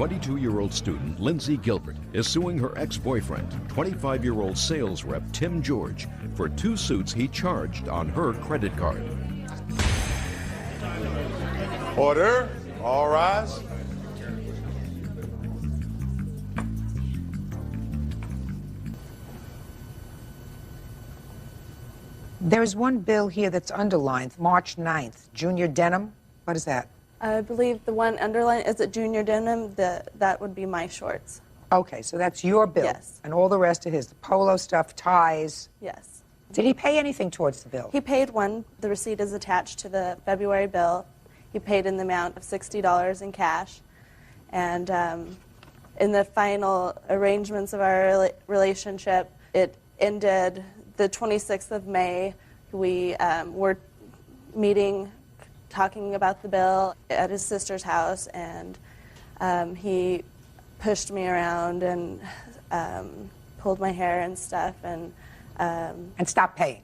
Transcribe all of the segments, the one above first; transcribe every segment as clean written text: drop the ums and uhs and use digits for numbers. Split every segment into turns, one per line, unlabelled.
22-year-old student Lindsay Gilbert is suing her ex-boyfriend, 25-year-old sales rep Tim George, for 2 suits he charged on her credit card.
Order. All rise.
There's one bill here that's underlined, March 9th, Junior Denim. What is that?
I believe the one underlined, is it Junior Denim? That would be my shorts.
Okay, so that's your bill.
Yes.
And all the rest of his, the polo stuff, ties.
Yes.
Did he pay anything towards the bill?
He paid one. The receipt is attached to the February bill. He paid in the amount of $60 in cash. And in the final arrangements of our relationship, it ended the 26th of May. We were meeting, talking about the bill at his sister's house, and he pushed me around and pulled my hair and stuff, and
stopped paying.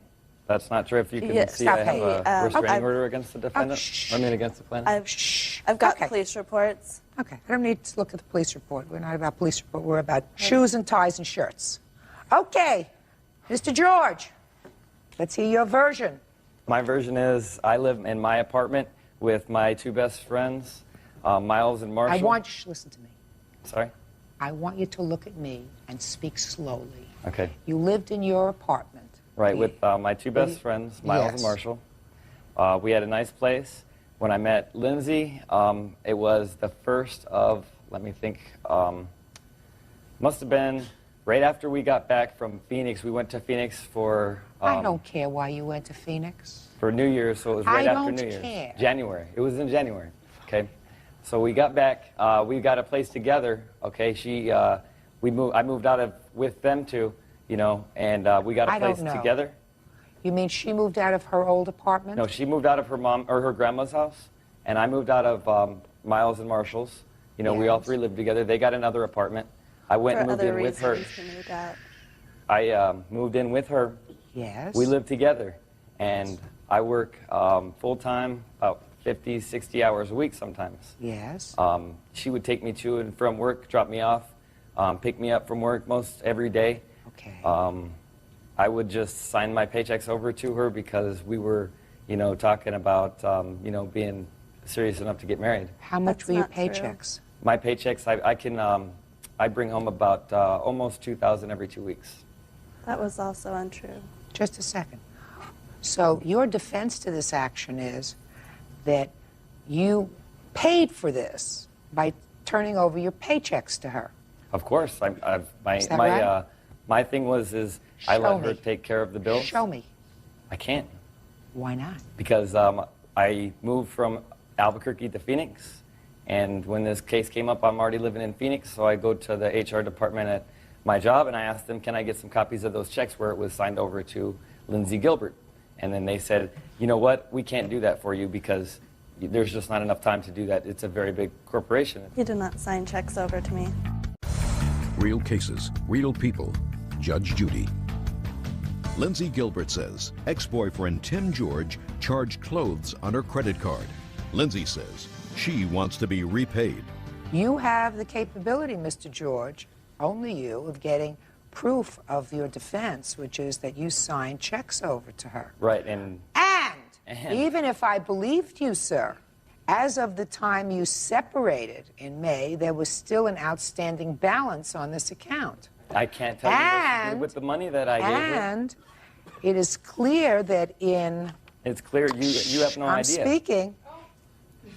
That's not true. If you can see,
stop
I have a restraining order against the defendant. I mean, against the plaintiff.
I've got police reports.
Okay, I don't need to look at the police report. We're not about police report. We're about shoes and ties and shirts. Okay, Mr. George, let's hear your version.
My version is I live in my apartment with my 2 best friends, Miles and Marshall.
I want you to listen to me.
Sorry?
I want you to look at me and speak slowly.
Okay.
You lived in your apartment.
Right, with my 2 best friends, Miles and Marshall. We had a nice place. When I met Lindsay, it was the first of, let me think, must have been right after we got back from Phoenix. We went to Phoenix for...
I don't care why you went to Phoenix.
For New Year's, so it was right after New Year's.
I don't care.
January. It was in January, okay? So we got back, we got a place together, okay? I moved out with them two, you know, and we got a place together.
You mean she moved out of her old apartment?
No, she moved out of her mom or her grandma's house, and I moved out of Miles and Marshall's. You know, we all 3 lived together. They got another apartment. I went and moved in with her. I moved in with her.
Yes.
We lived together, and I work full-time, about 50, 60 hours a week sometimes.
Yes.
She would take me to and from work, drop me off, pick me up from work most every day.
Okay.
I would just sign my paychecks over to her because we were, you know, talking about, you know, being serious enough to get married.
How much were your paychecks?
My paychecks, I bring home about almost $2,000 every 2 weeks.
That was also untrue.
Just a second. So your defense to this action is that you paid for this by turning over your paychecks to her.
Of course. My thing was I let her take care of the bills.
Show me.
I can't.
Why not?
Because I moved from Albuquerque to Phoenix, and when this case came up, I'm already living in Phoenix, so I go to the HR department at my job, and I asked them, can I get some copies of those checks where it was signed over to Lindsay Gilbert? And then they said, you know what, we can't do that for you because there's just not enough time to do that. It's a very big corporation.
He did not sign checks over to me.
Real cases, real people. Judge Judy. Lindsay Gilbert says ex-boyfriend Tim George charged clothes on her credit card. Lindsay says she wants to be repaid.
You have the capability, Mr. George, only you, of getting proof of your defense, which is that you signed checks over to her.
Right, and
even if I believed you, sir, as of the time you separated in May, there was still an outstanding balance on this account.
I can't tell you what to do with the money that I gave her.
And it is clear that in...
It's clear you have no idea.
I'm speaking.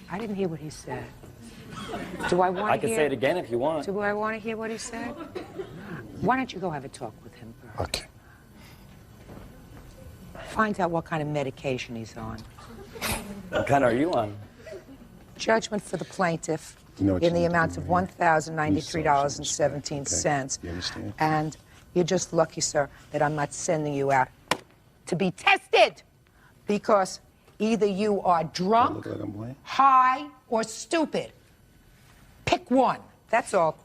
I didn't hear what he said. Do I want to hear...
I can say it again if you want.
Do I want to hear what he said? Why don't you go have a talk with him first?
Okay.
Find out what kind of medication he's on.
What kind are you on?
Judgment for the plaintiff in the amount of $1,093.17.
You understand?
And you're just lucky, sir, that I'm not sending you out to be tested, because either you are drunk, high, or stupid. Pick one. That's all.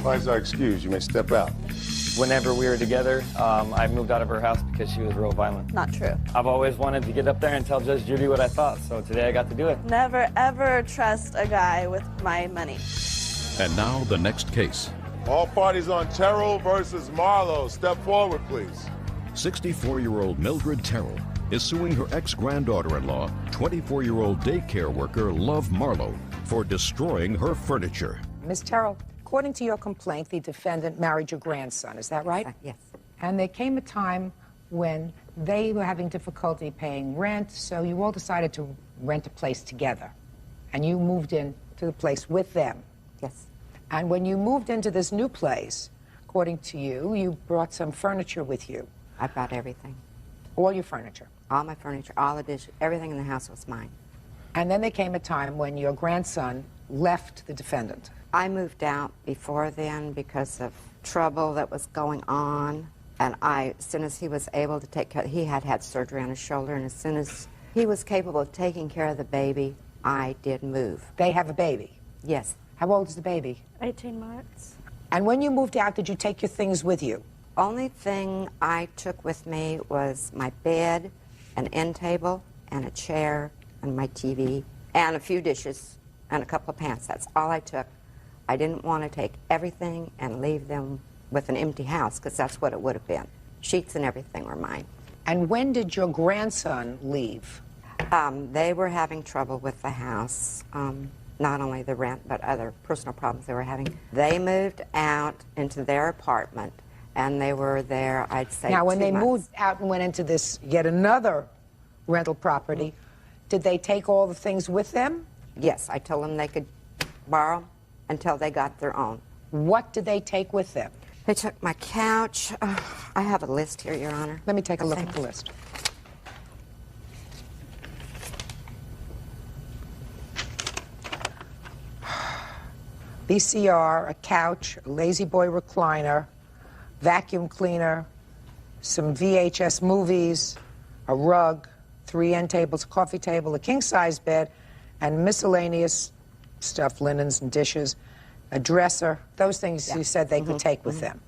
Why is our excuse? You may step out.
Whenever we were together, I moved out of her house because she was real violent.
Not true.
I've always wanted to get up there and tell Judge Judy what I thought, so today I got to do it.
Never, ever trust a guy with my money.
And now the next case.
All parties on Terrell versus Marlowe. Step forward, please.
64-year-old Mildred Terrell is suing her ex-granddaughter-in-law, 24-year-old daycare worker Love Marlowe, for destroying her furniture.
Ms. Terrell, according to your complaint, the defendant married your grandson. Is that right?
Yes.
And there came a time when they were having difficulty paying rent, so you all decided to rent a place together. And you moved in to the place with them.
Yes.
And when you moved into this new place, according to you, you brought some furniture with you.
I brought everything.
All your furniture.
All my furniture, all the dishes, everything in the house was mine.
And then there came a time when your grandson left the defendant.
I moved out before then because of trouble that was going on. And as soon as he was able to take care, he had had surgery on his shoulder, and as soon as he was capable of taking care of the baby, I did move.
They have a baby.
Yes.
How old is the baby?
18 months.
And when you moved out, did you take your things with you?
Only thing I took with me was my bed, an end table, and a chair, and my TV, and a few dishes, and a couple of pants. That's all I took. I didn't want to take everything and leave them with an empty house, because that's what it would have been. Sheets and everything were mine.
And when did your grandson leave?
They were having trouble with the house, not only the rent, but other personal problems they were having. They moved out into their apartment, and they were there, I'd say,
Now, when
2
they
months.
moved out and went into this yet another rental property, did they take all the things with them?
Yes, I told them they could borrow until they got their own.
What did they take with them?
They took my couch. I have a list here, Your Honor.
Let me take a look at the list. VCR, a couch, a lazy boy recliner, vacuum cleaner, some VHS movies, a rug, 3 end tables, a coffee table, a king-size bed, and miscellaneous stuff, linens and dishes, a dresser, those things you said they could take with them.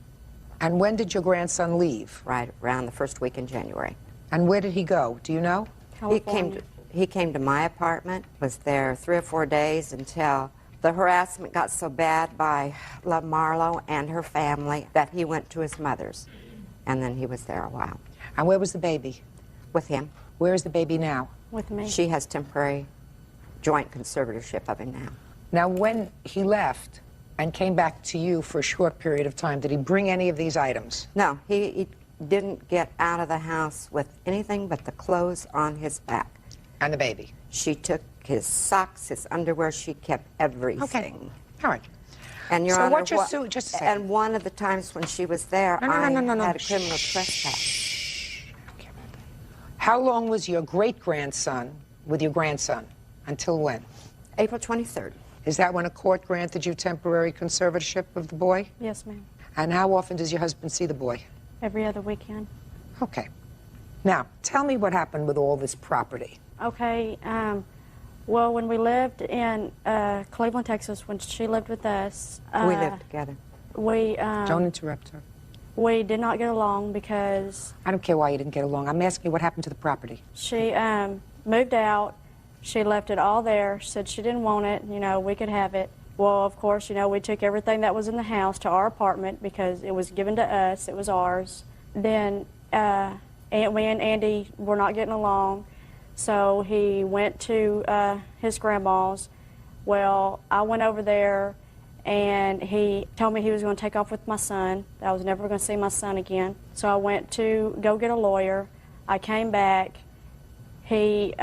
And when did your grandson leave?
Right around the first week in January.
And where did he go? Do you know?
He came to my apartment, was there 3 or 4 days until the harassment got so bad by Love Marlowe and her family that he went to his mother's. And then he was there a while.
And where was the baby?
With him.
Where is the baby now?
With me.
She has temporary joint conservatorship of him now.
Now, when he left and came back to you for a short period of time, did he bring any of these items?
No, he didn't get out of the house with anything but the clothes on his back.
And the baby?
She took his socks, his underwear, she kept everything.
Okay. All right.
And Your
So
Honor,
what's your suit? Just a second.
and one of the times when she was there,
No.
I had a criminal trespass.
How long was your great-grandson with your grandson? Until when?
April 23rd.
Is that when a court granted you temporary conservatorship of the boy?
Yes, ma'am.
And how often does your husband see the boy?
Every other weekend.
Okay. Now, tell me what happened with all this property.
Okay, well, when we lived in Cleveland, Texas, when she lived with us,
We lived together.
we
Don't interrupt her.
we did not get along because
I don't care why you didn't get along. I'm asking you what happened to the property.
she moved out. She left it all there. She said she didn't want it. You know, we could have it. Well, of course, you know, we took everything that was in the house to our apartment because it was given to us. It was ours. Then me and Andy were not getting along, so he went to his grandma's. Well, I went over there, and he told me he was going to take off with my son. That I was never going to see my son again. So I went to go get a lawyer. I came back. He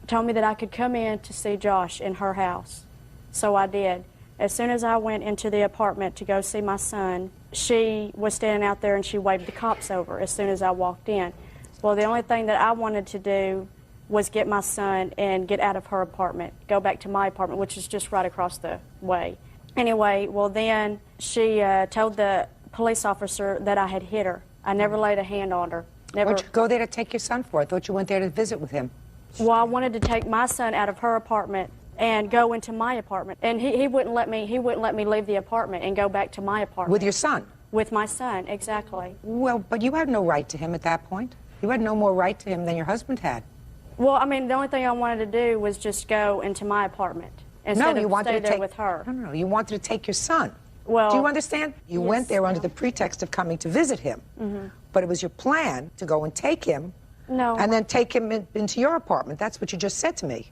told me that I could come in to see Josh in her house. So I did. As soon as I went into the apartment to go see my son, she was standing out there and she waved the cops over as soon as I walked in. Well, the only thing that I wanted to do was get my son and get out of her apartment, go back to my apartment, which is just right across the way. Anyway, well then she told the police officer that I had hit her. I never laid a hand on her. Never.
What'd you go there to take your son for? I thought you went there to visit with him.
Well, I wanted to take my son out of her apartment and go into my apartment, and he wouldn't let me. He wouldn't let me leave the apartment and go back to my apartment.
With your son?
With my son, exactly.
Well, but you had no right to him at that point. You had no more right to him than your husband had.
Well, I mean, the only thing I wanted to do was just go into my apartment. instead
you
of
wanted
stay
to
there
take,
with her.
No, you wanted to take your son.
Well,
do you understand? You went
yes,
there under
ma'am.
the pretext of coming to visit him, but it was your plan to go and take him,
No.
and then take him into your apartment. That's what you just said to me.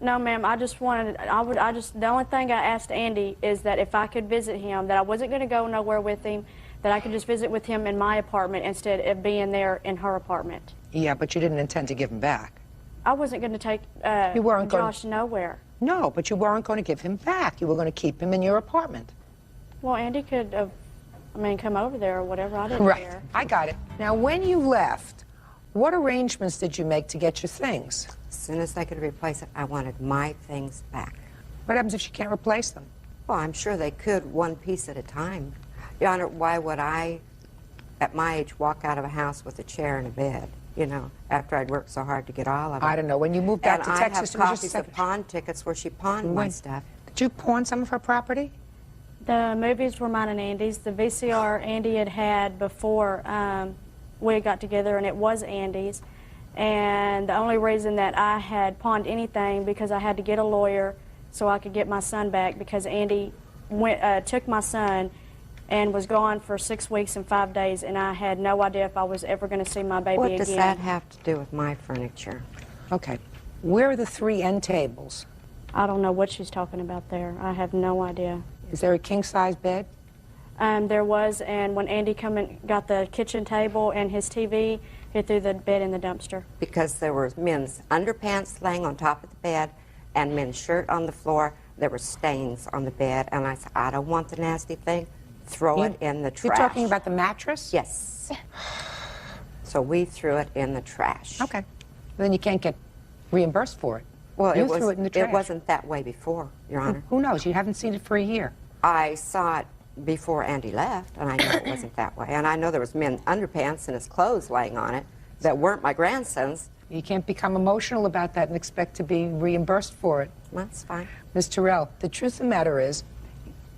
No, ma'am. I just wanted. The only thing I asked Andy is that if I could visit him, that I wasn't going to go nowhere with him, that I could just visit with him in my apartment instead of being there in her apartment.
Yeah, but you didn't intend to give him back.
I wasn't going to take
You weren't going-
Josh nowhere.
No, but you weren't going to give him back. You were going to keep him in your apartment.
Well, Andy could have, come over there or whatever. I didn't
Right.
care.
I got it. Now, when you left, what arrangements did you make to get your things?
As soon as I could replace it, I wanted my things back.
What happens if she can't replace them?
Well, I'm sure they could, one piece at a time. Your Honor, why would I, at my age, walk out of a house with a chair and a bed, after I'd worked so hard to get all of it?
I don't know. When you moved back
and
to
I
Texas,
have
it was just a
copies
second.
of pawn tickets where she pawned my
Wait.
stuff.
Did you pawn some of her property?
The movies were mine and Andy's. The VCR Andy had before we got together, and it was Andy's. And the only reason that I had pawned anything because I had to get a lawyer so I could get my son back, because Andy took my son and was gone for 6 weeks and 5 days, and I had no idea if I was ever going to see my baby
What
again.
does that have to do with my furniture?
Okay. Where are the 3 end tables?
I don't know what she's talking about there. I have no idea.
Is there a king-size bed?
There was, and when Andy come and got the kitchen table and his TV, he threw the bed in the dumpster.
Because there were men's underpants laying on top of the bed and men's shirt on the floor. There were stains on the bed, and I said, I don't want the nasty thing. Throw it in the trash.
You're talking about the mattress?
Yes. So we threw it in the trash.
Okay. Then you can't get reimbursed for it.
Well,
you threw it in the trash.
It wasn't that way before, Your Honor.
Who knows? You haven't seen it for a year.
I saw it before Andy left, and I know it wasn't that way. And I know there was men's underpants and his clothes laying on it that weren't my grandson's.
You can't become emotional about that and expect to be reimbursed for it.
That's fine.
Ms. Terrell, the truth of the matter is,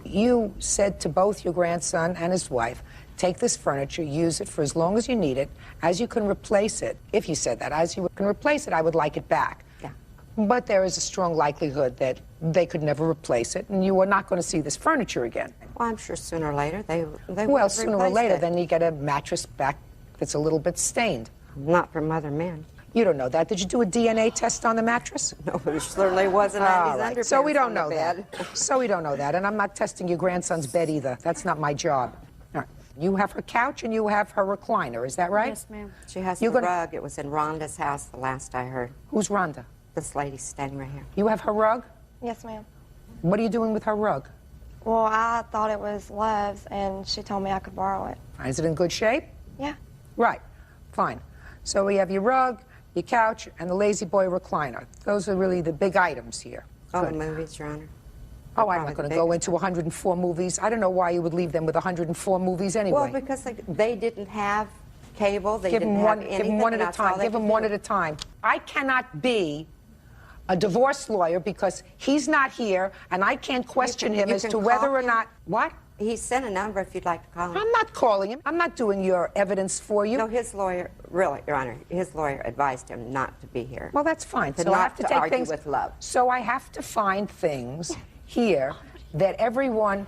you said to both your grandson and his wife, take this furniture, use it for as long as you need it. As you can replace it, if you said that, as you can replace it, I would like it back.
Yeah.
But there is a strong likelihood that they could never replace it, and you are not going to see this furniture again.
Well, I'm sure sooner or later they
Well,
would
sooner or
replace
later,
it.
then you get a mattress back that's a little bit stained.
Not from other men.
You don't know that. Did you do a DNA test on the mattress?
No, it certainly wasn't
All
Andy's
right.
underpants
So we don't
on the
know
bed.
that. So we don't know that. And I'm not testing your grandson's bed either. That's not my job. All right. You have her couch and you have her recliner. Is that right?
Yes, ma'am.
She has
You're
the
gonna-
rug. It was in Rhonda's house the last I heard.
Who's Rhonda?
This lady's standing right here.
You have her rug?
Yes, ma'am.
What are you doing with her rug?
Well, I thought it was Love's, and she told me I could borrow it.
Is it in good shape?
Yeah.
Right. Fine. So we have your rug, your couch, and the Lazy Boy recliner. Those are really the big items here.
Oh, the
Good.
movies, Your Honor.
Oh, I'm
Probably
not
the
going to go
biggest.
into 104 movies. I don't know why you would leave them with 104 movies anyway.
Well, because they didn't have cable. They
Give
didn't
them
have
one.
anything.
Give them one at
and
a
that's all
time.
they
Give
could
them one
do.
at a time. I cannot be a divorce lawyer because he's not here, and I can't question him
you
as
can
to whether
call
or
him.
not. What?
He sent a number if you'd like to call him.
I'm not calling him. I'm not doing your evidence for you.
No, his lawyer, really, Your Honor, his lawyer advised him not to be here.
Well, that's fine.
To
So I
not
have to
to
take
argue
things
with Love.
So I have to find things here that everyone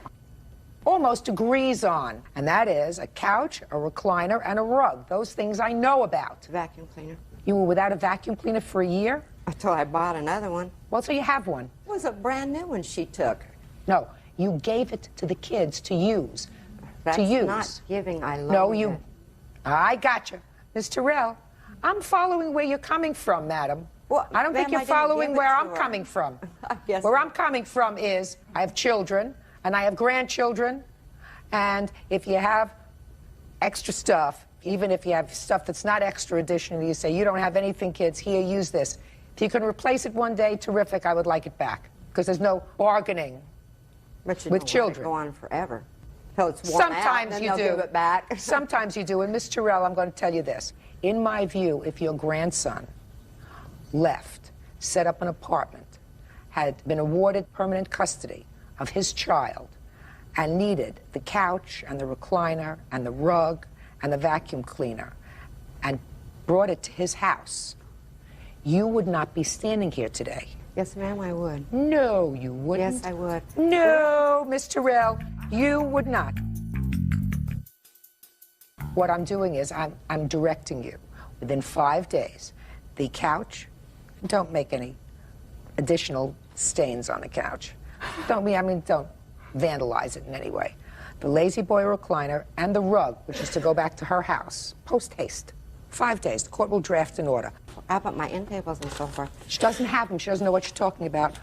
almost agrees on, and that is a couch, a recliner, and a rug. Those things I know about.
Vacuum cleaner.
You were without a vacuum cleaner for a year?
Until I bought another one.
Well, so you have one.
It was a brand new one she took.
No, you gave it to the kids to use.
That's
to use.
not giving. I loaned
No, you.
it.
I got you. Ms. Terrell, I'm following where you're coming from, madam.
Well,
I don't think
ma'am,
you're
I didn't
following
give it
where
to
I'm
her.
coming from.
I guess
Where
not.
I'm coming from is I have children and I have grandchildren, and if you have extra stuff, even if you have stuff that's not extra additional, you say, you don't have anything, kids, here, use this. If you can replace it one day, terrific, I would like it back. Because there's no bargaining.
But you
with
don't
children.
Let it go on forever. Till it's worn out, and
Sometimes
then
you
they'll
do.
give it back.
Sometimes you do. And Ms. Terrell, I'm going to tell you this. In my view, if your grandson left, set up an apartment, had been awarded permanent custody of his child, and needed the couch and the recliner and the rug and the vacuum cleaner, and brought it to his house, you would not be standing here today.
Yes, ma'am, I would.
No, you wouldn't.
Yes, I would.
No, Miss Terrell, you would not. What I'm doing is I'm directing you within 5 days. The couch, don't make any additional stains on the couch. Don't vandalize it in any way. The lazy boy recliner and the rug, which is to go back to her house, post haste. 5 days. The court will draft an order.
How about my end tables and so forth?
She doesn't have them. She doesn't know what you're talking about.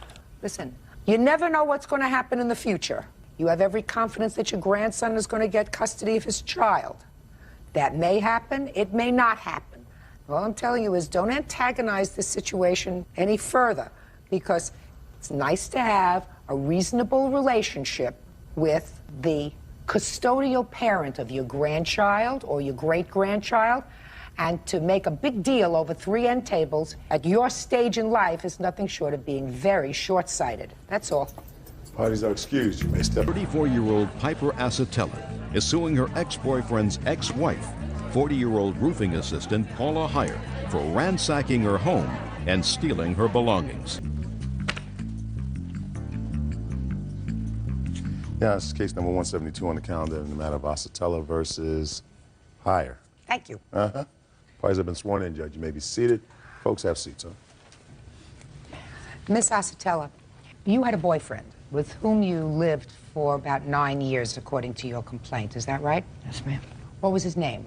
Listen, you never know what's going to happen in the future. You have every confidence that your grandson is going to get custody of his child. That may happen. It may not happen. All I'm telling you is don't antagonize this situation any further, because it's nice to have a reasonable relationship with the custodial parent of your grandchild or your great-grandchild, and to make a big deal over 3 end tables at your stage in life is nothing short of being very short-sighted. That's all.
Parties are excused. You may step.
34-year-old Piper Acetella is suing her ex-boyfriend's ex-wife, 40-year-old roofing assistant Paula Heyer, for ransacking her home and stealing her belongings.
Yeah, this is case number 172 on the calendar in the matter of Acetella versus Heyer.
Thank you.
Parties have been sworn in, Judge. You may be seated. Folks, have seats, huh?
Miss Acetella, you had a boyfriend with whom you lived for about 9 years, according to your complaint. Is that right?
Yes, ma'am.
What was his name?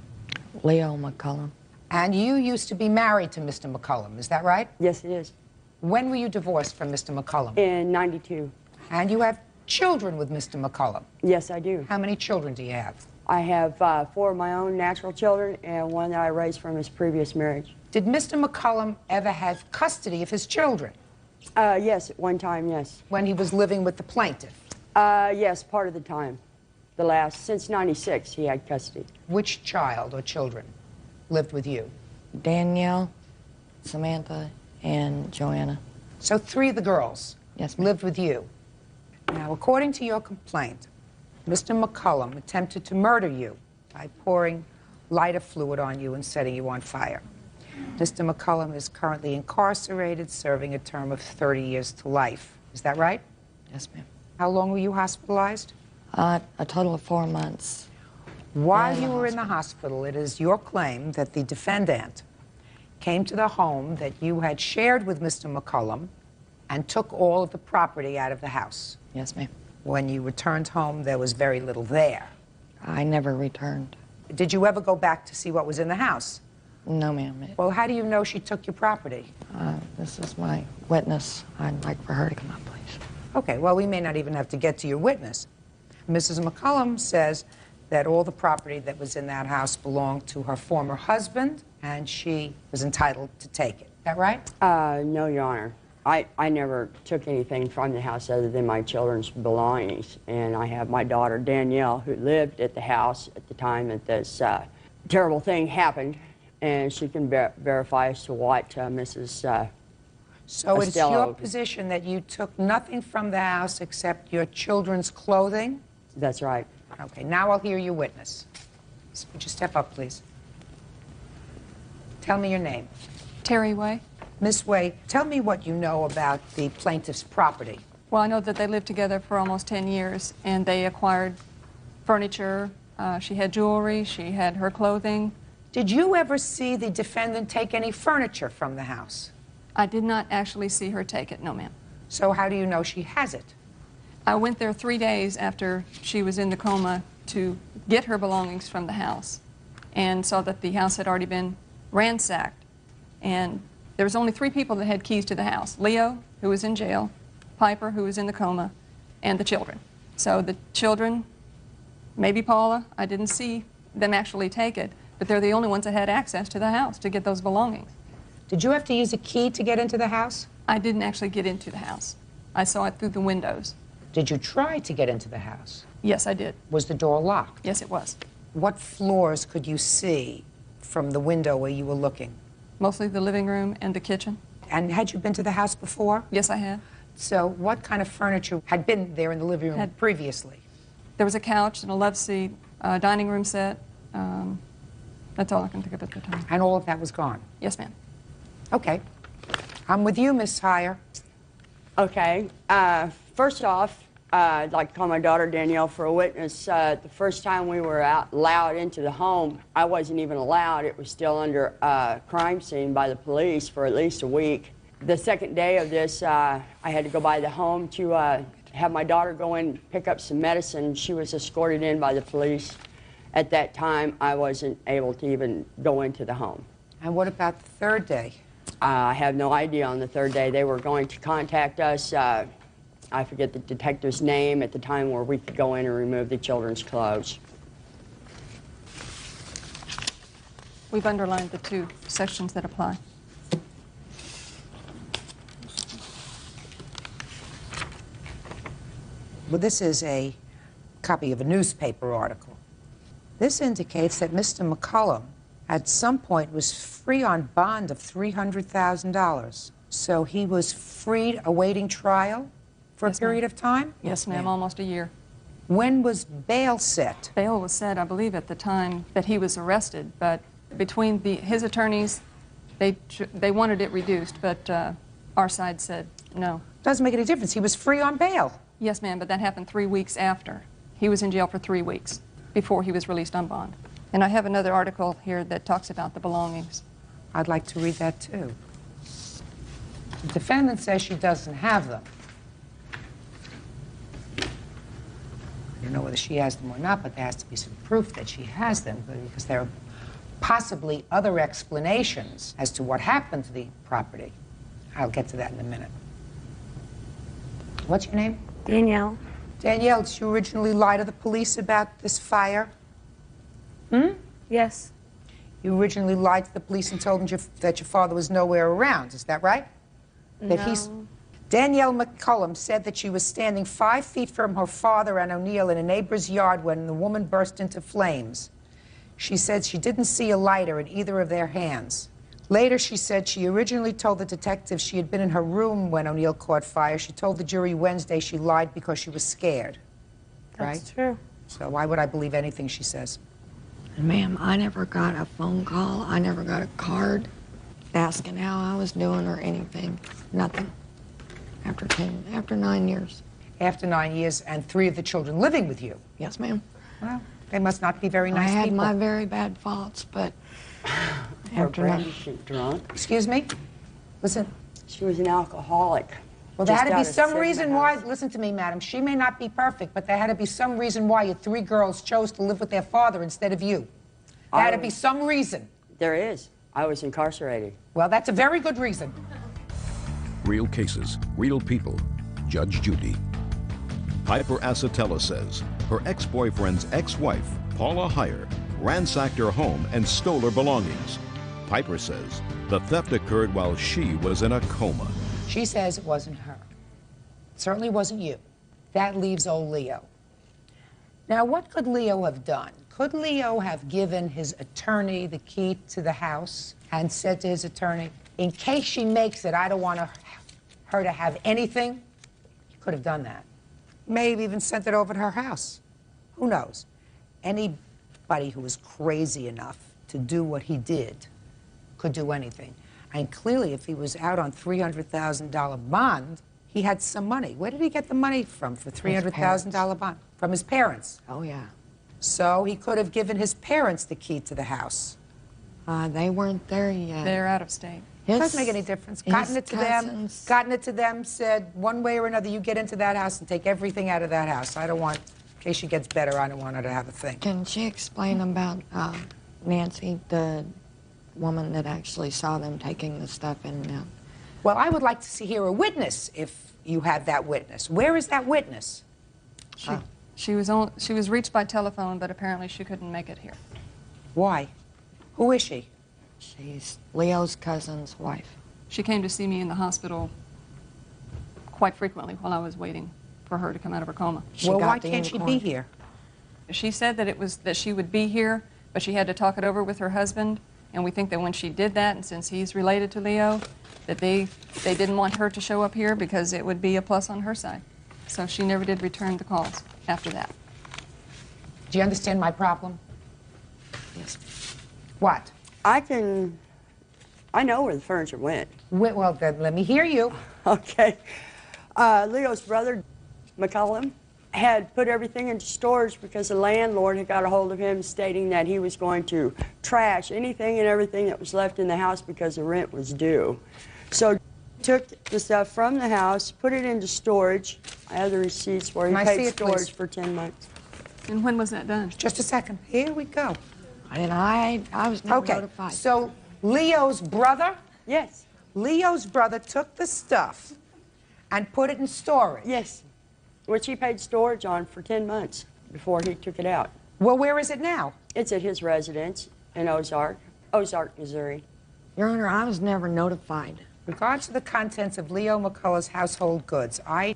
Leo McCullum.
And you used to be married to Mr. McCullum. Is that right?
Yes, it is.
When were you divorced from Mr. McCullum?
In 92.
And you have children with Mr. McCullum.
Yes, I do.
How many children do you have?
I have 4 of my own natural children and 1 that I raised from his previous marriage.
Did Mr. McCullum ever have custody of his children?
Yes, at one time, yes.
When he was living with the plaintiff?
Yes, part of the time. Since 96, he had custody.
Which child or children lived with you?
Danielle, Samantha, and Joanna.
So 3 of the girls
Yes, ma'am.
lived with you. Now, according to your complaint, Mr. McCullum attempted to murder you by pouring lighter fluid on you and setting you on fire. Mr. McCullum is currently incarcerated, serving a term of 30 years to life. Is that right?
Yes, ma'am.
How long were you hospitalized?
A total of 4 months.
While
in the
you were in the hospital, it is your claim that the defendant came to the home that you had shared with Mr. McCullum and took all of the property out of the house.
Yes, ma'am.
When you returned home, there was very little there.
I never returned.
Did you ever go back to see what was in the house?
No, ma'am.
Well, how do you know she took your property?
This is my witness. I'd like for her to come up, please.
Okay, well, we may not even have to get to your witness. Mrs. McCullum says that all the property that was in that house belonged to her former husband, and she was entitled to take it. Is that right?
No, Your Honor. I never took anything from the house other than my children's belongings. And I have my daughter, Danielle, who lived at the house at the time that this terrible thing happened. And she can verify as to what Mrs.
So it's
Costello.
your position that you took nothing from the house except your children's clothing?
That's right.
Okay, now I'll hear your witness. Would you step up, please? Tell me your name.
Terry Way.
Miss Way, tell me what you know about the plaintiff's property.
Well, I know that they lived together for almost 10 years, and they acquired furniture. She had jewelry. She had her clothing.
Did you ever see the defendant take any furniture from the house?
I did not actually see her take it, no, ma'am.
So how do you know she has it?
I went there 3 days after she was in the coma to get her belongings from the house and saw that the house had already been ransacked. And there was only 3 people that had keys to the house. Leo, who was in jail, Piper, who was in the coma, and the children. So the children, maybe Paula, I didn't see them actually take it, but they're the only ones that had access to the house to get those belongings.
Did you have to use a key to get into the house?
I didn't actually get into the house. I saw it through the windows.
Did you try to get into the house?
Yes, I did.
Was the door locked?
Yes, it was.
What floors could you see from the window where you were looking?
Mostly the living room and the kitchen.
And had you been to the house before?
Yes, I had.
So what kind of furniture had been there in the living room previously?
There was a couch and a love seat, a dining room set. That's all I can think of at the time.
And all of that was gone?
Yes, ma'am.
Okay. I'm with you, Miss Heyer.
Okay. First off, I'd like to call my daughter Danielle for a witness. The first time we were allowed into the home, I wasn't even allowed. It was still under crime scene by the police for at least a week. The second day of this, I had to go by the home to have my daughter go in and pick up some medicine. She was escorted in by the police. At that time, I wasn't able to even go into the home.
And what about the third day?
I have no idea on the third day. They were going to contact us. I forget the detective's name at the time where we could go in and remove the children's clothes.
We've underlined the 2 sections that apply.
Well, this is a copy of a newspaper article. This indicates that Mr. McCullum at some point was free on bond of $300,000. So he was freed awaiting trial for a period of time?
Yes, ma'am, almost a year.
When was bail set?
Bail was set, I believe, at the time that he was arrested, but between his attorneys, they wanted it reduced, but our side said no.
Doesn't make any difference. He was free on bail.
Yes, ma'am, but that happened 3 weeks after. He was in jail for 3 weeks before he was released on bond. And I have another article here that talks about the belongings.
I'd like to read that too. The defendant says she doesn't have them. I don't know whether she has them or not, but there has to be some proof that she has them, because there are possibly other explanations as to what happened to the property. I'll get to that in a minute. What's your name?
Danielle.
Danielle, did you originally lie to the police about this fire?
Yes.
You originally lied to the police and told them that your father was nowhere around, is that right?
No.
Danielle McCullum said that she was standing 5 feet from her father and O'Neill in a neighbor's yard when the woman burst into flames. She said she didn't see a lighter in either of their hands. Later, she said she originally told the detective she had been in her room when O'Neill caught fire. She told the jury Wednesday she lied because she was scared.
That's true.
So why would I believe anything she says?
And ma'am, I never got a phone call. I never got a card asking how I was doing or anything. Nothing. After 9 years.
After 9 years and 3 of the children living with you?
Yes, ma'am.
Well, they must not be very nice
I had
people.
my very bad faults, but after
Brandy,
that.
she drunk.
Excuse me? Listen.
She was an alcoholic.
Well, there had to be
Just out of
some reason
sickness.
why, listen to me, madam, she may not be perfect, but there had to be some reason why your 3 girls chose to live with their father instead of you. There had to be some reason.
There is. I was incarcerated.
Well, that's a very good reason.
Real cases, real people. Judge Judy. Piper Acetella says her ex-boyfriend's ex-wife, Paula Heyer, ransacked her home and stole her belongings. Piper says the theft occurred while she was in a coma.
She says it wasn't her. It certainly wasn't you. That leaves old Leo. Now, what could Leo have done? Could Leo have given his attorney the key to the house and said to his attorney, in case she makes it, I don't want her to have anything? He could have done that. Maybe even sent it over to her house. Who knows? Anybody who was crazy enough to do what he did could do anything. And clearly, if he was out on $300,000 bond, he had some money. Where did he get the money from for $300,000 bond? From his parents.
Oh, yeah.
So he could have given his parents the key to the house.
They weren't there yet.
They're out of state.
Doesn't make any difference. Gotten it to them, said one way or another, you get into that house and take everything out of that house. I don't want, in case she gets better, I don't want her to have a thing.
Can she explain about Nancy, the woman that actually saw them taking the stuff in and out?
Well, I would like to hear a witness if you have that witness. Where is that witness?
She was reached by telephone, but apparently she couldn't make it here.
Why? Who is she?
She's Leo's cousin's wife.
She came to see me in the hospital quite frequently while I was waiting for her to come out of her coma.
Well, why can't she be here?
She said that she would be here, but she had to talk it over with her husband, and we think that when she did that, and since he's related to Leo, that they didn't want her to show up here because it would be a plus on her side. So she never did return the calls after that.
Do you understand my problem?
Yes.
What?
I know where the furniture went.
Well, then let me hear you.
Okay. Leo's brother, McCullum, had put everything into storage because the landlord had got a hold of him stating that he was going to trash anything and everything that was left in the house because the rent was due. So he took the stuff from the house, put it into storage. I have the receipts where he paid storage for 10 months.
And when was that done?
Just a second. Here we go.
And I was never
Okay,
notified.
so Leo's brother?
Yes.
Leo's brother took the stuff and put it in storage?
Yes, which he paid storage on for 10 months before he took it out.
Well, where is it now?
It's at his residence in Ozark, Missouri.
Your Honor, I was never notified.
In regards to the contents of Leo McCullough's household goods, I,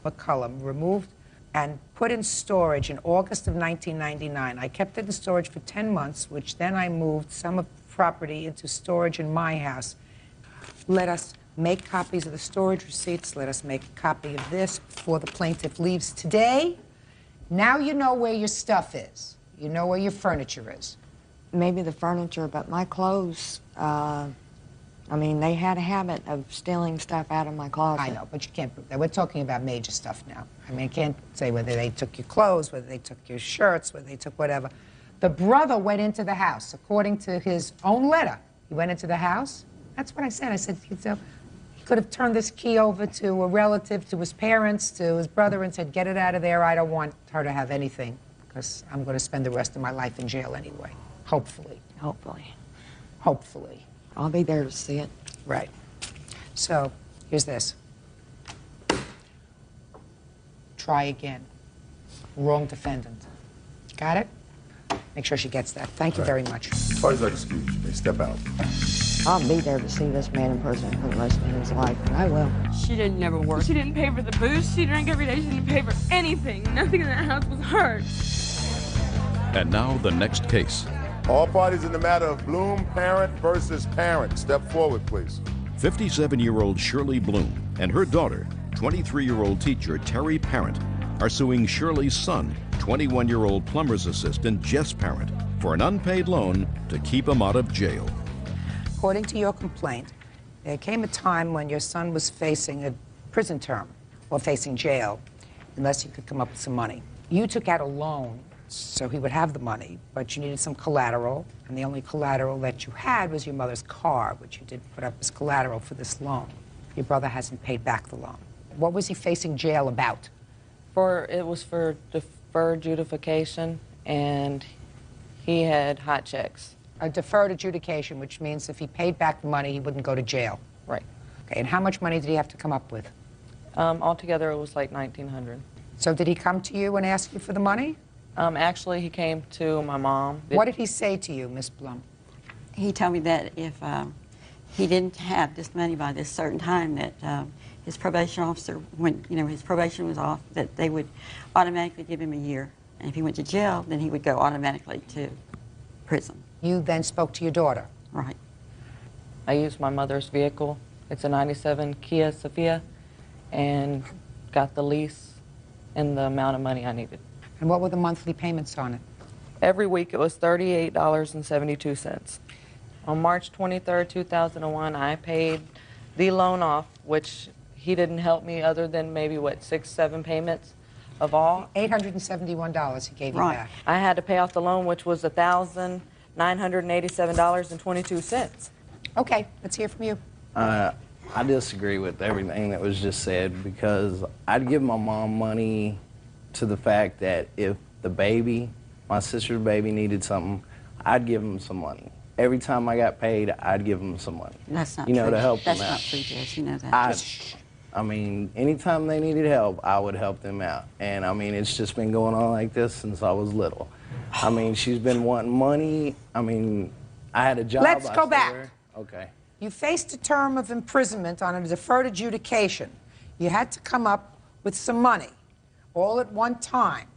McCullum, removed and put in storage in August of 1999. I kept it in storage for 10 months, which then I moved some of the property into storage in my house. Let us make copies of the storage receipts. Let us make a copy of this before the plaintiff leaves today. Now you know where your stuff is. You know where your furniture is.
Maybe the furniture, but my clothes, I mean, they had a habit of stealing stuff out of my closet.
I know, but you can't prove that. We're talking about major stuff now. I mean, I can't say whether they took your clothes, whether they took your shirts, whether they took whatever. The brother went into the house, according to his own letter. He went into the house. That's what I said. I said, he could have turned this key over to a relative, to his parents, to his brother, and said, get it out of there. I don't want her to have anything, because I'm going to spend the rest of my life in jail anyway. Hopefully.
Hopefully.
Hopefully.
I'll be there to see it.
Right. So, here's this. Try again. Wrong defendant. Got it? Make sure she gets that. Thank you very much.
Parties are excused. You may step out.
I'll be there to see this man in prison for the rest of his life, and I will.
She didn't never work.
She didn't pay for the booze she drank every day. She didn't pay for anything. Nothing in that house was hers.
And now the next case.
All parties in the matter of Bloom parent versus parent. Step forward, please.
57-year-old Shirley Bloom and her daughter, 23-year-old teacher Terry Parent, are suing Shirley's son, 21-year-old plumber's assistant Jess Parent, for an unpaid loan to keep him out of jail.
According to your complaint, there came a time when your son was facing a prison term or facing jail unless he could come up with some money. You took out a loan so he would have the money, but you needed some collateral, and the only collateral that you had was your mother's car, which you did put up as collateral for this loan. Your brother hasn't paid back the loan. What was he facing jail about?
It was for deferred adjudication, and he had hot checks.
A deferred adjudication, which means if he paid back the money, he wouldn't go to jail.
Right.
Okay, and how much money did he have to come up with?
Altogether, it was like $1,900.
So did he come to you and ask you for the money?
Actually, he came to my mom.
What did he say to you, Miss Blum?
He told me that if he didn't have this money by this certain time, that his probation officer, when his probation was off, that they would automatically give him a year. And if he went to jail, then he would go automatically to prison.
You then spoke to your daughter?
Right.
I used my mother's vehicle. It's a 97 Kia Sophia, and got the lease and the amount of money I needed.
And what were the monthly payments on it?
Every week it was $38.72. On March 23rd, 2001, I paid the loan off, which he didn't help me other than maybe, what, 6, 7 payments of all?
$871 he gave you back.
I had to pay off the loan, which was $1,987.22.
Okay, let's hear from you.
I disagree with everything that was just said, because I'd give my mom money to the fact that if the baby, my sister's baby, needed something, I'd give them some money. Every time I got paid, I'd give them some money.
That's not
true.
true.
To help them out.
That's not true, Jess. You know that.
I mean, anytime they needed help, I would help them out. And I mean, it's just been going on like this since I was little. I mean, she's been wanting money. I mean, I had a job.
Let's go back.
Okay.
You faced a term of imprisonment on a deferred adjudication. You had to come up with some money, all at one time.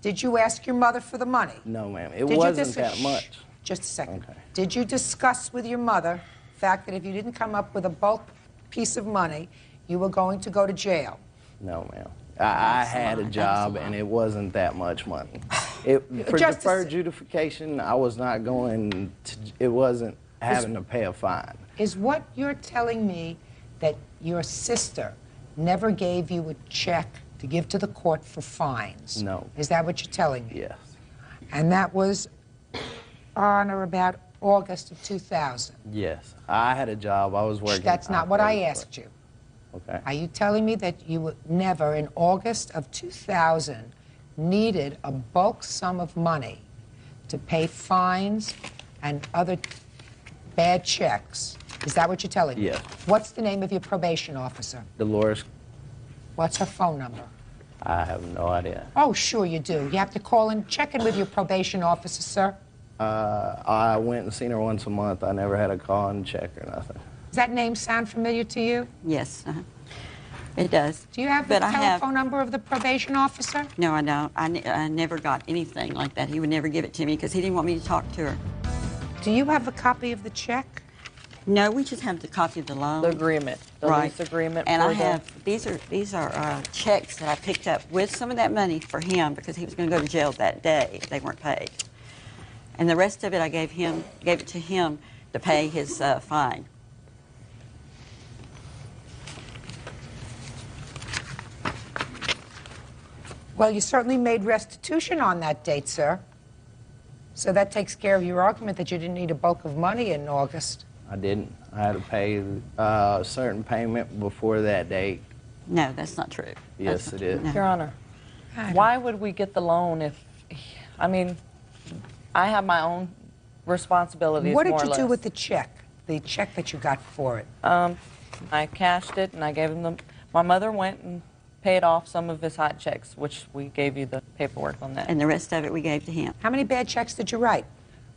Did you ask your mother for the money?
No, ma'am. It wasn't that much.
Just a second. Okay. Did you discuss with your mother the fact that if you didn't come up with a bulk piece of money, you were going to go to jail?
No, ma'am. I had a job, and it wasn't that much money. For
Just
deferred adjudication, I was not going to, it wasn't having to pay a fine.
Is what you're telling me that your sister never gave you a check to give to the court for fines.
No.
Is that what you're telling me?
Yes.
And that was on or about August of 2000.
Yes. I had a job. I was working.
That's not what I asked you.
Okay.
Are you telling me that you would never, in August of 2000, needed a bulk sum of money to pay fines and other bad checks? Is that what you're telling me?
Yes.
What's the name of your probation officer?
Dolores,
What's her phone number?
I have no idea.
Oh, sure you do. You have to call and check in with your probation officer, sir.
I went and seen her once a month. I never had a call and check or nothing.
Does that name sound familiar to you?
Yes, it does.
Do you have the
But I have-
telephone number of the probation officer?
No, I don't. I never got anything like that. He would never give it to me because he didn't want me to talk to her.
Do you have a copy of the check?
No, we just have the copy of the loan.
The agreement, the
Right.
lease agreement.
And
for
I
the-
have, these are checks that I picked up with some of that money for him because he was going to go to jail that day if they weren't paid. And the rest of it I gave it to him to pay his fine.
Well, you certainly made restitution on that date, sir. So that takes care of your argument that you didn't need a bulk of money in August.
I didn't. I had to pay a certain payment before that date.
No, that's not true.
Yes, it is.
Your Honor, why would we get the loan if, I mean, I have my own responsibilities,
What did
more or
you do
less.
with the check that you got for it?
I cashed it and I gave him the, my mother went and paid off some of his hot checks, which we gave you the paperwork on that.
And the rest of it we gave to him.
How many bad checks did you write?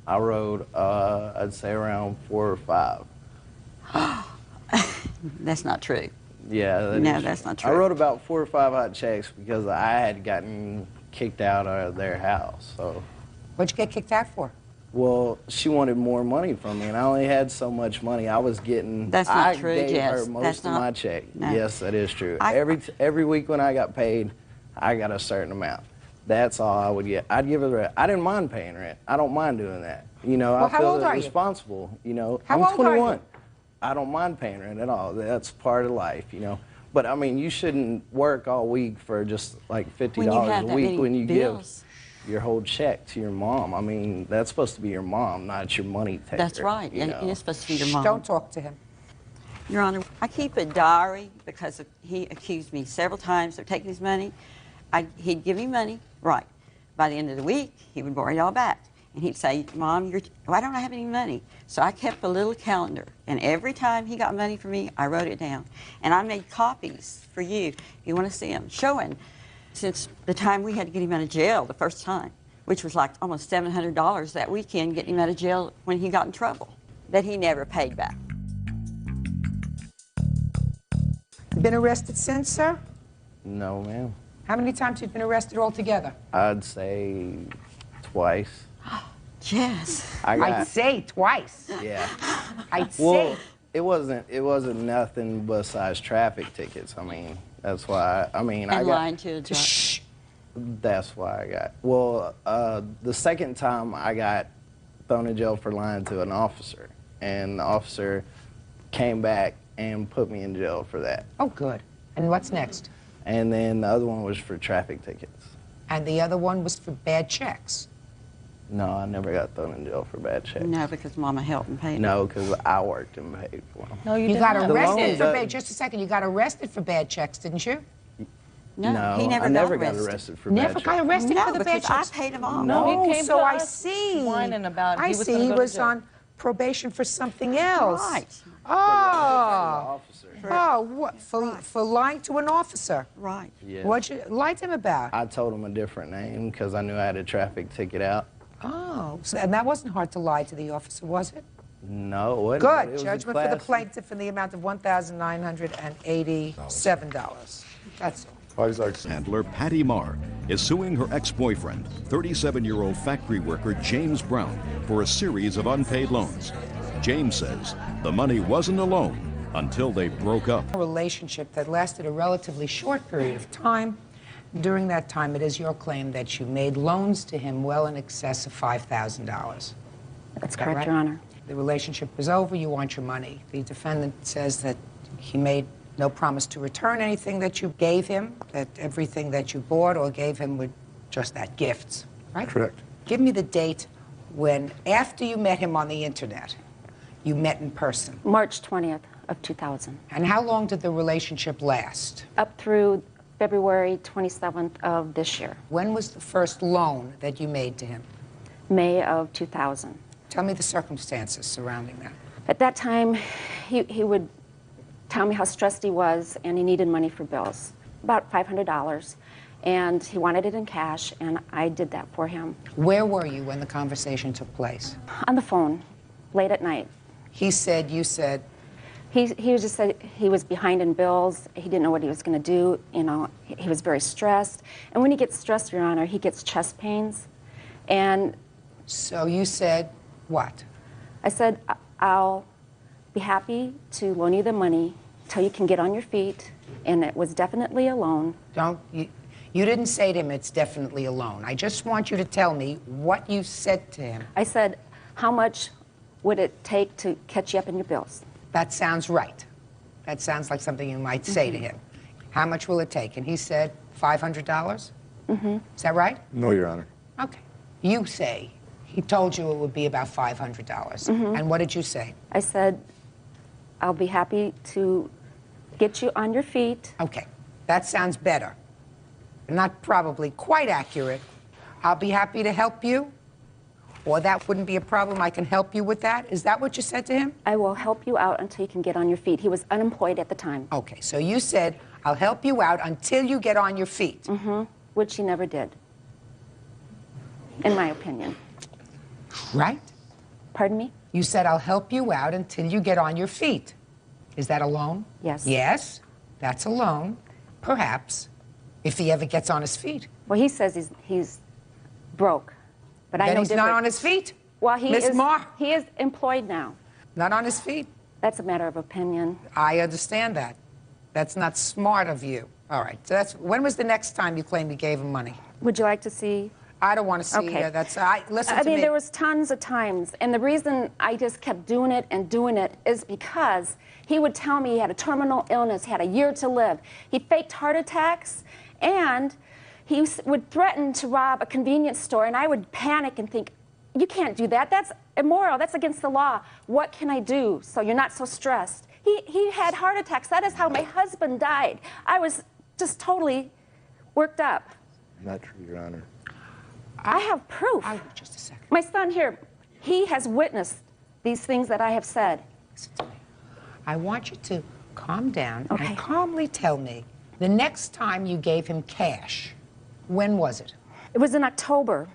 I wrote, I'd say around 4 or 5.
That's not true.
Yeah.
No, that's not true.
I wrote about 4 or 5 hot checks because I had gotten kicked out of their house. So.
What'd you get kicked out for?
Well, she wanted more money from me, and I only had so much money. I was getting.
That's not
I
true,
gave
Jess.
her most
That's
of
not-
my check.
No.
Yes, that is true.
I-
Every week when I got paid, I got a certain amount. That's all I would get. I'd give her the rent. I didn't mind paying rent. I don't mind doing that. You know,
Well,
I
how
feel
old are you?
responsible. You know,
How
I'm
old are you?
21. I don't mind paying rent at all. That's part of life. You know. But I mean, you shouldn't work all week for just like $50
When you have
a
that
week
many
when you
bills.
give your whole check to your mom. I mean, that's supposed to be your mom, not your money taker.
That's right.
you know.
It is supposed to be your mom.
Don't talk to him.
Your Honor, I keep a diary because he accused me several times of taking his money. He'd give me money, right. By the end of the week, he would borrow it all back. And he'd say, Mom, why don't I have any money? So I kept a little calendar. And every time he got money from me, I wrote it down. And I made copies for you, if you want to see them, showing since the time we had to get him out of jail the first time, which was like almost $700 that weekend getting him out of jail when he got in trouble, that he never paid back.
You been arrested since, sir?
No, ma'am.
How many times have you been arrested altogether?
I'd say twice.
Yes.
I'd say twice.
Yeah.
I'd
Well,
say.
it wasn't nothing besides traffic tickets. I mean, that's why. I mean, I
And
got.
lying to a judge.
That's why I got. Well, the second time I got thrown in jail for lying to an officer, and the officer came back and put me in jail for that.
Oh, good. And what's next?
And then the other one was for traffic tickets.
And the other one was for bad checks.
No, I never got thrown in jail for bad checks.
No, because Mama helped and paid.
No, because I worked and paid for them.
No,
You got
didn't.
arrested for
loan-
bad. Just a second. You got arrested for bad checks, didn't you?
No, he never
I never
got
got
arrested.
arrested for
Never
bad
got
checks.
arrested
No,
for the bad
because I
checks.
paid him off.
No, he came
so
to
I
us
see.
whining about
I
he was
see.
gonna
He
go to
was
jail.
on probation for something else.
Right.
Oh.
Officer.
Oh, what? For lying to an officer.
Right.
Yeah.
What'd you lie to him about?
I told him a different name because I knew I had a traffic ticket out.
Oh, so, and that wasn't hard to lie to the officer, was it?
No, it wasn't. but it
Good.
was a
Judgment for the
class-
plaintiff in the amount of $1,987. That's all.
Parties are
Handler Patty Marr is suing her ex-boyfriend, 37-year-old factory worker James Brown, for a series of unpaid loans. James says the money wasn't a loan until they broke up.
A relationship that lasted a relatively short period of time. During that time, it is your claim that you made loans to him well in excess of $5,000.
That's
that
correct,
right?
Your Honor.
The relationship was over. You want your money. The defendant says that he made No promise to return anything that you gave him, that everything that you bought or gave him were just that, gifts, right?
Correct.
Give me the date when, after you met him on the internet, you met in person.
March 20th of 2000.
And how long did the relationship last?
Up through February 27th of this year.
When was the first loan that you made to him?
May of 2000.
Tell me the circumstances surrounding that.
At that time, he would tell me how stressed he was and he needed money for bills, about $500. And he wanted it in cash, and I did that for him.
Where were you when the conversation took place?
On the phone, late at night.
He said, you said?
He just said he was behind in bills. He didn't know what he was going to do. You know, he was very stressed. And when he gets stressed, Your Honor, he gets chest pains. And
so you said what?
I said, I'll be happy to loan you the money till you can get on your feet. And it was definitely a loan.
You didn't say to him, it's definitely a loan. I just want you to tell me what you said to him.
I said, how much would it take to catch you up in your bills?
That sounds right. That sounds like something you might say to him. How much will it take? And he said, $500? Mm-hmm. Is that right?
No, Your Honor.
Okay. You say he told you it would be about $500. Mm-hmm. And what did you say?
I said, I'll be happy to get you on your feet.
Okay. That sounds better. Not probably quite accurate. I'll be happy to help you. Or that wouldn't be a problem. I can help you with that. Is that what you said to him?
I will help you out until you can get on your feet. He was unemployed at the time.
Okay, so you said, I'll help you out until you get on your feet.
Mm-hmm. Which he never did, in my opinion.
Right?
Pardon me?
You said, I'll help you out until you get on your feet. Is that a loan?
Yes.
Yes, that's a loan. Perhaps, if he ever gets on his feet.
Well, he says he's broke. But
then
I know
he's not on his feet?
Well, he is employed now.
Not on his feet?
That's a matter of opinion.
I understand that. That's not smart of you. All right. So when was the next time you claimed you gave him money?
Would you like to see?
I don't want to see.
Okay.
Listen
I
to
mean,
me.
there was tons of times, and the reason I just kept doing it is because he would tell me he had a terminal illness, he had a year to live. He faked heart attacks, and he would threaten to rob a convenience store, and I would panic and think, you can't do that. That's immoral. That's against the law. What can I do so you're not so stressed? He had heart attacks. That is how my husband died. I was just totally worked up.
Not true, Your Honor.
I have proof.
Just a second.
My son here, he has witnessed these things that I have said.
Listen to me. I want you to calm down and calmly tell me the next time you gave him cash. When was it?
It was in October.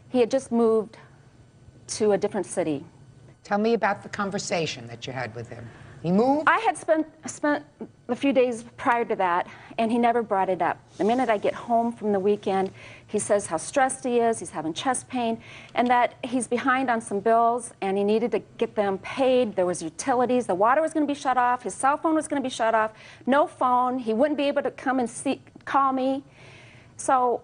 He had just moved to a different city.
Tell me about the conversation that you had with him. He moved?
I had spent a few days prior to that, and he never brought it up. The minute I get home from the weekend, he says how stressed he is, he's having chest pain, and that he's behind on some bills, and he needed to get them paid. There was utilities, the water was going to be shut off, his cell phone was going to be shut off, no phone, he wouldn't be able to come and call me. So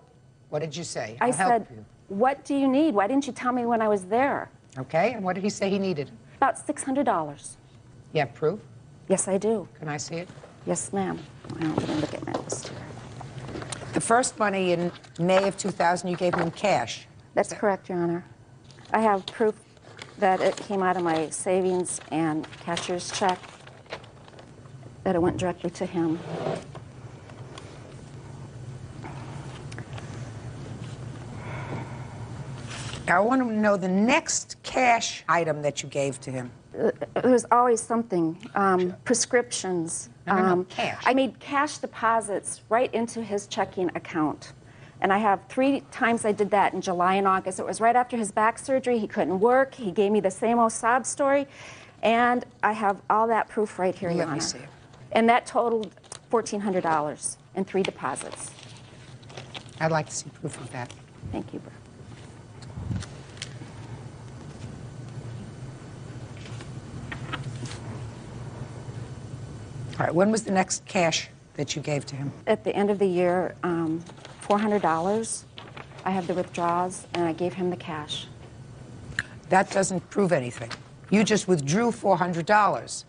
what did you say?
I said, what do you need? Why didn't you tell me when I was there?
Okay, and what did he say he needed?
About $600.
You have proof?
Yes, I do.
Can I see it?
Yes, ma'am. Well, let me look at my list here.
The first money in May of 2000, you gave him cash.
That's correct, Your Honor. I have proof that it came out of my savings and cashier's check, that it went directly to him.
I want to know the next cash item that you gave to him.
There was always something, prescriptions.
Cash.
I made cash deposits right into his checking account. And I have 3 times I did that in July and August. It was right after his back surgery. He couldn't work. He gave me the same old sob story. And I have all that proof right here, Your Honor.
Let me see it.
And that totaled $1,400 in 3 deposits.
I'd like to see proof of that.
Thank you, Bert.
All right, when was the next cash that you gave to him?
At the end of the year, $400. I have the withdrawals, and I gave him the cash.
That doesn't prove anything. You just withdrew $400.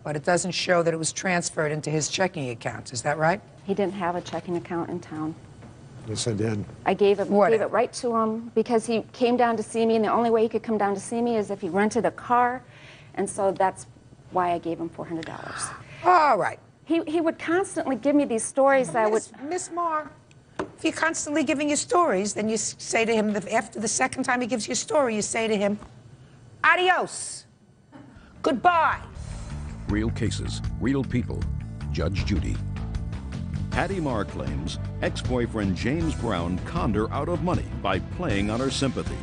But it doesn't show that it was transferred into his checking account. Is that right?
He didn't have a checking account in town.
Yes, I did.
I gave it right to him because he came down to see me, and the only way he could come down to see me is if he rented a car, and so that's why I gave him $400.
All right.
He would constantly give me these stories that I would...
Miss Marr, if you're constantly giving you stories, then you say to him, that after the second time he gives you a story, you say to him, adios, goodbye.
Real cases, real people. Judge Judy. Hattie Marr claims ex-boyfriend James Brown conned her out of money by playing on her sympathy.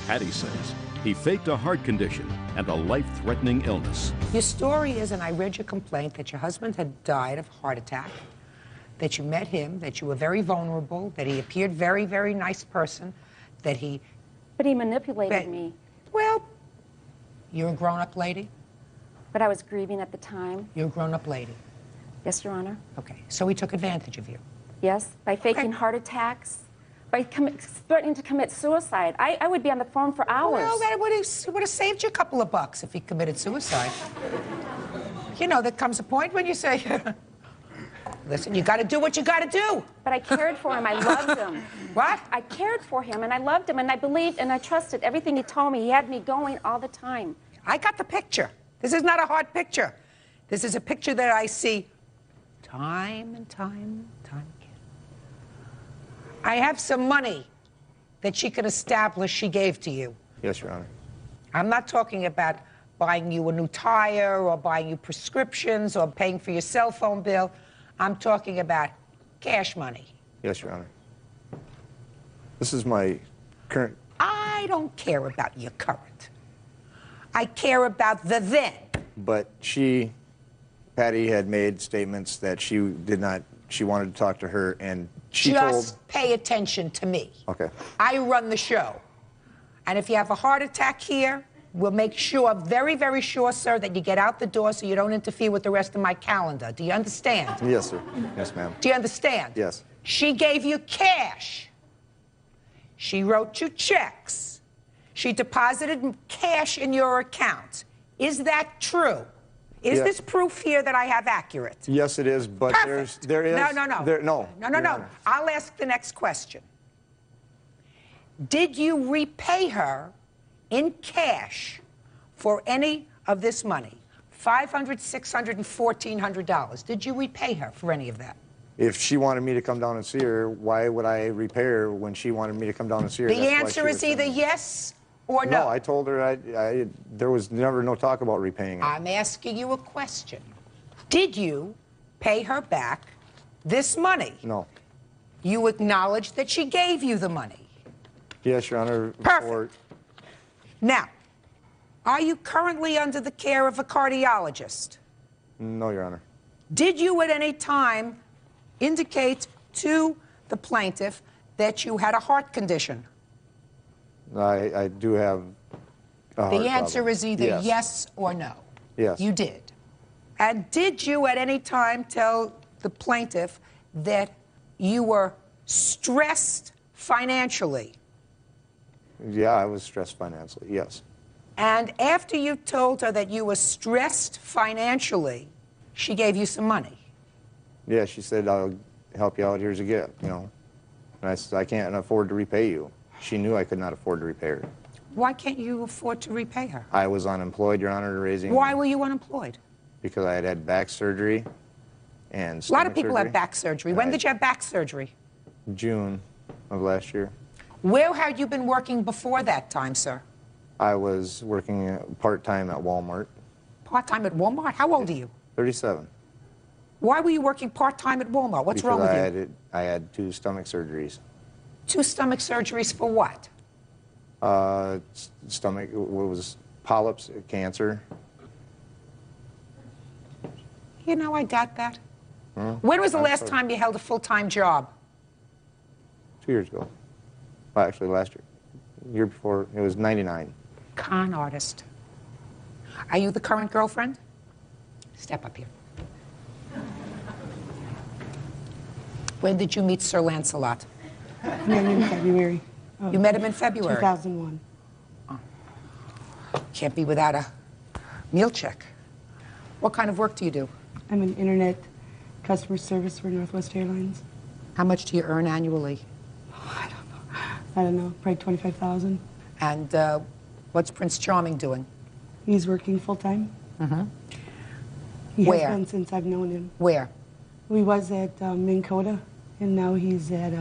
Hattie says he faked a heart condition and a life-threatening illness.
Your story is, and I read your complaint, that your husband had died of a heart attack, that you met him, that you were very vulnerable, that he appeared very, very nice person, that he...
But he manipulated me.
Well, you're a grown-up lady.
But I was grieving at the time.
You're a grown-up lady.
Yes, Your Honor.
Okay, so he took advantage of you.
Yes, by faking heart attacks, by threatening to commit suicide. I would be on the phone for hours.
Well, that would have saved you a couple of bucks if he committed suicide. You know, there comes a point when you say, listen, you got to do what you got to do.
But I cared for him. I loved him.
What?
I cared for him, and I loved him, and I believed and I trusted everything he told me. He had me going all the time.
I got the picture. This is not a hard picture. This is a picture that I see time and time again. I have some money that she can establish she gave to you.
Yes, Your Honor.
I'm not talking about buying you a new tire or buying you prescriptions or paying for your cell phone bill. I'm talking about cash money.
Yes, Your Honor. This is my current...
I don't care about your current. I care about the then.
But Patty had made statements that she wanted to talk to her, and she
Just pay attention to me.
Okay.
I run the show. And if you have a heart attack here, we'll make sure, very, very sure, sir, that you get out the door so you don't interfere with the rest of my calendar. Do you understand?
Yes, sir. Yes, ma'am.
Do you understand?
Yes.
She gave you cash. She wrote you checks. She deposited cash in your account. Is that true? Is this proof here that I have accurate?
Yes, it is, but
Perfect.
there is...
No. I'll ask the next question. Did you repay her in cash for any of this money? $500, $600, and $1,400. Did you repay her for any of that?
If she wanted me to come down and see her, why would I repay her when she wanted me to come down and see her?
The answer is either yes or no.
No, I told her there was never no talk about repaying her.
I'm asking you a question. Did you pay her back this money?
No.
You acknowledge that she gave you the money?
Yes, Your Honor.
Perfect. Now, are you currently under the care of a cardiologist?
No, Your Honor.
Did you at any time indicate to the plaintiff that you had a heart condition?
I do have a heart
The answer
problem.
is either yes or no.
Yes.
You did. And did you at any time tell the plaintiff that you were stressed financially?
Yeah, I was stressed financially, yes.
And after you told her that you were stressed financially, she gave you some money?
Yeah, she said, I'll help you out, here's a gift, you know. And I said, I can't afford to repay you. She knew I could not afford to repay her.
Why can't you afford to repay her?
I was unemployed, Your Honor, raising...
Why were you unemployed?
Because I had had back surgery and
A lot of people
surgery.
have back surgery. When did you have back surgery?
June of last year.
Where had you been working before that time, sir?
I was working part-time at Walmart.
Part-time at Walmart? How old are you?
37.
Why were you working part-time at Walmart? What's wrong with you?
I had 2 stomach surgeries.
2 stomach surgeries for what?
Stomach, what was polyps, cancer.
You know, I doubt that.
Hmm?
When was the last time you held a full-time job?
2 years ago. Well, actually, last year. Year before, it was 99.
Con artist. Are you the current girlfriend? Step up here. When did you meet Sir Lancelot?
Met him in February.
You met him in February?
2001.
Oh. Can't be without a meal check. What kind of work do you do?
I'm an internet customer service for Northwest Airlines.
How much do you earn annually?
I don't know, probably 25,000.
And what's Prince Charming doing?
He's working full-time.
Mm-hmm.
He
Where?
has been since I've known him.
Where?
We was at Minn Kota, and now he's at,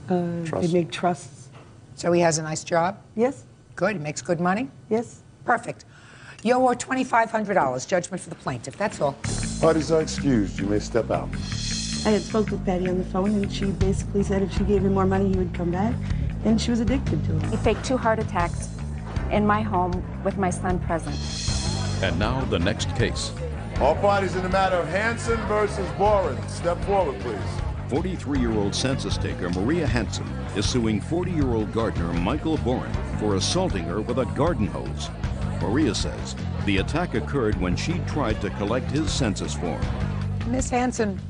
they make trusts.
So he has a nice job?
Yes.
Good, he makes good money?
Yes.
Perfect. You owe $2,500, judgment for the plaintiff, that's all.
Parties are excused. You may step out.
I had spoke with Patty on the phone, and she basically said if she gave him more money, he would come back, and she was addicted to it.
He faked 2 heart attacks in my home with my son present.
And now the next case.
All parties in the matter of Hanson versus Boren. Step forward, please.
43-year-old census taker Maria Hanson is suing 40-year-old gardener Michael Boren for assaulting her with a garden hose. Maria says the attack occurred when she tried to collect his census form.
Miss Hanson,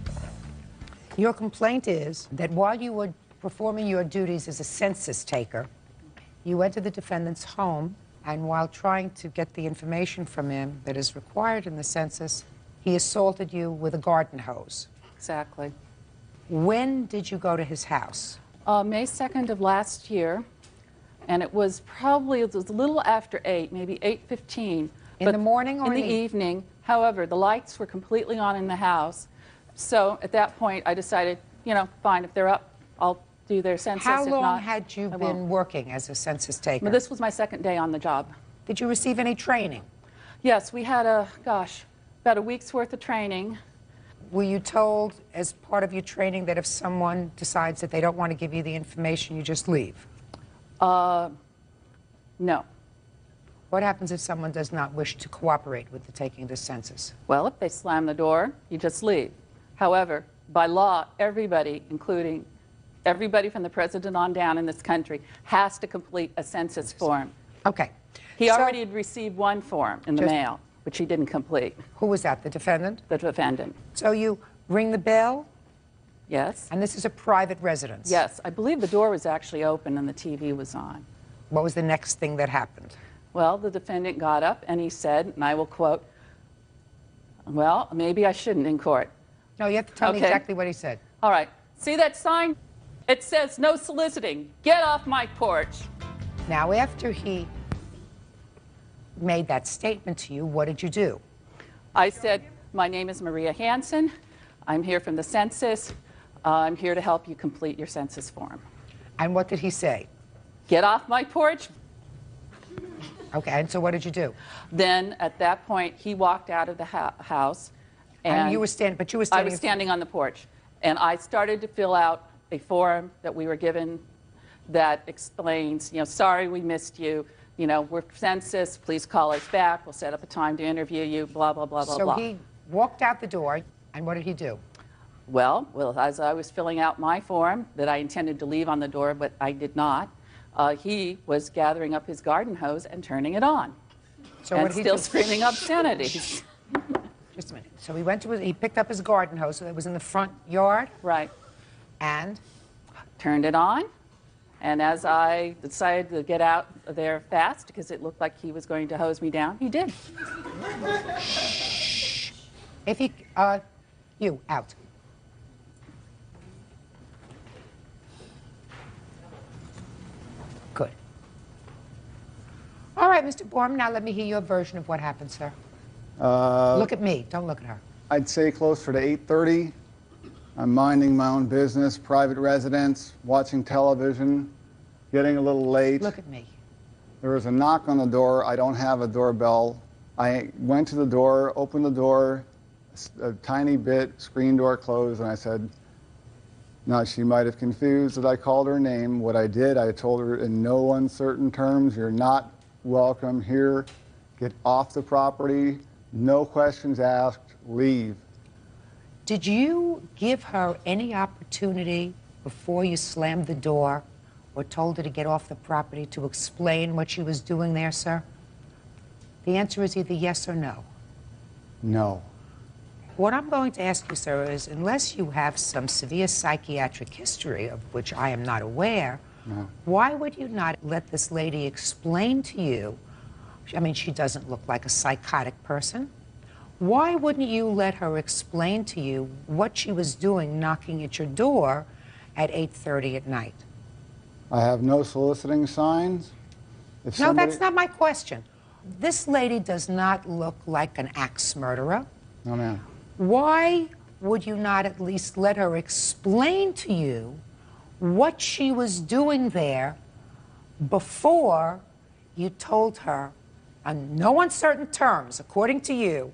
your complaint is that while you were performing your duties as a census taker, you entered the defendant's home, and while trying to get the information from him that is required in the census, he assaulted you with a garden hose.
Exactly.
When did you go to his house?
May 2nd of last year, and it was probably, it was a little after 8, maybe 8:15.
In the morning or
in the evening? However, the lights were completely on in the house, so at that point I decided, you know, fine, if they're up, I'll do their census.
How
If
long
not,
had you
I
been
won't.
working as a census taker?
Well, this was my 2nd day on the job.
Did you receive any training?
Yes, we had about a week's worth of training.
Were you told as part of your training that if someone decides that they don't want to give you the information, you just leave?
No.
What happens if someone does not wish to cooperate with the taking of the census?
Well, if they slam the door, you just leave. However, by law, everybody, including everybody from the president on down in this country, has to complete a census form.
Okay.
He
So-
already had received one form in the mail, which he didn't complete.
Who was that, the defendant?
The defendant.
So you ring the bell?
Yes.
And this is a private residence?
Yes. I believe the door was actually open and the TV was on.
What was the next thing that happened?
Well, the defendant got up and he said, and I will quote, well, maybe I shouldn't in court.
No, you have to tell me exactly what he said.
All right. See that sign? It says no soliciting. Get off my porch.
Now, after he made that statement to you, what did you do?
I said, my name is Maria Hanson. I'm here from the census. I'm here to help you complete your census form.
And what did he say?
Get off my porch.
Okay, and so what did you do?
Then, at that point, he walked out of the house.
And you were standing, but you were standing.
I was standing on the porch. And I started to fill out a form that we were given that explains, you know, sorry we missed you. You know, we're census, please call us back. We'll set up a time to interview you, blah, blah, blah, blah, blah.
So he walked out the door, and what did he do?
Well, as I was filling out my form that I intended to leave on the door, but I did not, he was gathering up his garden hose and turning it on.
So
and
what did he
still
do?
screaming obscenities.
Just a minute. So he went to he picked up his garden hose that was in the front yard?
Right.
And?
Turned it on. And as I decided to get out of there fast, because it looked like he was going to hose me down, he did.
If he, you, out. Good. All right, Mr. Borm, now let me hear your version of what happened, sir. Look at me, don't look at her.
I'd say closer to 8:30. I'm minding my own business, private residence, watching television, getting a little late.
Look at me.
There was a knock on the door. I don't have a doorbell. I went to the door, opened the door, a tiny bit, screen door closed, and I said, now she might have confused that I called her name. What I did, I told her in no uncertain terms, you're not welcome here. Get off the property. No questions asked. Leave.
Did you give her any opportunity before you slammed the door or told her to get off the property to explain what she was doing there, sir? The answer is either yes or no.
No.
What I'm going to ask you, sir, is unless you have some severe psychiatric history of which I am not aware,
No.
why would you not let this lady explain to you? I mean, she doesn't look like a psychotic person. Why wouldn't you let her explain to you what she was doing knocking at your door at 8:30 at night?
I have no soliciting signs. If
No,
somebody...
that's not my question. This lady does not look like an axe murderer.
No, ma'am.
Why would you not at least let her explain to you what she was doing there before you told her, on no uncertain terms, according to you,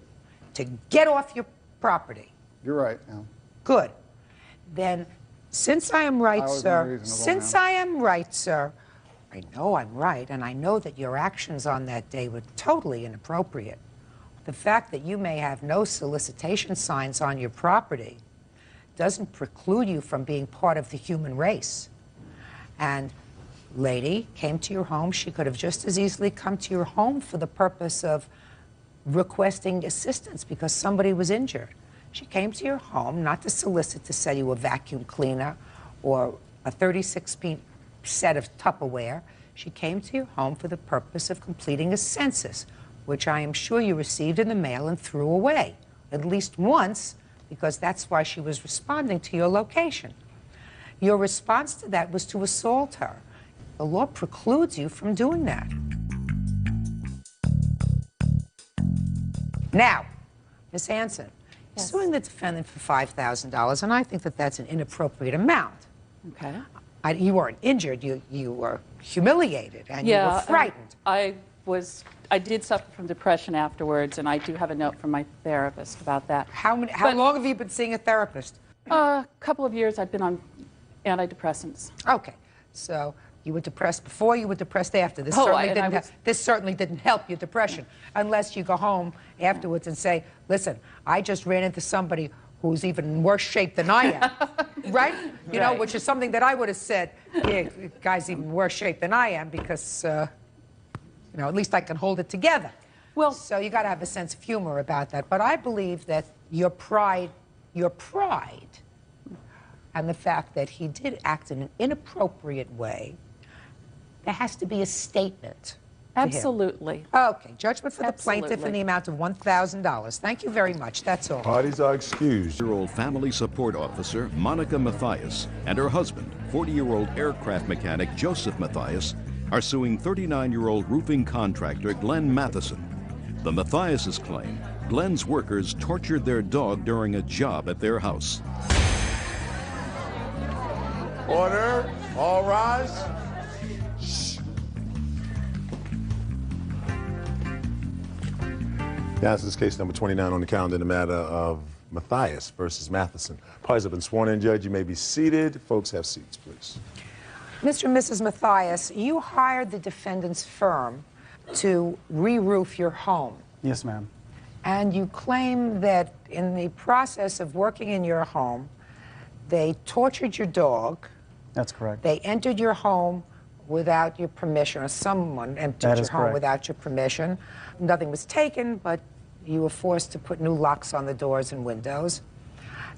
to get off your property?
You're right, ma'am.
Good. Then, since I am right,
was
sir,
unreasonable,
since
ma'am.
I am right, sir, I know I'm right, and I know that your actions on that day were totally inappropriate. The fact that you may have no solicitation signs on your property doesn't preclude you from being part of the human race. And lady came to your home. She could have just as easily come to your home for the purpose of requesting assistance because somebody was injured. She came to your home not to solicit to sell you a vacuum cleaner or a 36-piece set of Tupperware. She came to your home for the purpose of completing a census, which I am sure you received in the mail and threw away, at least once, because that's why she was responding to your location. Your response to that was to assault her. The law precludes you from doing that. Now, Ms. Hanson, you're suing the defendant for $5,000, and I think that that's an inappropriate amount.
Okay.
You weren't injured, you were humiliated, and you were frightened.
I did suffer from depression afterwards, and I do have a note from my therapist about that.
How long have you been seeing a therapist?
A couple of years. I've been on antidepressants.
Okay, so you were depressed before, you were depressed after. This certainly didn't help your depression, unless you go home afterwards and say, listen, I just ran into somebody who's even in worse shape than I am, right? You know, which is something that I would have said, yeah, guy's even worse shape than I am because, you know, at least I can hold it together. Well, so you got to have a sense of humor about that. But I believe that your pride, and the fact that he did act in an inappropriate way, there has to be a statement.
Absolutely.
Okay, judgment for the plaintiff in the amount of $1,000. Thank you very much. That's all.
Parties are excused.
40-year-old family support officer Monica Mathias and her husband, 40-year-old aircraft mechanic Joseph Mathias, are suing 39-year-old roofing contractor Glenn Matheson. The Mathiases claim Glenn's workers tortured their dog during a job at their house.
Order. All rise. Now, this is case number 29 on the calendar in the matter of Mathias versus Matheson. Parties have been sworn in, Judge. You may be seated. Folks, have seats, please.
Mr. and Mrs. Mathias, you hired the defendant's firm to re-roof your home.
Yes, ma'am.
And you claim that in the process of working in your home, they tortured your dog.
That's correct.
They entered your home without your permission, or someone entered your home without your permission. Nothing was taken, but you were forced to put new locks on the doors and windows.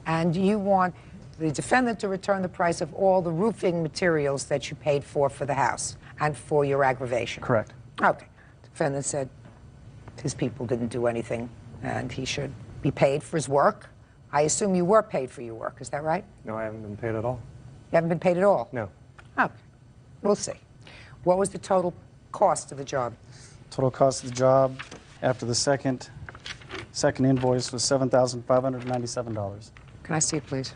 And you want the defendant to return the price of all the roofing materials that you paid for the house and for your aggravation.
Correct.
Okay. The defendant said his people didn't do anything and he should be paid for his work. I assume you were paid for your work, is that right?
No, I haven't been paid at all.
You haven't been paid at all?
No.
Okay. We'll see. What was the total cost of the job?
Total cost of the job after the second invoice was $7,597.
Can I see it, please?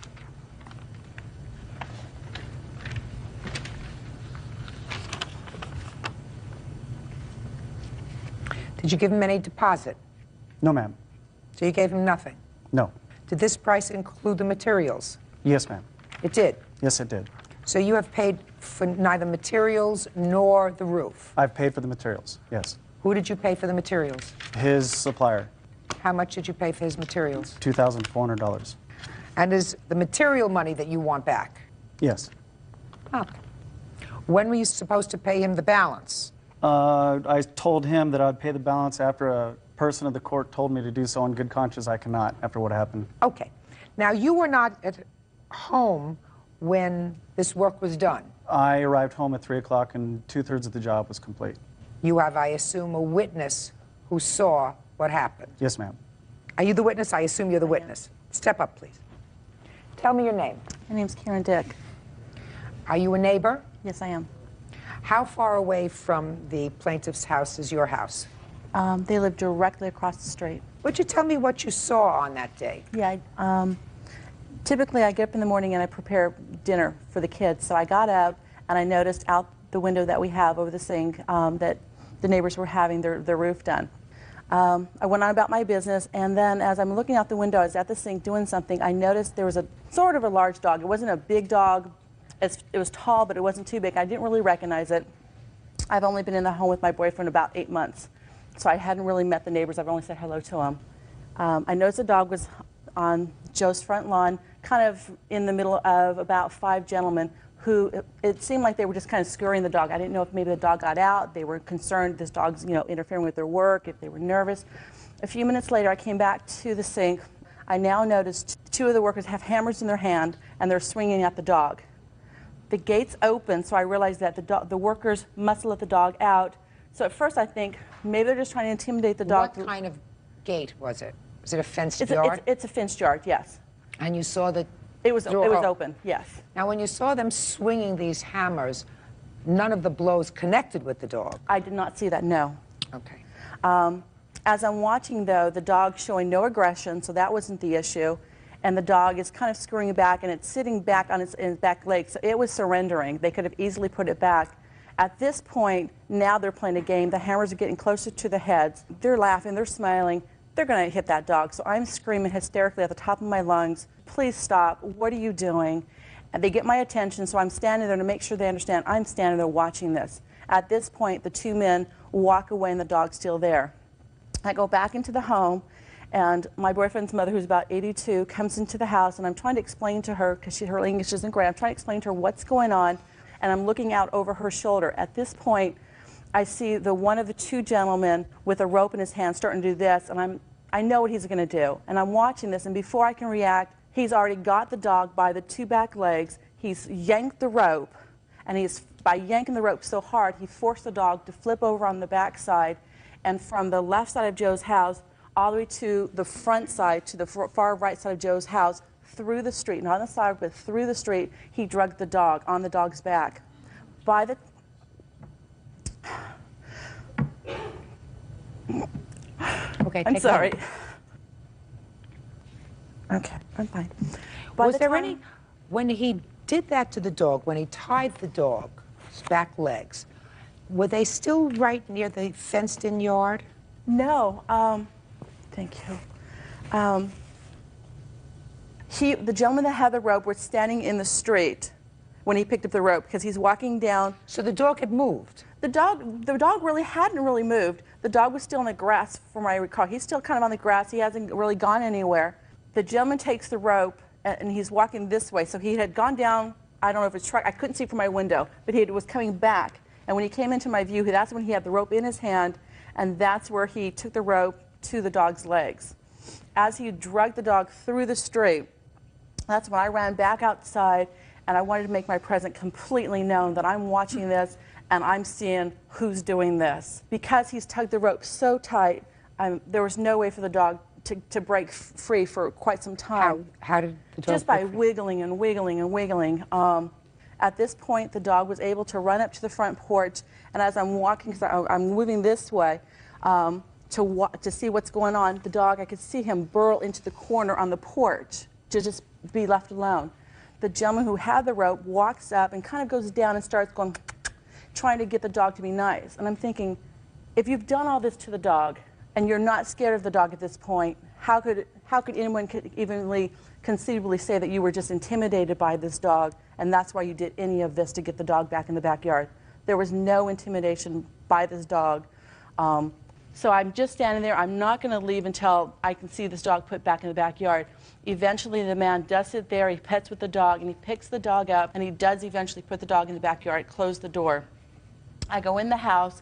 Did you give him any deposit?
No, ma'am.
So you gave him nothing?
No.
Did this price include the materials?
Yes, ma'am.
It did?
Yes, it did.
So you have paid for neither materials nor the roof?
I've paid for the materials, yes.
Who did you pay for the materials?
His supplier.
How much did you pay for his materials?
$2,400.
And is the material money that you want back?
Yes.
Okay. When were you supposed to pay him the balance?
I told him that I'd pay the balance after a person of the court told me to do so in good conscience. I cannot, after what happened.
Okay. Now, you were not at home when this work was done.
I arrived home at 3 o'clock and 2/3 of the job was complete.
You have, I assume, a witness who saw what happened.
Yes, ma'am.
Are you the witness? I assume you're the witness. Step up, please. Tell me your name.
My name's Karen Dick.
Are you a neighbor?
Yes, I am.
How far away from the plaintiff's house is your house?
They live directly across the street.
Would you tell me what you saw on that day?
Yeah, typically I get up in the morning and I prepare dinner for the kids. So I got up and I noticed out the window that we have over the sink that the neighbors were having their roof done. I went on about my business, and then as I'm looking out the window, I was at the sink doing something, I noticed there was a sort of a large dog. It wasn't a big dog. It was tall, but it wasn't too big. I didn't really recognize it. I've only been in the home with my boyfriend about 8 months, so I hadn't really met the neighbors. I've only said hello to them. I noticed the dog was on Joe's front lawn, kind of in the middle of about 5 gentlemen who, it seemed like they were just kind of scurrying the dog. I didn't know if maybe the dog got out. They were concerned this dog's, interfering with their work, if they were nervous. A few minutes later, I came back to the sink. I now noticed 2 of the workers have hammers in their hand, and they're swinging at the dog. The gates open, so I realized that the workers must let the dog out. So at first I think maybe they're just trying to intimidate the dog.
What kind of gate was it? Was it a fenced
It's
yard?
It's a fenced yard, yes.
And you saw the
It was
door
open, yes.
Now, when you saw them swinging these hammers, none of the blows connected with the dog?
I did not see that, no.
Okay.
As I'm watching, though, the dog showing no aggression, so that wasn't the issue. And the dog is kind of scurrying back, and it's sitting back on its back legs. So it was surrendering. They could have easily put it back. At this point, now they're playing a game. The hammers are getting closer to the heads. They're laughing. They're smiling. They're going to hit that dog. So I'm screaming hysterically at the top of my lungs, please stop. What are you doing? And they get my attention, so I'm standing there to make sure they understand I'm standing there watching this. At this point, the 2 men walk away, and the dog's still there. I go back into the home, and my boyfriend's mother, who's about 82, comes into the house, and I'm trying to explain to her, because her English isn't great, I'm trying to explain to her what's going on, and I'm looking out over her shoulder. At this point, I see one of the 2 gentlemen with a rope in his hand starting to do this, and I know what he's going to do. And I'm watching this, and before I can react, he's already got the dog by the 2 back legs. He's yanked the rope, and by yanking the rope so hard, he forced the dog to flip over on the back side, and from the left side of Joe's house all the way to the front side, to the far right side of Joe's house, through the street, not on the side, but through the street, he drugged the dog on the dog's back.
Okay,
I'm sorry. Okay, I'm fine.
Was there any, when he did that to the dog, when he tied the dog's back legs, were they still right near the fenced-in yard?
No. Thank you. The gentleman that had the rope was standing in the street when he picked up the rope, because he's walking down.
So the dog had moved?
The dog really hadn't really moved. The dog was still in the grass, from what I recall. He's still kind of on the grass. He hasn't really gone anywhere. The gentleman takes the rope, and he's walking this way. So he had gone down, I don't know if it's truck, I couldn't see from my window, but he was coming back. And when he came into my view, that's when he had the rope in his hand, and that's where he took the rope to the dog's legs. As he dragged the dog through the street, that's when I ran back outside, and I wanted to make my presence completely known that I'm watching this, and I'm seeing who's doing this. Because he's tugged the rope so tight, there was no way for the dog to break free for quite some time.
How did the dog
Just by wiggling and wiggling and wiggling. At this point, the dog was able to run up to the front porch, and as I'm walking, because I'm moving this way to see what's going on, the dog, I could see him burrow into the corner on the porch to just be left alone. The gentleman who had the rope walks up and kind of goes down and starts going, trying to get the dog to be nice. And I'm thinking, if you've done all this to the dog, and you're not scared of the dog at this point, how could anyone even conceivably say that you were just intimidated by this dog, and that's why you did any of this to get the dog back in the backyard? There was no intimidation by this dog. So I'm just standing there. I'm not going to leave until I can see this dog put back in the backyard. Eventually, the man does sit there. He pets with the dog, and he picks the dog up, and he does eventually put the dog in the backyard, close the door. I go in the house,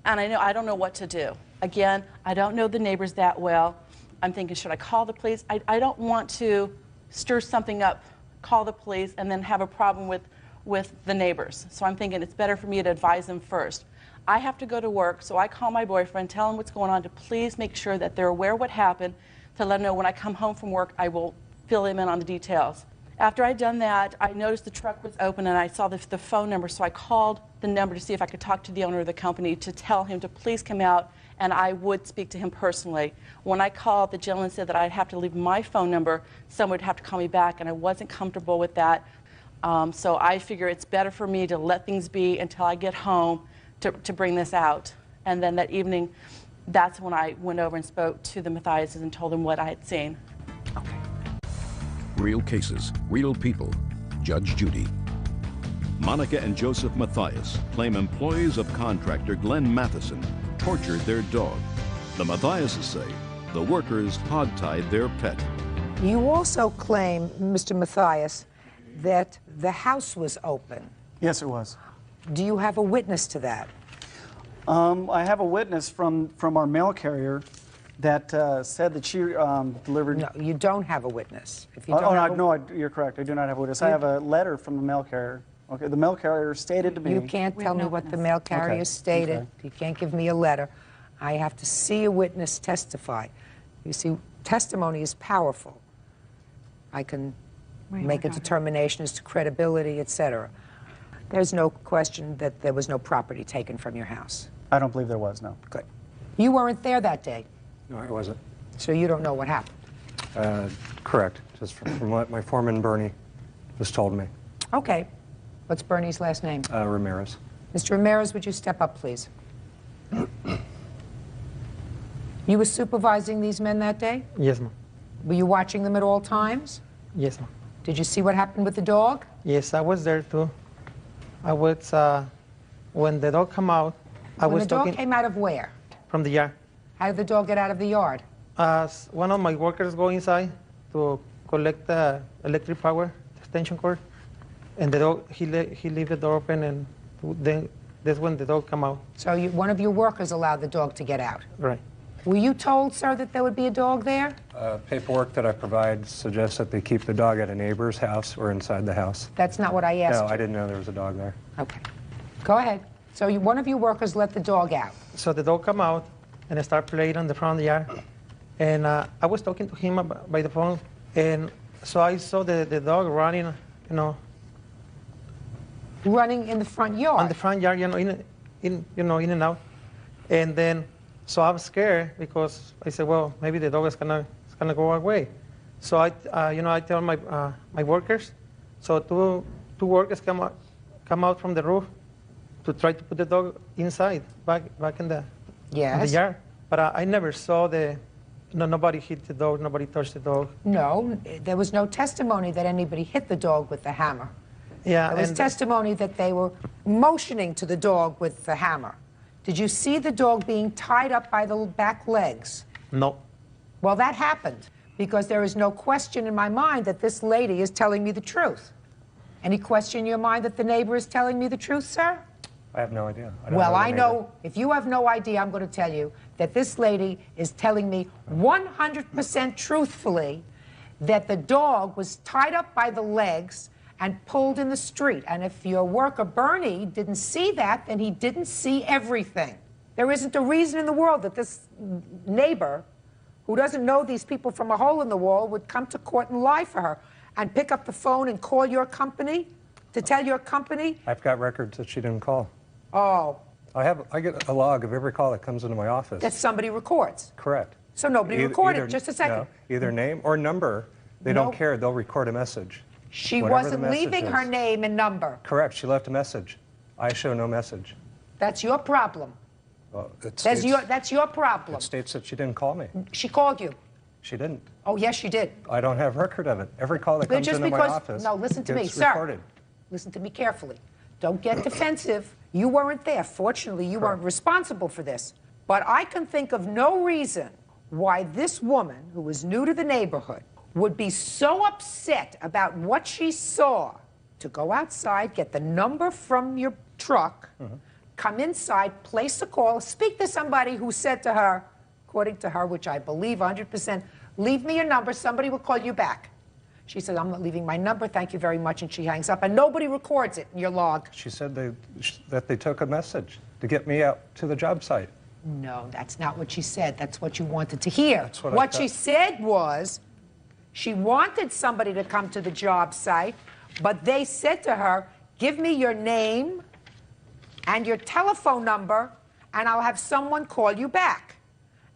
and I don't know what to do. Again, I don't know the neighbors that well. I'm thinking, should I call the police? I don't want to stir something up, call the police, and then have a problem with the neighbors. So I'm thinking it's better for me to advise them first. I have to go to work, so I call my boyfriend, tell him what's going on, to please make sure that they're aware of what happened, to let him know when I come home from work, I will fill him in on the details. After I'd done that, I noticed the truck was open and I saw the phone number, so I called the number to see if I could talk to the owner of the company to tell him to please come out and I would speak to him personally. When I called, the gentleman said that I'd have to leave my phone number, someone would have to call me back, and I wasn't comfortable with that. So I figure it's better for me to let things be until I get home to bring this out. And then that evening, that's when I went over and spoke to the Mathiases and told them what I had seen.
Real cases, real people. Judge Judy. Monica and Joseph Mathias claim employees of contractor Glenn Matheson tortured their dog. The Mathiases say the workers hogtied their pet.
You also claim, Mr. Mathias, that the house was open.
Yes, it was.
Do you have a witness to that?
I have a witness from our mail carrier that said that she delivered...
No, you don't have a witness. If you
Oh,
don't have
no, you're correct. I do not have a witness. I have a letter from the mail carrier. Okay, the mail carrier stated to me...
You can't tell me what the mail carrier stated.
Okay.
You can't give me a letter. I have to see a witness testify. You see, testimony is powerful. I can make a determination as to credibility, etc. There's no question that there was no property taken from your house.
I don't believe there was, no.
Good. You weren't there that day,
No, I wasn't.
so you don't know what happened.
Correct. Just from what my foreman, Bernie, just told me.
Okay. What's Bernie's last name?
Ramirez.
Mr. Ramirez, would you step up, please? You were supervising these men that day?
Yes, ma'am.
Were you watching them at all times?
Yes, ma'am.
Did you see what happened with the dog?
Yes, I was there too. I was, when the dog came out,
When the dog came out of where?
From the yard.
How did the dog get out of the yard?
One of my workers go inside to collect the electric power, extension cord, and the dog, he leave the door open, and then that's when the dog come out.
So one of your workers allowed the dog to get out?
Right.
Were you told, sir, that there would be a dog there?
Paperwork that I provide suggests that they keep the dog at a neighbor's house or inside the house.
That's not what I asked
No,
you.
I didn't know there was a dog there.
Okay. Go ahead. So one of your workers let the dog out?
So the dog come out, and I start playing on the front of the yard, and I was talking to him by the phone, and so I saw the dog running, you know.
Running in the front yard?
On the front yard, in and out. And then, so I'm scared because I said, well, maybe the dog is gonna go away. So I tell my workers. So two workers come out from the roof to try to put the dog inside, back in the yard. But I never saw nobody hit the dog, nobody touched the dog.
No, there was no testimony that anybody hit the dog with the hammer.
Yeah,
there was testimony that they were motioning to the dog with the hammer. Did you see the dog being tied up by the back legs?
No.
Well, that happened because there is no question in my mind that this lady is telling me the truth. Any question in your mind that the neighbor is telling me the truth, sir?
I have no idea.
Well, I know, if you have no idea, I'm going to tell you that this lady is telling me 100% truthfully that the dog was tied up by the legs and pulled in the street. And if your worker, Bernie, didn't see that, then he didn't see everything. There isn't a reason in the world that this neighbor, who doesn't know these people from a hole in the wall, would come to court and lie for her and pick up the phone and call your company to tell your company.
I've got records that she didn't call.
Oh.
I get a log of every call that comes into my office.
That somebody records.
Correct.
So nobody recorded. Just a second.
No, either name or number. They don't care. They'll record a message.
She
Whatever
wasn't leaving her name and number.
Correct. She left a message. I show no message.
That's your problem.
Well,
That's your problem.
It states that she didn't call me.
She called you.
She didn't.
Oh, yes, she did.
I don't have record of it. Every call that comes
Just
into my
because,
office
no, listen to me,
gets
sir.
recorded.
Listen to me carefully. Don't get defensive. You weren't there. Fortunately, you weren't responsible for this. But I can think of no reason why this woman, who was new to the neighborhood, would be so upset about what she saw to go outside, get the number from your truck, come inside, place a call, speak to somebody who said to her, according to her, which I believe 100%, leave me your number, somebody will call you back. She said, I'm not leaving my number, thank you very much, and she hangs up, and nobody records it in your log.
She said that they took a message to get me out to the job site.
No, that's not what she said. That's what you wanted to hear.
That's what
What
I
she said was she wanted somebody to come to the job site, but they said to her, give me your name and your telephone number, and I'll have someone call you back.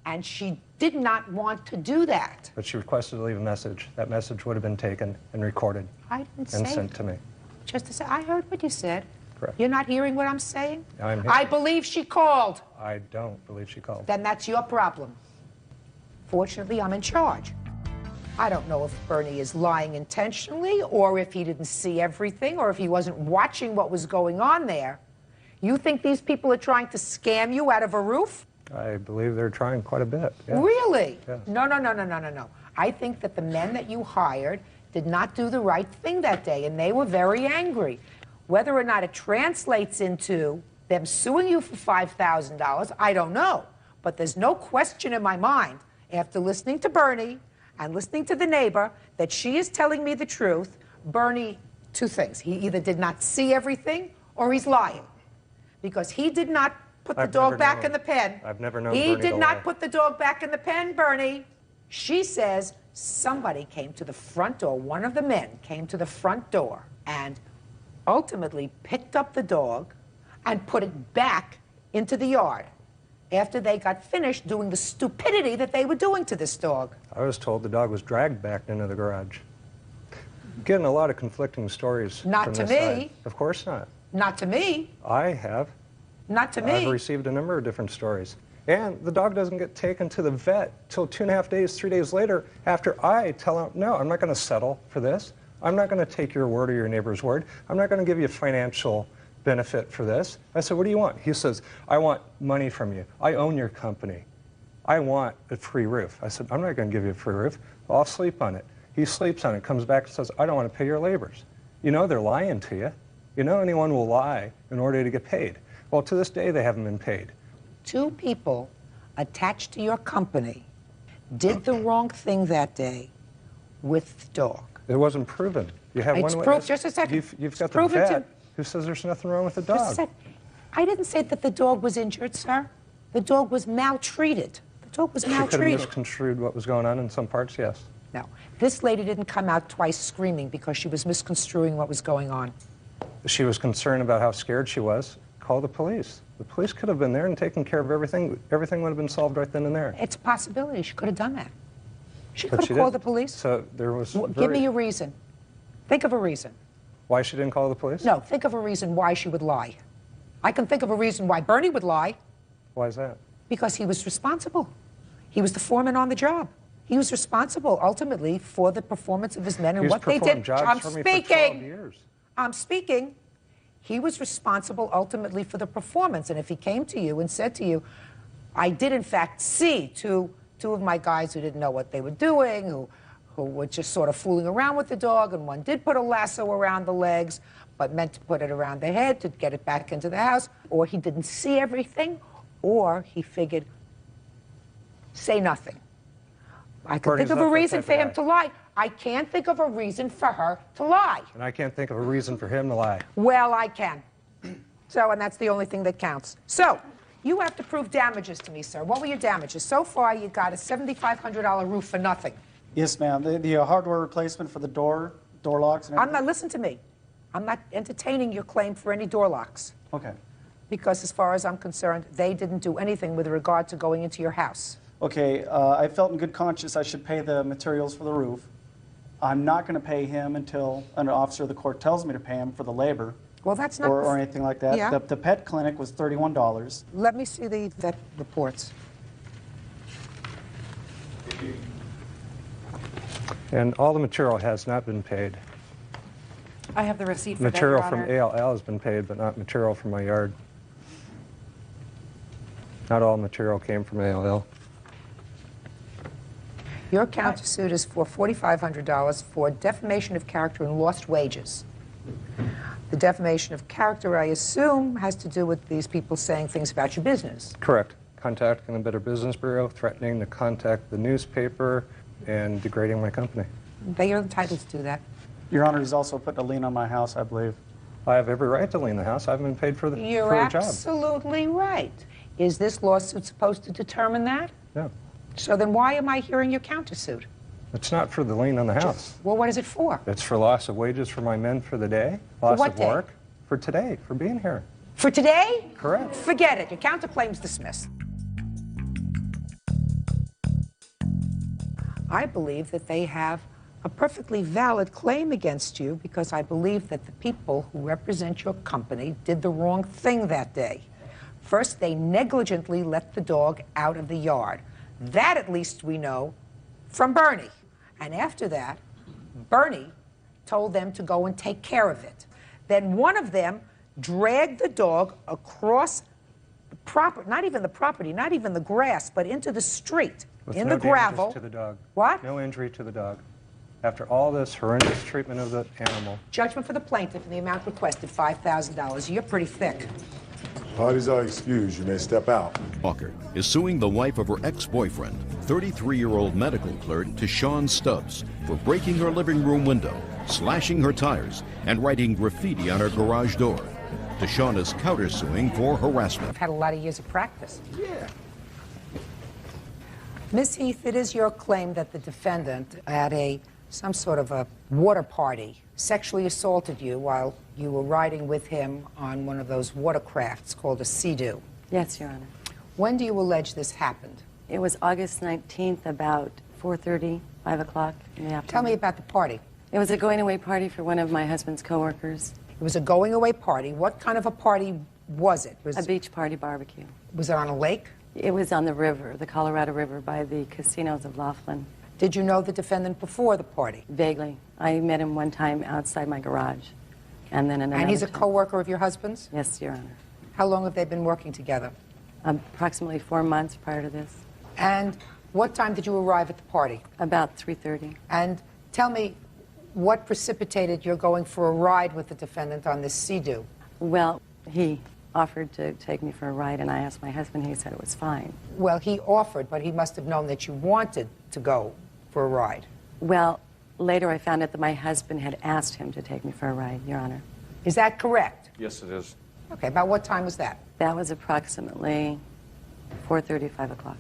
And she did not want to do that.
But she requested to leave a message. That message would have been taken and recorded
I didn't
and
say
sent to me.
Just to say, I heard what you said.
Correct.
You're not hearing what I'm saying?
I'm hearing.
I believe she called.
I don't believe she called.
Then that's your problem. Fortunately, I'm in charge. I don't know if Bernie is lying intentionally, or if he didn't see everything, or if he wasn't watching what was going on there. You think these people are trying to scam you out of a roof?
I believe they're trying quite a bit. Yes.
Really?
Yes.
No. I think that the men that you hired did not do the right thing that day, and they were very angry. Whether or not it translates into them suing you for $5,000, I don't know. But there's no question in my mind, after listening to Bernie and listening to the neighbor, that she is telling me the truth. Bernie, two things. He either did not see everything or he's lying. Because he did not put the dog back in the pen.
I've never known
He
Bernie
did
to
not
lie.
put the dog back in the pen, Bernie. She says somebody came to the front door. One of the men came to the front door and ultimately picked up the dog and put it back into the yard after they got finished doing the stupidity that they were doing to this dog.
I was told the dog was dragged back into the garage. Getting a lot of conflicting stories.
Not
from
to
this
me.
side. Of course not.
Not to me.
I have.
Not to me.
I've received a number of different stories. And the dog doesn't get taken to the vet till 2.5 days, 3 days later, after I tell him, no, I'm not going to settle for this. I'm not going to take your word or your neighbor's word. I'm not going to give you financial benefit for this. I said, what do you want? He says, I want money from you. I own your company. I want a free roof. I said, I'm not going to give you a free roof. I'll sleep on it. He sleeps on it, comes back and says, I don't want to pay your labors. You know they're lying to you. You know anyone will lie in order to get paid. Well, to this day, they haven't been paid.
Two people attached to your company did the wrong thing that day with the dog.
It wasn't proven. You have
It's
one
proved.
witness.
Just a second.
You've got
It's
the
proven
vet
to-
who says there's nothing wrong with the
Just a
dog.
sec. I didn't say that the dog was injured, sir. The dog was maltreated. The dog was
She could have
maltreated.
misconstrued what was going on in some parts, yes.
No. This lady didn't come out twice screaming because she was misconstruing what was going on.
She was concerned about how scared she was. Call the police. The police could have been there and taken care of everything. Everything would have been solved right then and there.
It's a possibility. She could have done that. She
But
could
she
have called the
didn't.
police.
So there was
Give me a reason. Think of a reason.
Why she didn't call the police?
No, think of a reason why she would lie. I can think of a reason why Bernie would lie.
Why is that?
Because he was responsible. He was the foreman on the job. He was responsible ultimately for the performance of his men and
He's
what they
performed
did.
jobs
I'm
for me for 12 years.
I'm speaking. He was responsible ultimately for the performance. And if he came to you and said to you, I did in fact see two of my guys who didn't know what they were doing, who were just sort of fooling around with the dog, and one did put a lasso around the legs, but meant to put it around the head to get it back into the house, or he didn't see everything, or he figured, say nothing. I can
Bernie's
think of a
not that
reason
type
for
of
him
guy.
to lie. I can't think of a reason for her to lie.
And I can't think of a reason for him to lie.
Well, I can. So, and that's the only thing that counts. So, you have to prove damages to me, sir. What were your damages? So far, you got a $7,500 roof for nothing.
Yes, ma'am. The hardware replacement for the door locks and everything.
Listen to me. I'm not entertaining your claim for any door locks.
Okay.
Because as far as I'm concerned, they didn't do anything with regard to going into your house.
Okay, I felt in good conscience I should pay the materials for the roof. I'm not going to pay him until an officer of the court tells me to pay him for the labor.
Well, that's not...
Or anything like that.
Yeah.
The pet clinic was $31.
Let me see the vet reports.
And all the material has not been paid.
I have the receipt for
Material
that,
from
Your Honor.
ALL has been paid, but not material from my yard. Not all material came from ALL.
Your countersuit is for $4,500 for defamation of character and lost wages. The defamation of character, I assume, has to do with these people saying things about your business.
Correct. Contacting the Better Business Bureau, threatening to contact the newspaper, and degrading my company.
They are entitled to do that.
Your Honor, he's also put a lien on my house, I believe.
I have every right to lien the house. I haven't been paid for the
You're
for a job.
absolutely right. Is this lawsuit supposed to determine that?
No.
So then why am I hearing your countersuit?
It's not for the lien on the house.
Well, what is it for?
It's for loss of wages for my men for the day, loss
what
of
day?
work for today, for being here.
For today?
Correct.
Forget it. Your counterclaim's dismissed. I believe that they have a perfectly valid claim against you because I believe that the people who represent your company did the wrong thing that day. First, they negligently let the dog out of the yard. That, at least, we know from Bernie. And after that, Bernie told them to go and take care of it. Then one of them dragged the dog across the property, not even the property, not even the grass, but into the street,
With
in
no
the gravel.
damages to the dog.
What?
No injury to the dog. After all this horrendous treatment of the animal.
Judgment for the plaintiff in the amount requested, $5,000. You're pretty thick.
Parties are excused. You may step out.
Walker is suing the wife of her ex-boyfriend, 33-year-old medical clerk Tashawn Stubbs, for breaking her living room window, slashing her tires, and writing graffiti on her garage door. Tashawn is countersuing for harassment.
I've had a lot of years of practice.
Yeah.
Ms. Heath, it is your claim that the defendant at some sort of a water party sexually assaulted you while you were riding with him on one of those watercrafts called a sea-doo.
Yes, Your Honor.
When do you allege this happened?
It was August 19th, about 4:30, 5 o'clock in the afternoon.
Tell me about the party.
It was a going-away party for one of my husband's coworkers.
It was a going-away party. What kind of a party was it?
A beach party barbecue.
Was it on a lake?
It was on the river, the Colorado River, by the casinos of Laughlin.
Did you know the defendant before the party?
Vaguely. I met him one time outside my garage, and then another.
And he's a
time.
co-worker of your husband's?
Yes, Your Honor.
How long have they been working together?
Approximately 4 months prior to this.
And what time did you arrive at the party?
About 3:30.
And tell me, what precipitated your going for a ride with the defendant on this sea-doo?
Well, he offered to take me for a ride, and I asked my husband. He said it was fine.
Well, he offered, but he must have known that you wanted to go for a ride.
Well, later I found out that my husband had asked him to take me for a ride, Your Honor.
Is that correct?
Yes, it is.
Okay, about what time was that?
That was approximately 4:30, 5 o'clock.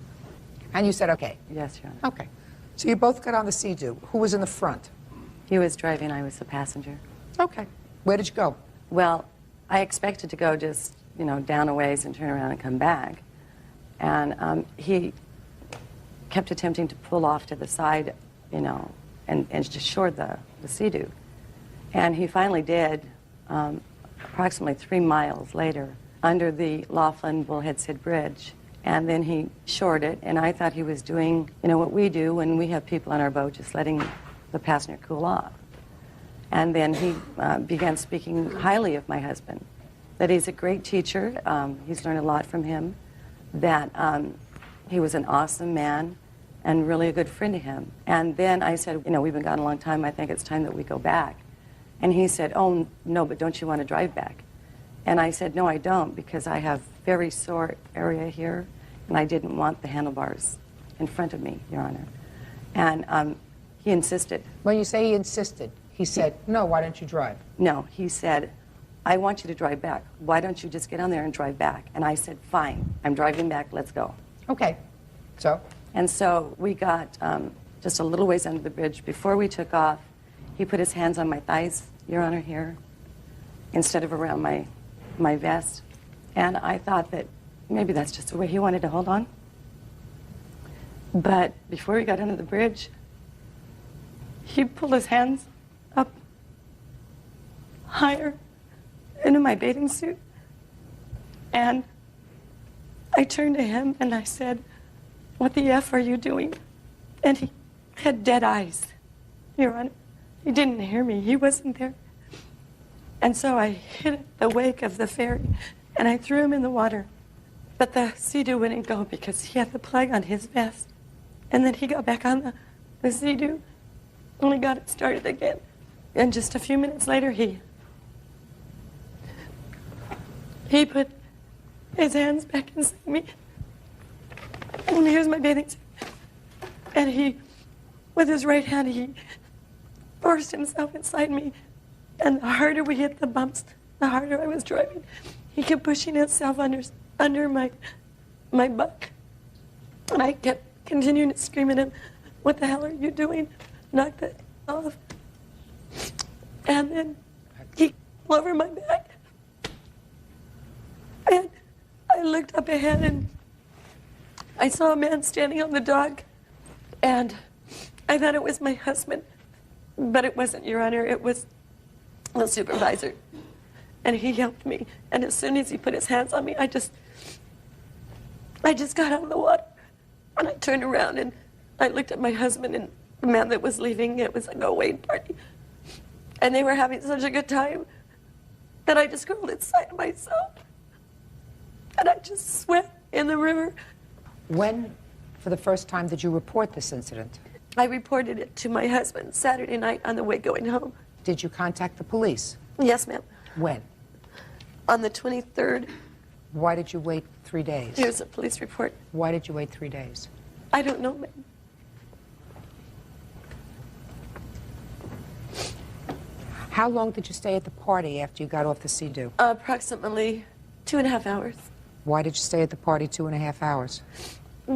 And you said okay?
Yes, Your Honor.
Okay. So you both got on the sea-doo. Who was in the front?
He was driving, I was the passenger.
Okay. Where did you go?
Well, I expected to go just, down a ways and turn around and come back. And he kept attempting to pull off to the side, and just short the sea-doo. And he finally did, approximately 3 miles later, under the Laughlin Bullhead Bridge. And then he shored it, and I thought he was doing, what we do when we have people on our boat, just letting the passenger cool off. And then he began speaking highly of my husband, that he's a great teacher, he's learned a lot from him, that he was an awesome man and really a good friend to him. And then I said, we've been gone a long time, I think it's time that we go back. And he said, oh, no, but don't you want to drive back? And I said, no, I don't, because I have very sore area here, and I didn't want the handlebars in front of me, Your Honor. And he insisted.
When you say he insisted, he said, no, why don't you drive?
No, he said, I want you to drive back. Why don't you just get on there and drive back? And I said, fine, I'm driving back, let's go.
Okay. So?
And so we got just a little ways under the bridge. Before we took off, he put his hands on my thighs, Your Honor, here, instead of around my vest. And I thought that maybe that's just the way he wanted to hold on. But before we got under the bridge, he pulled his hands up higher into my bathing suit. And I turned to him and I said, what the F are you doing? And he had dead eyes, Your Honor. He didn't hear me. He wasn't there. And so I hit the wake of the ferry and I threw him in the water. But the sea-doo wouldn't go because he had the plug on his vest. And then he got back on the sea-doo, only got it started again. And just a few minutes later, he put his hands back inside me. And here's my bathing suit. And he, with his right hand, he forced himself inside me. And the harder we hit the bumps, the harder I was driving. He kept pushing himself under
my buck. And I kept continuing to scream at him, "What the hell are you doing? Knock that off." And then he fell over my back. And I looked up ahead and I saw a man standing on the dock. And I thought it was my husband. But it wasn't, Your Honor. It was the supervisor. And he helped me. And as soon as he put his hands on me, I just got out of the water. And I turned around and I looked at my husband and the man that was leaving. It was a go-away party. And they were having such a good time that I just crawled inside of myself. And I just swam in the river.
When, for the first time, did you report this incident?
I reported it to my husband Saturday night on the way going home.
Did you contact the police?
Yes, ma'am.
When?
On the 23rd.
Why did you wait 3 days?
Here's a police report.
Why did you wait 3 days?
I don't know, ma'am.
How long did you stay at the party after you got off the Sea-Doo?
Approximately 2.5 hours.
Why did you stay at the party 2.5 hours?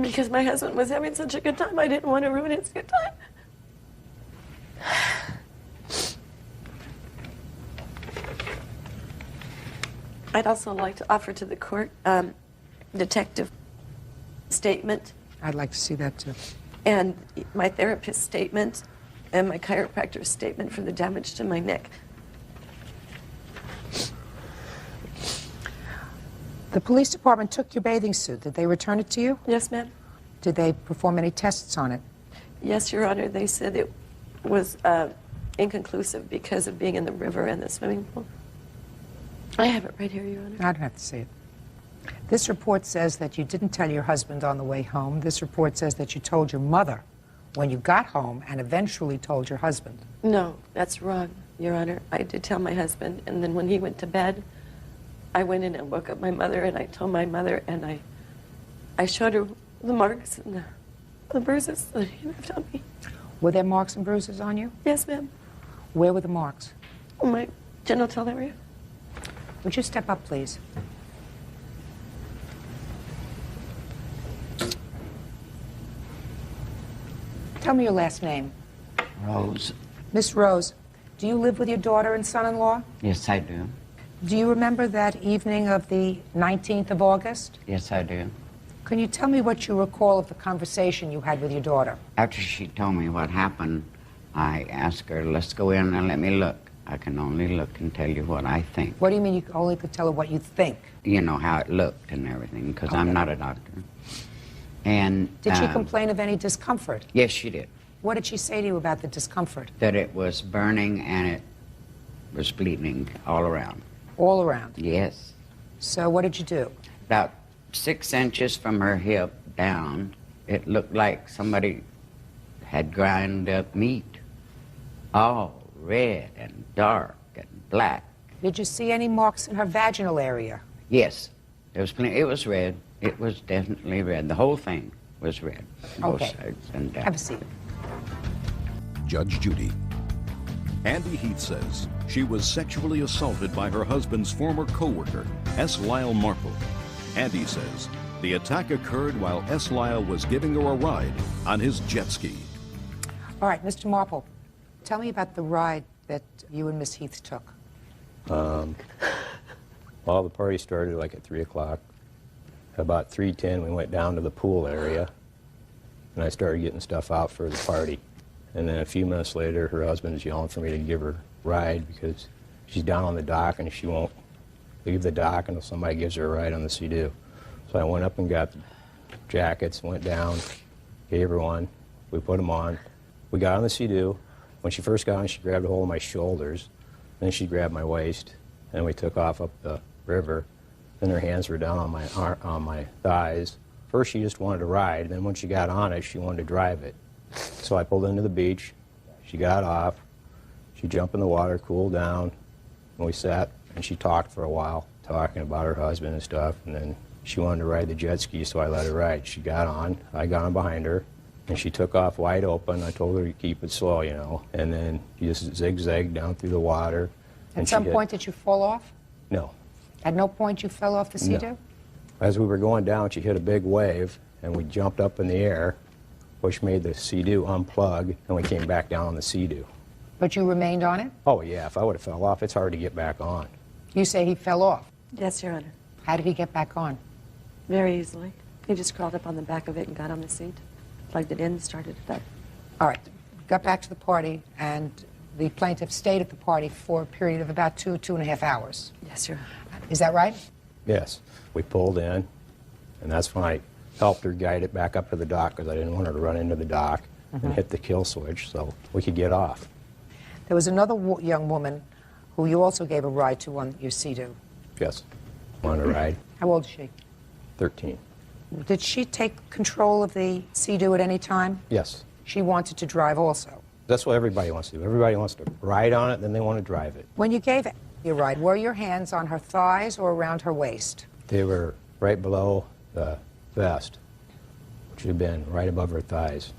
Because my husband was having such a good time, I didn't want to ruin his good time. I'd also like to offer to the court detective statement.
I'd like to see that too.
And my therapist's statement and my chiropractor's statement for the damage to my neck.
The police department took your bathing suit. Did they return it to you?
Yes, ma'am.
Did they perform any tests on it?
Yes, Your Honor. They said it was inconclusive because of being in the river and the swimming pool. I have it right here, Your Honor.
I don't have to see it. This report says that you didn't tell your husband on the way home. This report says that you told your mother when you got home and eventually told your husband.
No, that's wrong, Your Honor. I did tell my husband, and then when he went to bed, I went in and woke up my mother, and I told my mother, and I showed her the marks and the bruises that he left on me.
Were there marks and bruises on you?
Yes, ma'am.
Where were the marks?
On my genital area.
Would you step up, please? Tell me your last name.
Rose.
Miss Rose, do you live with your daughter and son-in-law?
Yes, I do.
Do you remember that evening of the 19th of August?
Yes, I do.
Can you tell me what you recall of the conversation you had with your daughter?
After she told me what happened, I asked her, let's go in and let me look. I can only look and tell you what I think.
What do you mean you only could tell her what you think?
You know, how it looked and everything, because I'm not a doctor. And
did she complain of any discomfort?
Yes, she did.
What did she say to you about the discomfort?
That it was burning and it was bleeding all around.
All around?
Yes.
So what did you do?
About 6 inches from her hip down, it looked like somebody had ground up meat. All red and dark and black.
Did you see any marks in her vaginal area?
Yes. There was plenty. It was red. It was definitely red. The whole thing was red. Both sides. And,
have a seat.
Judge Judy. Andy Heath says she was sexually assaulted by her husband's former co-worker, S. Lyle Marple. Andy says the attack occurred while S. Lyle was giving her a ride on his jet ski.
All right, Mr. Marple, tell me about the ride that you and Miss Heath took.
Well, the party started like at 3 o'clock. About 3:10, we went down to the pool area, and I started getting stuff out for the party. And then a few minutes later, her husband is yelling for me to give her a ride because she's down on the dock and she won't leave the dock until somebody gives her a ride on the Sea-Doo. So I went up and got the jackets, went down, gave her one. We put them on. We got on the Sea-Doo. When she first got on, she grabbed a hold of my shoulders. Then she grabbed my waist, and we took off up the river. Then her hands were down on my thighs. First, she just wanted to ride. Then when she got on it, she wanted to drive it. So I pulled into the beach. She got off. She jumped in the water, cooled down, and we sat, and she talked for a while, talking about her husband and stuff. And then she wanted to ride the jet ski, so I let her ride. She got on. I got on behind her. And she took off wide open. I told her to keep it slow, you know. And then she just zigzagged down through the water.
At some point, did you fall off?
No.
At no point you fell off the Sea-Doo?
As we were going down, she hit a big wave, and we jumped up in the air, which made the Sea-Doo unplug, and we came back down on the Sea-Doo.
But you remained on it?
Oh, yeah, if I would have fell off, it's hard to get back on.
You say he fell off.
Yes, Your Honor.
How did he get back on?
Very easily. He just crawled up on the back of it and got on the seat, plugged it in, and started it up.
All right. Got back to the party, and the plaintiff stayed at the party for a period of about 2.5 hours.
Yes, Your Honor.
Is that right?
Yes, we pulled in, and that's when I helped her guide it back up to the dock because I didn't want her to run into the dock and hit the kill switch so we could get off.
There was another young woman who you also gave a ride to on your Sea-Doo.
Yes, wanted a ride.
How old is she?
13.
Did she take control of the Sea-Doo at any time?
Yes.
She wanted to drive also.
That's what everybody wants to do. Everybody wants to ride on it, then they want to drive it.
When you gave your ride, were your hands on her thighs or around her waist?
They were right below the vest, which would have been right above her thighs,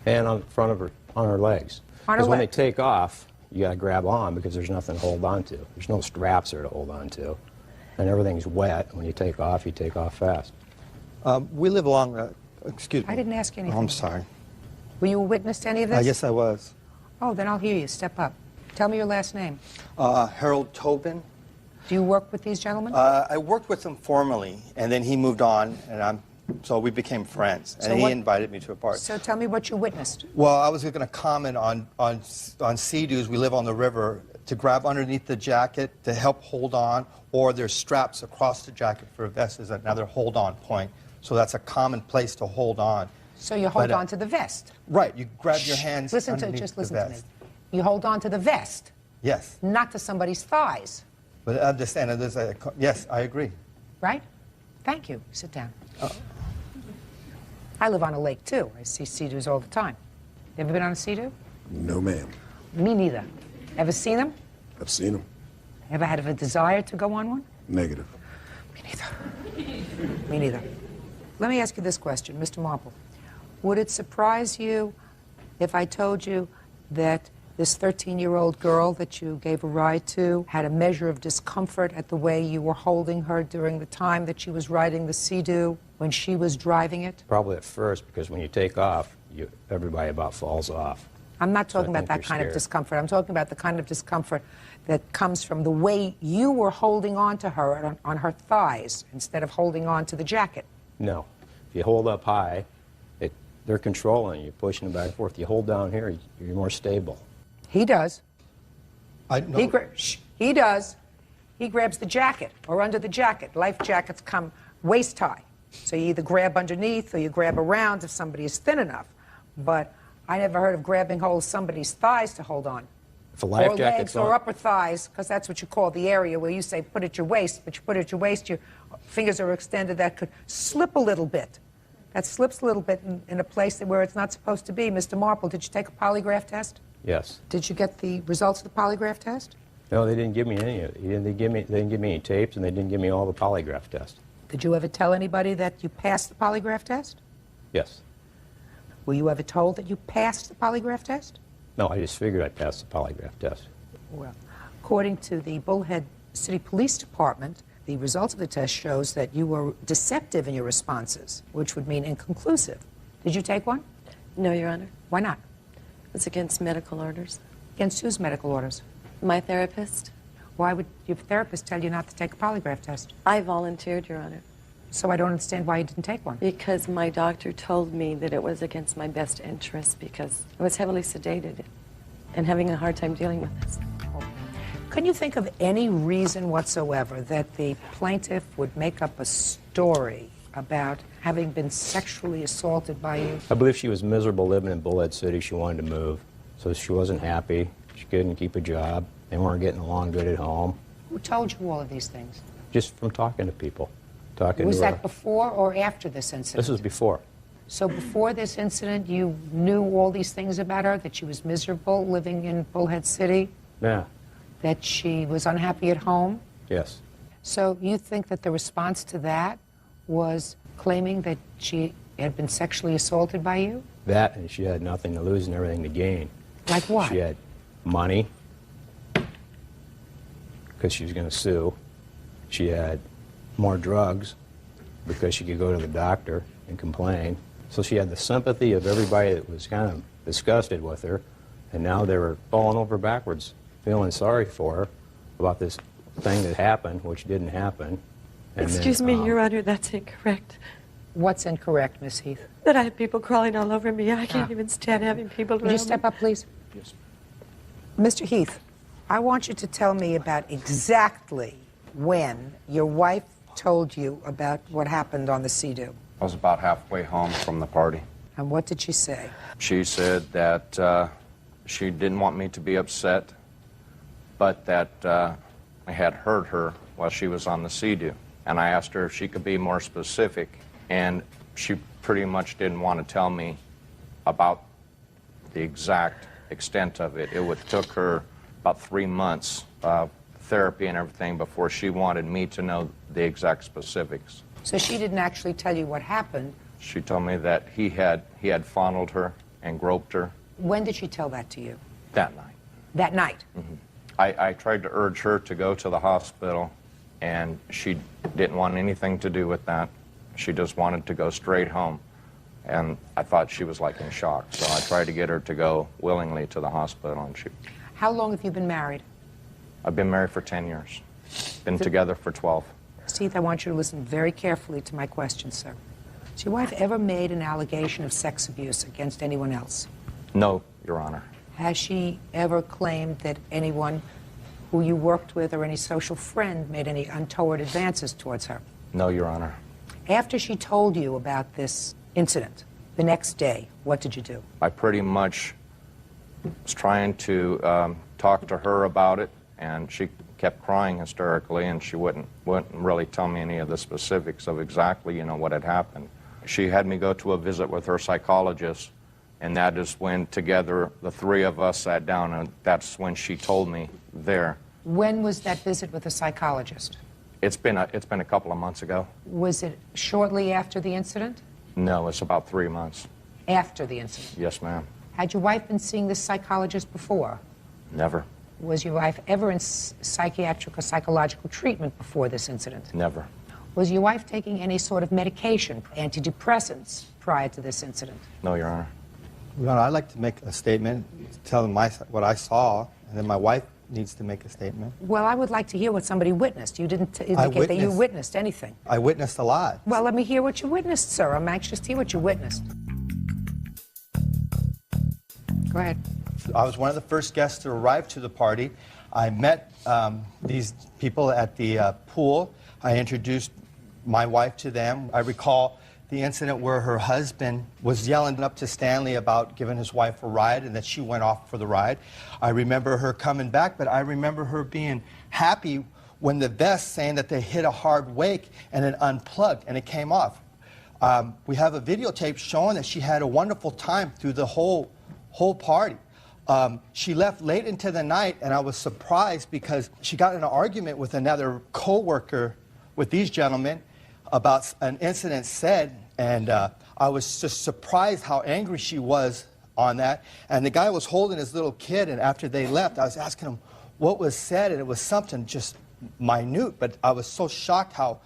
and on front of her, on her legs. Because when they take off, you got to grab on because there's nothing to hold on to. There's no straps there to hold on to, and everything's wet. When you take off fast.
We live along. Excuse me.
I didn't ask you anything.
Oh, I'm sorry.
Were you a witness to any of this?
Yes, I was.
Oh, then I'll hear you. Step up. Tell me your last name.
Harold Tobin.
Do you work with these gentlemen?
I worked with him formerly, and then he moved on, and so we became friends. And he invited me to a party.
So tell me what you witnessed.
Well, I was going to comment on Sea-Doos. We live on the river. To grab underneath the jacket to help hold on, or there's straps across the jacket for a vest is another hold-on point. So that's a common place to hold on.
So you hold on to the vest.
Right. You grab your hands
Listen
underneath
just
the
listen to me.
vest.
You hold on to the vest.
Yes.
Not to somebody's thighs.
But I understand. Yes, I agree.
Right? Thank you. Sit down. I live on a lake, too. I see Sea-Doos all the time. You ever been on a Sea-Doo?
No, ma'am.
Me neither. Ever seen them?
I've seen them.
Ever had a desire to go on one?
Negative.
Me neither. Me neither. Let me ask you this question, Mr. Marple. Would it surprise you if I told you that this 13-year-old girl that you gave a ride to had a measure of discomfort at the way you were holding her during the time that she was riding the Sea-Doo when she was driving it?
Probably at first, because when you take off, everybody about falls off.
I'm not talking about that kind of discomfort. I'm talking about the kind of discomfort that comes from the way you were holding on to her on her thighs instead of holding on to the jacket.
No. If you hold up high, they're controlling you, pushing them back and forth. You hold down here, you're more stable.
He does.
He
does. He grabs the jacket or under the jacket. Life jackets come waist high. So you either grab underneath or you grab around if somebody is thin enough. But I never heard of grabbing hold of somebody's thighs to hold on.
If a life
or
jacket's
legs or upper thighs, because that's what you call the area where you say put at your waist, but you put it at your waist, your fingers are extended, that could slip a little bit. That slips a little bit in a place where it's not supposed to be. Mr. Marple, did you take a polygraph test?
Yes.
Did you get the results of the polygraph test?
No, they didn't give me any of it. They didn't give me any tapes, and they didn't give me all the polygraph tests.
Did you ever tell anybody that you passed the polygraph test?
Yes.
Were you ever told that you passed the polygraph test?
No, I just figured I passed the polygraph test.
Well, according to the Bullhead City Police Department, the results of the test shows that you were deceptive in your responses, which would mean inconclusive. Did you take one?
No, Your Honor.
Why not?
It's against medical orders.
Against whose medical orders?
My therapist.
Why would your therapist tell you not to take a polygraph test?
I volunteered, Your Honor.
So I don't understand why you didn't take one.
Because my doctor told me that it was against my best interest because I was heavily sedated and having a hard time dealing with this.
Can you think of any reason whatsoever that the plaintiff would make up a story about having been sexually assaulted by you?
I believe she was miserable living in Bullhead City. She wanted to move, so she wasn't happy. She couldn't keep a job. They weren't getting along good at home.
Who told you all of these things?
Just from talking to people.
Was that before or after this incident?
This was before.
So before this incident, you knew all these things about her, that she was miserable living in Bullhead City?
Yeah.
That she was unhappy at home?
Yes.
So you think that the response to that was claiming that she had been sexually assaulted by you?
That, and she had nothing to lose and everything to gain.
Like what?
She had money, because she was going to sue. She had more drugs, because she could go to the doctor and complain. So she had the sympathy of everybody that was kind of disgusted with her, and now they were falling over backwards, feeling sorry for her about this thing that happened, which didn't happen. And
Excuse
then,
me, Your Honor, that's incorrect.
What's incorrect, Miss Heath?
That I have people crawling all over me. I can't even stand having people around
Would you step
me.
up, please?
Yes.
Mr. Heath, I want you to tell me about exactly when your wife told you about what happened on the Sea-Doo.
I was about halfway home from the party.
And what did she say?
She said that she didn't want me to be upset, but that I had hurt her while she was on the Sea-Doo. And I asked her if she could be more specific, and she pretty much didn't want to tell me about the exact extent of it. It took her about 3 months of therapy and everything before she wanted me to know the exact specifics.
So she didn't actually tell you what happened.
She told me that he had fondled her and groped her
When did she tell that to you?
that night.
That night?
I tried to urge her to go to the hospital, and she didn't want anything to do with that. She just wanted to go straight home. And I thought she was like in shock, so I tried to get her to go willingly to the hospital. And
How long have you been married?
I've been married for 10 years, been together for 12.
Steve, I want you to listen very carefully to my question, sir. Has your wife ever made an allegation of sex abuse against anyone else?
No, Your Honor.
Has she ever claimed that anyone who you worked with or any social friend made any untoward advances towards her?
No, Your Honor.
After she told you about this incident, the next day, what did you do?
I pretty much was trying to talk to her about it, and she kept crying hysterically, and she wouldn't really tell me any of the specifics of exactly, what had happened. She had me go to a visit with her psychologist, and that is when together the three of us sat down, and that's when she told me there.
When was that visit with the psychologist?
It's been a couple of months ago.
Was it shortly after the incident?
No, it's about 3 months.
After the incident.
Yes, ma'am.
Had your wife been seeing this psychologist before?
Never.
Was your wife ever in psychiatric or psychological treatment before this incident?
Never.
Was your wife taking any sort of medication, antidepressants, prior to this incident?
No, Your Honor.
Your Honor, I'd like to make a statement, tell them what I saw, and then my wife needs to make a statement.
Well, I would like to hear what somebody witnessed. You didn't indicate that you witnessed anything.
I witnessed a lot.
Well, let me hear what you witnessed, sir. I'm anxious to hear what you witnessed. Go ahead.
I was one of the first guests to arrive to the party. I met these people at the pool. I introduced my wife to them. I recall the incident where her husband was yelling up to Stanley about giving his wife a ride, and that she went off for the ride. I remember her coming back, but I remember her being happy when the vest saying that they hit a hard wake and it unplugged and it came off. We have a videotape showing that she had a wonderful time through the whole party. She left late into the night, and I was surprised because she got in an argument with another co-worker with these gentlemen about an incident said, and I was just surprised how angry she was on that. And the guy was holding his little kid, and after they left, I was asking him what was said, and it was something just minute, but I was so shocked how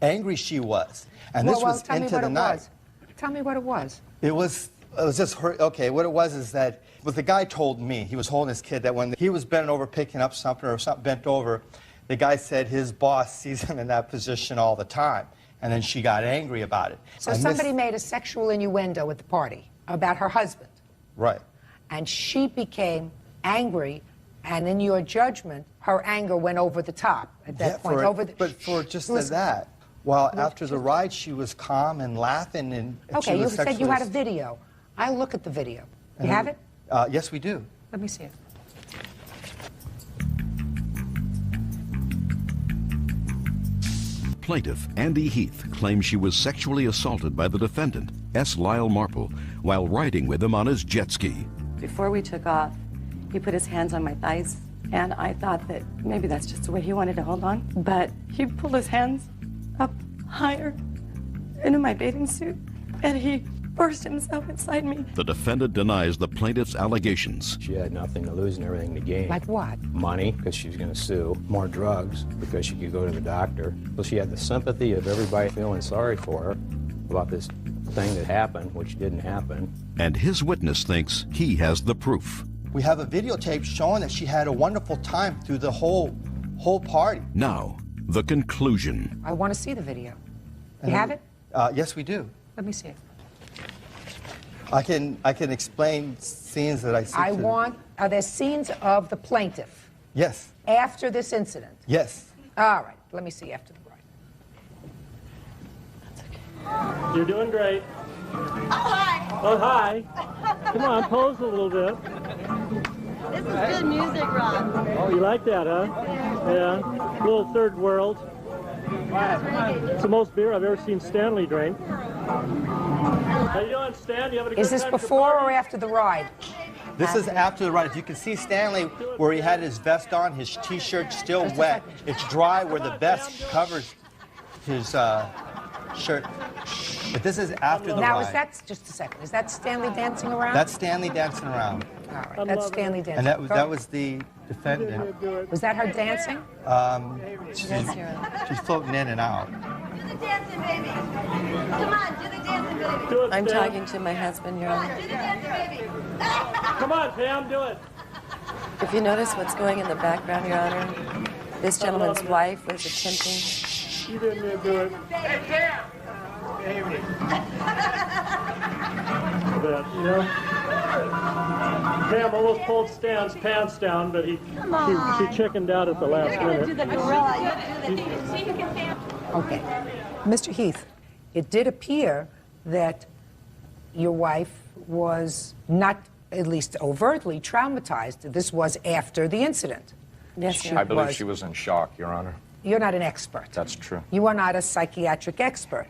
angry she was. And this was into the night.
Tell me what it was.
It was just her. Okay, what it was is that the guy told me, he was holding his kid, that when he was bent over picking up something or something bent over, the guy said his boss sees him in that position all the time. And then she got angry about it.
So somebody made a sexual innuendo at the party about her husband.
Right.
And she became angry, and in your judgment, her anger went over the top at that point.
But for just that. Well, after the ride, she was calm and laughing, and
okay,
she was
you said you had a video. I'll look at the video. You have it?
Yes, we do.
Let me see it.
Plaintiff Andy Heath claims she was sexually assaulted by the defendant, S. Lyle Marple, while riding with him on his jet ski.
Before we took off, he put his hands on my thighs, and I thought that maybe that's just the way he wanted to hold on. But he pulled his hands up higher into my bathing suit, and he
burst himself inside me.
The defendant denies the plaintiff's allegations.
She had nothing to lose and everything to gain.
Like what?
Money, because she was going to sue. More drugs, because she could go to the doctor. So she had the sympathy of everybody feeling sorry for her about this thing that happened, which didn't happen.
And his witness thinks he has the proof.
We have a videotape showing that she had a wonderful time through the whole party.
Now, the conclusion.
I want to see the video. You have it?
Yes, we do.
Let me see it.
I can explain scenes that I see.
Are there scenes of the plaintiff?
Yes.
After this incident?
Yes.
All right, let me see after the bride.
You're doing great.
Oh, hi.
Oh, hi. Come on, pose a little bit.
This is good music, Ron.
Oh, you like that, huh? Yeah. Little third world. It's the most beer I've ever seen Stanley drink. How you doing, Stan? You having a good
Is this
time?
before or after the ride?
This is after the ride. As you can see Stanley where he had his vest on, his t-shirt still wet. It's dry where the vest covers his shirt. But this is after the ride.
Now, is that, just a second, is that Stanley dancing around?
That's Stanley dancing around.
All right, that's Stanley dancing.
And that was the defendant.
Was that her dancing?
She's floating in and out.
Do the dancing, baby. Come on, do the dancing, baby.
I'm talking to my husband, Your Honor.
Do the dancing, baby.
Come on, Pam, do it.
If you notice what's going in the background, Your Honor, this gentleman's wife was attempting.
You didn't do it.
Hey, Pam.
You know? Pam almost pulled Stan's pants down, but she chickened out at the last minute.
Do the gorilla. You do the
Okay. Mr. Heath, it did appear that your wife was not, at least overtly, traumatized. This was after the incident.
Yes,
I believe she was in shock, Your Honor.
You're not an expert.
That's true.
You are not a psychiatric expert.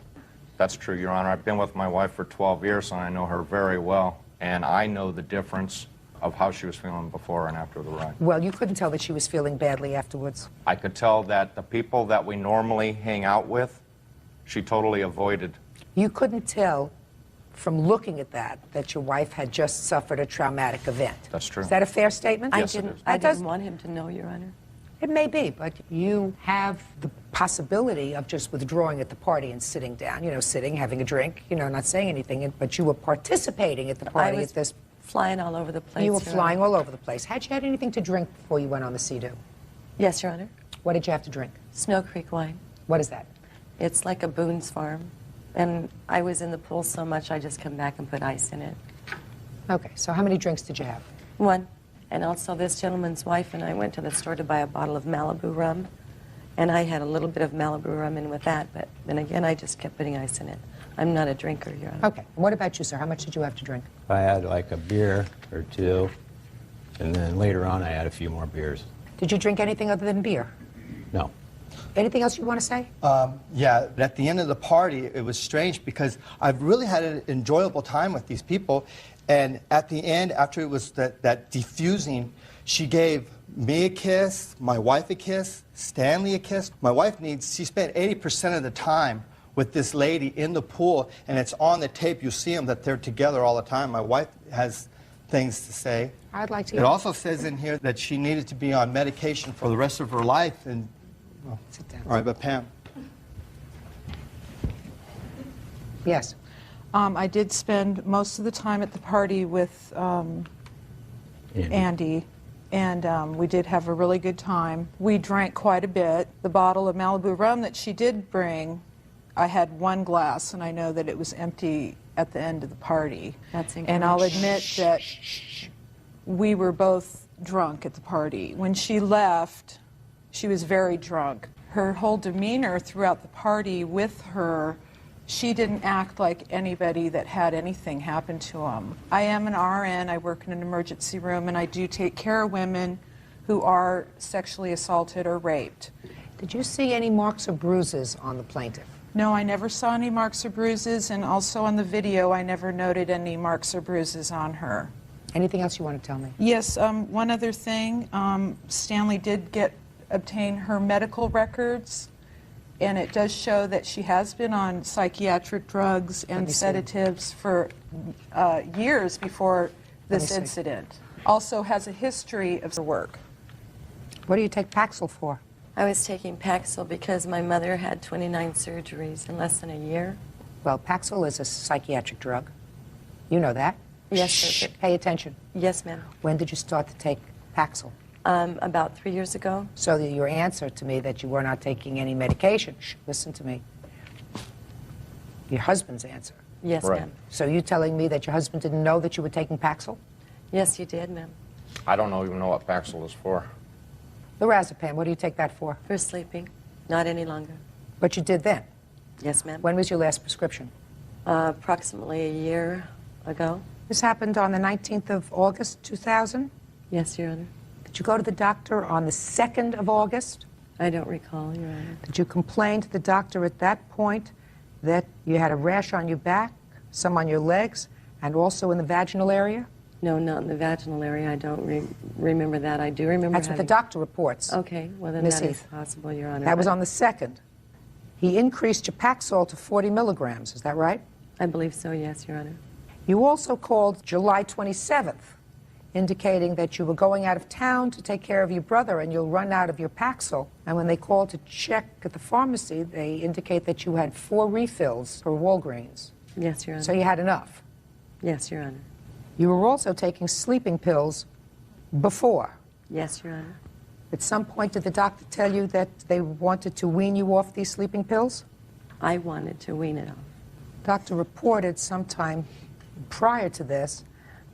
That's true, Your Honor. I've been with my wife for 12 years, and I know her very well. And I know the difference of how she was feeling before and after the ride.
Well, you couldn't tell that she was feeling badly afterwards.
I could tell that the people that we normally hang out with, she totally avoided.
You couldn't tell from looking at that your wife had just suffered a traumatic event.
That's true.
Is that a fair statement?
Yes, it is.
I didn't want him to know, Your Honor.
It may be, but you have the possibility of just withdrawing at the party and sitting down, sitting, having a drink, not saying anything, but you were participating at the party at this.
Flying all over the place.
You were
Your
flying
Honor.
all over the place. Had you had anything to drink before you went on the Sea-Doo?
Yes, Your Honor.
What did you have to drink?
Snow Creek wine.
What is that?
It's like a Boone's Farm. And I was in the pool so much, I just come back and put ice in it.
Okay, so how many drinks did you have?
One. And also this gentleman's wife and I went to the store to buy a bottle of Malibu rum. And I had a little bit of Malibu rum in with that, but then again, I just kept putting ice in it. I'm not a drinker, Your Honor.
Okay, what about you, sir? How much did you have to drink?
I had like a beer or two, and then later on I had a few more beers.
Did you drink anything other than beer?
No.
Anything else you want to say?
Yeah, at the end of the party, it was strange because I've really had an enjoyable time with these people. And at the end, after it was that diffusing, she gave me a kiss, my wife a kiss, Stanley a kiss. My wife she spent 80% of the time with this lady in the pool, and it's on the tape. You see them that they're together all the time. My wife has things to say.
I'd like to
It also says in here that she needed to be on medication for the rest of her life. And well,
sit down.
All right, but Pam.
Yes.
I did spend most of the time at the party with Andy, and we did have a really good time. We drank quite a bit. The bottle of Malibu rum that she did bring, I had one glass, and I know that it was empty at the end of the party.
That's incorrect.
And I'll admit that we were both drunk at the party. When she left, she was very drunk. Her whole demeanor throughout the party with her, she didn't act like anybody that had anything happen to them. I am an RN, I work in an emergency room, and I do take care of women who are sexually assaulted or raped.
Did you see any marks or bruises on the plaintiff?
No, I never saw any marks or bruises, and also on the video, I never noted any marks or bruises on her.
Anything else you want to tell me?
Yes, one other thing. Stanley did obtain her medical records, and it does show that she has been on psychiatric drugs and sedatives for years before this incident. Also has a history of work.
What do you take Paxil for?
I was taking Paxil because my mother had 29 surgeries in less than a year.
Well, Paxil is a psychiatric drug. You know that.
Yes,
Shh,
sir.
pay attention.
Yes, ma'am.
When did you start to take Paxil?
About 3 years ago.
So your answer to me that you were not taking any medication, shh, listen to me. Your husband's answer.
Yes, ma'am.
So you telling me that your husband didn't know that you were taking Paxil?
Yes, you did, ma'am.
I don't even know what Paxil is for.
Lorazepam, what do you take that for?
For sleeping. Not any longer.
But you did then?
Yes, ma'am.
When was your last prescription?
Approximately a year ago.
This happened on the 19th of August, 2000?
Yes, Your Honor.
Did you go to the doctor on the 2nd of August?
I don't recall, Your Honor.
Did you complain to the doctor at that point that you had a rash on your back, some on your legs, and also in the vaginal area?
No, not in the vaginal area. I don't remember that. I do remember
That's what the doctor reports.
Okay, well then
Miss
that is
Heath.
possible, Your Honor.
That was on the 2nd. He increased your Paxil to 40 milligrams, is that right?
I believe so, yes, Your Honor.
You also called July 27th, indicating that you were going out of town to take care of your brother and you'll run out of your Paxil. And when they called to check at the pharmacy, they indicate that you had 4 refills for Walgreens.
Yes, Your Honor.
So you had enough.
Yes, Your Honor.
You were also taking sleeping pills before.
Yes, Your Honor.
At some point, did the doctor tell you that they wanted to wean you off these sleeping pills?
I wanted to wean it off.
Doctor reported sometime prior to this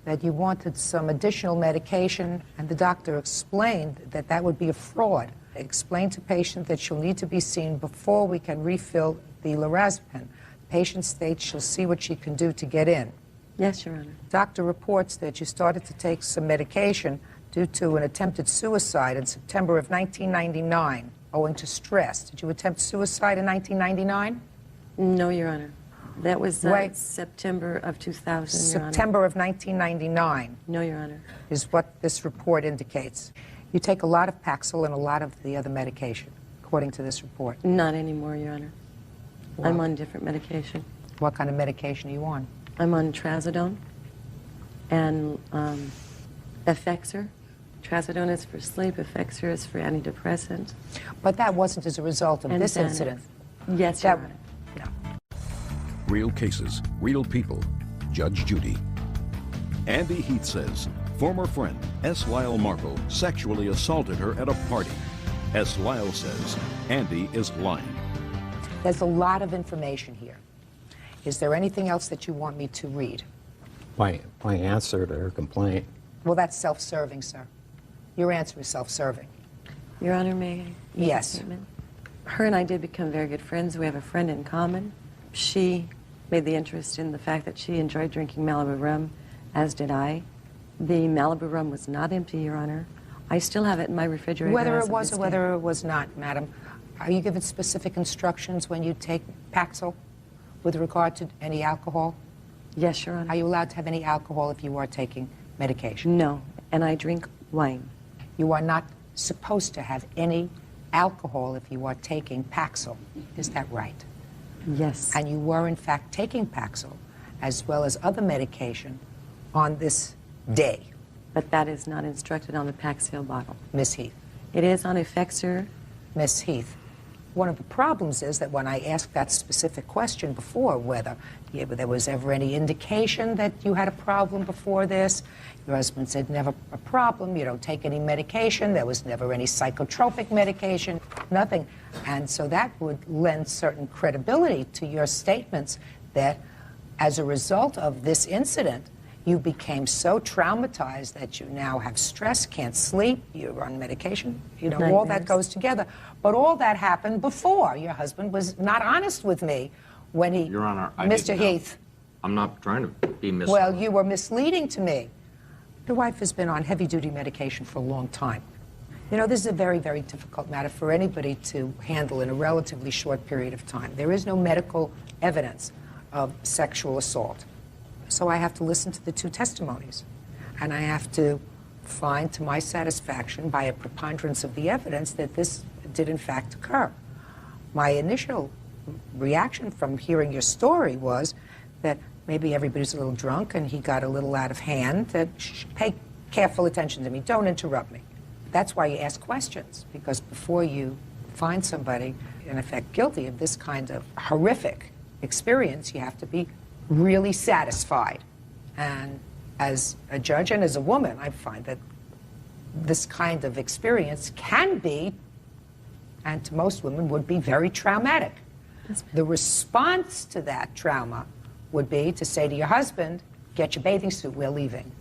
that you wanted some additional medication, and the doctor explained that that would be a fraud. Explained to patient that she'll need to be seen before we can refill the lorazepam. Patient states she'll see what she can do to get in.
Yes, Your Honor.
Doctor reports that you started to take some medication due to an attempted suicide in September of 1999, owing to stress. Did you attempt suicide in 1999?
No, Your Honor. That was September of 2000, Your Honor.
September of 1999.
No, Your Honor.
Is what this report indicates. You take a lot of Paxil and a lot of the other medication, according to this report.
Not anymore, Your Honor.
Wow.
I'm on different medication.
What kind of medication are you on?
I'm on trazodone and Effexor. Trazodone is for sleep, Effexor is for antidepressant.
But that wasn't as a result of this incident.
Yes, Your Honor.
Real cases, real people. Judge Judy. Andy Heath says former friend S. Lyle Marble sexually assaulted her at a party. S. Lyle says Andy is lying.
There's a lot of information here. Is there anything else that you want me to read?
My answer to her complaint.
Well, that's self-serving, sir. Your answer is self-serving.
Your Honor, may I make a
Yes.
statement? Her and I did become very good friends. We have a friend in common. She made the interest in the fact that she enjoyed drinking Malibu rum, as did I. The Malibu rum was not empty, Your Honor. I still have it in my refrigerator.
Whether
as
it
of
was
this
or
day.
whether it was not, madam, are you given specific instructions when you take Paxil with regard to any alcohol?
Yes, Your Honor.
Are you allowed to have any alcohol if you are taking medication?
No, and I drink wine.
You are not supposed to have any alcohol if you are taking Paxil. Is that right?
Yes.
And you were, in fact, taking Paxil, as well as other medication, on this day.
But that is not instructed on the Paxil bottle.
Miss Heath.
It is on Effexor.
Miss Heath, one of the problems is that when I asked that specific question before, whether there was ever any indication that you had a problem before this, your husband said never a problem, you don't take any medication, there was never any psychotropic medication, nothing. And so that would lend certain credibility to your statements that as a result of this incident, you became so traumatized that you now have stress, can't sleep, you're on medication, you know, all that goes together. But all that happened before. Your husband was not honest with me when he...
Your Honor, I
Mr.
didn't know.
Heath.
I'm not trying to be misleading.
Well, you were misleading to me. Your wife has been on heavy-duty medication for a long time. You know, this is a very, very difficult matter for anybody to handle in a relatively short period of time. There is no medical evidence of sexual assault. So I have to listen to the two testimonies. And I have to find to my satisfaction, by a preponderance of the evidence, that this did in fact occur. my initial reaction from hearing your story was that maybe everybody's a little drunk and he got a little out of hand. That pay careful attention to me. Don't interrupt me. That's why you ask questions, because before you find somebody, in effect, guilty of this kind of horrific experience, you have to be really satisfied. And as a judge and as a woman, I find that this kind of experience can be, and to most women would be, very traumatic. The response to that trauma would be to say to your husband, get your bathing suit, we're leaving.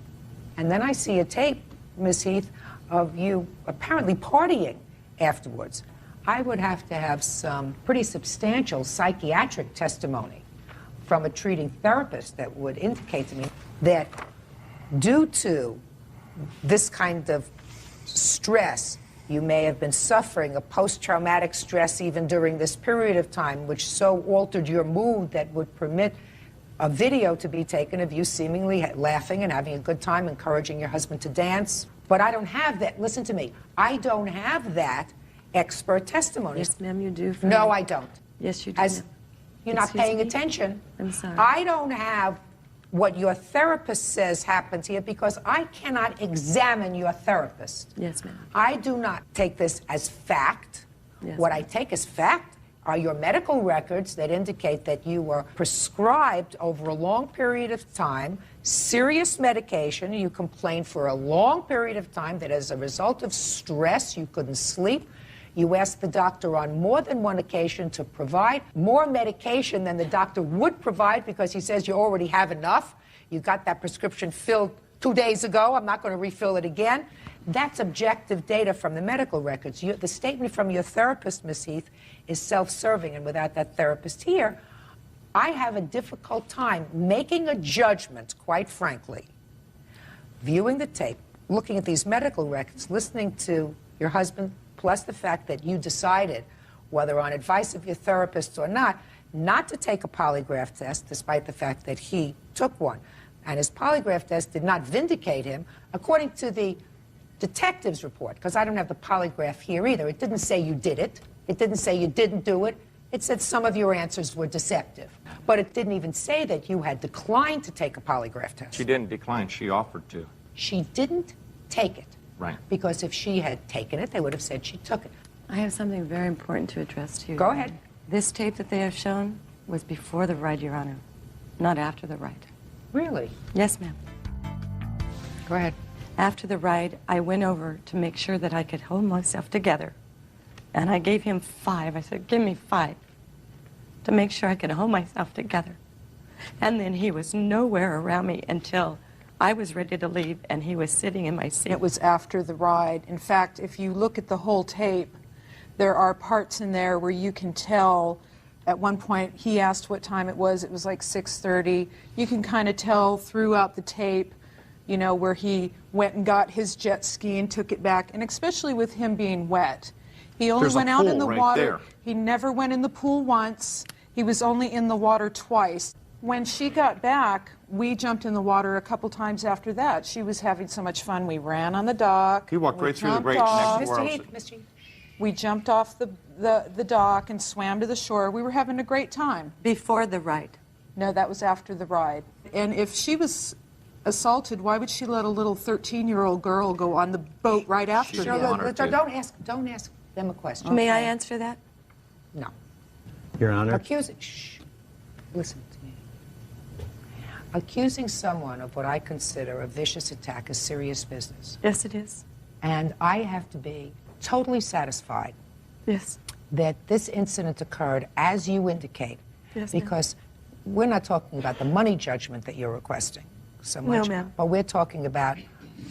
And then I see a tape, Ms. Heath, of you apparently partying afterwards. I would have to have some pretty substantial psychiatric testimony from a treating therapist that would indicate to me that due to this kind of stress, you may have been suffering a post-traumatic stress even during this period of time, which so altered your mood that would permit a video to be taken of you seemingly laughing and having a good time, encouraging your husband to dance. But I don't have that. Listen to me. I don't have that expert testimony.
Yes, ma'am, you do.
No, I don't.
Yes, you do.
As you're not paying attention.
I'm sorry.
I don't have what your therapist says happens here because I cannot examine your therapist.
Yes, ma'am.
I do not take this as fact.
Yes,
what I take as fact are your medical records that indicate that you were prescribed over a long period of time serious medication. You complained for a long period of time that as a result of stress you couldn't sleep. You asked the doctor on more than one occasion to provide more medication than the doctor would provide because he says you already have enough. You got that prescription filled 2 days ago. I'm not going to refill it again. That's objective data from the medical records. The statement from your therapist, Ms. Heath, is self-serving, and without that therapist here, I have a difficult time making a judgment, quite frankly, viewing the tape, looking at these medical records, listening to your husband, plus the fact that you decided, whether on advice of your therapist or not to take a polygraph test, despite the fact that he took one. And his polygraph test did not vindicate him, according to the detective's report, because I don't have the polygraph here either. It didn't say you did it. It didn't say you didn't do it. It said some of your answers were deceptive. But it didn't even say that you had declined to take a polygraph test.
She didn't decline. She offered to.
She didn't take it.
Right.
Because if she had taken it, they would have said she took it.
I have something very important to address to you.
Go ahead.
This tape that they have shown was before the ride, Your Honor, not after the ride.
Really?
Yes, ma'am.
Go ahead.
After the ride, I went over to make sure that I could hold myself together. And I gave him 5. I said, give me 5 to make sure I could hold myself together. And then he was nowhere around me until I was ready to leave, and he was sitting in my seat.
It was after the ride. In fact, if you look at the whole tape, there are parts in there where you can tell. At one point, he asked what time it was. It was like 6:30. You can kind of tell throughout the tape, you know, where he went and got his jet ski and took it back, and especially with him being wet. He only went out in the water. He never went in the pool once. He was only in the water twice. When she got back, we jumped in the water a couple times after that. She was having so much fun. We ran on the dock.
He walked right through the break next to
Mr. Heath, Mr. Heath.
We jumped off the dock and swam to the shore. We were having a great time.
Before the ride?
No, that was after the ride. And if she was assaulted, why would she let a little 13-year-old girl go on the boat right after him?
Don't ask them a question.
May I answer that?
No.
Your Honor.
Shh. Listen to me. Accusing someone of what I consider a vicious attack is serious business.
Yes, it is.
And I have to be totally satisfied
Yes.
that this incident occurred as you indicate.
Yes, ma'am.
Because we're not talking about the money judgment that you're requesting so much.
No, ma'am.
But we're talking about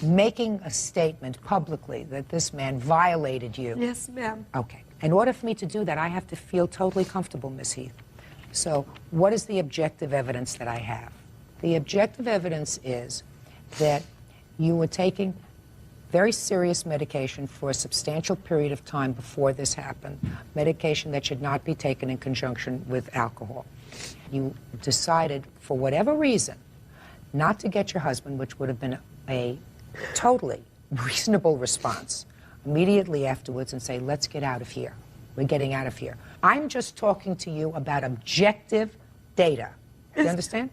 making a statement publicly that this man violated you.
Yes, ma'am.
Okay. In order for me to do that, I have to feel totally comfortable, Ms. Heath. So what is the objective evidence that I have? The objective evidence is that you were taking very serious medication for a substantial period of time before this happened, medication that should not be taken in conjunction with alcohol. You decided, for whatever reason, not to get your husband, which would have been a totally reasonable response, immediately afterwards and say, let's get out of here. We're getting out of here. I'm just talking to you about objective data. Do you understand?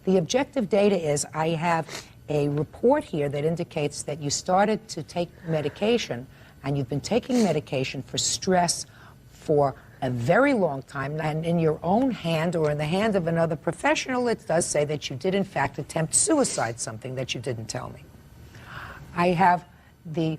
The objective data is I have a report here that indicates that you started to take medication, and you've been taking medication for stress for a very long time, and in your own hand or in the hand of another professional, it does say that you did in fact attempt suicide, something that you didn't tell me. I have the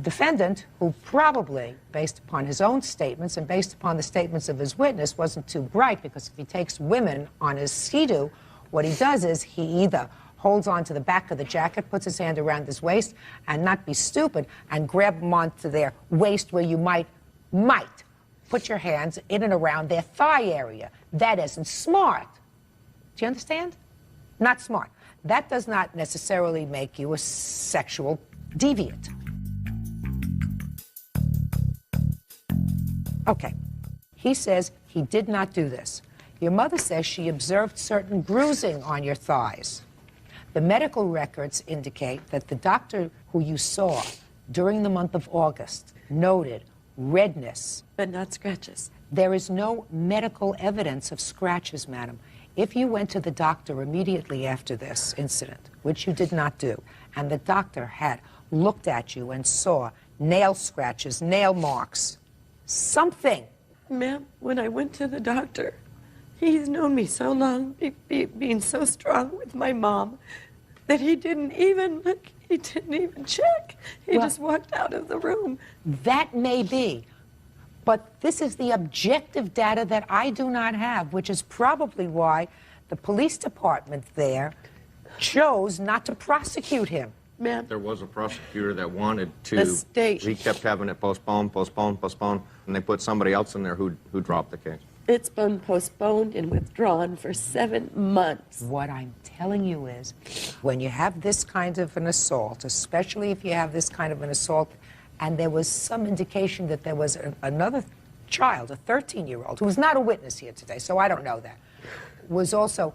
defendant who probably, based upon his own statements and based upon the statements of his witness, wasn't too bright, because if he takes women on his sea-doo, what he does is he either holds on to the back of the jacket, puts his hand around his waist, and not be stupid, and grab them onto their waist where you might put your hands in and around their thigh area. That isn't smart. Do you understand? Not smart. That does not necessarily make you a sexual deviant. Okay. He says he did not do this. Your mother says she observed certain bruising on your thighs. The medical records indicate that the doctor who you saw during the month of August noted redness.
But not scratches.
There is no medical evidence of scratches, madam. If you went to the doctor immediately after this incident, which you did not do, and the doctor had looked at you and saw nail scratches, nail marks, something.
Ma'am, when I went to the doctor, he's known me so long, being so strong with my mom, that he didn't even look, he didn't even check. He just walked out of the room.
That may be, but this is the objective data that I do not have, which is probably why the police department there chose not to prosecute him.
Ma'am.
There was a prosecutor that wanted to.
The state.
He kept having it postponed, and they put somebody else in there who dropped the case.
It's been postponed and withdrawn for 7 months.
What I'm telling you is, when you have this kind of an assault, especially if you have this kind of an assault, and there was some indication that there was another child, a 13-year-old, who was not a witness here today, so I don't know that, was also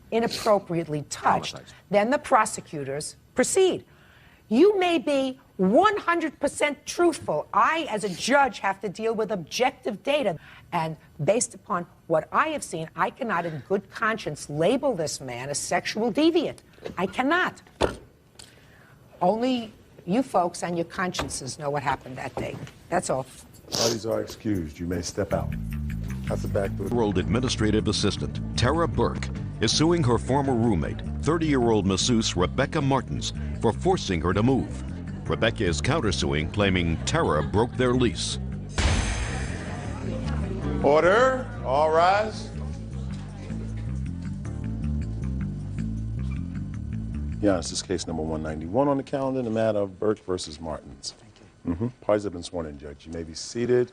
inappropriately touched, then the prosecutors proceed. You may be 100% truthful. I, as a judge, have to deal with objective data. And based upon what I have seen, I cannot in good conscience label this man a sexual deviant. I cannot. Only you folks and your consciences know what happened that day. That's all.
Parties are excused. You may step out. That's the back door.
30-year-old administrative assistant Tara Burke is suing her former roommate, 30-year-old masseuse Rebecca Martins, for forcing her to move. Rebecca is countersuing, claiming Tara broke their lease.
Order. All rise. Yeah, this is case number 191 on the calendar in the matter of Burke versus Martins. Thank you. Parties have been sworn in, Judge. You may be seated.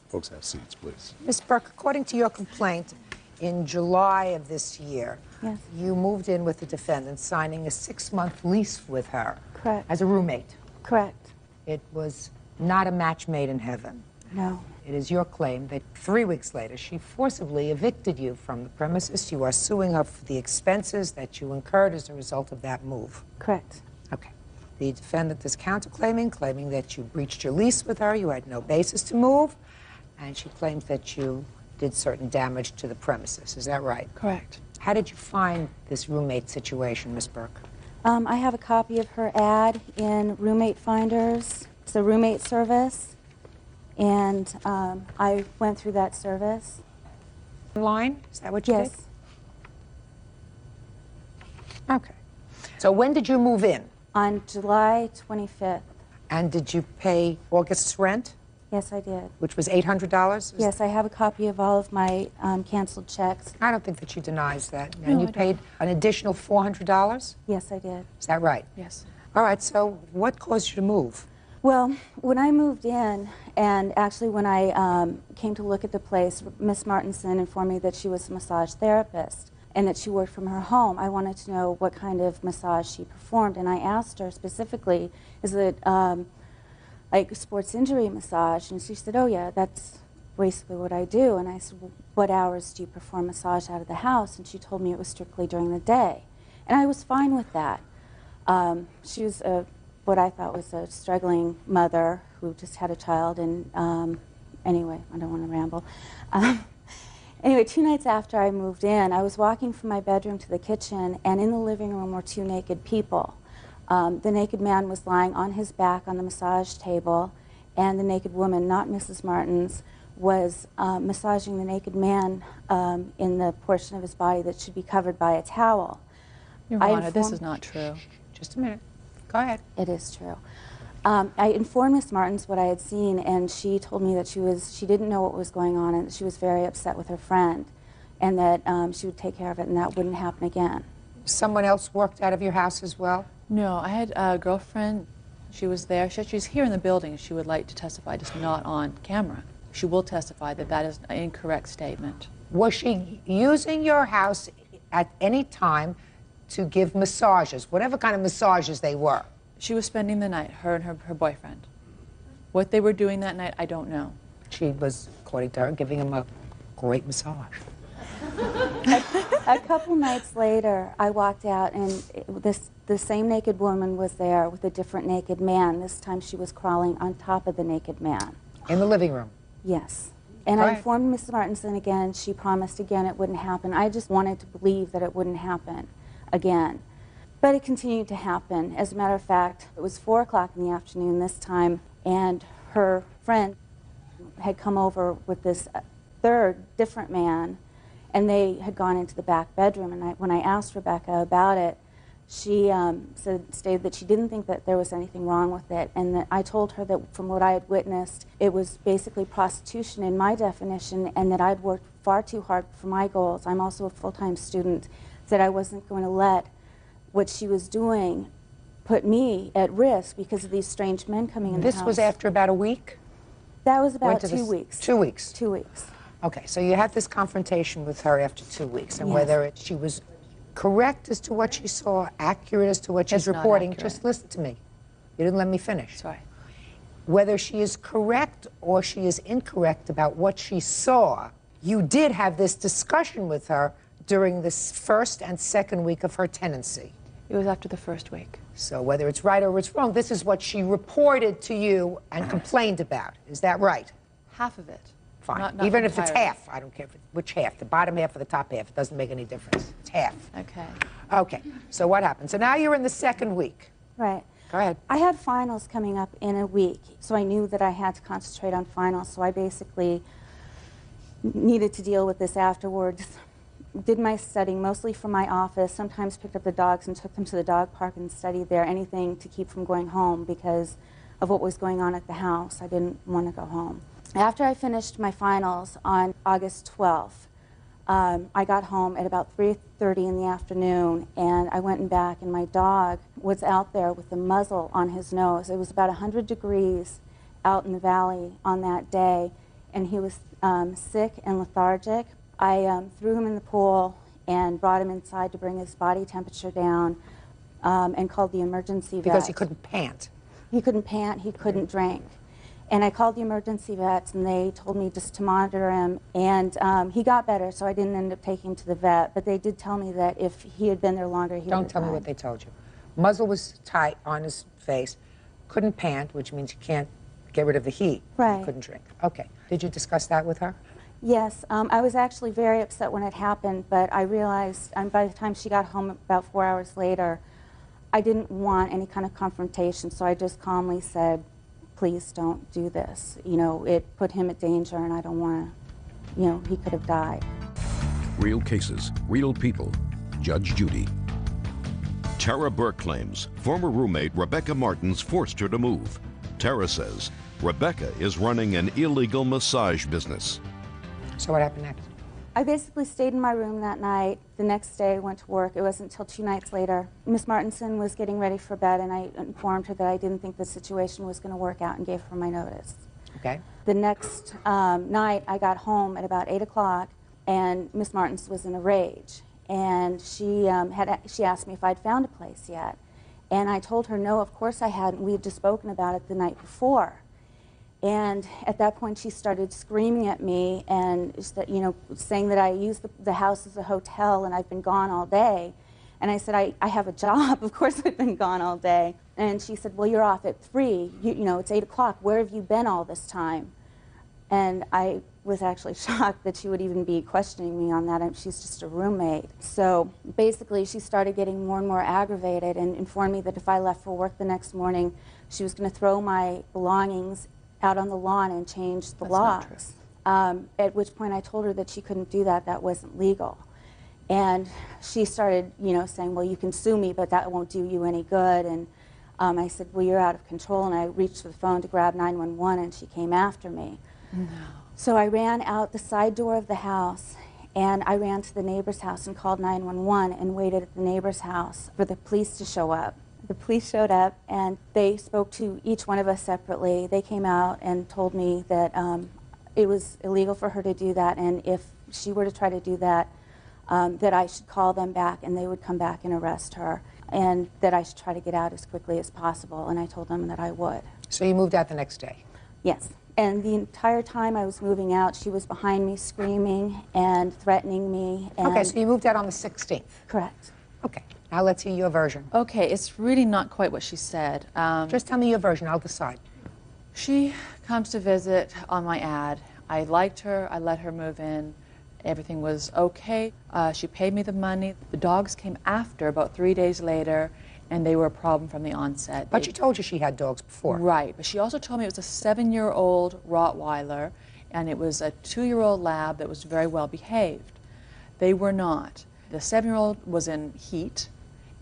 Folks, have seats, please.
Ms. Burke, according to your complaint, in July of this year,
yes,
you moved in with the defendant, signing a 6-month lease with her.
Correct.
As a roommate.
Correct.
It was not a match made in heaven.
No.
It is your claim that 3 weeks later she forcibly evicted you from the premises. You are suing her for the expenses that you incurred as a result of that move.
Correct.
Okay. The defendant is counterclaiming, claiming that you breached your lease with her, you had no basis to move, and she claims that you did certain damage to the premises. Is that right?
Correct.
How did you find this roommate situation, Ms. Burke?
I have a copy of her ad in Roommate Finders. It's a roommate service, and I went through that service.
Online? Is that what you did?
Yes.
Okay. So when did you move in?
On July 25th.
And did you pay August's rent?
Yes, I did.
Which was $800?
Yes, I have a copy of all of my canceled checks.
I don't think that she denies that.
No,
And you
I don't.
paid an additional $400?
Yes, I did.
Is that right?
Yes.
All right, so what caused you to move?
Well, when I moved in, and actually when I came to look at the place, Miss Martinson informed me that she was a massage therapist and that she worked from her home. I wanted to know what kind of massage she performed, and I asked her specifically, is it like sports injury massage? And she said, oh yeah, that's basically what I do. And I said, well, what hours do you perform massage out of the house? And she told me it was strictly during the day. And I was fine with that. She was what I thought was a struggling mother who just had a child, and
Anyway, I don't want to ramble. Anyway, 2 nights after I moved in, I was walking from my bedroom to the kitchen, and in the living room were 2 naked people. The naked man was lying on his back on the massage table, and the naked woman, not Mrs. Martins, was massaging the naked man in the portion of his body that should be covered by a towel.
Your Honor, this is not true.
Just a minute. Go ahead.
It is true. I informed Miss Martins what I had seen, and she told me that she didn't know what was going on, and that she was very upset with her friend, and that she would take care of it, and that wouldn't happen again.
Someone else worked out of your house as well?
No, I had a girlfriend. She was there. She's here in the building. She would like to testify, just not on camera. She will testify that that is an incorrect statement.
Was she using your house at any time to give massages, whatever kind of massages they were?
She was spending the night, her and her boyfriend. What they were doing that night, I don't know.
She was, according to her, giving him a great massage.
A couple nights later, I walked out, and the same naked woman was there with a different naked man. This time she was crawling on top of the naked man.
In the living room?
Yes. And I informed Mrs. Martinson again. She promised again it wouldn't happen. I just wanted to believe that it wouldn't happen again. But it continued to happen. As a matter of fact, it was 4 o'clock in the afternoon this time, and her friend had come over with this third, different man, and they had gone into the back bedroom. And when I asked Rebecca about it, she stated that she didn't think that there was anything wrong with it, and that I told her that from what I had witnessed, it was basically prostitution in my definition, and that I'd worked far too hard for my goals. I'm also a full-time student, that I wasn't going to let what she was doing put me at risk because of these strange men coming in the house.
This was after about a week?
That was about 2 weeks.
2 weeks?
2 weeks.
Okay, so you had this confrontation with her after 2 weeks, and
Yes.
whether she was correct as to what she saw, accurate as to what she's
It's not
reporting.
accurate.
Just listen to me. You didn't let me finish.
Sorry.
Whether she is correct or she is incorrect about what she saw, you did have this discussion with her during this first and second week of her tenancy.
It was after the first week.
So whether it's right or it's wrong, this is what she reported to you and complained about. Is that right?
Half of it.
Fine.
Not
Even if it's
entirely.
half. I don't care which half, the bottom half or the top half. It doesn't make any difference. It's half.
Okay.
Okay. So what happened? So now you're in the second week.
Right.
Go ahead.
I had finals coming up in a week, so I knew that I had to concentrate on finals, so I basically needed to deal with this afterwards. Did my studying mostly from my office, sometimes picked up the dogs and took them to the dog park and studied there, anything to keep from going home because of what was going on at the house. I didn't want to go home. After I finished my finals on August 12th, I got home at about 3:30 in the afternoon, and I went back, and my dog was out there with the muzzle on his nose. It was about 100 degrees out in the valley on that day, and he was sick and lethargic. I threw him in the pool and brought him inside to bring his body temperature down and called the emergency vet.
Because he couldn't pant.
He couldn't pant, he couldn't drink. And I called the emergency vets, and they told me just to monitor him. And he got better, so I didn't end up taking him to the vet. But they did tell me that if he had been there longer, he would have
Don't tell me
died.
what they told you. Muzzle was tight on his face. Couldn't pant, which means you can't get rid of the heat.
Right.
Couldn't drink. Okay. Did you discuss that with her?
Yes, I was actually very upset when it happened, but I realized by the time she got home about 4 hours later, I didn't want any kind of confrontation, so I just calmly said, please don't do this. You know, it put him at danger, and I don't want to, you know, he could have died.
Real cases, real people. Judge Judy. Tara Burke claims former roommate Rebecca Martins forced her to move. Tara says Rebecca is running an illegal massage business.
So what happened next?
I basically stayed in my room that night. The next day I went to work. It wasn't until 2 nights later. Miss Martinson was getting ready for bed, and I informed her that I didn't think the situation was going to work out and gave her my notice.
Okay.
The next night I got home at about 8 o'clock, and Miss Martins was in a rage. And she asked me if I'd found a place yet. And I told her, no, of course I hadn't. We had just spoken about it the night before. And at that point, she started screaming at me and, you know, saying that I used the house as a hotel and I've been gone all day. And I said, I have a job. Of course I've been gone all day. And she said, well, you're off at 3. You know, it's 8 o'clock. Where have you been all this time? And I was actually shocked that she would even be questioning me on that. She's just a roommate. So basically, she started getting more and more aggravated and informed me that if I left for work the next morning, she was going to throw my belongings out on the lawn and change the locks. At which point I told her that she couldn't do that. That wasn't legal. And she started, saying, well, you can sue me, but that won't do you any good. And I said, well, you're out of control. And I reached for the phone to grab 911, and she came after me.
No.
So I ran out the side door of the house, and I ran to the neighbor's house and called 911 and waited at the neighbor's house for the police to show up. The police showed up, and they spoke to each one of us separately. They came out and told me that it was illegal for her to do that, and if she were to try to do that, that I should call them back and they would come back and arrest her, and that I should try to get out as quickly as possible, and I told them that I would.
So you moved out the next day?
Yes. And the entire time I was moving out, she was behind me screaming and threatening me. And
Okay, so you moved out on the 16th?
Correct.
Okay. Now let's hear your version.
Okay, it's really not quite what she said.
Just tell me your version, I'll decide.
She comes to visit on my ad. I liked her, I let her move in. Everything was okay. She paid me the money. The dogs came after, about 3 days later, and they were a problem from the onset.
But she told you she had dogs before.
Right, but she also told me it was a 7-year-old Rottweiler, and it was a 2-year-old lab that was very well behaved. They were not. The 7-year-old was in heat,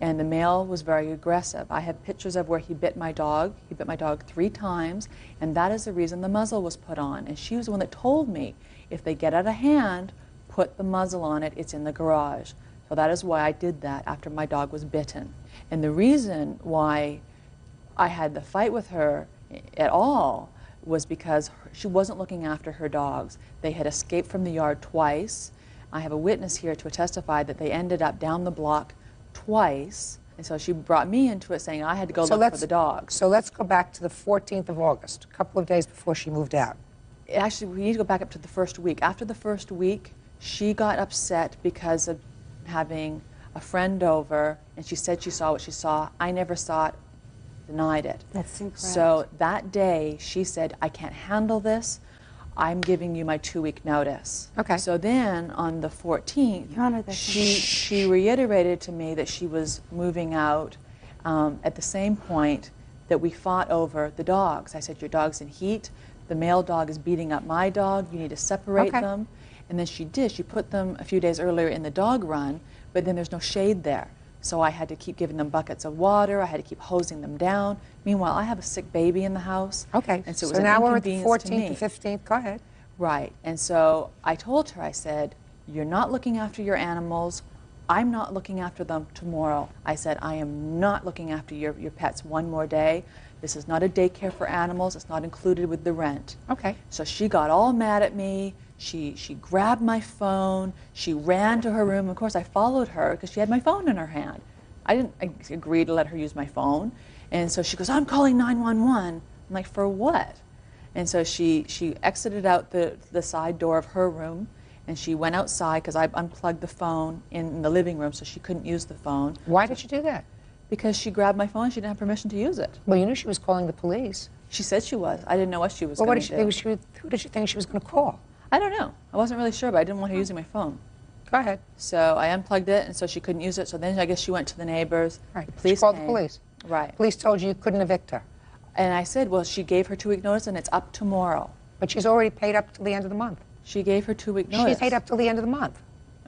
and the male was very aggressive. I have pictures of where he bit my dog. He bit my dog 3 times, and that is the reason the muzzle was put on. And she was the one that told me, if they get out of hand, put the muzzle on it, it's in the garage. So that is why I did that after my dog was bitten. And the reason why I had the fight with her at all was because she wasn't looking after her dogs. They had escaped from the yard twice. I have a witness here to testify that they ended up down the block twice. And so she brought me into it saying I had to go look for the dogs.
So let's go back to the 14th of August, a couple of days before she moved out.
Actually, we need to go back up to the first week. After the first week, she got upset because of having a friend over, and she said she saw what she saw. I never saw it, denied it.
That's incorrect.
So that day, she said, I can't handle this. I'm giving you my 2-week notice.
Okay.
So then, on the 14th,
Your Honor, that's
she reiterated to me that she was moving out at the same point that we fought over the dogs. I said, your dog's in heat. The male dog is beating up my dog. You need to separate them. And then she did. She put them a few days earlier in the dog run, but then there's no shade there. So I had to keep giving them buckets of water. I had to keep hosing them down. Meanwhile, I have a sick baby in the house.
Okay,
and so, it
so
was an
now we're at the
inconvenience
14th to 15th. Go ahead.
Right. And so I told her, I said, you're not looking after your animals. I'm not looking after them tomorrow. I said, I am not looking after your pets one more day. This is not a daycare for animals. It's not included with the rent.
Okay.
So she got all mad at me. She grabbed my phone. She ran to her room. Of course, I followed her because she had my phone in her hand. I didn't agree to let her use my phone. And so she goes, I'm calling 911. I'm like, for what? And so she exited out the side door of her room, and she went outside because I unplugged the phone in the living room so she couldn't use the phone.
Why did she do that?
Because she grabbed my phone. She didn't have permission to use it.
Well, you knew she was calling the police.
She said she was. I didn't know what she was
Well,
going to do.
Who did she think she was going to call?
I don't know. I wasn't really sure, but I didn't want her using my phone.
Go ahead.
So I unplugged it, and so she couldn't use it. So then I guess she went to the neighbors.
Right.
The police
She called
came.
the police.
Right.
Police told you couldn't evict her.
And I said, well, she gave her 2-week notice, and it's up tomorrow.
But she's already paid up till the end of the month.
She gave her 2-week notice.
She's paid up till the end of the month.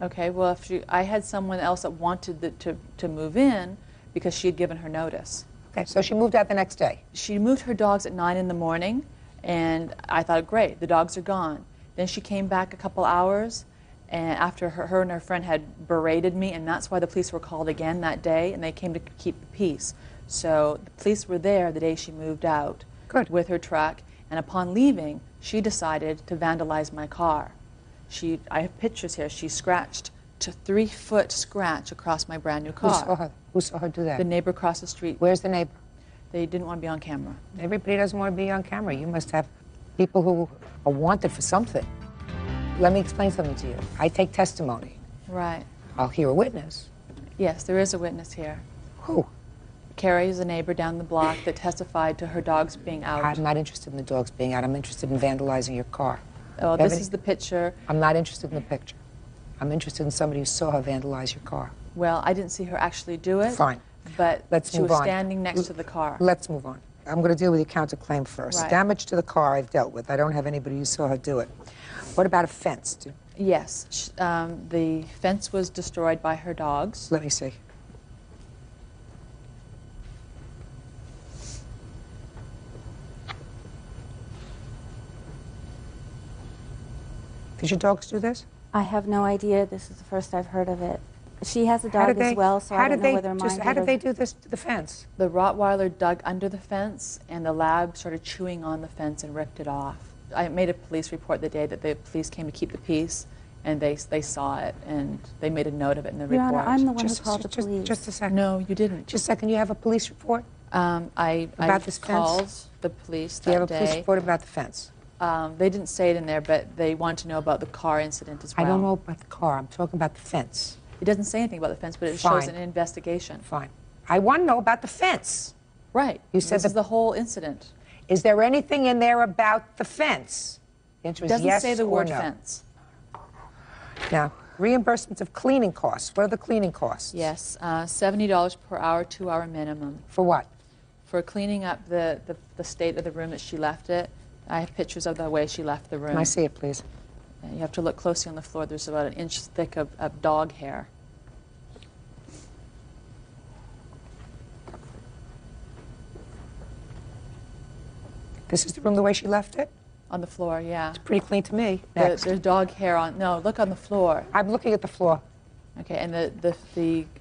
Okay, well, if I had someone else that wanted to move in because she had given her notice.
Okay, so she moved out the next day.
She moved her dogs at 9 in the morning, and I thought, great, the dogs are gone. Then she came back a couple hours, and after her and her friend had berated me, and that's why the police were called again that day, and they came to keep the peace. So the police were there the day she moved out with her truck, and upon leaving, she decided to vandalize my car. I have pictures here. She scratched to 3-foot scratch across my brand new car.
Who saw her do that?
The neighbor across the street.
Where's the neighbor?
They didn't want to be on camera.
Everybody doesn't want to be on camera. You must have people who are wanted for something. Let me explain something to you. I take testimony.
Right.
I'll hear a witness.
Yes, there is a witness here.
Who?
Carrie is a neighbor down the block that testified to her dogs being out.
I'm not interested in the dogs being out. I'm interested in vandalizing your car.
Oh, this is the picture.
I'm not interested in the picture. I'm interested in somebody who saw her vandalize your car.
Well, I didn't see her actually do it.
Fine.
But
Let's
she
move
was
on.
standing next to the car.
Let's move on. I'm going to deal with your counterclaim first.
Right.
Damage to the car I've dealt with. I don't have anybody who saw her do it. What about a fence?
Yes. The fence was destroyed by her dogs.
Let me see. Did your dogs do this?
I have no idea. This is the first I've heard of it. She has a dog as well, so I don't know whether mine
How did they do this to the fence?
The Rottweiler dug under the fence, and the lab started chewing on the fence and ripped it off. I made a police report the day that the police came to keep the peace, and they saw it, and they made a note of it in the
Your
report.
Honor, I'm the one who called the police.
Just a second.
No, you didn't.
Just a second. You have a police report?
I
this
called
fence?
the police
Do you have
that
a police
day.
report about the fence?
They didn't say it in there, but they want to know about the car incident as well.
I don't know about the car. I'm talking about the fence.
It doesn't say anything about the fence, but it
Fine.
shows an investigation.
Fine. I want to know about the fence.
Right.
You said
this is the whole incident.
Is there anything in there about the fence? The answer
It
is
doesn't
yes
say the
or
word
no.
fence.
Now, reimbursements of cleaning costs. What are the cleaning costs?
Yes, $70 per hour, 2-hour minimum.
For what?
For cleaning up the state of the room that she left it. I have pictures of the way she left the room.
Can I see it, please?
And you have to look closely on the floor. There's about an inch thick of dog hair.
This is the room the way she left it?
On the floor, yeah.
It's pretty clean to me. Next.
There's dog hair on. No, look on the floor.
I'm looking at the floor.
Okay, and the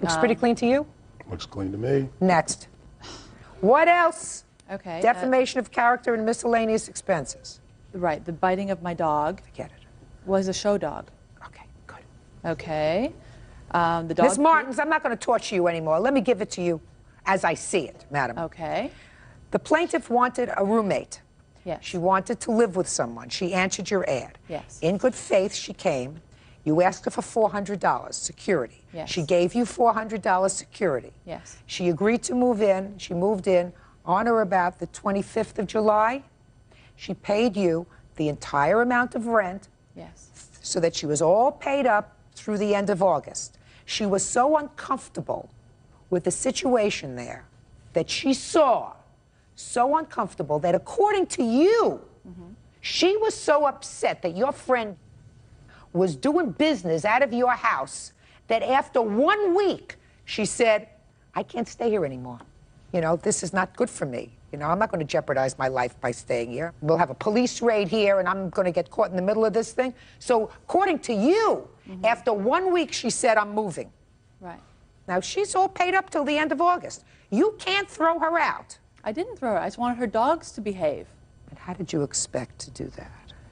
Looks pretty clean to you?
Looks clean to me.
Next. What else?
Okay.
Defamation of character and miscellaneous expenses.
Right, the biting of my dog.
I get it.
Was a show dog.
Okay, good.
Okay. The dog.
Miss Martins, I'm not going to torture you anymore. Let me give it to you as I see it, madam.
Okay.
The plaintiff wanted a roommate.
Yes.
She wanted to live with someone. She answered your ad.
Yes.
In good faith, she came. You asked her for $400 security.
Yes.
She gave you $400 security.
Yes.
She agreed to move in. She moved in on or about the 25th of July. She paid you the entire amount of rent.
Yes.
So that she was all paid up through the end of August. She was so uncomfortable with the situation there that she saw, so uncomfortable that according to you, she was so upset that your friend was doing business out of your house that after 1 week, she said, I can't stay here anymore. You know, this is not good for me. You know, I'm not going to jeopardize my life by staying here. We'll have a police raid here, and I'm going to get caught in the middle of this thing. So, according to you, after 1 week, she said, I'm moving.
Right.
Now, she's all paid up till the end of August. You can't throw her out.
I didn't throw her. I just wanted her dogs to behave.
And how did you expect to do that?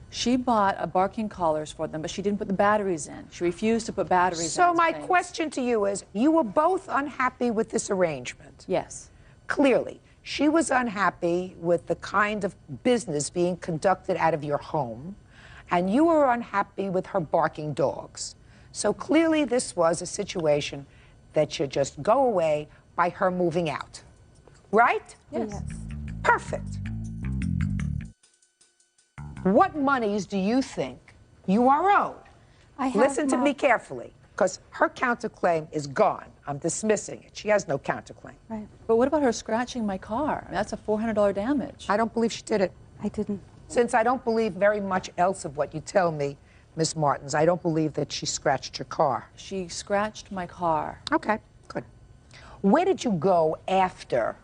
She bought a barking collars for them, but she didn't put the batteries in. She refused to put batteries in.
So my question to you is, you were both unhappy with this arrangement.
Yes.
Clearly, she was unhappy with the kind of business being conducted out of your home, and you were unhappy with her barking dogs. So clearly this was a situation that should just go away by her moving out. Right?
Yes.
Perfect. What monies do you think you are owed? Listen to me carefully, because her counterclaim is gone. I'm dismissing it. She has no counterclaim.
Right.
But what about her scratching my car? I mean, that's a $400 damage.
I don't believe she did it.
I didn't.
Since I don't believe very much else of what you tell me, Miss Martins, I don't believe that she scratched your car.
She scratched my car.
Okay, good. Where did you go after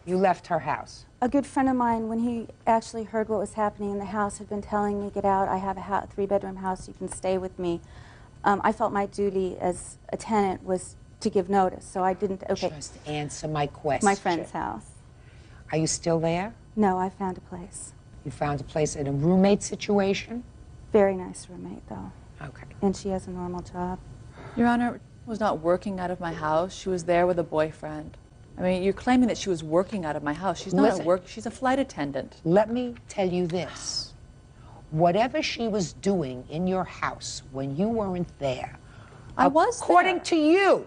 you left her house?
A good friend of mine, when he actually heard what was happening in the house, had been telling me, get out, I have a three-bedroom house, you can stay with me. I felt my duty as a tenant was to give notice, so I didn't, okay.
Just answer my question.
My friend's house.
Are you still there?
No, I found a place.
You found a place in a roommate situation?
Very nice roommate, though.
Okay.
And she has a normal job.
Your Honor, was not working out of my house. She was there with a boyfriend. I mean, you're claiming that she was working out of my house. She's not
Listen.
at work. She's a flight attendant.
Let me tell you this. Whatever she was doing in your house when you weren't there,
I was
according to you,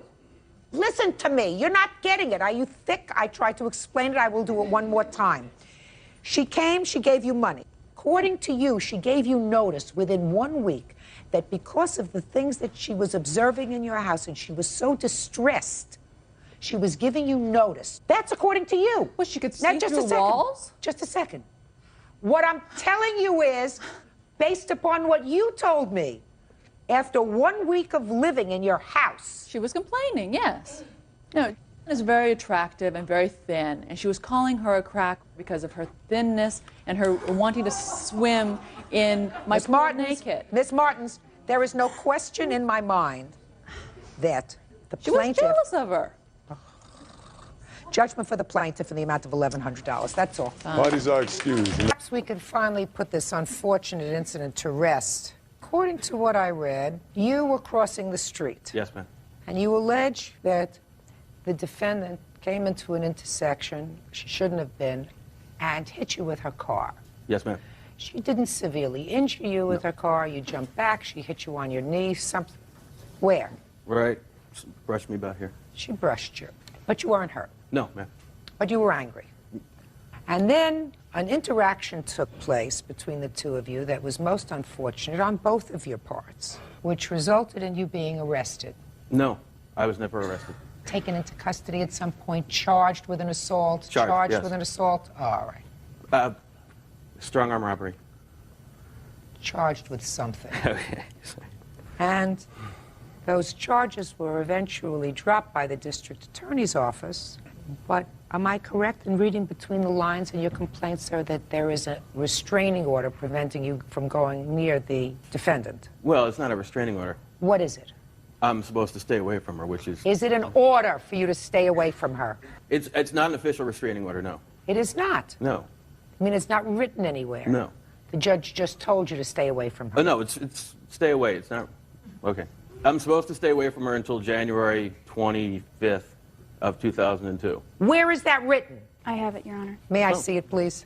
Listen to me. You're not getting it. Are you thick? I tried to explain it. I will do it one more time. She came, she gave you money. According to you, she gave you notice within 1 week that because of the things that she was observing in your house and she was so distressed, she was giving you notice. That's according to you.
Well, she could see
now, just
through
a second.
walls?
Just a second. What I'm telling you is, based upon what you told me, after 1 week of living in your house.
She was complaining, yes. No, is very attractive and very thin, and she was calling her a crack because of her thinness and her wanting to swim in my pool naked.
Miss Martins, there is no question in my mind that the
She was
plaintiff...
jealous of her.
Judgment for the plaintiff in the amount of $1,100. That's all.
Parties are excused.
Perhaps we can finally put this unfortunate incident to rest. According to what I read, you were crossing the street.
Yes, ma'am.
And you allege that the defendant came into an intersection she shouldn't have been and hit you with her car.
Yes, ma'am.
She didn't severely injure you with her car. You jumped back. She hit you on your knee. Something. Where?
Right. Brushed me about here.
She brushed you. But you weren't hurt.
No, ma'am.
But you were angry. And then an interaction took place between the two of you that was most unfortunate on both of your parts, which resulted in you being arrested.
No, I was never arrested.
Taken into custody at some point, charged with an assault.
Charged, yes.
with an assault. All right.
Strong arm robbery.
Charged with something.
Okay.
And those charges were eventually dropped by the district attorney's office. But am I correct in reading between the lines in your complaint, sir, that there is a restraining order preventing you from going near the defendant?
Well, it's not a restraining order.
What is it?
I'm supposed to stay away from her, which is...
Is it an order for you to stay away from her?
It's not an official restraining order, no.
It is not.
No.
I mean, it's not written anywhere.
No.
The judge just told you to stay away from her.
Oh, no, it's stay away. It's not... Okay. I'm supposed to stay away from her until January 25th of 2002.
Where is that written?
I have it, Your Honor.
May I see it, please?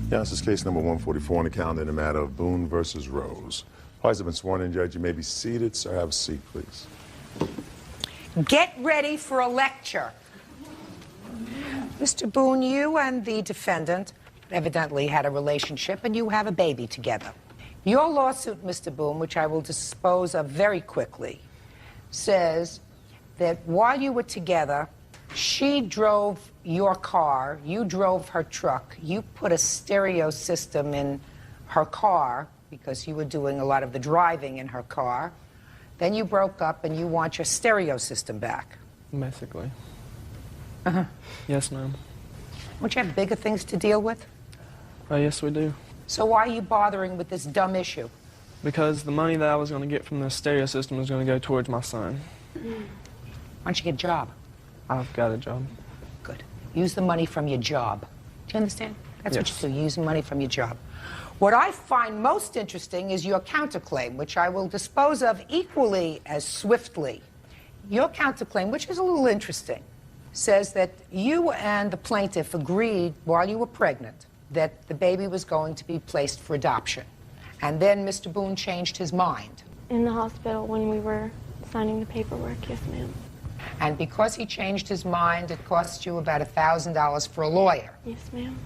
Yeah, this is case number 144 on the calendar in the matter of Boone versus Rose. Parties have been sworn in, Judge. You may be seated. Sir, have a seat, please.
Get ready for a lecture. Mr. Boone, you and the defendant evidently had a relationship, and you have a baby together. Your lawsuit, Mr. Boone, which I will dispose of very quickly, says that while you were together, she drove your car, you drove her truck, you put a stereo system in her car because you were doing a lot of the driving in her car. Then you broke up and you want your stereo system back.
Basically.
Uh-huh.
Yes, ma'am.
Don't you have bigger things to deal with?
Yes, we do.
So why are you bothering with this dumb issue?
Because the money that I was going to get from the stereo system was going to go towards my son.
Why don't you get a job?
I've got a job.
Good. Use the money from your job. Do you understand? That's
Yes.
what you do. Use money from your job. What I find most interesting is your counterclaim, which I will dispose of equally as swiftly. Your counterclaim, which is a little interesting, says that you and the plaintiff agreed while you were pregnant that the baby was going to be placed for adoption. And then Mr. Boone changed his mind.
In the hospital when we were signing the paperwork, yes, ma'am.
And because he changed his mind, it cost you about $1,000 for a lawyer.
Yes, ma'am.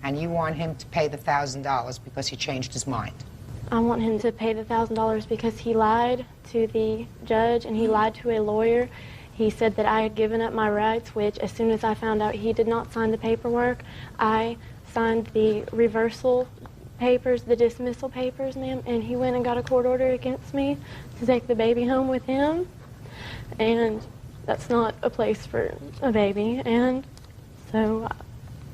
And you want him to pay the $1,000 because he changed his mind.
I want him to pay the $1,000 because he lied to the judge and he lied to a lawyer. He said that I had given up my rights, which as soon as I found out he did not sign the paperwork, I signed the reversal papers, the dismissal papers, ma'am, and he went and got a court order against me to take the baby home with him. And that's not a place for a baby. And so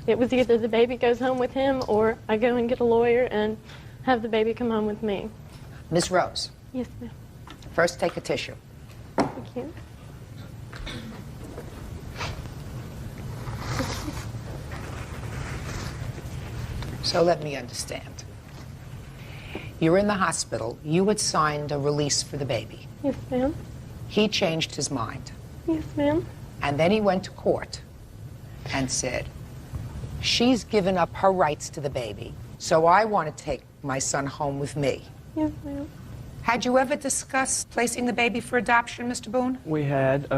it was either the baby goes home with him or I go and get a lawyer and have the baby come home with me.
Miss Rose.
Yes, ma'am.
First, take a tissue.
Thank you.
So let me understand. You're in the hospital. You had signed a release for the baby.
Yes, ma'am.
He changed his mind.
Yes, ma'am.
And then he went to court and said, she's given up her rights to the baby, So I want to take my son home with me.
Yes, ma'am.
Had you ever discussed placing the baby for adoption, Mr. Boone?
We had.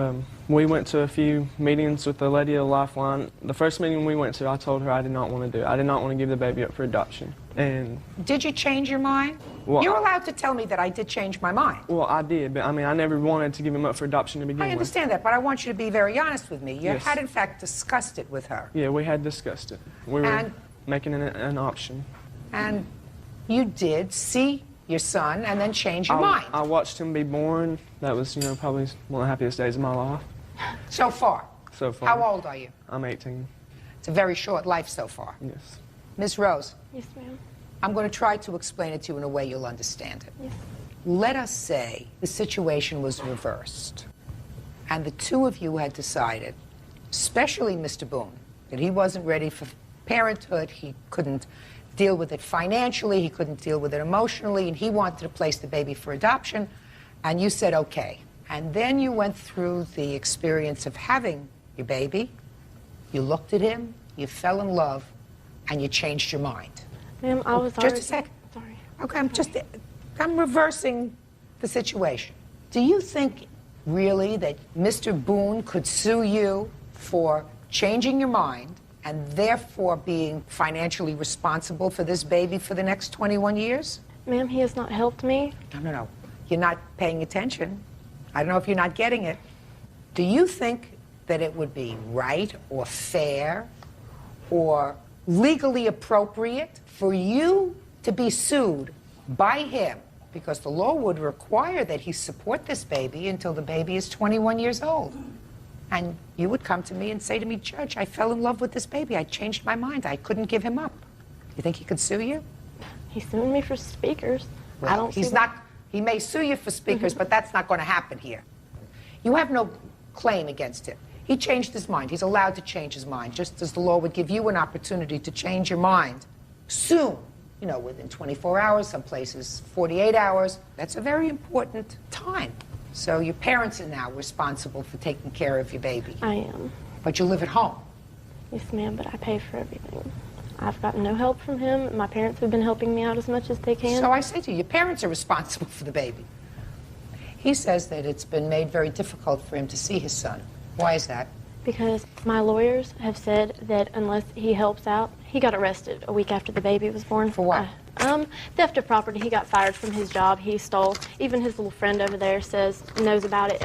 We went to a few meetings with the lady of the Lifeline. The first meeting we went to, I told her I did not want to do it. I did not want to give the baby up for adoption. And
did you change your mind?
Well,
you're allowed to tell me that I did change my mind.
Well, I did, but I mean, I never wanted to give him up for adoption to begin with.
I understand that, but I want you to be very honest with me. You
Yes.
had, in fact, discussed it with her.
Yeah, we had discussed it. We were making an option.
And you did see your son and then change your mind.
I watched him be born. That was, probably one of the happiest days of my life.
So far?
So far.
How old are you?
I'm 18.
It's a very short life so far.
Yes.
Ms. Rose?
Yes, ma'am.
I'm going to try to explain it to you in a way you'll understand it.
Yes.
Let us say the situation was reversed, and the two of you had decided, especially Mr. Boone, that he wasn't ready for parenthood, he couldn't deal with it financially, he couldn't deal with it emotionally, and he wanted to place the baby for adoption, and you said okay. And then you went through the experience of having your baby, you looked at him, you fell in love, and you changed your mind.
Ma'am, I was
Just a second.
Sorry.
Okay, I'm reversing the situation. Do you think really that Mr. Boone could sue you for changing your mind and therefore being financially responsible for this baby for the next 21 years?
Ma'am, he has not helped me.
No. You're not paying attention. I don't know if you're not getting it. Do you think that it would be right or fair or legally appropriate for you to be sued by him? Because the law would require that he support this baby until the baby is 21 years old. And you would come to me and say to me, Judge, I fell in love with this baby. I changed my mind. I couldn't give him up. You think he could sue you?
He's suing me for speakers.
Well,
I don't
he's
see
not. He may sue you for speakers, but that's not going to happen here. You have no claim against him. He changed his mind. He's allowed to change his mind, just as the law would give you an opportunity to change your mind soon. Within 24 hours, some places 48 hours. That's a very important time. So your parents are now responsible for taking care of your baby.
I am.
But you live at home.
Yes, ma'am, but I pay for everything. I've gotten no help from him. My parents have been helping me out as much as they can.
So I say to you, your parents are responsible for the baby. He says that it's been made very difficult for him to see his son. Why is that?
Because my lawyers have said that unless he helps out, he got arrested a week after the baby was born.
For what?
Theft of property. He got fired from his job. He stole. Even his little friend over there knows about it.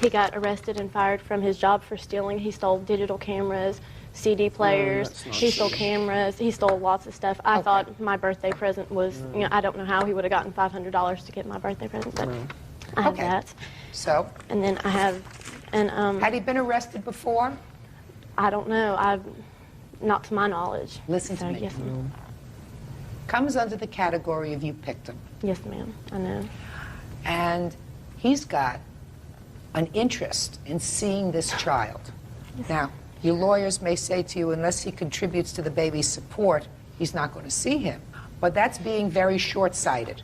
He got arrested and fired from his job for stealing. He stole digital cameras, CD players. He stole cameras. He stole lots of stuff. I thought my birthday present was, I don't know how he would have gotten $500 to get my birthday present, but I have that.
So?
And then I have,
had he been arrested before?
I don't know. Not to my knowledge.
Listen to me.
Yes, ma'am.
Comes under the category of you picked him.
Yes, ma'am. I know.
And he's got an interest in seeing this child.
Yes.
Now, your lawyers may say to you, unless he contributes to the baby's support, he's not going to see him. But that's being very short-sighted.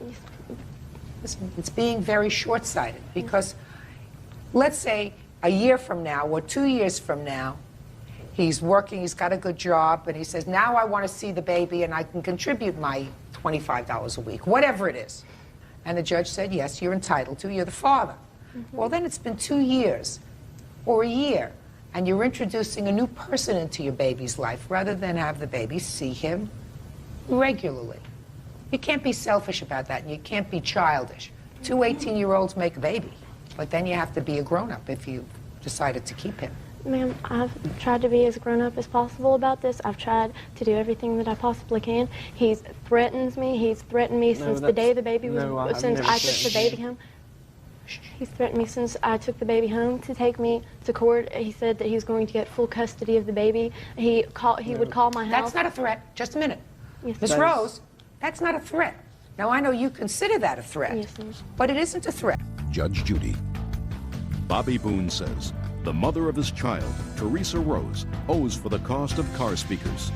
Listen, it's being very short-sighted because let's say a year from now or 2 years from now, he's working, he's got a good job, and he says, now I want to see the baby and I can contribute my $25 a week, whatever it is. And the judge said, yes, you're entitled to, you're the father. Well, then it's been 2 years or a year, and you're introducing a new person into your baby's life rather than have the baby see him regularly. You can't be selfish about that, and you can't be childish. 2 18-year-olds make a baby, but then you have to be a grown-up if you decided to keep him.
Ma'am, I've tried to be as grown-up as possible about this. I've tried to do everything that I possibly can. He threatens me. He's threatened me since the day the baby was, since I took the baby home. He's threatened me since I took the baby home to take me to court. He said that he was going to get full custody of the baby. He would call my house.
That's not a threat. Just a minute.
Yes,
Ms. Rose, that's not a threat. Now, I know you consider that a threat,
yes, ma'am.
but it isn't a threat.
Judge Judy. Bobby Boone says the mother of his child, Teresa Rose, owes for the cost of car speakers.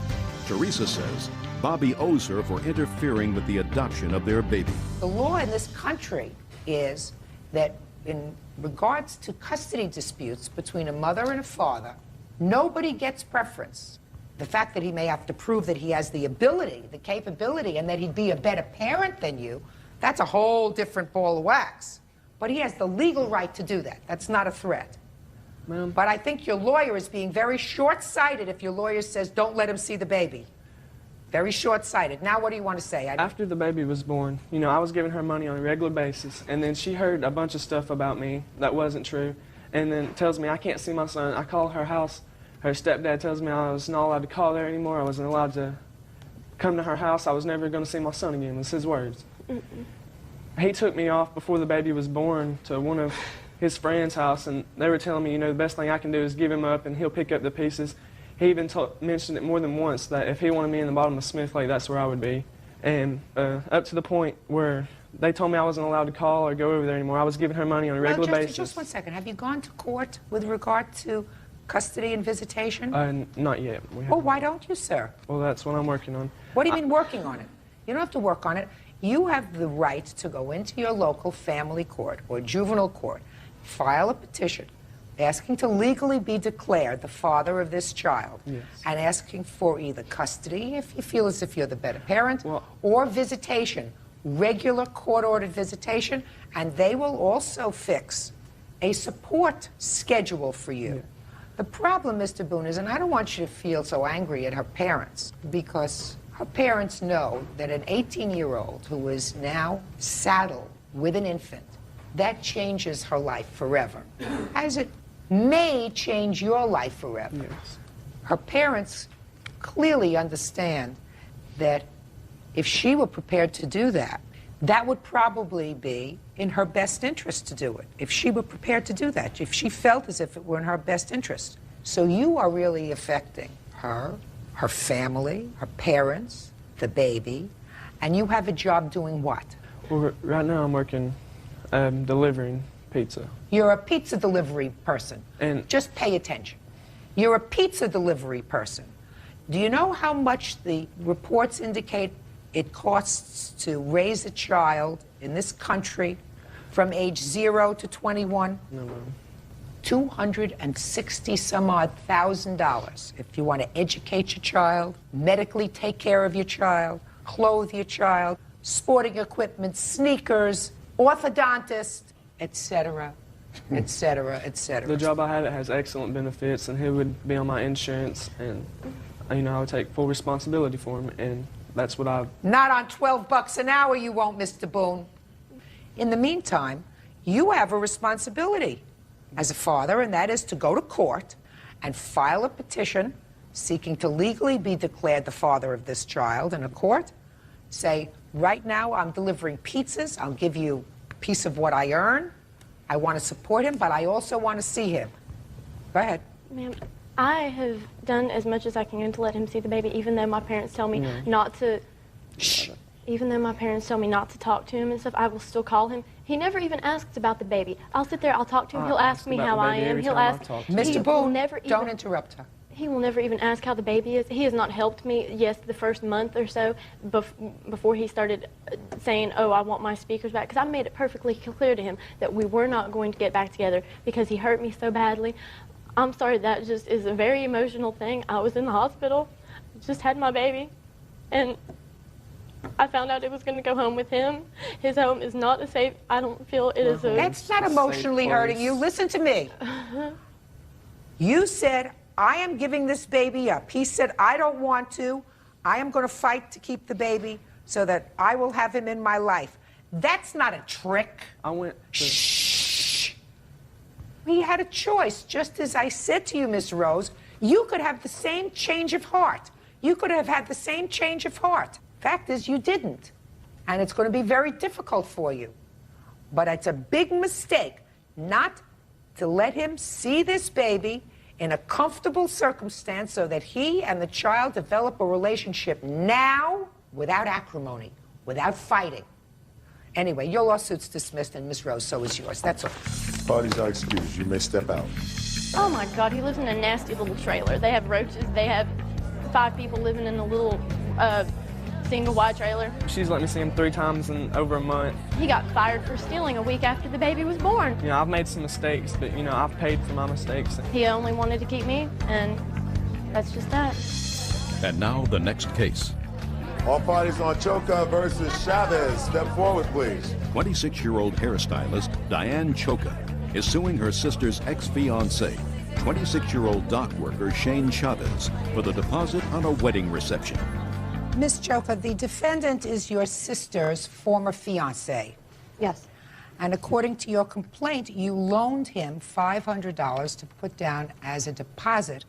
Teresa says Bobby owes her for interfering with the adoption of their baby.
The law in this country is that in regards to custody disputes between a mother and a father, nobody gets preference. The fact that he may have to prove that he has the ability, the capability, and that he'd be a better parent than you, that's a whole different ball of wax. But he has the legal right to do that. That's not a threat. But I think your lawyer is being very short-sighted if your lawyer says, don't let him see the baby. Very short-sighted. Now what do you want to say?
After the baby was born, you know, I was giving her money on a regular basis, and then she heard a bunch of stuff about me that wasn't true, and then tells me I can't see my son. I call her house. Her stepdad tells me I was not allowed to call there anymore. I wasn't allowed to come to her house. I was never going to see my son again. That's his words. He took me off before the baby was born to one of his friend's house, and they were telling me, you know, the best thing I can do is give him up, and he'll pick up the pieces. He even mentioned it more than once that if he wanted me in the bottom of Smith Lake, that's where I would be. And up to the point where they told me I wasn't allowed to call or go over there anymore. I was giving her money on a regular basis.
Just 1 second. Have you gone to court with regard to custody and visitation?
Not yet.
Well, why don't you, sir?
Well, that's what I'm working on.
What do you mean working on it? You don't have to work on it. You have the right to go into your local family court or juvenile court, file a petition asking to legally be declared the father of this child, and asking for either custody, if you feel as if you're the better parent, or visitation, regular court-ordered visitation, and they will also fix a support schedule for you. The problem, Mr. Boone, is, and I don't want you to feel so angry at her parents, because her parents know that an 18-year-old who is now saddled with an infant, that changes her life forever, as it may change your life forever.
Yes.
Her parents clearly understand that if she were prepared to do that, that would probably be in her best interest to do it, if she were prepared to do that, if she felt as if it were in her best interest. So you are really affecting her, her family, her parents, the baby, and you have a job doing what?
Well, right now I'm working delivering pizza.
You're a pizza delivery person.
And
just pay attention. You're a pizza delivery person. Do you know how much the reports indicate it costs to raise a child in this country from age 0 to 21?
No, ma'am.
$260,000 if you want to educate your child, medically take care of your child, clothe your child, sporting equipment, sneakers, orthodontist, etc., etc., etc.
The job I have, it has excellent benefits, and he would be on my insurance, and you know, I would take full responsibility for him, and that's what I...
Not on $12 an hour you won't, Mr. Boone. In the meantime, you have a responsibility as a father, and that is to go to court and file a petition seeking to legally be declared the father of this child in a court. Say, right now I'm delivering pizzas, I'll give you a piece of what I earn. I want to support him, but I also want to see him. Go ahead.
Ma'am, I have done as much as I can to let him see the baby, even though my parents tell me not to.
Shh.
Even though my parents tell me not to talk to him and stuff, I will still call him. He never even asks about the baby. I'll sit there, I'll talk to him, he'll ask me how I am, he'll ask...
Mr. Boone, don't interrupt her.
He will never even ask how the baby is. He has not helped me, yes, the first month or so before he started saying, oh, I want my speakers back, because I made it perfectly clear to him that we were not going to get back together because he hurt me so badly. I'm sorry, that just is a very emotional thing. I was in the hospital, just had my baby, and I found out it was going to go home with him. His home is not a safe, I don't feel it is a...
That's not emotionally hurting you. Listen to me. You said, I am giving this baby up. He said, I don't want to. I am going to fight to keep the baby so that I will have him in my life. That's not a trick.
I went to...
Shh. He had a choice. Just as I said to you, Miss Rose, you could have the same change of heart. You could have had the same change of heart. Fact is, you didn't. And it's going to be very difficult for you. But it's a big mistake not to let him see this baby in a comfortable circumstance so that he and the child develop a relationship now without acrimony, without fighting. Anyway, your lawsuit's dismissed, and Miss Rose, so is yours. That's all.
Parties are excused. You may step out.
Oh my God, he lives in a nasty little trailer. They have roaches. They have 5 people living in a little single wide trailer.
She's let me see him 3 times in over a month.
He got fired for stealing a week after the baby was born.
You know, I've made some mistakes, but you know, I've paid for my mistakes.
He only wanted to keep me, and that's just that.
And now the next case.
All parties on Choka versus Chavez. Step forward, please.
26-year-old hairstylist Diane Choka is suing her sister's ex-fiancé, 26-year-old dock worker Shane Chavez, for the deposit on a wedding reception.
Miss Choka, the defendant is your sister's former fiancé.
Yes.
And according to your complaint, you loaned him $500 to put down as a deposit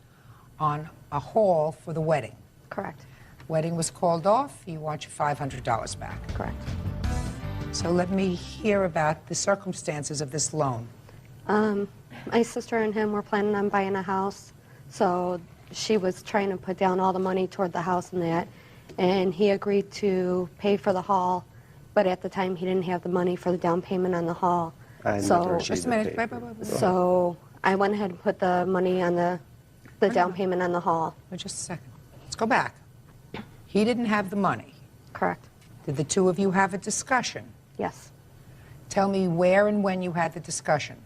on a hall for the wedding.
Correct.
Wedding was called off. You want your $500 back.
Correct.
So let me hear about the circumstances of this loan.
My sister and him were planning on buying a house, so she was trying to put down all the money toward the house and that, and he agreed to pay for the hall, but at the time he didn't have the money for the down payment on the hall.
Just a minute. Wait.
So I went ahead and put the money on the down payment on the hall.
Wait just a second. Let's go back. He didn't have the money.
Correct.
Did the two of you have a discussion?
Yes.
Tell me where and when you had the discussion.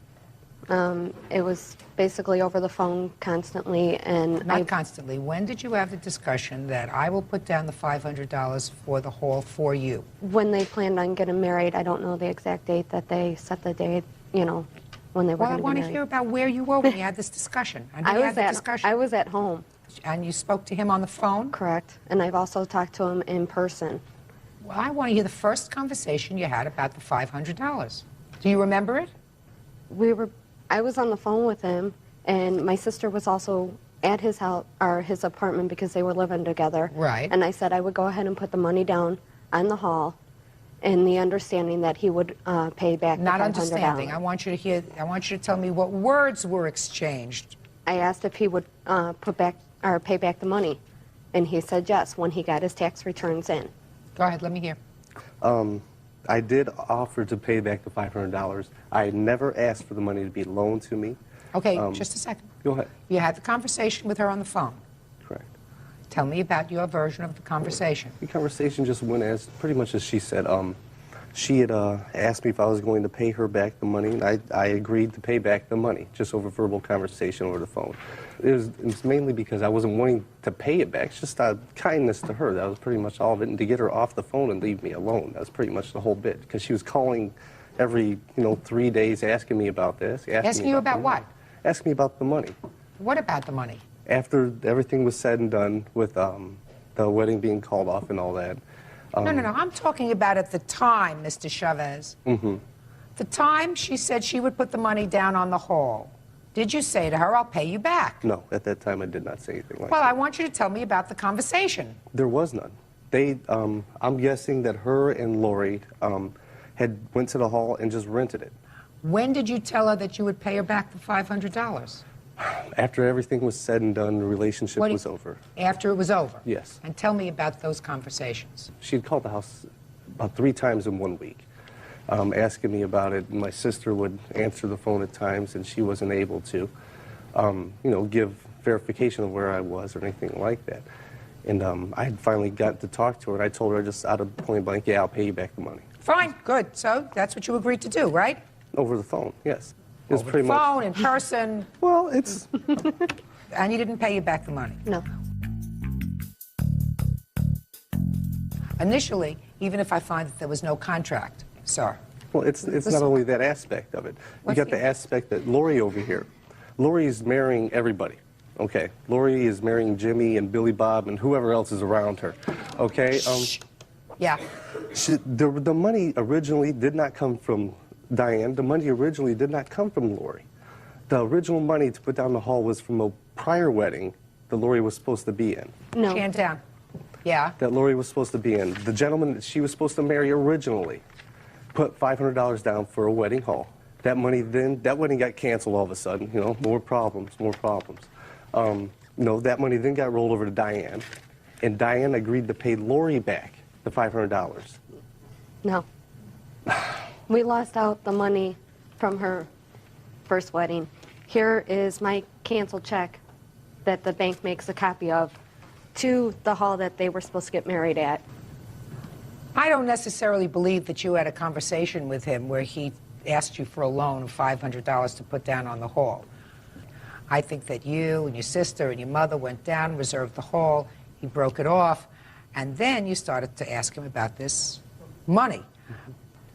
It was basically over the phone constantly, and
Not constantly. When did you have the discussion that I will put down the $500 for the hall for you?
When they planned on getting married, I don't know the exact date that they set the date, you know, when they were
Well, I
going to
want
be
to
married.
hear about where you were when you had this discussion. And when you had the discussion.
I was at home.
And you spoke to him on the phone?
Correct. And I've also talked to him in person.
Well, I want to hear the first conversation you had about the $500. Do you remember it?
I was on the phone with him, and my sister was also at his house or his apartment because they were living together.
Right.
And I said I would go ahead and put the money down on the hall, in the understanding that he would pay back
Not
the $500.
understanding. I want you to tell me what words were exchanged.
I asked if he would pay back the money, and he said yes when he got his tax returns in.
Go ahead, let me hear.
I did offer to pay back the $500. I never asked for the money to be loaned to me.
Okay, just a second.
Go ahead.
You had the conversation with her on the phone.
Correct.
Tell me about your version of the conversation.
The conversation just went as pretty much as she said. She had asked me if I was going to pay her back the money, and I agreed to pay back the money, just over verbal conversation over the phone. It was mainly because I wasn't wanting to pay it back. It's just out of kindness to her. That was pretty much all of it. And to get her off the phone and leave me alone, that was pretty much the whole bit. Because she was calling every 3 days asking me about this.
Asking you about what?
Asking me about the money.
What about the money?
After everything was said and done with the wedding being called off and all that.
No. I'm talking about at the time, Mr. Chavez.
Mm-hmm.
The time she said she would put the money down on the hall. Did you say to her, I'll pay you back?
No, at that time I did not say anything like
Well,
that.
I want you to tell me about the conversation.
There was none. I'm guessing that her and Lori had went to the hall and just rented it.
When did you tell her that you would pay her back the $500?
After everything was said and done, the relationship was over.
After it was over?
Yes.
And tell me about those conversations.
She had called the house about 3 times in 1 week, asking me about it. My sister would answer the phone at times, and she wasn't able to, give verification of where I was or anything like that. And I had finally got to talk to her, and I told her just out of point blank, yeah, I'll pay you back the money.
Fine, good. So that's what you agreed to do, right?
Over the phone, yes. It was
Over
pretty
the
much.
phone, in person.
Well, it's...
And you didn't pay you back the money?
No.
Initially, even if I find that there was no contract, sir.
Well, it's not only that aspect of it. You got the aspect that Lori over here. Lori is marrying everybody. Okay, Lori is marrying Jimmy and Billy Bob and whoever else is around her. Okay.
Yeah.
The money originally did not come from Diane. The money originally did not come from Lori. The original money to put down the hall was from a prior wedding that Lori was supposed to be in.
No. Hand down. Yeah.
That Lori was supposed to be in. The gentleman that she was supposed to marry originally put $500 down for a wedding hall. That wedding got canceled all of a sudden. More problems. That money then got rolled over to Diane, and Diane agreed to pay Lori back the $500.
No. We lost out the money from her first wedding. Here is my canceled check that the bank makes a copy of to the hall that they were supposed to get married at.
I don't necessarily believe that you had a conversation with him where he asked you for a loan of $500 to put down on the hall. I think that you and your sister and your mother went down, reserved the hall. He broke it off, and then you started to ask him about this money.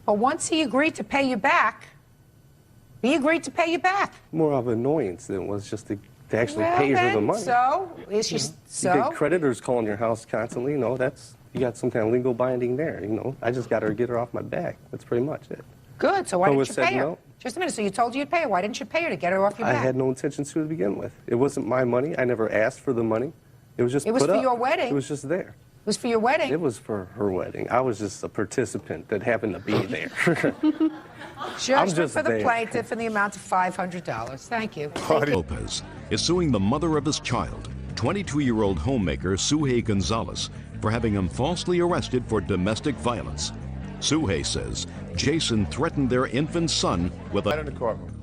But once he agreed to pay you back, he agreed to pay you back.
More of an annoyance than it was just to actually
Well,
pay her the
then,
money.
So, is she,
You
so?
get creditors calling your house constantly, you know, you got some kind of legal binding there, you know. I just got her to get her off my back. That's pretty much it.
Good, so why
I
didn't
was
you
said
pay her?
no.
Just a minute, so you told you you'd pay her. Why didn't you pay her to get her off your
I
back?
had no intentions to begin with. It wasn't my money. I never asked for the money. It was just
It was
put
for
up.
your wedding.
It was just there.
It was for your wedding.
It was for her wedding. I was just a participant that happened to be there.
Judgment
just
for the
there.
plaintiff in the amount of $500. Thank you.
Lopez is suing the mother of his child, 22-year-old homemaker Suhey Gonzalez, for having him falsely arrested for domestic violence. Suhey says Jason threatened their infant son with a...
Right in the courtroom.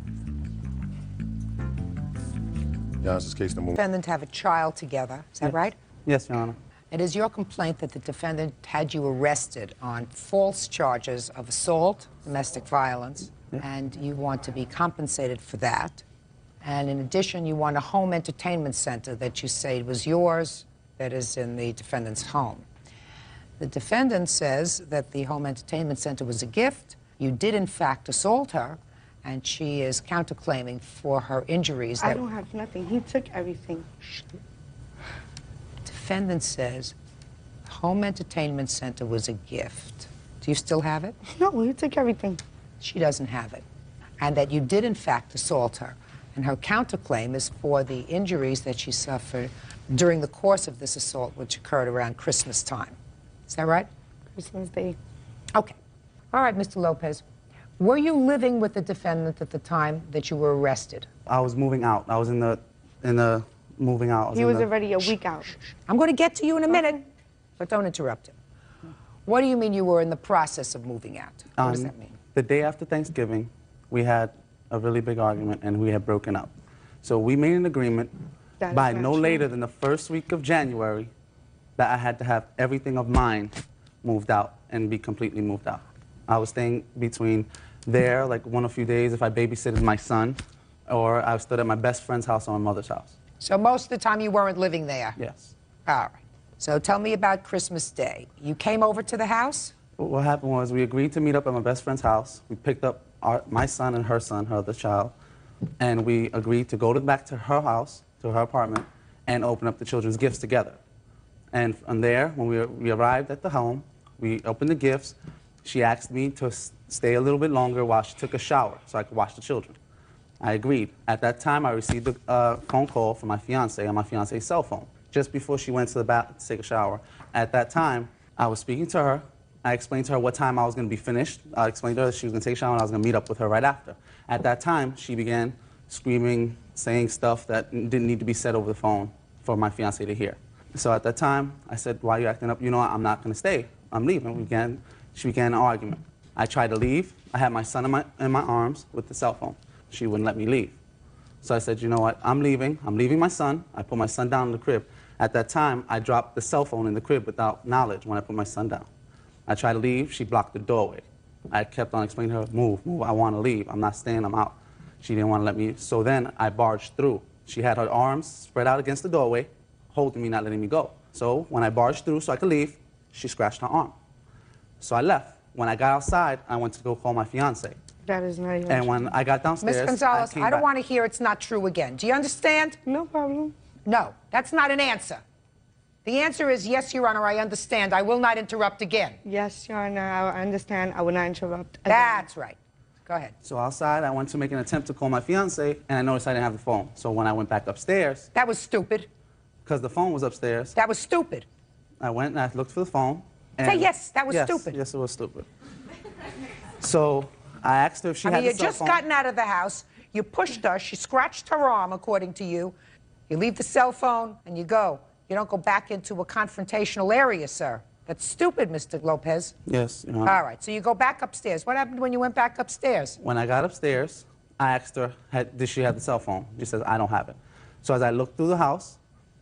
Your Honor, this is case number 1.
Defendant have a child together. Is that right?
Yes, Your Honor.
It is your complaint that the defendant had you arrested on false charges of assault, domestic violence, and you want to be compensated for that. And in addition, you want a home entertainment center that you say was yours, that is in the defendant's home. The defendant says that the home entertainment center was a gift. You did, in fact, assault her, and she is counterclaiming for her injuries.
I don't have nothing. He took everything.
Defendant says the home entertainment center was a gift. Do you still have it?
No, he took everything.
She doesn't have it. And that you did, in fact, assault her. And her counterclaim is for the injuries that she suffered during the course of this assault, which occurred around Christmas time. Is that right?
Christmas Day.
Okay. All right, Mr. Lopez. Were you living with the defendant at the time that you were arrested?
I was moving out. I was in the moving out.
He was already a week out.
I'm going to get to you in a minute, but don't interrupt him. What do you mean you were in the process of moving out? What does that mean?
The day after Thanksgiving, we had a really big argument and we had broken up. So we made an agreement by no later than the first week of January that I had to have everything of mine moved out and be completely moved out. I was staying between there, like a few days if I babysitted my son, or I stood at my best friend's house or my mother's house.
So most of the time you weren't living there?
Yes.
All right. So tell me about Christmas Day. You came over to the house?
What happened was we agreed to meet up at my best friend's house. We picked up my son and her son, her other child, and we agreed to go back to her house, to her apartment, and open up the children's gifts together. And from there, when we arrived at the home, we opened the gifts. She asked me to stay a little bit longer while she took a shower so I could watch the children. I agreed. At that time, I received a phone call from my fiancé on my fiancé's cell phone, just before she went to the bathroom to take a shower. At that time, I was speaking to her. I explained to her what time I was going to be finished. I explained to her that she was going to take a shower and I was going to meet up with her right after. At that time, she began screaming, saying stuff that didn't need to be said over the phone for my fiancé to hear. So at that time, I said, why are you acting up? You know what, I'm not going to stay. I'm leaving. She began an argument. I tried to leave. I had my son in my arms with the cell phone. She wouldn't let me leave. So I said, you know what, I'm leaving. I'm leaving my son. I put my son down in the crib. At that time, I dropped the cell phone in the crib without knowledge when I put my son down. I tried to leave. She blocked the doorway. I kept on explaining to her, move, I want to leave. I'm not staying, I'm out. She didn't want to let me. So then I barged through. She had her arms spread out against the doorway, holding me, not letting me go. So when I barged through so I could leave, she scratched her arm. So I left. When I got outside, I went to go call my fiancé.
That is not your
And when I got downstairs,
Ms. Gonzalez, I don't want to hear it's not true again. Do you understand?
No problem.
No, that's not an answer. The answer is yes, Your Honor, I understand. I will not interrupt again.
Yes, Your Honor, I understand. I will not interrupt again.
That's right. Go ahead.
So outside, I went to make an attempt to call my fiancé, and I noticed I didn't have the phone. So when I went back upstairs...
That was stupid.
Because the phone was upstairs.
That was stupid.
I went and I looked for the phone. And
say yes, that was stupid.
Yes, it was stupid. So I asked her if she had the cell phone.
You just gotten out of the house. You pushed her. She scratched her arm, according to you. You leave the cell phone and you go. You don't go back into a confrontational area, sir. That's stupid, Mr. Lopez.
Yes, Your Honor.
All right, so you go back upstairs. What happened when you went back upstairs?
When I got upstairs, I asked her, did she have the cell phone? She says, I don't have it. So as I looked through the house,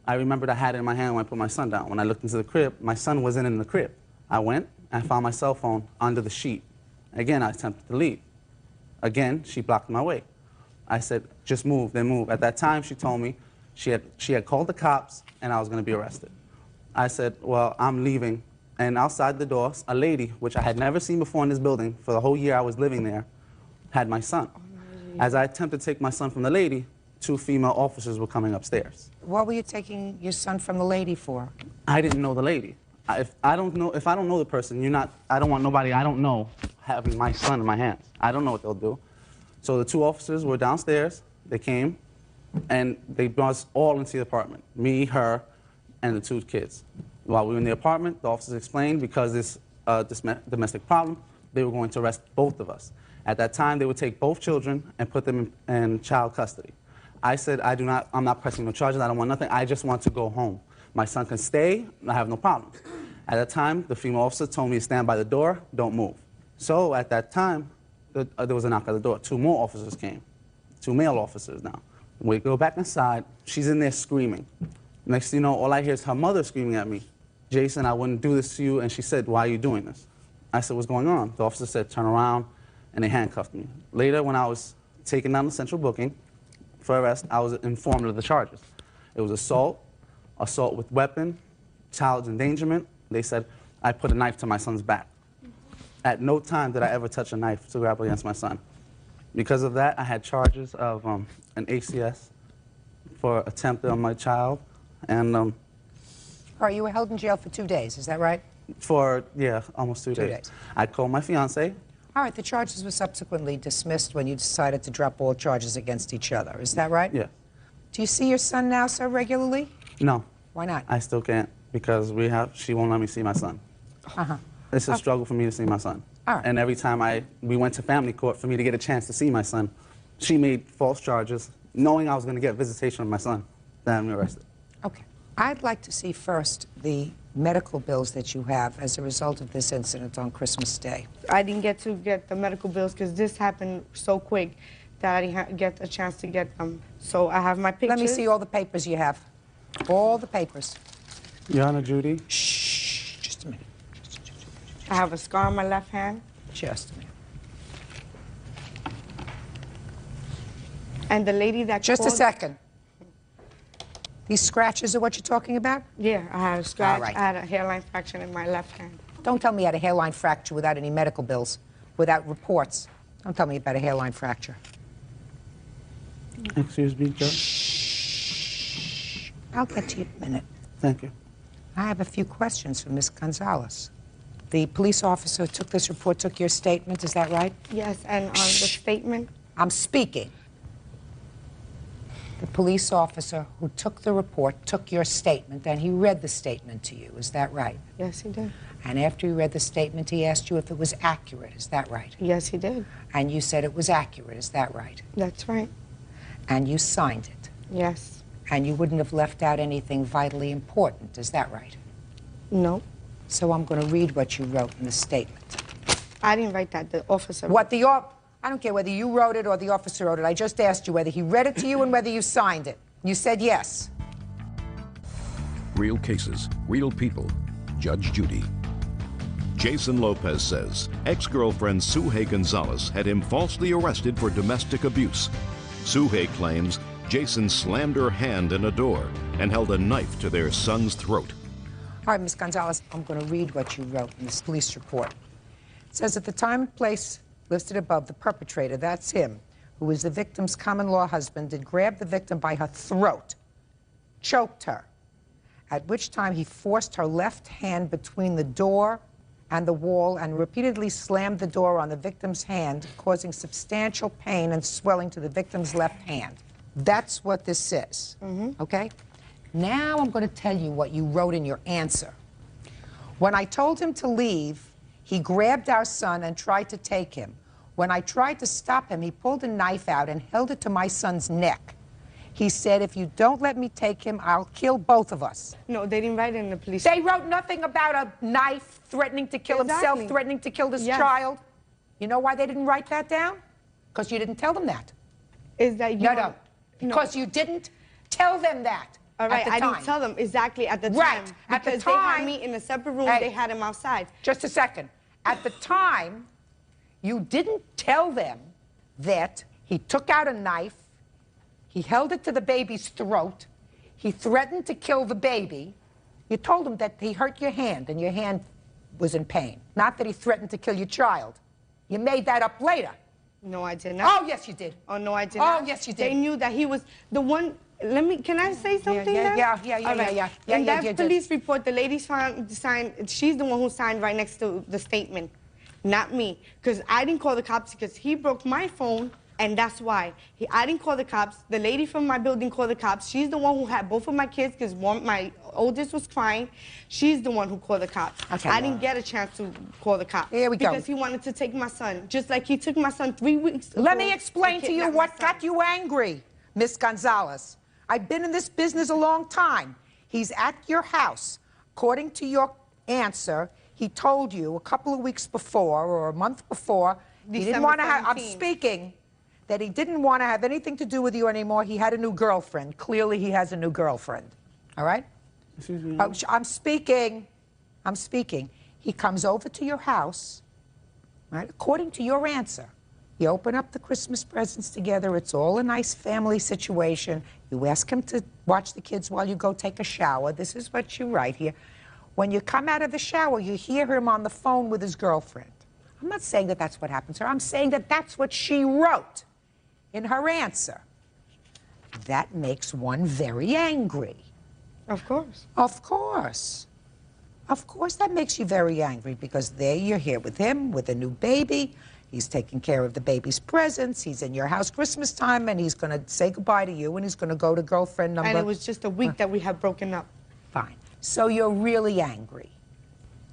I remembered I had it in my hand when I put my son down. When I looked into the crib, my son wasn't in the crib. I went and found my cell phone under the sheet. Again, I attempted to leave. Again, she blocked my way. I said, just move, then move. At that time, she told me she had called the cops and I was going to be arrested. I said, well, I'm leaving. And outside the door, a lady, which I had never seen before in this building for the whole year I was living there, had my son. As I attempted to take my son from the lady, 2 female officers were coming upstairs.
What were you taking your son from the lady for?
I didn't know the lady. If I don't know the person, I don't want nobody I don't know having my son in my hands. I don't know what they'll do. So the 2 officers were downstairs. They came, and they brought us all into the apartment, me, her, and the 2 kids. While we were in the apartment, the officers explained because this domestic problem, they were going to arrest both of us. At that time, they would take both children and put them in child custody. I said, I'm not pressing no charges, I don't want nothing, I just want to go home. My son can stay, I have no problem. At that time, the female officer told me to stand by the door, don't move. So at that time, there was a knock at the door. 2 more officers came, 2 male officers now. We go back inside, she's in there screaming. Next thing you know, all I hear is her mother screaming at me. Jason, I wouldn't do this to you, and she said, why are you doing this? I said, what's going on? The officer said, turn around, and they handcuffed me. Later, when I was taken down to central booking for arrest, I was informed of the charges. It was assault with weapon, child endangerment. They said I put a knife to my son's back. At no time did I ever touch a knife to grapple against my son. Because of that, I had charges of an ACS for attempt on my child, and
All right, you were held in jail for 2 days, is that right?
for, yeah, almost 2 days. I called my fiance.
All right, the charges were subsequently dismissed when you decided to drop all charges against each other, is that right?
Yeah.
Do you see your son now so regularly?
No.
Why not?
I still can't because she won't let me see my son.
Uh-huh.
It's a struggle for me to see my son.
All right.
And every time we went to family court for me to get a chance to see my son, she made false charges, knowing I was going to get visitation of my son. Then I'm arrested.
Okay. I'd like to see first the medical bills that you have as a result of this incident on Christmas Day.
I didn't get to get the medical bills because this happened so quick that I didn't get a chance to get them. So I have my pictures.
Let me see all the papers you have. All the papers.
Your Honor, Judy.
Shh, just a minute.
I have a scar on my left hand.
Just a minute.
And the lady that
Just
called,
a second. These scratches are what you're talking about?
Yeah, I had a scratch.
All right.
I had a hairline fracture in my left hand.
Don't tell me you had a hairline fracture without any medical bills, without reports. Don't tell me about a hairline fracture.
Excuse me, Judge.
I'll get to you in a minute.
Thank you.
I have a few questions for Ms. Gonzalez. The police officer who took this report took your statement, is that right?
Yes, and on the statement.
I'm speaking. The police officer who took the report took your statement, and he read the statement to you, is that right?
Yes, he did.
And after he read the statement, he asked you if it was accurate, is that right?
Yes, he did.
And you said it was accurate, is that right?
That's right.
And you signed it.
Yes.
And you wouldn't have left out anything vitally important, is that right?
No.
So I'm going to read what you wrote in the statement.
I didn't write that. The officer.
What I don't care whether you wrote it or the officer wrote it. I just asked you whether he read it to you and whether you signed it. You said yes.
Real cases, real people. Judge Judy. Jason Lopez says ex-girlfriend Suhey Gonzalez had him falsely arrested for domestic abuse. Suhey claims Jason slammed her hand in a door and held a knife to their son's throat.
All right, Ms. Gonzalez, I'm going to read what you wrote in this police report. It says, at the time and place listed above, the perpetrator, that's him, who was the victim's common-law husband, did grab the victim by her throat, choked her, at which time he forced her left hand between the door and the wall and repeatedly slammed the door on the victim's hand, causing substantial pain and swelling to the victim's left hand. That's what this says, okay? Now I'm going to tell you what you wrote in your answer. When I told him to leave, he grabbed our son and tried to take him. When I tried to stop him, he pulled a knife out and held it to my son's neck. He said, if you don't let me take him, I'll kill both of us.
No, they didn't write it in the police.
They wrote nothing about a knife threatening to kill himself, threatening to kill this child. You know why they didn't write that down? Because you didn't tell them that.
Is that you?
No. Because you didn't tell them that.
All right, I didn't tell them exactly at the time.
At the
because
time,
they had me in a separate room, they had him outside.
Just a second. At the time, you didn't tell them that he took out a knife, he held it to the baby's throat, he threatened to kill the baby, You told him that he hurt your hand and your hand was in pain, not that he threatened to kill your child. You made that up later.
No, I did not.
Oh, yes, you did.
Oh, no, I did
Oh,
not.
yes, you did.
They knew that he was the one. Can I say something now?
Yeah.
In that police report, the lady signed, she's the one who signed right next to the statement, not me. Because I didn't call the cops because he broke my phone, and that's why. I didn't call the cops. The lady from my building called the cops. She's the one who had both of my kids because my oldest was crying. She's the one who called the cops.
Okay.
I didn't get a chance to call the cops.
Here we go.
Because he wanted to take my son, just like he took my son 3 weeks ago.
Let me explain to you what got you angry, Miss Gonzalez. I've been in this business a long time. He's at your house. According to your answer, he told you a couple of weeks before or a month before, he didn't want to have, I'm speaking, that he didn't want to have anything to do with you anymore. He had a new girlfriend. Clearly, he has a new girlfriend. All right?
Excuse me.
I'm speaking. I'm speaking. He comes over to your house, right? According to your answer. You open up the Christmas presents together. It's all a nice family situation. You ask him to watch the kids while you go take a shower. This is what you write here. When you come out of the shower, you hear him on the phone with his girlfriend. I'm not saying that that's what happened to her. I'm saying that that's what she wrote in her answer. That makes one very angry.
Of course.
Of course. Of course that makes you very angry because there you're here with him, with a new baby. He's taking care of the baby's presents. He's in your house Christmas time, and he's going to say goodbye to you, and he's going to go to girlfriend number...
And it was just a week that we had broken up.
Fine. So you're really angry.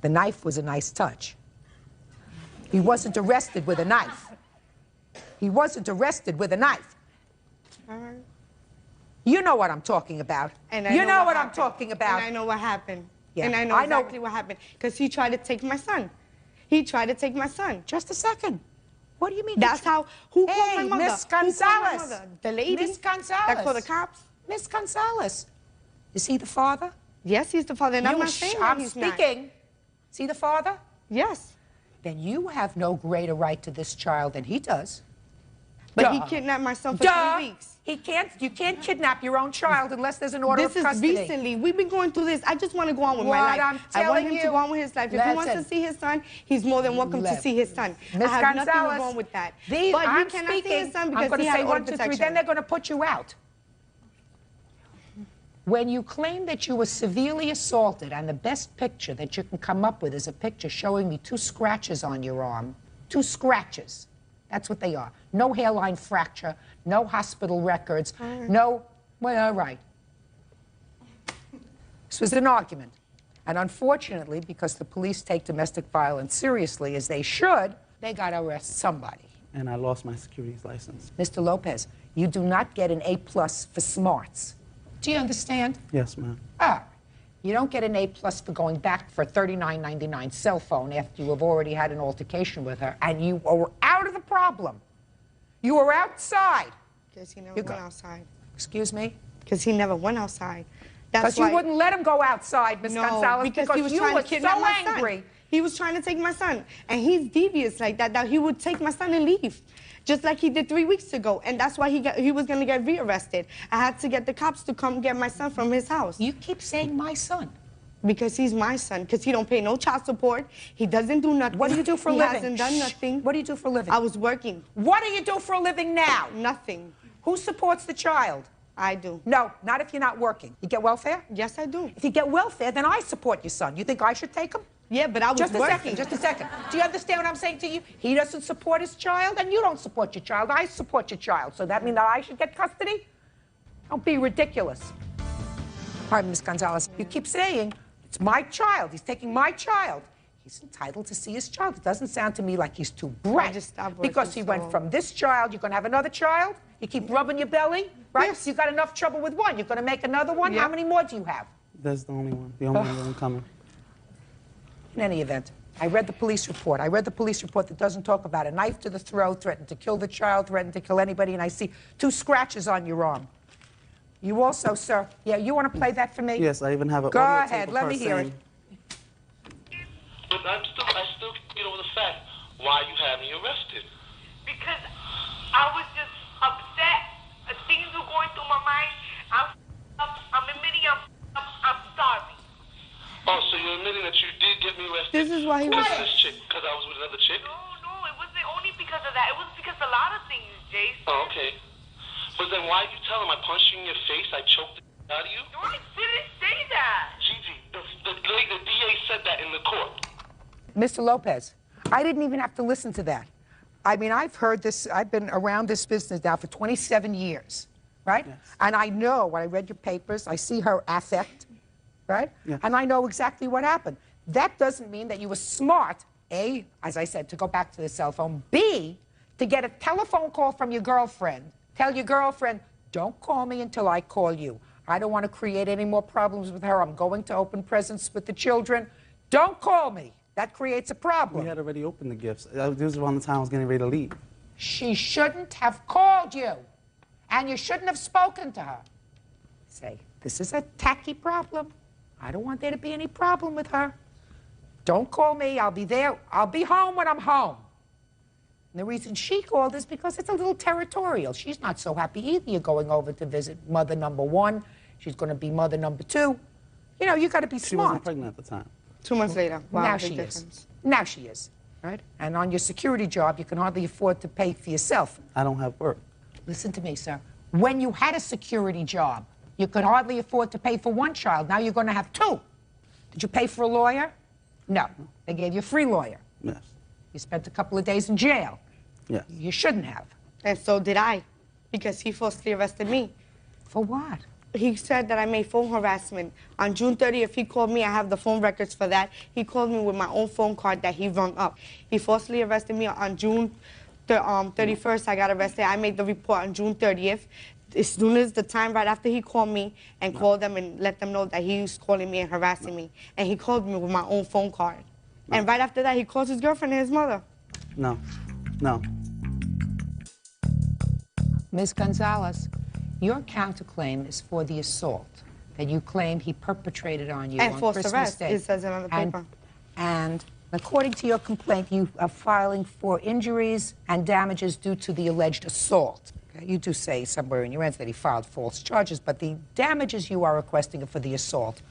The knife was a nice touch. He wasn't arrested with a knife. He wasn't arrested with a knife.
All right.
You know what I'm talking about.
And
you know what I'm talking about.
And I know what happened.
Yeah.
And I know exactly what happened. Because he tried to take my son. He tried to take my son.
Just a second. What do you mean?
That's how... Who called my
Hey,
mother?
Miss
Who called my
Gonzalez.
mother? The lady.
Miss Gonzalez.
That called the cops.
Miss Gonzalez. Is he the father?
Yes, he's the father. And I'm not saying that he's not.
I'm speaking. Is he the father?
Yes.
Then you have no greater right to this child than he does.
But he kidnapped my son for 3 weeks.
He can't. You can't kidnap your own child unless there's an order of custody.
This is recently. We've been going through this. I just want to go on with my life.
I'm
I want him
telling
to go on with his life. If he wants to see his son, he's more than welcome to see his son.
Miss
I have nothing
Gonzalez,
wrong with that.
But
he cannot see his son because he has order
1, 2, 3.
protection.
Then they're going to put you out. When you claim that you were severely assaulted, and the best picture that you can come up with is a picture showing me 2 scratches on your arm. 2 scratches. That's what they are. No hairline fracture, no hospital records, no... Well, all right. This was an argument. And unfortunately, because the police take domestic violence seriously, as they should, they got to arrest somebody.
And I lost my securities license.
Mr. Lopez, you do not get an A+ for smarts. Do you understand?
Yes, ma'am.
Ah, you don't get an A+ for going back for a $39.99 cell phone after you have already had an altercation with her, and you were out of the problem. You were outside.
Because he never went outside.
Excuse me?
Because he never went outside.
Because you wouldn't let him go outside, Miss Gonzalez,
because
because
he was
you
trying
were
to kidnap
so
my
angry.
son. He was trying to take my son. And he's devious like that, that he would take my son and leave. Just like he did 3 weeks ago. And that's why he was going to get rearrested. I had to get the cops to come get my son from his house.
You keep saying my son.
Because he's my son. Because he don't pay no child support. He doesn't do nothing.
What do you do for a living?
He hasn't done nothing.
What do you do for a living?
I was working.
What do you do for a living now?
Nothing.
Who supports the child?
I do.
No, not if you're not working. You get welfare?
Yes, I do.
If you get welfare, then I support your son. You think I should take him?
Yeah, but I was working.
Just a second. Do you understand what I'm saying to you? He doesn't support his child, and you don't support your child. I support your child. So that means that I should get custody? Don't be ridiculous. All right, Ms. Gonzalez, you keep saying, it's my child. He's taking my child. He's entitled to see his child. It doesn't sound to me like he's too bright. Because he went from this child, you're going to have another child? You keep rubbing your belly, right? Yes. You got enough trouble with one. You're going to make another one?
Yeah.
How many more do you have?
That's the only one. The only one coming.
In any event, I read the police report. I read the police report that doesn't talk about a knife to the throat, threatened to kill the child, threatened to kill anybody, and I see 2 scratches on your arm. You also, sir, yeah, you want to play that for me?
Yes, I even have a
Go ahead, let me hear it.
But I still get over the fact why you had me arrested.
Because I was just upset. Things were going through my mind. I'm admitting I'm starving.
get me arrested.
This is why he was...
This chick, because I was with another chick?
No, it wasn't only because of that. It was because of a lot of things, Jason.
Oh, okay. But then why did you tell him I punched you in your face, I choked the out of you?
No, I didn't say that.
Gigi, the DA said that in the court.
Mr. Lopez, I didn't even have to listen to that. I mean, I've heard this, I've been around this business now for 27 years, right? Yes. And I know, when I read your papers, I see her affect, right? Yes. And I know exactly what happened. That doesn't mean that you were smart, A, as I said, to go back to the cell phone, B, to get a telephone call from your girlfriend. Tell your girlfriend, don't call me until I call you. I don't want to create any more problems with her. I'm going to open presents with the children. Don't call me. That creates a problem.
We had already opened the gifts. This was around the time I was getting ready to leave.
She shouldn't have called you. And you shouldn't have spoken to her. Say, this is a tacky problem. I don't want there to be any problem with her. Don't call me. I'll be there. I'll be home when I'm home. And the reason she called is because it's a little territorial. She's not so happy either. You're going over to visit mother number 1. She's going to be mother number 2. You know, you got to be smart.
She wasn't pregnant at the time.
2 months later. Wow,
now she is. Now she is, right? And on your security job, you can hardly afford to pay for yourself.
I don't have work.
Listen to me, sir. When you had a security job, you could hardly afford to pay for 1 child. Now you're going to have 2. Did you pay for a lawyer? No. They gave you a free lawyer.
Yes.
You spent a couple of days in jail.
Yes.
You shouldn't have.
And so did I, because he falsely arrested me.
For what?
He said that I made phone harassment. On June 30th, he called me. I have the phone records for that. He called me with my own phone card that he rung up. He falsely arrested me on June 31st. I got arrested. I made the report on June 30th. As soon as the time right after he called me and called them and let them know that he was calling me and harassing me. And he called me with my own phone card. And right after that, he calls his girlfriend and his mother.
No. No.
Ms. Gonzalez, your counterclaim is for the assault that you claim he perpetrated on you
and
on
forced
Christmas
arrest,
Day.
it says it on the paper.
And according to your complaint, you are filing for injuries and damages due to the alleged assault. Okay? You do say somewhere in your answer that he filed false charges, but the damages you are requesting are for the assault.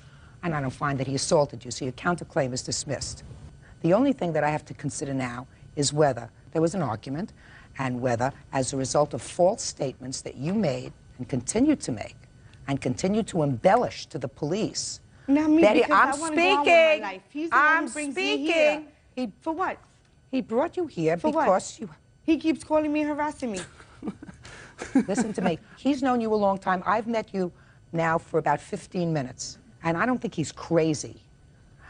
And I don't find that he assaulted you, so your counterclaim is dismissed. The only thing that I have to consider now is whether there was an argument and whether, as a result of false statements that you made and continue to make and continue to embellish to the police.
Not me,
Betty,
because I wanna go on with my life. He's the one who brings me here. For what?
He brought you here
For
because
what? He keeps calling me and harassing me.
Listen to me. He's known you a long time. I've met you now for about 15 minutes, and I don't think he's crazy.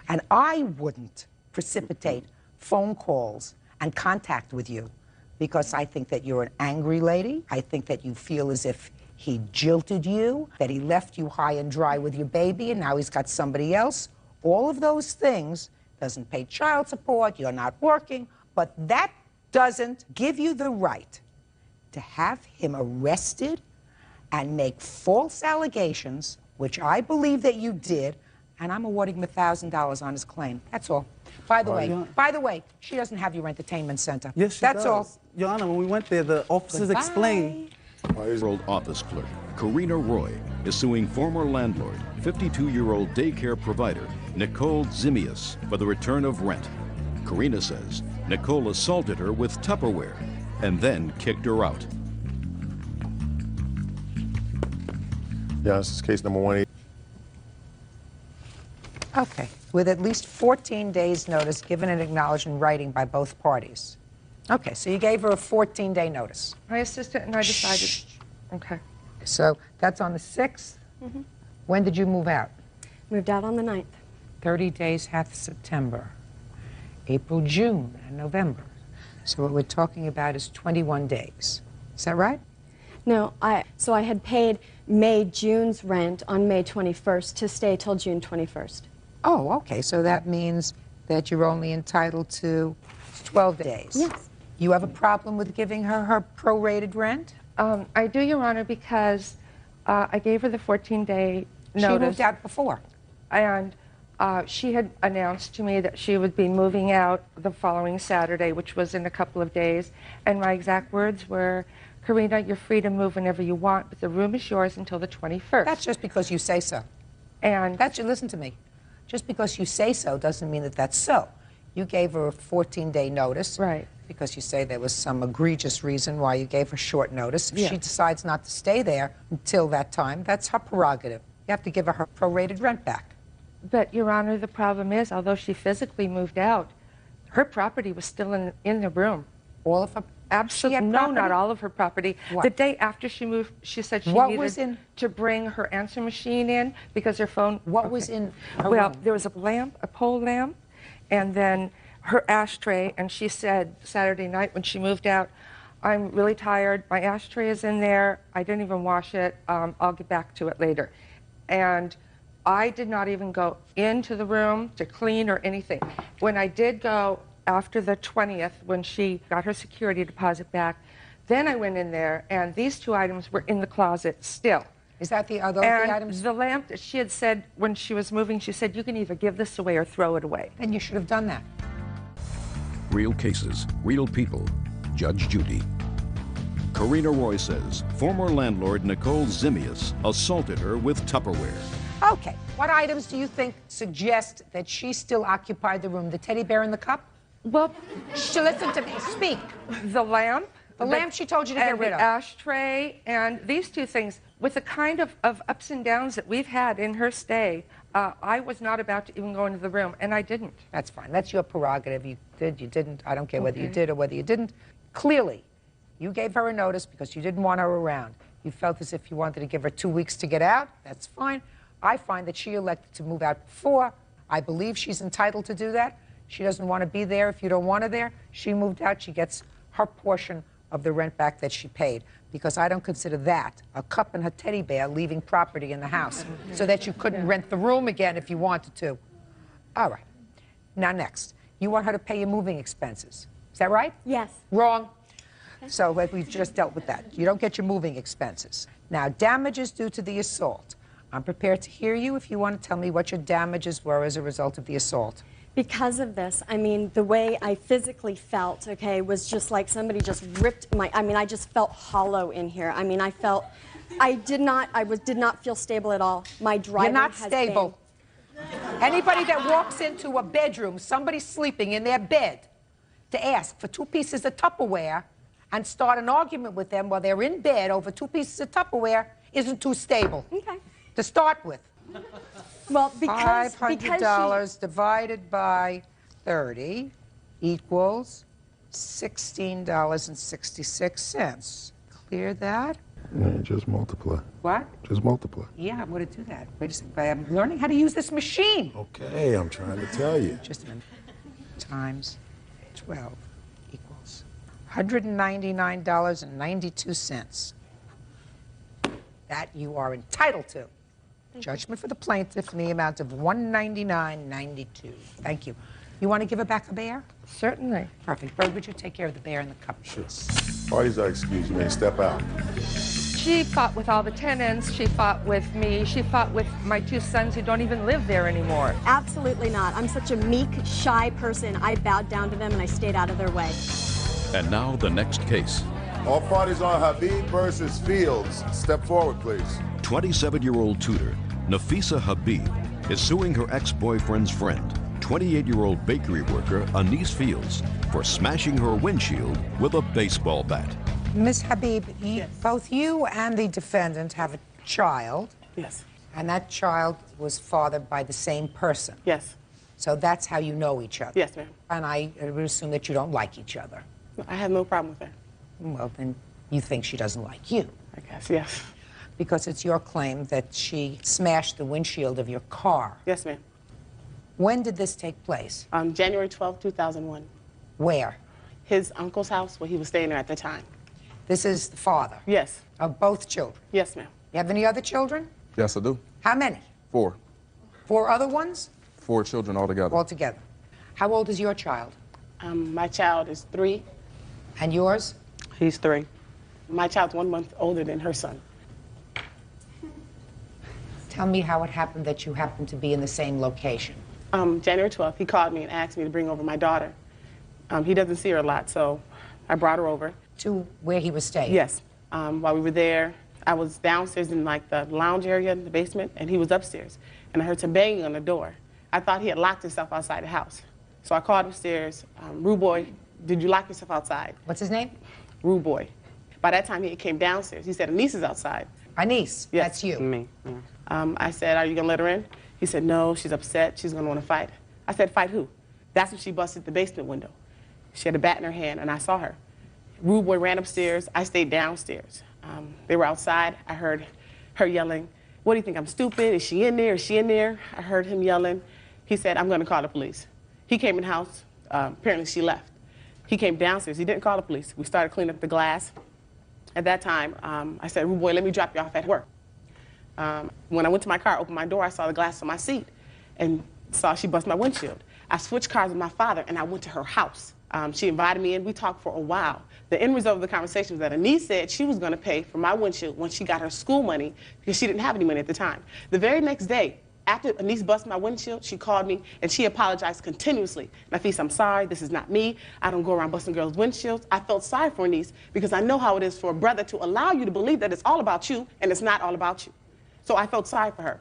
And I wouldn't precipitate phone calls and contact with you because I think that you're an angry lady. I think that you feel as if he jilted you, that he left you high and dry with your baby, and now he's got somebody else. All of those things, doesn't pay child support, you're not working, but that doesn't give you the right to have him arrested and make false allegations, which I believe that you did, and I'm awarding him $1,000 on his claim. That's all. By the way, she doesn't have your entertainment center.
Yes, she
That's
does.
all.
Your Honor, when we went there, the officers explained.
World office clerk Karina Roy is suing former landlord, 52-year-old daycare provider Nicole Zimius for the return of rent. Karina says Nicole assaulted her with Tupperware and then kicked her out.
Yeah, this is case number 18.
Okay, with at least 14 days' notice given and acknowledged in writing by both parties. Okay, so you gave her a 14-day notice.
I assisted and I decided.
Shh.
Okay.
So that's on the 6th?
Mm-hmm.
When did you move out?
Moved out on the 9th.
30 days hath September, April, June, and November. So what we're talking about is 21 days. Is that right?
No, so I had paid June's rent on May 21st to stay till June 21st.
Oh, okay, so that means that you're only entitled to 12 days.
Yes.
You have a problem with giving her her prorated rent?
I do, Your Honor, because I gave her the 14-day notice.
She moved out before.
And she had announced to me that she would be moving out the following Saturday, which was in a couple of days. And my exact words were, Karina, you're free to move whenever you want, but the room is yours until the 21st.
That's just because you say so.
And
listen to me. Just because you say so doesn't mean that that's so. You gave her a 14-day notice.
Right.
Because you say there was some egregious reason why you gave her short notice. If
Yeah.
she decides not to stay there until that time, that's her prerogative. You have to give her prorated rent back.
But, Your Honor, the problem is, although she physically moved out, her property was still in the room.
All of her?
Absolutely. No,
property?
not all of her property.
What?
The day after she moved, she said she
What
needed
was in-
to bring her answer machine in because her phone...
What was in her
Well,
room?
there was a lamp, a pole lamp, and then her ashtray, and she said Saturday night when she moved out, I'm really tired, my ashtray is in there, I didn't even wash it, I'll get back to it later. And I did not even go into the room to clean or anything. When I did go after the 20th, when she got her security deposit back, then I went in there, and these two items were in the closet still.
Is that the other
And
items?
the lamp that she had said when she was moving, she said, you can either give this away or throw it away.
Then you should have done that.
Real cases, real people. Judge Judy. Karina Roy says former landlord Nicole Zimius assaulted her with Tupperware.
Okay, what items do you think suggest that she still occupied the room? The teddy bear and the cup?
Well,
listen to me, speak.
The lamp.
The lamp she told you to get rid of.
The ashtray, and these two things, with the kind of ups and downs that we've had in her stay, I was not about to even go into the room, and I didn't.
That's fine. That's your prerogative. You did, you didn't. I don't care whether you did or whether you didn't. Clearly, you gave her a notice because you didn't want her around. You felt as if you wanted to give her 2 weeks to get out. That's fine. I find that she elected to move out before. I believe she's entitled to do that. She doesn't want to be there if you don't want her there. She moved out. She gets her portion of the rent back that she paid, because I don't consider that, a cup and her teddy bear, leaving property in the house so that you couldn't rent the room again if you wanted to. All right. Now next, you want her to pay your moving expenses. Is that right?
Yes.
Wrong. So we've just dealt with that. You don't get your moving expenses. Now, damages due to the assault. I'm prepared to hear you if you want to tell me what your damages were as a result of the assault.
Because of this, I mean, the way I physically felt, okay, was just like somebody just ripped my, I mean, I just felt hollow in here. I mean, I did not feel stable at all. My driver
You're not
has
stable. Anybody that walks into a bedroom, somebody sleeping in their bed, to ask for 2 pieces of Tupperware and start an argument with them while they're in bed over 2 pieces of Tupperware isn't too stable.
Okay.
To start with.
Well, because
$500 divided by 30 equals $16.66. Clear that?
Yeah, just multiply.
What?
Just multiply.
Yeah, I'm going to do that. Wait a second. I'm learning how to use this machine.
Okay, I'm trying to tell you.
Just a minute. Times 12 equals $199.92. That you are entitled to. Judgment for the plaintiff in the amount of $199.92. Thank you. You want to give her back a bear?
Certainly.
Perfect. Bird, would you take care of the bear and the cup?
Sure. Parties are excused. You may step out.
She fought with all the tenants. She fought with me. She fought with my 2 sons who don't even live there anymore.
Absolutely not. I'm such a meek, shy person. I bowed down to them and I stayed out of their way.
And now the next case.
All parties on Habib versus Fields. Step forward, please.
27-year-old tutor Nafisa Habib is suing her ex-boyfriend's friend, 28-year-old bakery worker Anise Fields, for smashing her windshield with a baseball bat.
Ms. Habib, both you and the defendant have a child.
Yes.
And that child was fathered by the same person.
Yes.
So that's how you know each other.
Yes, ma'am.
And I would assume that you don't like each other.
I have no problem with her.
Well, then you think she doesn't like you.
I guess, yes.
Because it's your claim that she smashed the windshield of your car.
Yes, ma'am.
When did this take place?
January 12, 2001.
Where?
His uncle's house where he was staying there at the time.
This is the father?
Yes.
Of both children?
Yes, ma'am.
You have any other children?
Yes, I do.
How many?
4.
4 other ones?
4 children altogether.
Altogether. How old is your child?
My child is 3.
And yours?
He's 3. My child's 1 month older than her son.
Tell me how it happened that you happened to be in the same location.
January 12th, he called me and asked me to bring over my daughter. He doesn't see her a lot, so I brought her over.
To where he was staying?
Yes. While we were there, I was downstairs in like the lounge area in the basement, and he was upstairs. And I heard some banging on the door. I thought he had locked himself outside the house. So I called upstairs, Rude Boy, did you lock yourself outside?
What's his name?
Rude Boy. By that time, he came downstairs. He said, Anise is outside.
Anise,
yes.
That's you.
Me, yeah.
I said, are you going to let her in? He said, no, she's upset. She's going to want to fight. I said, fight who? That's when she busted the basement window. She had a bat in her hand, and I saw her. Rude Boy ran upstairs. I stayed downstairs. They were outside. I heard her yelling, what do you think, I'm stupid? Is she in there? Is she in there? I heard him yelling. He said, I'm going to call the police. He came in the house. Apparently, she left. He came downstairs. He didn't call the police. We started cleaning up the glass. At that time, I said, Rude Boy, let me drop you off at work. When I went to my car, opened my door, I saw the glass on my seat and saw she bust my windshield. I switched cars with my father, and I went to her house. She invited me in. We talked for a while. The end result of the conversation was that Anise said she was going to pay for my windshield when she got her school money because she didn't have any money at the time. The very next day, after Anise busted my windshield, she called me, and she apologized continuously. Nafisa, I'm sorry. This is not me. I don't go around busting girls' windshields. I felt sorry for Anise because I know how it is for a brother to allow you to believe that it's all about you, and it's not all about you. So I felt sorry for her.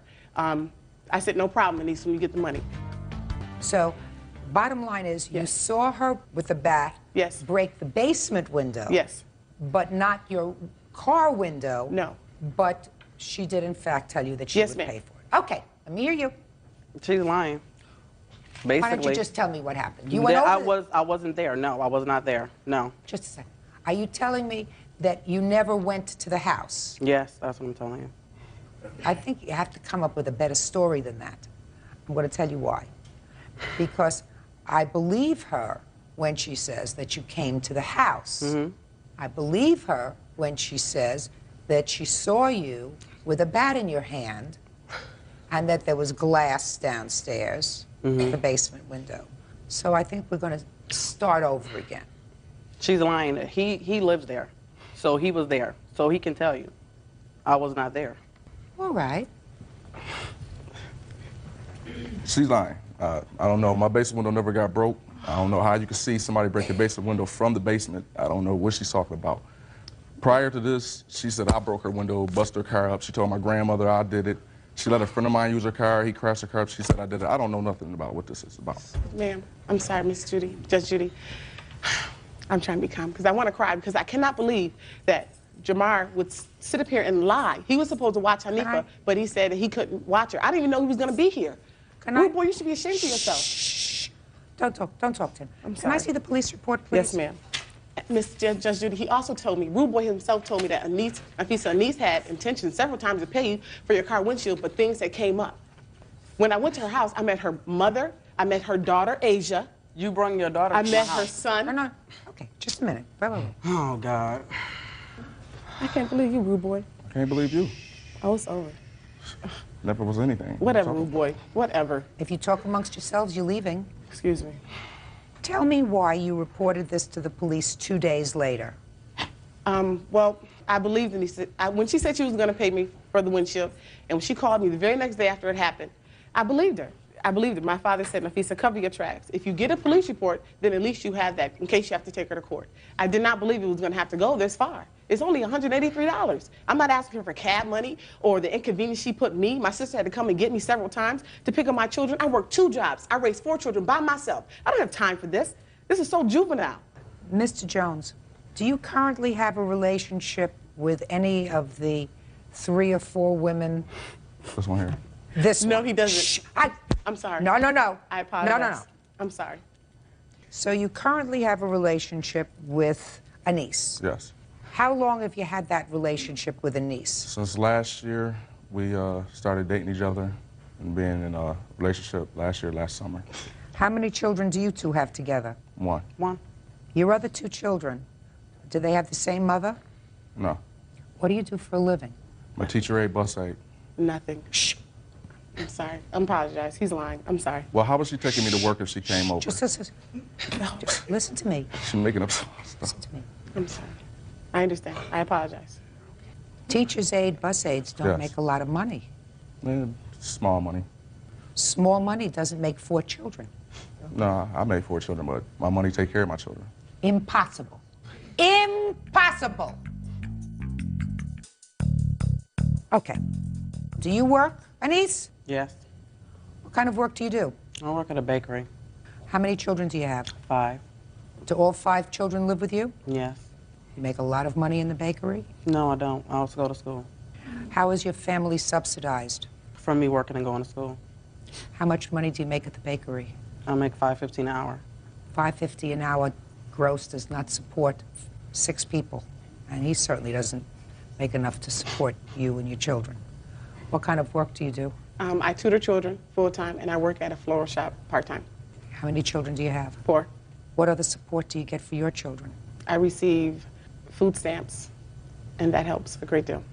I said, no problem, Anise, when you get the money.
So, bottom line is, you saw her with a bat break the basement window.
Yes.
But not your car window.
No.
But she did, in fact, tell you that she would pay for it. Okay, let me hear you.
She's lying. Basically.
Why don't you just tell me what happened? You went over
I wasn't there. No, I was not there. No.
Just a second. Are you telling me that you never went to the house?
Yes, that's what I'm telling you.
I think you have to come up with a better story than that. I'm going to tell you why. Because I believe her when she says that you came to the house.
Mm-hmm.
I believe her when she says that she saw you with a bat in your hand and that there was glass downstairs in the basement window. So I think we're going to start over again.
She's lying. He lives there, so he was there, so he can tell you. I was not there.
All right.
She's lying. I don't know. My basement window never got broke. I don't know how you could see somebody break the basement window from the basement. I don't know what she's talking about. Prior to this, she said I broke her window, busted her car up. She told my grandmother I did it. She let a friend of mine use her car. He crashed her car up. She said I did it. I don't know nothing about what this is about.
Ma'am, I'm sorry, Miss Judy, Judge Judy. I'm trying to be calm because I want to cry because I cannot believe that Jamar would sit up here and lie. He was supposed to watch Hanifa, but he said that he couldn't watch her. I didn't even know he was going to be here. Rude Boy, you should be ashamed of yourself.
Shh. Don't talk to him.
I'm
Can
sorry.
I see the police report, please?
Yes, ma'am. Miss Judge Judy, he also told me, Rude Boy himself told me that Anise had intentions several times to pay you for your car windshield, but things that came up. When I went to her house, I met her mother, I met her daughter, Asia.
You brought your daughter
I
to
met
my
her
house.
son.
No. Okay, just a minute. Wait.
Oh, God.
I can't believe you, Rude Boy.
I can't believe you.
Oh, it's over.
Never was anything.
Whatever, Rude Boy. Whatever.
If you talk amongst yourselves, you're leaving.
Excuse me.
Tell me why you reported this to the police 2 days later.
Well, I believed Anise. When she said she was going to pay me for the windshield, and when she called me the very next day after it happened, I believed her. My father said, Nafisa, cover your tracks. If you get a police report, then at least you have that in case you have to take her to court. I did not believe it was going to have to go this far. It's only $183. I'm not asking her for cab money or the inconvenience she put me. My sister had to come and get me several times to pick up my children. I worked 2 jobs. I raised 4 children by myself. I don't have time for this. This is so juvenile.
Mr. Jones, do you currently have a relationship with any of the 3 or 4 women?
This one here.
This
No,
one.
he doesn't.
Shh.
I'm sorry.
No.
I apologize.
No.
I'm sorry.
So you currently have a relationship with Anise?
Yes.
How long have you had that relationship with Anise?
Since last year, we started dating each other and being in a relationship last summer.
How many children do you 2 have together?
1.
Your other 2 children, do they have the same mother?
No.
What do you do for a living?
My teacher aide, bus aide.
Nothing.
Shh.
I'm sorry. I apologize. He's lying. I'm sorry.
Well, how was she taking me to work if she came over?
Just listen to me.
She's making up stuff.
Listen to me.
I'm sorry. I understand. I apologize.
Teacher's aide, bus aides don't
Yes.
make a lot of money.
Small money.
Small money doesn't make 4 children.
No, I made 4 children, but my money take care of my children.
Impossible. Impossible. Okay. Do you work, Anise?
Yes.
What kind of work do you do?
I work at a bakery.
How many children do you have?
5.
Do all 5 children live with you?
Yes.
You make a lot of money in the bakery?
No, I don't. I also go to school.
How is your family subsidized?
From me working and going to school.
How much money do you make at the bakery?
I make $5.50 an hour.
$5.50 an hour gross does not support 6 people, and he certainly doesn't make enough to support you and your children. What kind of work do you do?
I tutor children full-time, and I work at a floral shop part-time.
How many children do you have?
4.
What other support do you get for your children?
I receive food stamps, and that helps a great deal.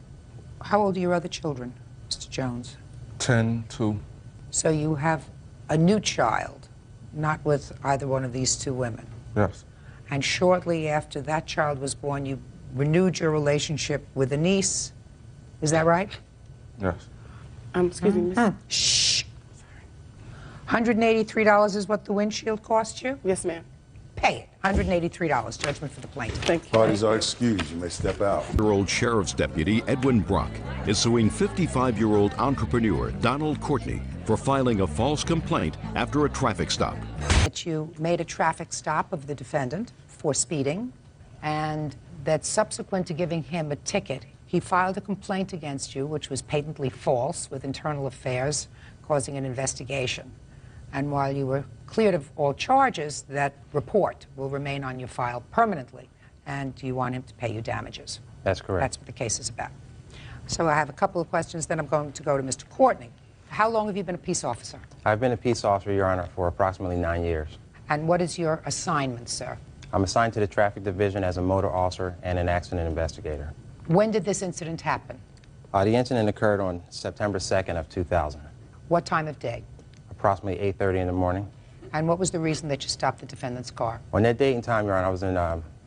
How old are your other children, Mr. Jones?
10, 2.
So you have a new child, not with either one of these 2 women.
Yes.
And shortly after that child was born, you renewed your relationship with a niece. Is that right?
Yes.
Excuse me, miss.
Shh. $183 is what the windshield cost you?
Yes, ma'am.
Pay it. $183, judgment for the plaintiff.
Thank you.
Parties are excused. You may step out.
Year-old Sheriff's Deputy Edwin Brock is suing 55-year-old entrepreneur Donald Courtney for filing a false complaint after a traffic stop.
That you made a traffic stop of the defendant for speeding, and that subsequent to giving him a ticket, he filed a complaint against you, which was patently false, with Internal Affairs causing an investigation. And while you were cleared of all charges, that report will remain on your file permanently, and you want him to pay you damages.
That's correct.
That's what the case is about. So I have a couple of questions, then I'm going to go to Mr. Courtney. How long have you been a peace officer?
I've been a peace officer, Your Honor, for approximately 9 years.
And what is your assignment, sir?
I'm assigned to the traffic division as a motor officer and an accident investigator.
When did this incident happen?
The incident occurred on September 2nd of 2000,
What time of day?
approximately 8:30 in the morning.
And what was the reason that you stopped the defendant's car?
On that date and time, Your Honor, I was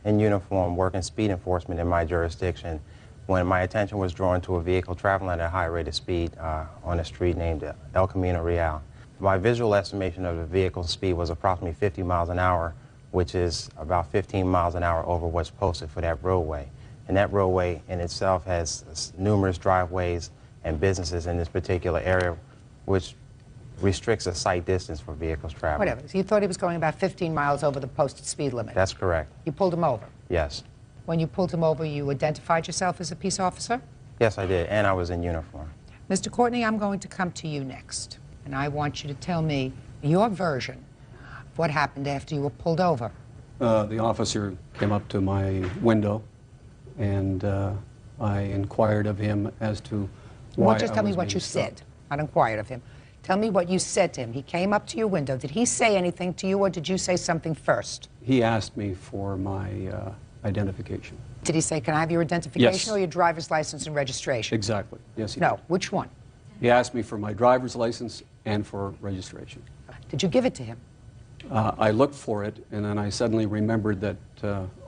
in uniform working speed enforcement in my jurisdiction when my attention was drawn to a vehicle traveling at a high rate of speed on a street named El Camino Real. My visual estimation of the vehicle's speed was approximately 50 miles an hour, which is about 15 miles an hour over what's posted for that roadway. And that roadway in itself has numerous driveways and businesses in this particular area, which restricts a sight distance for vehicles traveling.
Whatever. So you thought he was going about 15 miles over the posted speed limit.
That's correct.
You pulled him over.
Yes.
When you pulled him over, you identified yourself as a peace officer?
Yes, I did, and I was in uniform.
Mr. Courtney, I'm going to come to you next, and I want you to tell me your version of what happened after you were pulled over.
The officer came up to my window, and I inquired of him as to why
Just tell me what you said. Not inquired of him. Tell me what you said to him. He came up to your window. Did he say anything to you, or did you say something first?
He asked me for my identification.
Did he say, can I have your identification
Yes.
or your driver's license and registration?
Exactly. Yes, he
No.
did.
Which one?
He asked me for my driver's license and for registration.
Did you give it to him?
I looked for it, and then I suddenly remembered that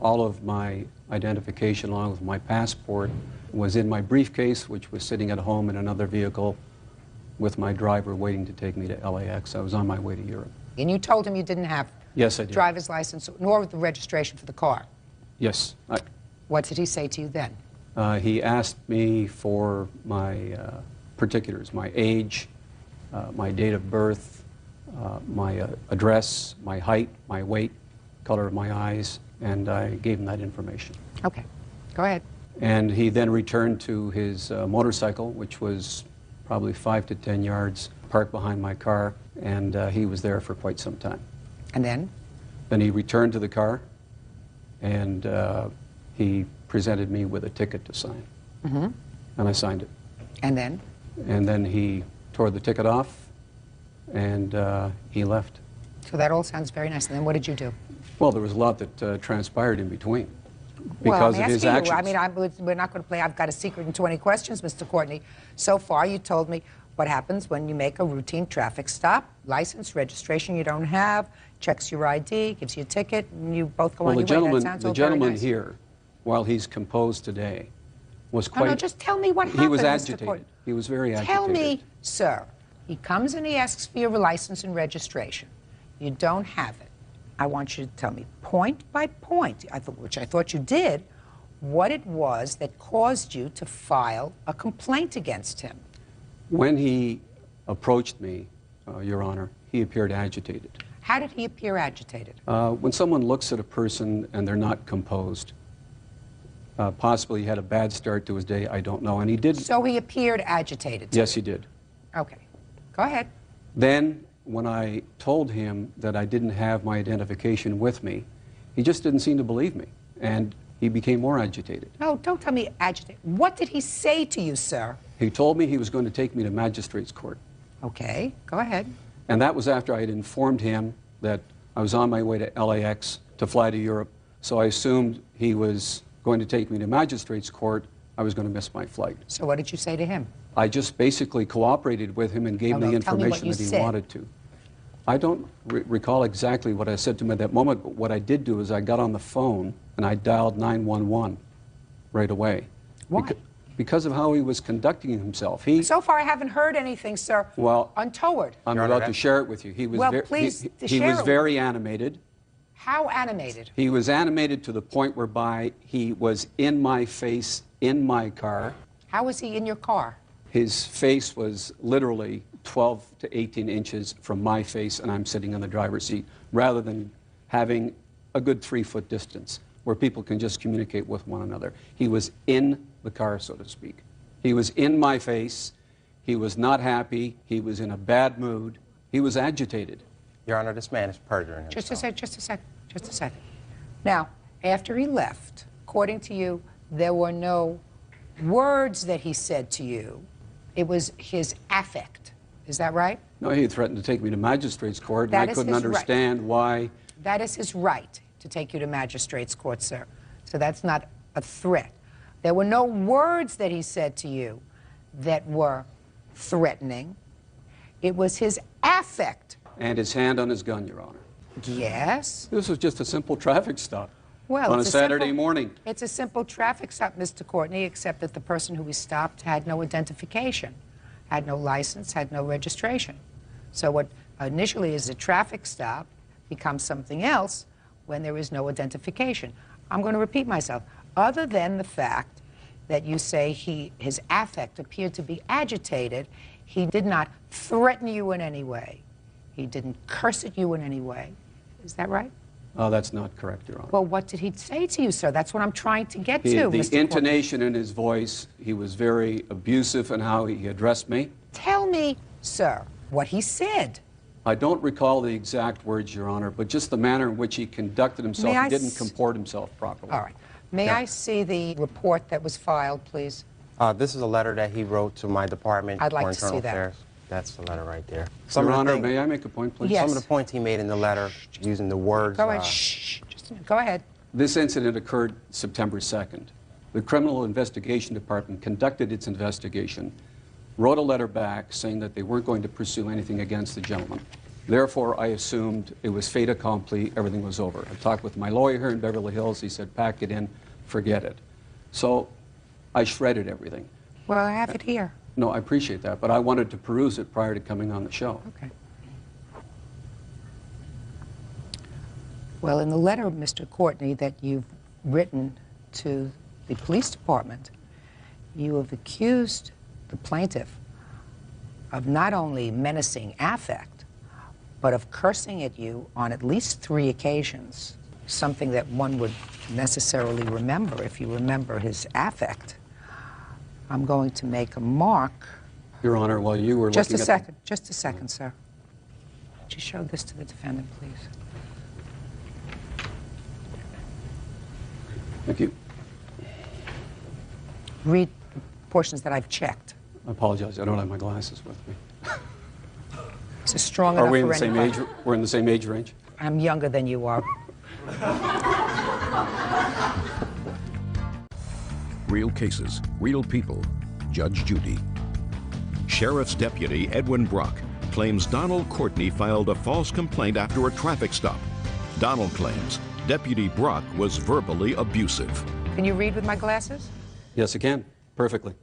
all of my identification, along with my passport, was in my briefcase, which was sitting at home in another vehicle with my driver waiting to take me to LAX. I was on my way to Europe.
And you told him you didn't have
Yes, I did.
driver's license nor the registration for the car.
Yes.
What did he say to you then?
He asked me for my particulars, my age, my date of birth, my address, my height, my weight, color of my eyes, and I gave him that information.
Okay. Go ahead.
And he then returned to his motorcycle, which was probably 5 to 10 yards, parked behind my car, and he was there for quite some time.
And then?
Then he returned to the car, and he presented me with a ticket to sign.
Mm-hmm.
And I signed it.
And then?
And then he tore the ticket off, and he left.
So that all sounds very nice. And then what did you do?
Well, there was a lot that transpired in between
Well,
because
I'm
of his
asking
actions.
you. I mean, we're not going to play I've Got a Secret in 20 Questions, Mr. Courtney. So far, you told me what happens when you make a routine traffic stop, license, registration you don't have, checks your ID, gives you a ticket, and you both go on your way. That sounds all very
gentleman
nice.
here, while he's composed today, was
No,
quite...
no, just tell me what happened,
He was
Mr.
agitated.
Courtney.
He was very agitated.
Tell me, sir. He comes and he asks for your license and registration. You don't have it. I want you to tell me, point by point, which I thought you did, what it was that caused you to file a complaint against him.
When he approached me, Your Honor. He appeared agitated.
How did he appear agitated?
When someone looks at a person and they're not composed, possibly he had a bad start to his day, I don't know, and he did.
So he appeared agitated.
Yes, he did.
Okay. Go ahead.
Then, when I told him that I didn't have my identification with me, he just didn't seem to believe me, and he became more agitated.
No, don't tell me agitated. What did he say to you, sir?
He told me he was going to take me to magistrate's court.
Okay, go ahead.
And that was after I had informed him that I was on my way to LAX to fly to Europe, so I assumed he was going to take me to magistrate's court. I was going to miss my flight.
So what did you say to him?
I just basically cooperated with him and gave
No,
the
no, tell me what
information
you
that he
said.
wanted to. I don't recall exactly what I said to him at that moment, but what I did do is I got on the phone and I dialed 911 right away.
Why?
Because of how he was conducting himself.
So far, I haven't heard anything, sir.
Well,
untoward.
I'm about to share it with you. He was,
Well, please,
he
share
was
it.
very animated.
How animated?
He was animated to the point whereby he was in my face in my car.
How was he in your car?
His face was literally 12 to 18 inches from my face, and I'm sitting in the driver's seat, rather than having a good 3-foot distance where people can just communicate with one another. He was in the car, so to speak. He was in my face. He was not happy. He was in a bad mood. He was agitated.
Your Honor, this man is perjuring himself.
Just a second. Now, after he left, according to you, there were no words that he said to you. It was his affect. Is that right?
No, he threatened to take me to magistrate's court, and
That
I
is
couldn't
his right.
understand why.
That is his right to take you to magistrate's court, sir. So that's not a threat. There were no words that he said to you that were threatening. It was his affect.
And his hand on his gun, Your Honor.
Yes.
This was just a simple traffic stop
Well,
on a
it's
Saturday
simple-
morning.
It's a simple traffic stop, Mr. Courtney, except that the person who we stopped had no identification, had no license, had no registration. So what initially is a traffic stop becomes something else when there is no identification. I'm going to repeat myself. Other than the fact that you say his affect appeared to be agitated, he did not threaten you in any way. He didn't curse at you in any way. Is that right?
Oh, that's not correct, Your Honor.
Well, what did he say to you, sir? That's what I'm trying to get to, Mr.
The
Courtney.
intonation in his voice, he was very abusive in how he addressed me.
Tell me, sir, what he said.
I don't recall the exact words, Your Honor, but just the manner in which he conducted himself.
May I
He didn't
s-
comport himself properly.
All right. May I see the report that was filed, please?
This is a letter that he wrote to my department
I'd like
for
to see
Internal
that.
Affairs. That's the letter right there.
Your
of the
Honor,
things-
may I make a point, please?
Some of the points he made in the letter using the words.
Go ahead. Shh. Just a minute. Go ahead.
This incident occurred September 2nd. The Criminal Investigation Department conducted its investigation, wrote a letter back saying that they weren't going to pursue anything against the gentleman. Therefore, I assumed it was fait accompli, everything was over. I talked with my lawyer here in Beverly Hills. He said, pack it in, forget it. So I shredded everything.
Well, I have it here.
No, I appreciate that, but I wanted to peruse it prior to coming on the show.
Okay. Well, in the letter, Mr. Courtney, that you've written to the police department, you have accused the plaintiff of not only menacing affect, but of cursing at you on at least 3 occasions, something that one would necessarily remember if you remember his affect. I'm going to make a mark.
Your Honor, while you were
Just a
looking at
second, just a second, sir. Would you show this to the defendant, please?
Thank you.
Read the portions that I've checked.
I apologize. I don't have my glasses with me.
It's a strong
Are
enough
we in
for
the same
anybody.
age? We're in the same age range?
I'm younger than you are.
Real cases, real people. Judge Judy. Sheriff's Deputy Edwin Brock claims Donald Courtney filed a false complaint after a traffic stop. Donald claims Deputy Brock was verbally abusive.
Can you read with my glasses?
Yes, I can. Perfectly.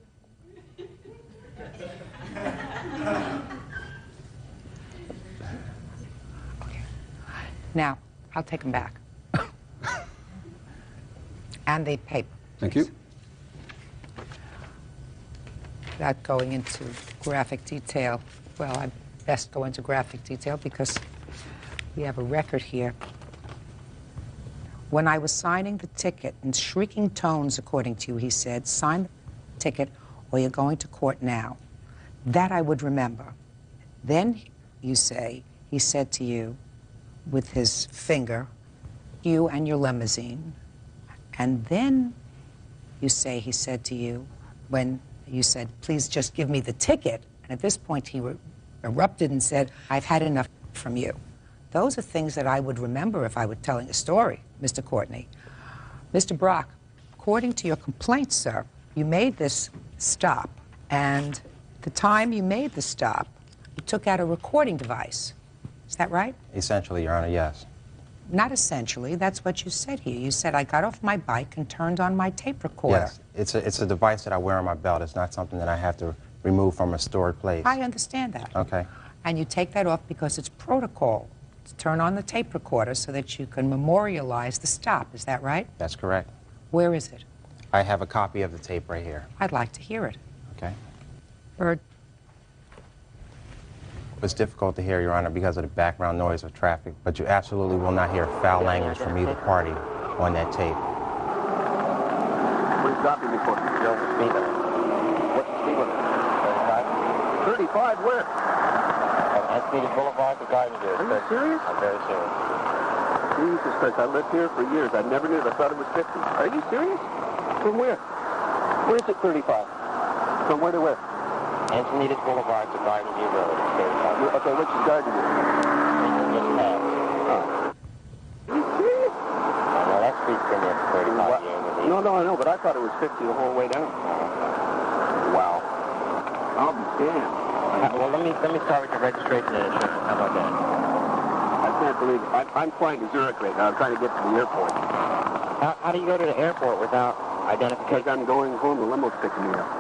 Now, I'll take them back. And the paper.
Thank you.
Without going into graphic detail, well, I best go into graphic detail because we have a record here. When I was signing the ticket, in shrieking tones, according to you, he said, sign the ticket or you're going to court now. That I would remember. Then, you say, he said to you, with his finger, you and your limousine. And then, you say, he said to you, when you said, please just give me the ticket. And at this point, he erupted and said, I've had enough from you. Those are things that I would remember if I were telling a story, Mr. Courtney. Mr. Brock, according to your complaint, sir, you made this stop, and the time you made the stop, you took out a recording device. Is that right?
Essentially, Your Honor, yes.
Not essentially. That's what you said here. You said, I got off my bike and turned on my tape recorder.
Yes. It's a device that I wear on my belt. It's not something that I have to remove from a stored place.
I understand that.
Okay.
And you take that off because it's protocol to turn on the tape recorder so that you can memorialize the stop. Is that right?
That's correct.
Where is it?
I have a copy of the tape right here.
I'd like to hear it.
Okay.
Bird.
It's difficult to hear, Your Honor, because of the background noise of traffic, but you absolutely will not hear foul language from either party on that tape.
What stopping me for? You're the speed limit. What's the speed limit? 35? 35 where? On Speedy Boulevard, the garden here. Are you serious? I'm very serious. Jesus Christ, I lived here for years. I never knew it. I thought it was 50. Are you serious? From where? Where's it 35? From where to where?
Encinitas Boulevard to Garden View Road.
Okay, which is Garden View?
Just past.
Are you serious?
Well, that street's been there for 35 years.
No, I know, but I thought it was 50 the whole way down. Wow. I'll be damned.
Well, let me start with the registration and insurance. How about that?
I can't believe it. I'm flying to Zurich right now. I'm trying to get to the airport.
How do you go to the airport without identification?
Because I'm going home. The limo's picking me up.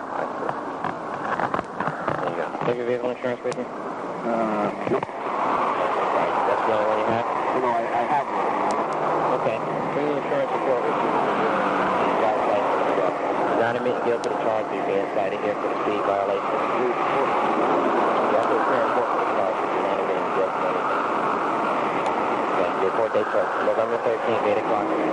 There you go. Take your vehicle insurance with you?
Nope.
Right. That's the only one you have?
No, I have one.
Okay. Bring the insurance report with you. You're not admitting guilt to the charge of being cited here for the speed violation. You have to appear in court for the charge. You're not admitting guilt to anything. Okay. Your court date starts November 13th, 8 o'clock. Okay?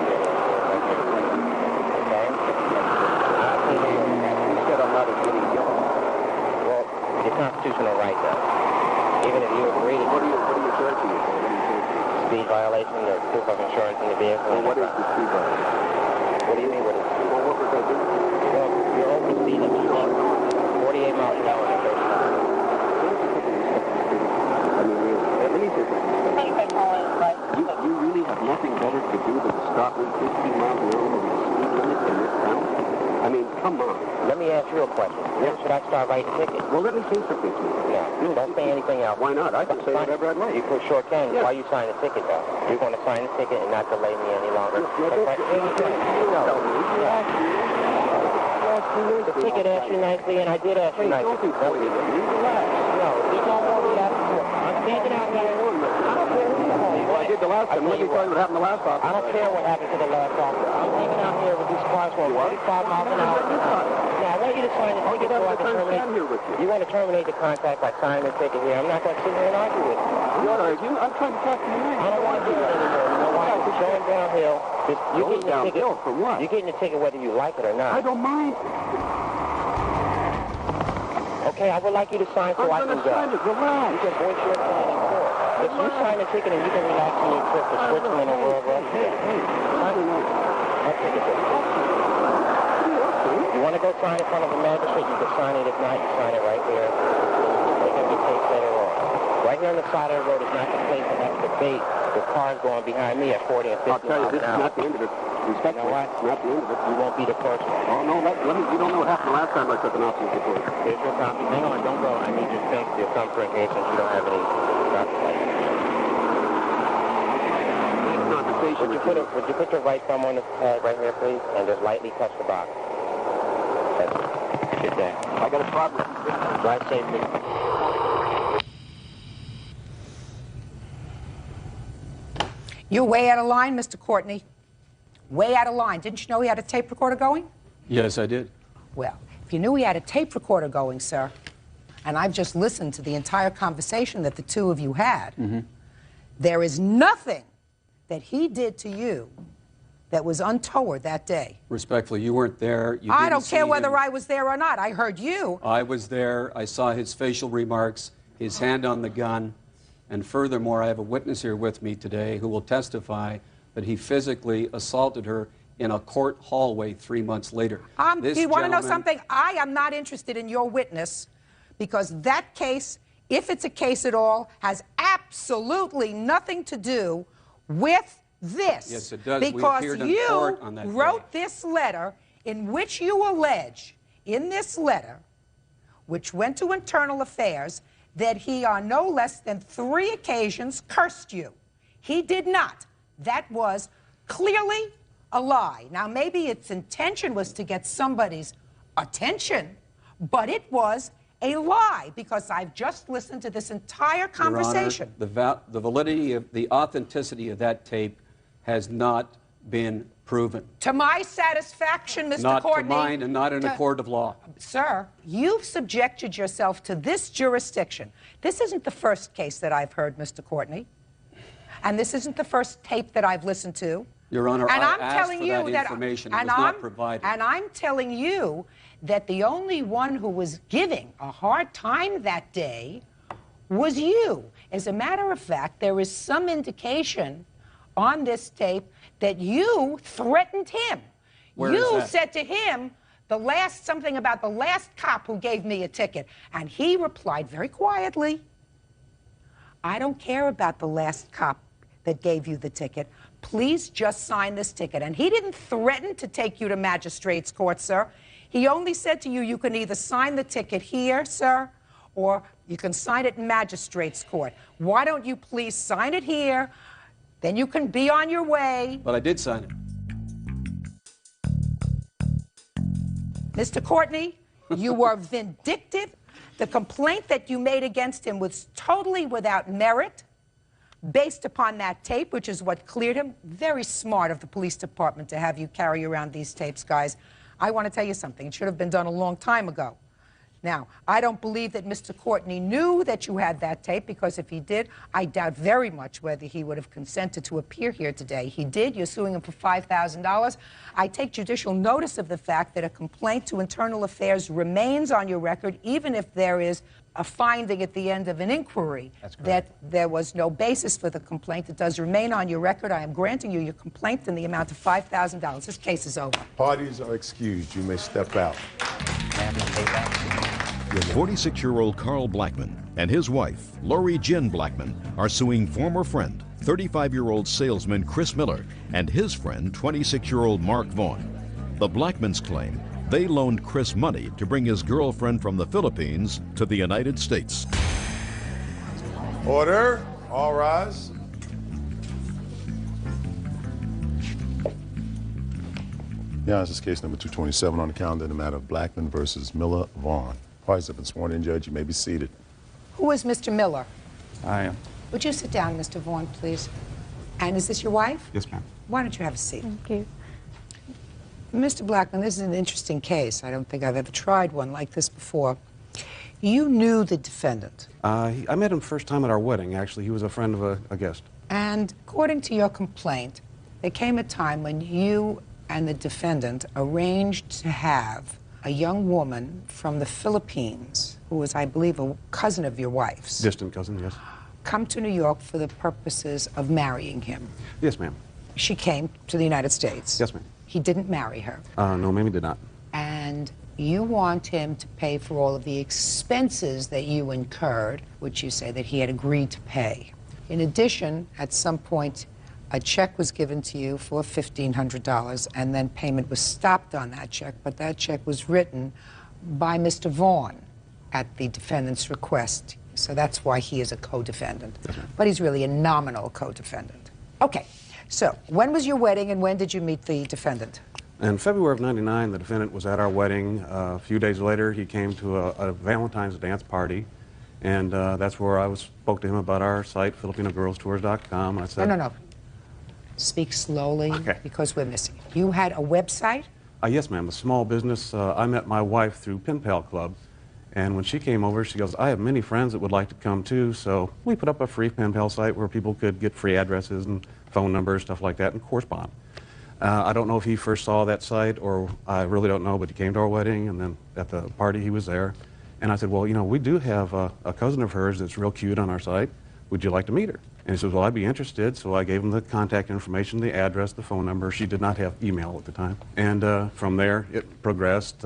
You said I'm not admitting guilt.
Well, your constitutional right, though. Even if you agree...
What are you charging me for?
Speed violation, or proof of insurance in the vehicle.
Well, what is the speed violation?
What do you mean, what is it?
Well, what was I doing?
Well, you're over the speed limit. 48 miles an hour and 30 miles.
I mean, really. Let me say something. You really have nothing better to do than stop me 15 miles an hour over the speed limit in this town? I mean, come on.
Let me ask you a question. When should I start writing tickets?
Well, let me say something to you.
No, don't say anything else.
Why not? I can say whatever I'd like.
You sure can.
Yes.
Why you sign the ticket, though? You're going to sign the ticket and not delay me any longer. The ticket asked you nicely, and I did ask you nicely.
Don't be silly. Relax.
No, there's no more we have to do. I'm standing out here. I don't care who you call.
Well, I did the last time. Let me tell you what happened the last time.
I don't care what happened to the last officer. I'm hanging out here with these cars going 45 miles an hour. Now, I want you to sign the ticket so I can terminate. You want to terminate the contract by signing the ticket here. I'm not going to sit here and argue with you.
You want to argue? I'm trying to talk to you now.
I don't want to do it anymore. You know why? It's going downhill. You're getting the ticket.
From what?
You're getting the ticket whether you like it or not.
I don't mind.
Okay, I would like you to sign so I can go.
Sign it. Relax.
You can voice your opinion in court. If you sign the ticket and you can relax on your trip to Switzerland or wherever else. I'll take it with you. You want to go sign in front of a magistrate, you can sign it. If not, you sign it right here. They can be taped later on. Right here on the side of the road is not the place to have debate with cars going behind me at 40 and 50
I'll tell you, this is not the end of it. Respect,
you know what?
It's not the end of it.
You won't be the first one.
Oh, no, you don't know what happened the last time I took an officer's report.
Here's your copy. Hang on, don't go. I need your thumbprint here since you don't have any driver's license. Would you put your right thumb on the pad right here, please, and just lightly touch the box? That's it. Good day.
I got a problem.
Drive safely.
You're way out of line, Mr. Courtney. Way out of line. Didn't you know he had a tape recorder going?
Yes, I did.
Well, if you knew he had a tape recorder going, sir, and I've just listened to the entire conversation that the two of you had, there is nothing that he did to you that was untoward that day.
Respectfully, you weren't there. You
I
didn't
don't care
see
whether
him.
I was there or not. I heard you.
I was there. I saw his facial remarks, his hand on the gun, and furthermore, I have a witness here with me today who will testify that he physically assaulted her in a court hallway 3 months later.
Do you want to know something? I am not interested in your witness because that case, if it's a case at all, has absolutely nothing to do with this.
Yes, it does.
Because
we appeared in
you
court on that
wrote
day.
this letter in which you allege, in this letter, which went to Internal Affairs, that he on no less than 3 occasions cursed you. He did not. That was clearly a lie. Now, maybe its intention was to get somebody's attention, but it was a lie because I've just listened to this entire conversation.
Your Honor, the validity of the authenticity of that tape has not been proven.
To my satisfaction, Mr.
Not
Courtney.
to mine and not in a court of law.
Sir, you've subjected yourself to this jurisdiction. This isn't the first case that I've heard, Mr. Courtney. And this isn't the first tape that I've listened to.
Your Honor,
and
I
I'm
asked
telling
for
you
that
that
information. It was not provided.
And I'm telling you that the only one who was giving a hard time that day was you. As a matter of fact, there is some indication on this tape that you threatened him.
Where is
You
that?
said to him something about the last cop who gave me a ticket. And he replied very quietly, I don't care about the last cop that gave you the ticket. Please just sign this ticket. And he didn't threaten to take you to magistrate's court, sir. He only said to you, you can either sign the ticket here, sir, or you can sign it in magistrate's court. Why don't you please sign it here? Then you can be on your way.
But I did sign it.
Mr. Courtney, you were vindictive. The complaint that you made against him was totally without merit, based upon that tape, which is what cleared him. Very smart of the police department to have you carry around these tapes, guys. I want to tell you something. It should have been done a long time ago. Now, I don't believe that Mr. Courtney knew that you had that tape, because if he did, I doubt very much whether he would have consented to appear here today. He did. You're suing him for $5,000. I take judicial notice of the fact that a complaint to Internal Affairs remains on your record, even if there is a finding at the end of an inquiry that there was no basis for the complaint. It does remain on your record. I am granting you your complaint in the amount of $5,000. This case is over.
Parties are excused. You may step out.
46-year-old Carl Blackman and his wife, Lori Jin Blackman, are suing former friend, 35-year-old salesman Chris Miller, and his friend, 26-year-old Mark Vaughn. The Blackmans claim they loaned Chris money to bring his girlfriend from the Philippines to the United States.
Order. All rise. Yeah, this is case number 227 on the calendar in the matter of Blackman versus Miller Vaughn. Parties have been sworn in, Judge. You may be seated.
Who is Mr. Miller?
I am.
Would you sit down, Mr. Vaughn, please? And is this your wife?
Yes, ma'am.
Why don't you have a seat?
Thank you.
Mr. Blackman, this is an interesting case. I don't think I've ever tried one like this before. You knew the defendant.
I met him first time at our wedding, actually. He was a friend of a guest.
And according to your complaint, there came a time when you and the defendant arranged to have a young woman from the Philippines, who was, I believe, a cousin of your wife's,
Distant cousin, yes.
come to New York for the purposes of marrying him.
Yes, ma'am.
She came to the United States.
Yes, ma'am.
He didn't marry her.
No, ma'am, he did not.
And you want him to pay for all of the expenses that you incurred, which you say that he had agreed to pay. In addition, at some point, a check was given to you for $1,500, and then payment was stopped on that check, but that check was written by Mr. Vaughn at the defendant's request. So that's why he is a co-defendant. But he's really a nominal co-defendant. Okay, so when was your wedding, and when did you meet the defendant?
In February of '99, the defendant was at our wedding. A few days later, he came to a Valentine's dance party, and that's where I spoke to him about our site, FilipinoGirlsTours.com. I said,
No. Speak slowly, because we're missing. You had a website?
Yes, ma'am, a small business. I met my wife through Pen Pal Club, And when she came over, she goes, I have many friends that would like to come too. So we put up a free pen pal site where people could get free addresses and phone numbers, stuff like that, and correspond. I don't know if he first saw that site, or I really don't know, but he came to our wedding, and then at the party he was there. And I said, well, you know, we do have a cousin of hers that's real cute on our site. Would you like to meet her? And he says, well, I'd be interested. So I gave him the contact information, the address, the phone number. She did not have email at the time. And from there, it progressed.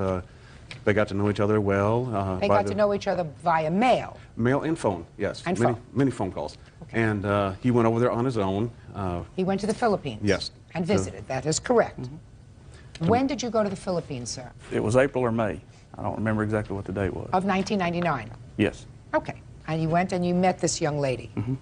They got to know each other well.
They got to know each other via mail.
Mail and phone, yes.
And
many phone calls. Okay. And he went over there on his own.
He went to the Philippines?
Yes.
And visited. That is correct. Mm-hmm. When did you go to the Philippines, sir?
It was April or May. I don't remember exactly what the date was.
Of 1999?
Yes.
Okay. And you went and you met this young lady.
Mm-hmm.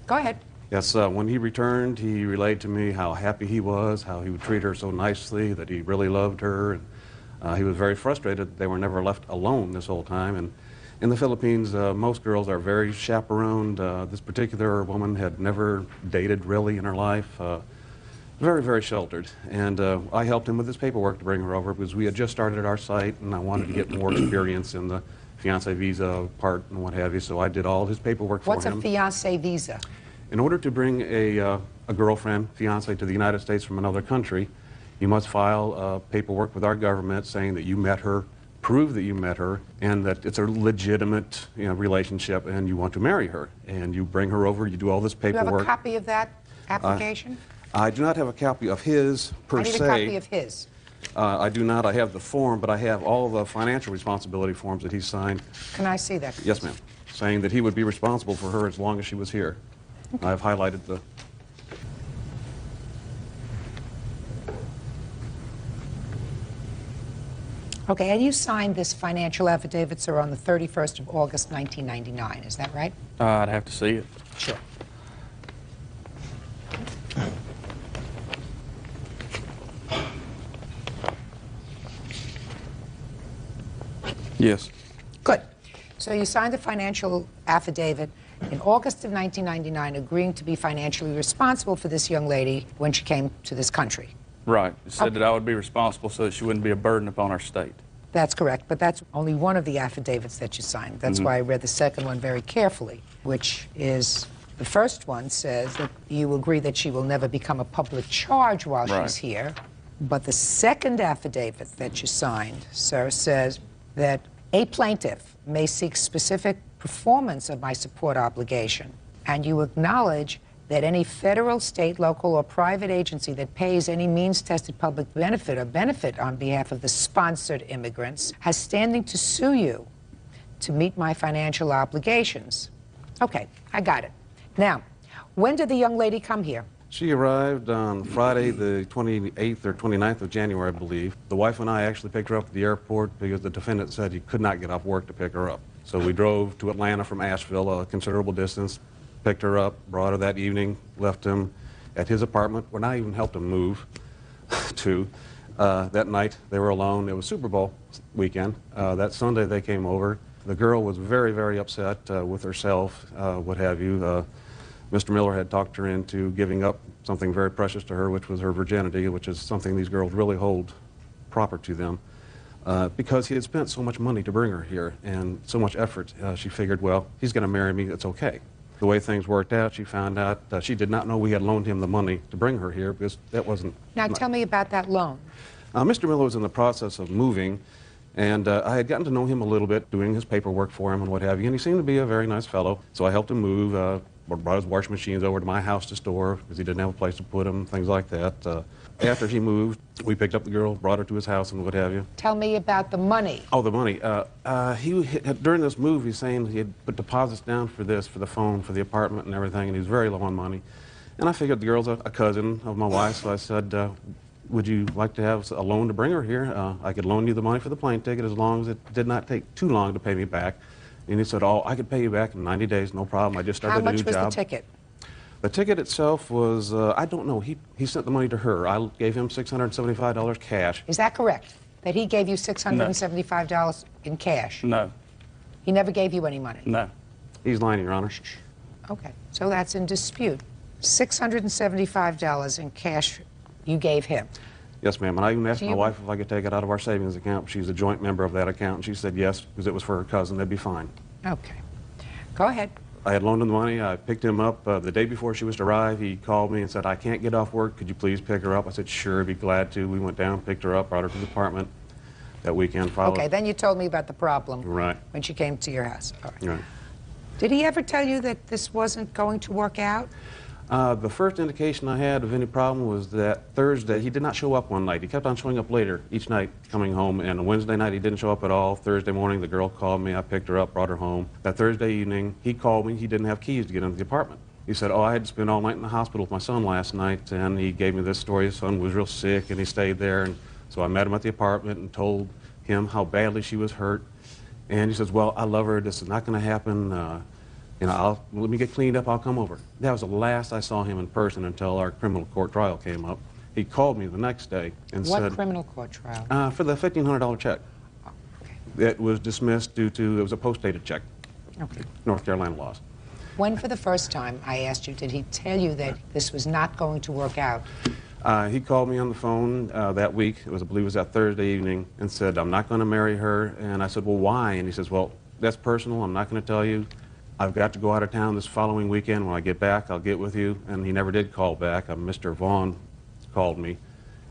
Go ahead.
Yes, when he returned, he relayed to me how happy he was, how he would treat her so nicely, that he really loved her. And he was very frustrated that they were never left alone this whole time. And in the Philippines, most girls are very chaperoned. This particular woman had never dated really in her life. Very, very sheltered. And I helped him with his paperwork to bring her over because we had just started our site and I wanted to get more experience in the fiancé visa part and what have you, so I did all his paperwork for him.
What's a fiancé visa?
In order to bring a girlfriend, fiancé to the United States from another country, you must file paperwork with our government saying that you met her, prove that you met her, and that it's a legitimate relationship and you want to marry her. And you bring her over, you do all this paperwork.
Do you have a copy of that application?
I do not have a copy of his, per se.
I need a copy of his.
I do not. I have the form, but I have all the financial responsibility forms that he signed.
Can I see that?
Yes, ma'am. Saying that he would be responsible for her as long as she was here. Okay. I've highlighted the...
Okay, and you signed this financial affidavit, sir, on the 31st of August, 1999. Is that right?
I'd have to see it.
Sure.
Yes.
Good. So you signed a financial affidavit in August of 1999 agreeing to be financially responsible for this young lady when she came to this country.
Right. It said that I would be responsible so that she wouldn't be a burden upon our state.
That's correct, but that's only one of the affidavits that you signed. That's why I read the second one very carefully, which is, the first one says that you agree that she will never become a public charge while she's here. But the second affidavit that you signed, sir, says that a plaintiff may seek specific performance of my support obligation, and you acknowledge that any federal, state, local, or private agency that pays any means-tested public benefit or benefit on behalf of the sponsored immigrants has standing to sue you to meet my financial obligations. Okay, I got it. Now, when did the young lady come here?
She arrived on Friday, the 28th or 29th of January, I believe. The wife and I actually picked her up at the airport because the defendant said he could not get off work to pick her up. So we drove to Atlanta from Asheville, a considerable distance, picked her up, brought her that evening, left him at his apartment, where I even helped him move to. That night, they were alone. It was Super Bowl weekend. That Sunday, they came over. The girl was very, very upset with herself, what have you. Mr. Miller had talked her into giving up something very precious to her, which was her virginity, which is something these girls really hold proper to them. Because he had spent so much money to bring her here and so much effort, she figured, well, he's going to marry me, it's okay. The way things worked out, she found out she did not know we had loaned him the money to bring her here because that wasn't...
Now tell me about that loan.
Mr. Miller was in the process of moving, and I had gotten to know him a little bit, doing his paperwork for him and what have you, and he seemed to be a very nice fellow. So I helped him move, brought his washing machines over to my house to store because he didn't have a place to put them, things like that. After he moved, we picked up the girl, brought her to his house and what have you.
Tell me about the money.
Oh, the money. During this move, he's saying he had put deposits down for this, for the phone, for the apartment and everything, and he was very low on money. And I figured the girl's a cousin of my wife, so I said, would you like to have a loan to bring her here? I could loan you the money for the plane ticket as long as it did not take too long to pay me back. And he said, oh, I could pay you back in 90 days, no problem. I just started a new job.
How much was the ticket?
The ticket itself was, I don't know, he sent the money to her. I gave him $675 cash.
Is that correct? That he gave you $675 in cash?
No.
He never gave you any money?
No.
He's lying, Your Honor.
Okay, so that's in dispute. $675 in cash you gave him.
Yes, ma'am. And I even asked my wife if I could take it out of our savings account. She's a joint member of that account, and she said yes, because it was for her cousin. That'd be fine.
Okay. Go ahead.
I had loaned him the money. I picked him up the day before she was to arrive. He called me and said, I can't get off work. Could you please pick her up? I said, sure, be glad to. We went down, picked her up, brought her to the apartment. That weekend followed.
Okay, then you told me about the problem.
Right.
When she came to your house. All right.
Right.
Did he ever tell you that this wasn't going to work out?
The first indication I had of any problem was that Thursday, he did not show up one night. He kept on showing up later each night coming home, and on Wednesday night he didn't show up at all. Thursday morning the girl called me, I picked her up, brought her home. That Thursday evening he called me, he didn't have keys to get into the apartment. He said, oh, I had to spend all night in the hospital with my son last night, and he gave me this story. His son was real sick and he stayed there, and so I met him at the apartment and told him how badly she was hurt. And he says, well, I love her, this is not going to happen. You know, let me get cleaned up, I'll come over. That was the last I saw him in person until our criminal court trial came up. He called me the next day and said...
What criminal court trial?
For the $1,500 check.
Oh, okay.
It was dismissed due to, it was a post-dated check.
Okay.
North Carolina laws.
When for the first time, I asked you, did he tell you that this was not going to work out?
He called me on the phone that week, I believe it was that Thursday evening, and said, I'm not going to marry her. And I said, well, why? And he says, well, that's personal, I'm not going to tell you. I've got to go out of town this following weekend. When I get back, I'll get with you. And he never did call back. Mr. Vaughn called me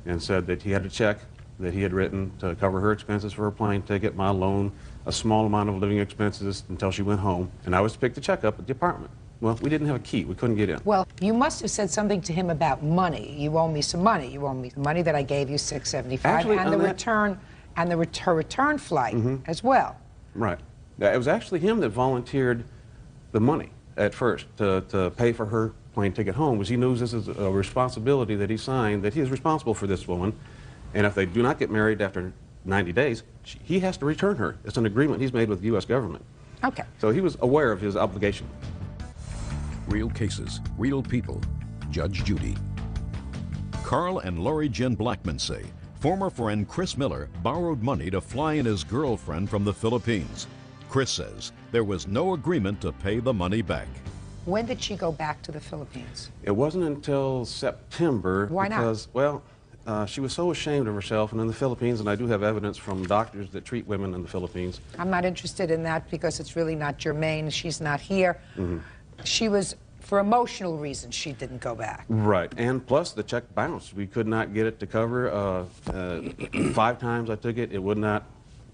and said that he had a check that he had written to cover her expenses for her plane ticket, my loan, a small amount of living expenses until she went home. And I was to pick the check up at the apartment. Well, we didn't have a key. We couldn't get in.
Well, you must have said something to him about money. You owe me some money. You owe me the money that I gave you, $675,
Actually,
and the return, and her return flight as well.
Right. It was actually him that volunteered the money at first to pay for her plane ticket home, because he knows this is a responsibility that he signed, that he is responsible for this woman, and if they do not get married after 90 days, he has to return her. It's an agreement he's made with the U.S. government.
Okay.
So he was aware of his obligation.
Real cases, real people. Judge Judy. Carl and Lori Jen Blackman say former friend Chris Miller borrowed money to fly in his girlfriend from the Philippines. Chris says there was no agreement to pay the money back.
When did she go back to the Philippines?
It wasn't until September.
Why not?
Because, well, she was so ashamed of herself, and in the Philippines, and I do have evidence from doctors that treat women in the Philippines.
I'm not interested in that because it's really not germane. She's not here. She was, for emotional reasons, she didn't go back.
Right, and plus the check bounced. We could not get it to cover. 5 times I took it, it would not.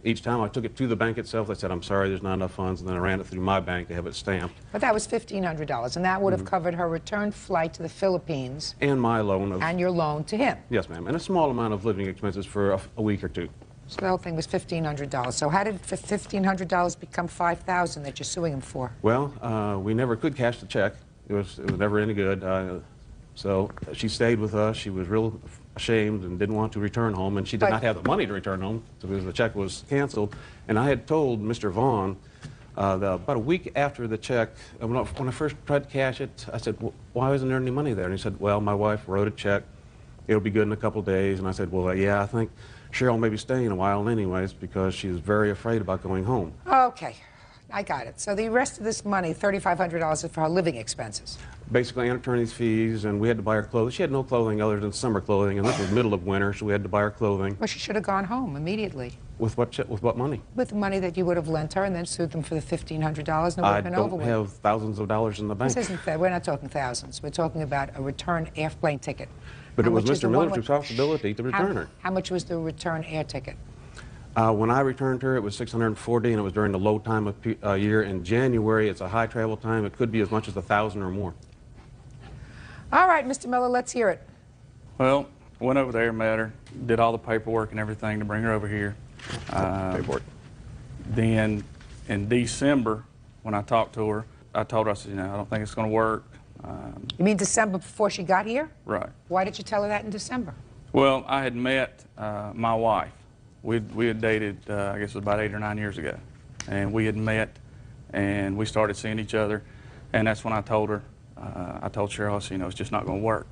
Each time I took it to the bank itself, they said, I'm sorry, there's not enough funds, and then I ran it through my bank to have it stamped.
But that was $1,500, and that would have covered her return flight to the Philippines.
And my loan of...
And your loan to him.
Yes, ma'am, and a small amount of living expenses for a week or two.
So the whole thing was $1,500. So how did $1,500 become $5,000 that you're suing him for?
Well, we never could cash the check. It was never any good. So she stayed with us. She was real ashamed and didn't want to return home, and she did not have the money to return home, so because the check was canceled. And I had told Mr. Vaughn about a week after the check, when I first tried to cash it, I said, well, why isn't there any money there? And he said, well, my wife wrote a check. It'll be good in a couple of days. And I said, well, yeah, I think Cheryl may be staying a while anyways because she's very afraid about going home.
Okay, I got it. So the rest of this money, $3,500, is for her living expenses.
Basically, and attorney's fees, and we had to buy her clothes. She had no clothing other than summer clothing, and this was middle of winter, so we had to buy her clothing.
Well, she should have gone home immediately.
With what money?
With the money that you would have lent her and then sued them for the $1,500 and it would have been over with.
I don't have thousands of dollars in the bank.
This isn't fair. We're not talking thousands. We're talking about a return airplane ticket.
But it was Mr. Miller's responsibility to return her.
How much was the return air ticket?
When I returned her, it was $640, and it was during the low time of year. In January, it's a high travel time. It could be as much as $1,000 or more.
All right, Mr. Miller, let's hear it.
Well, went over there, met her, did all the paperwork and everything to bring her over here.
Paperwork.
Then in December, when I talked to her, I told her, I said, you know, I don't think it's going to work.
You mean December before she got here?
Right.
Why did you tell her that in December?
Well, I had met my wife. We had dated, I guess it was about 8 or 9 years ago. And we had met, and we started seeing each other. And that's when I told her, I told Cheryl, I said, you know, it's just not going to work.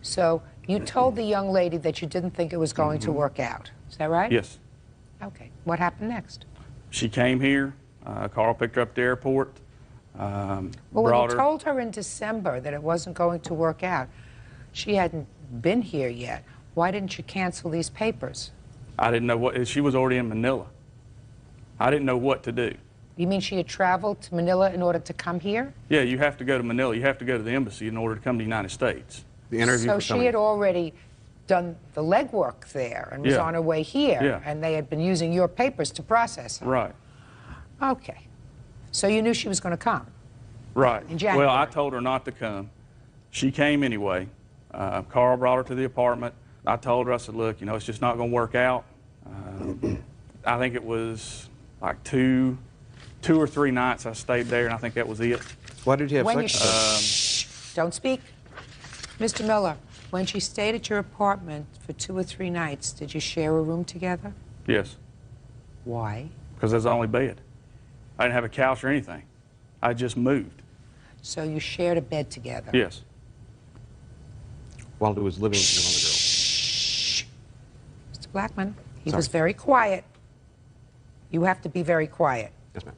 So you told the young lady that you didn't think it was going to work out. Is that right?
Yes.
Okay. What happened next?
She came here. Carl picked her up at the airport.
Well, when you told her in December that it wasn't going to work out, she hadn't been here yet. Why didn't you cancel these papers?
I didn't know what, she was already in Manila. I didn't know what to do.
You mean she had traveled to Manila in order to come here?
Yeah, you have to go to Manila. You have to go to the embassy in order to come to the United States.
The interview
So
for
she
coming.
had already done the legwork there and was
Yeah.
on her way here,
Yeah.
and they had been using your papers to process her.
Right.
Okay. So you knew she was going to come?
Right.
In January.
Well, I told her not to come. She came anyway. Carl brought her to the apartment. I told her, I said, look, you know, it's just not going to work out. I think it was like two or three nights I stayed there, and I think that was it.
Why did you have
When
sex?
Don't speak. Mr. Miller, when she stayed at your apartment for 2 or 3 nights, did you share a room together?
Yes,
Why?
because that's the only bed. I didn't have a couch or anything. I just moved.
So you shared a bed together?
Yes.
While he was living with
Mr. Blackman, he
Sorry.
was very quiet. You have to be very quiet.
Yes, ma'am.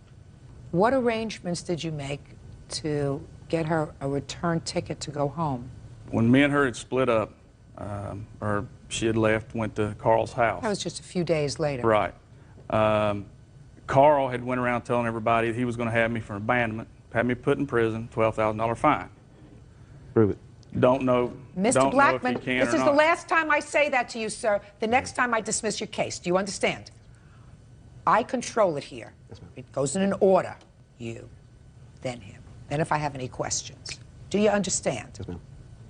What arrangements did you make to get her a return ticket to go home?
When me and her had split up, or she had left, went to Carl's house.
That was just a few days later.
Right. Carl had went around telling everybody he was going to have me for abandonment, had me put in prison, $12,000 fine.
Prove it.
Don't know.
Mr.
Don't
Blackman,
know if he can
this
or
is
not.
the last time I say that to you, sir. The next time I dismiss your case. Do you understand? I control it here. It goes in an order. You, then him. Then if I have any questions. Do you understand?
Yes, ma'am.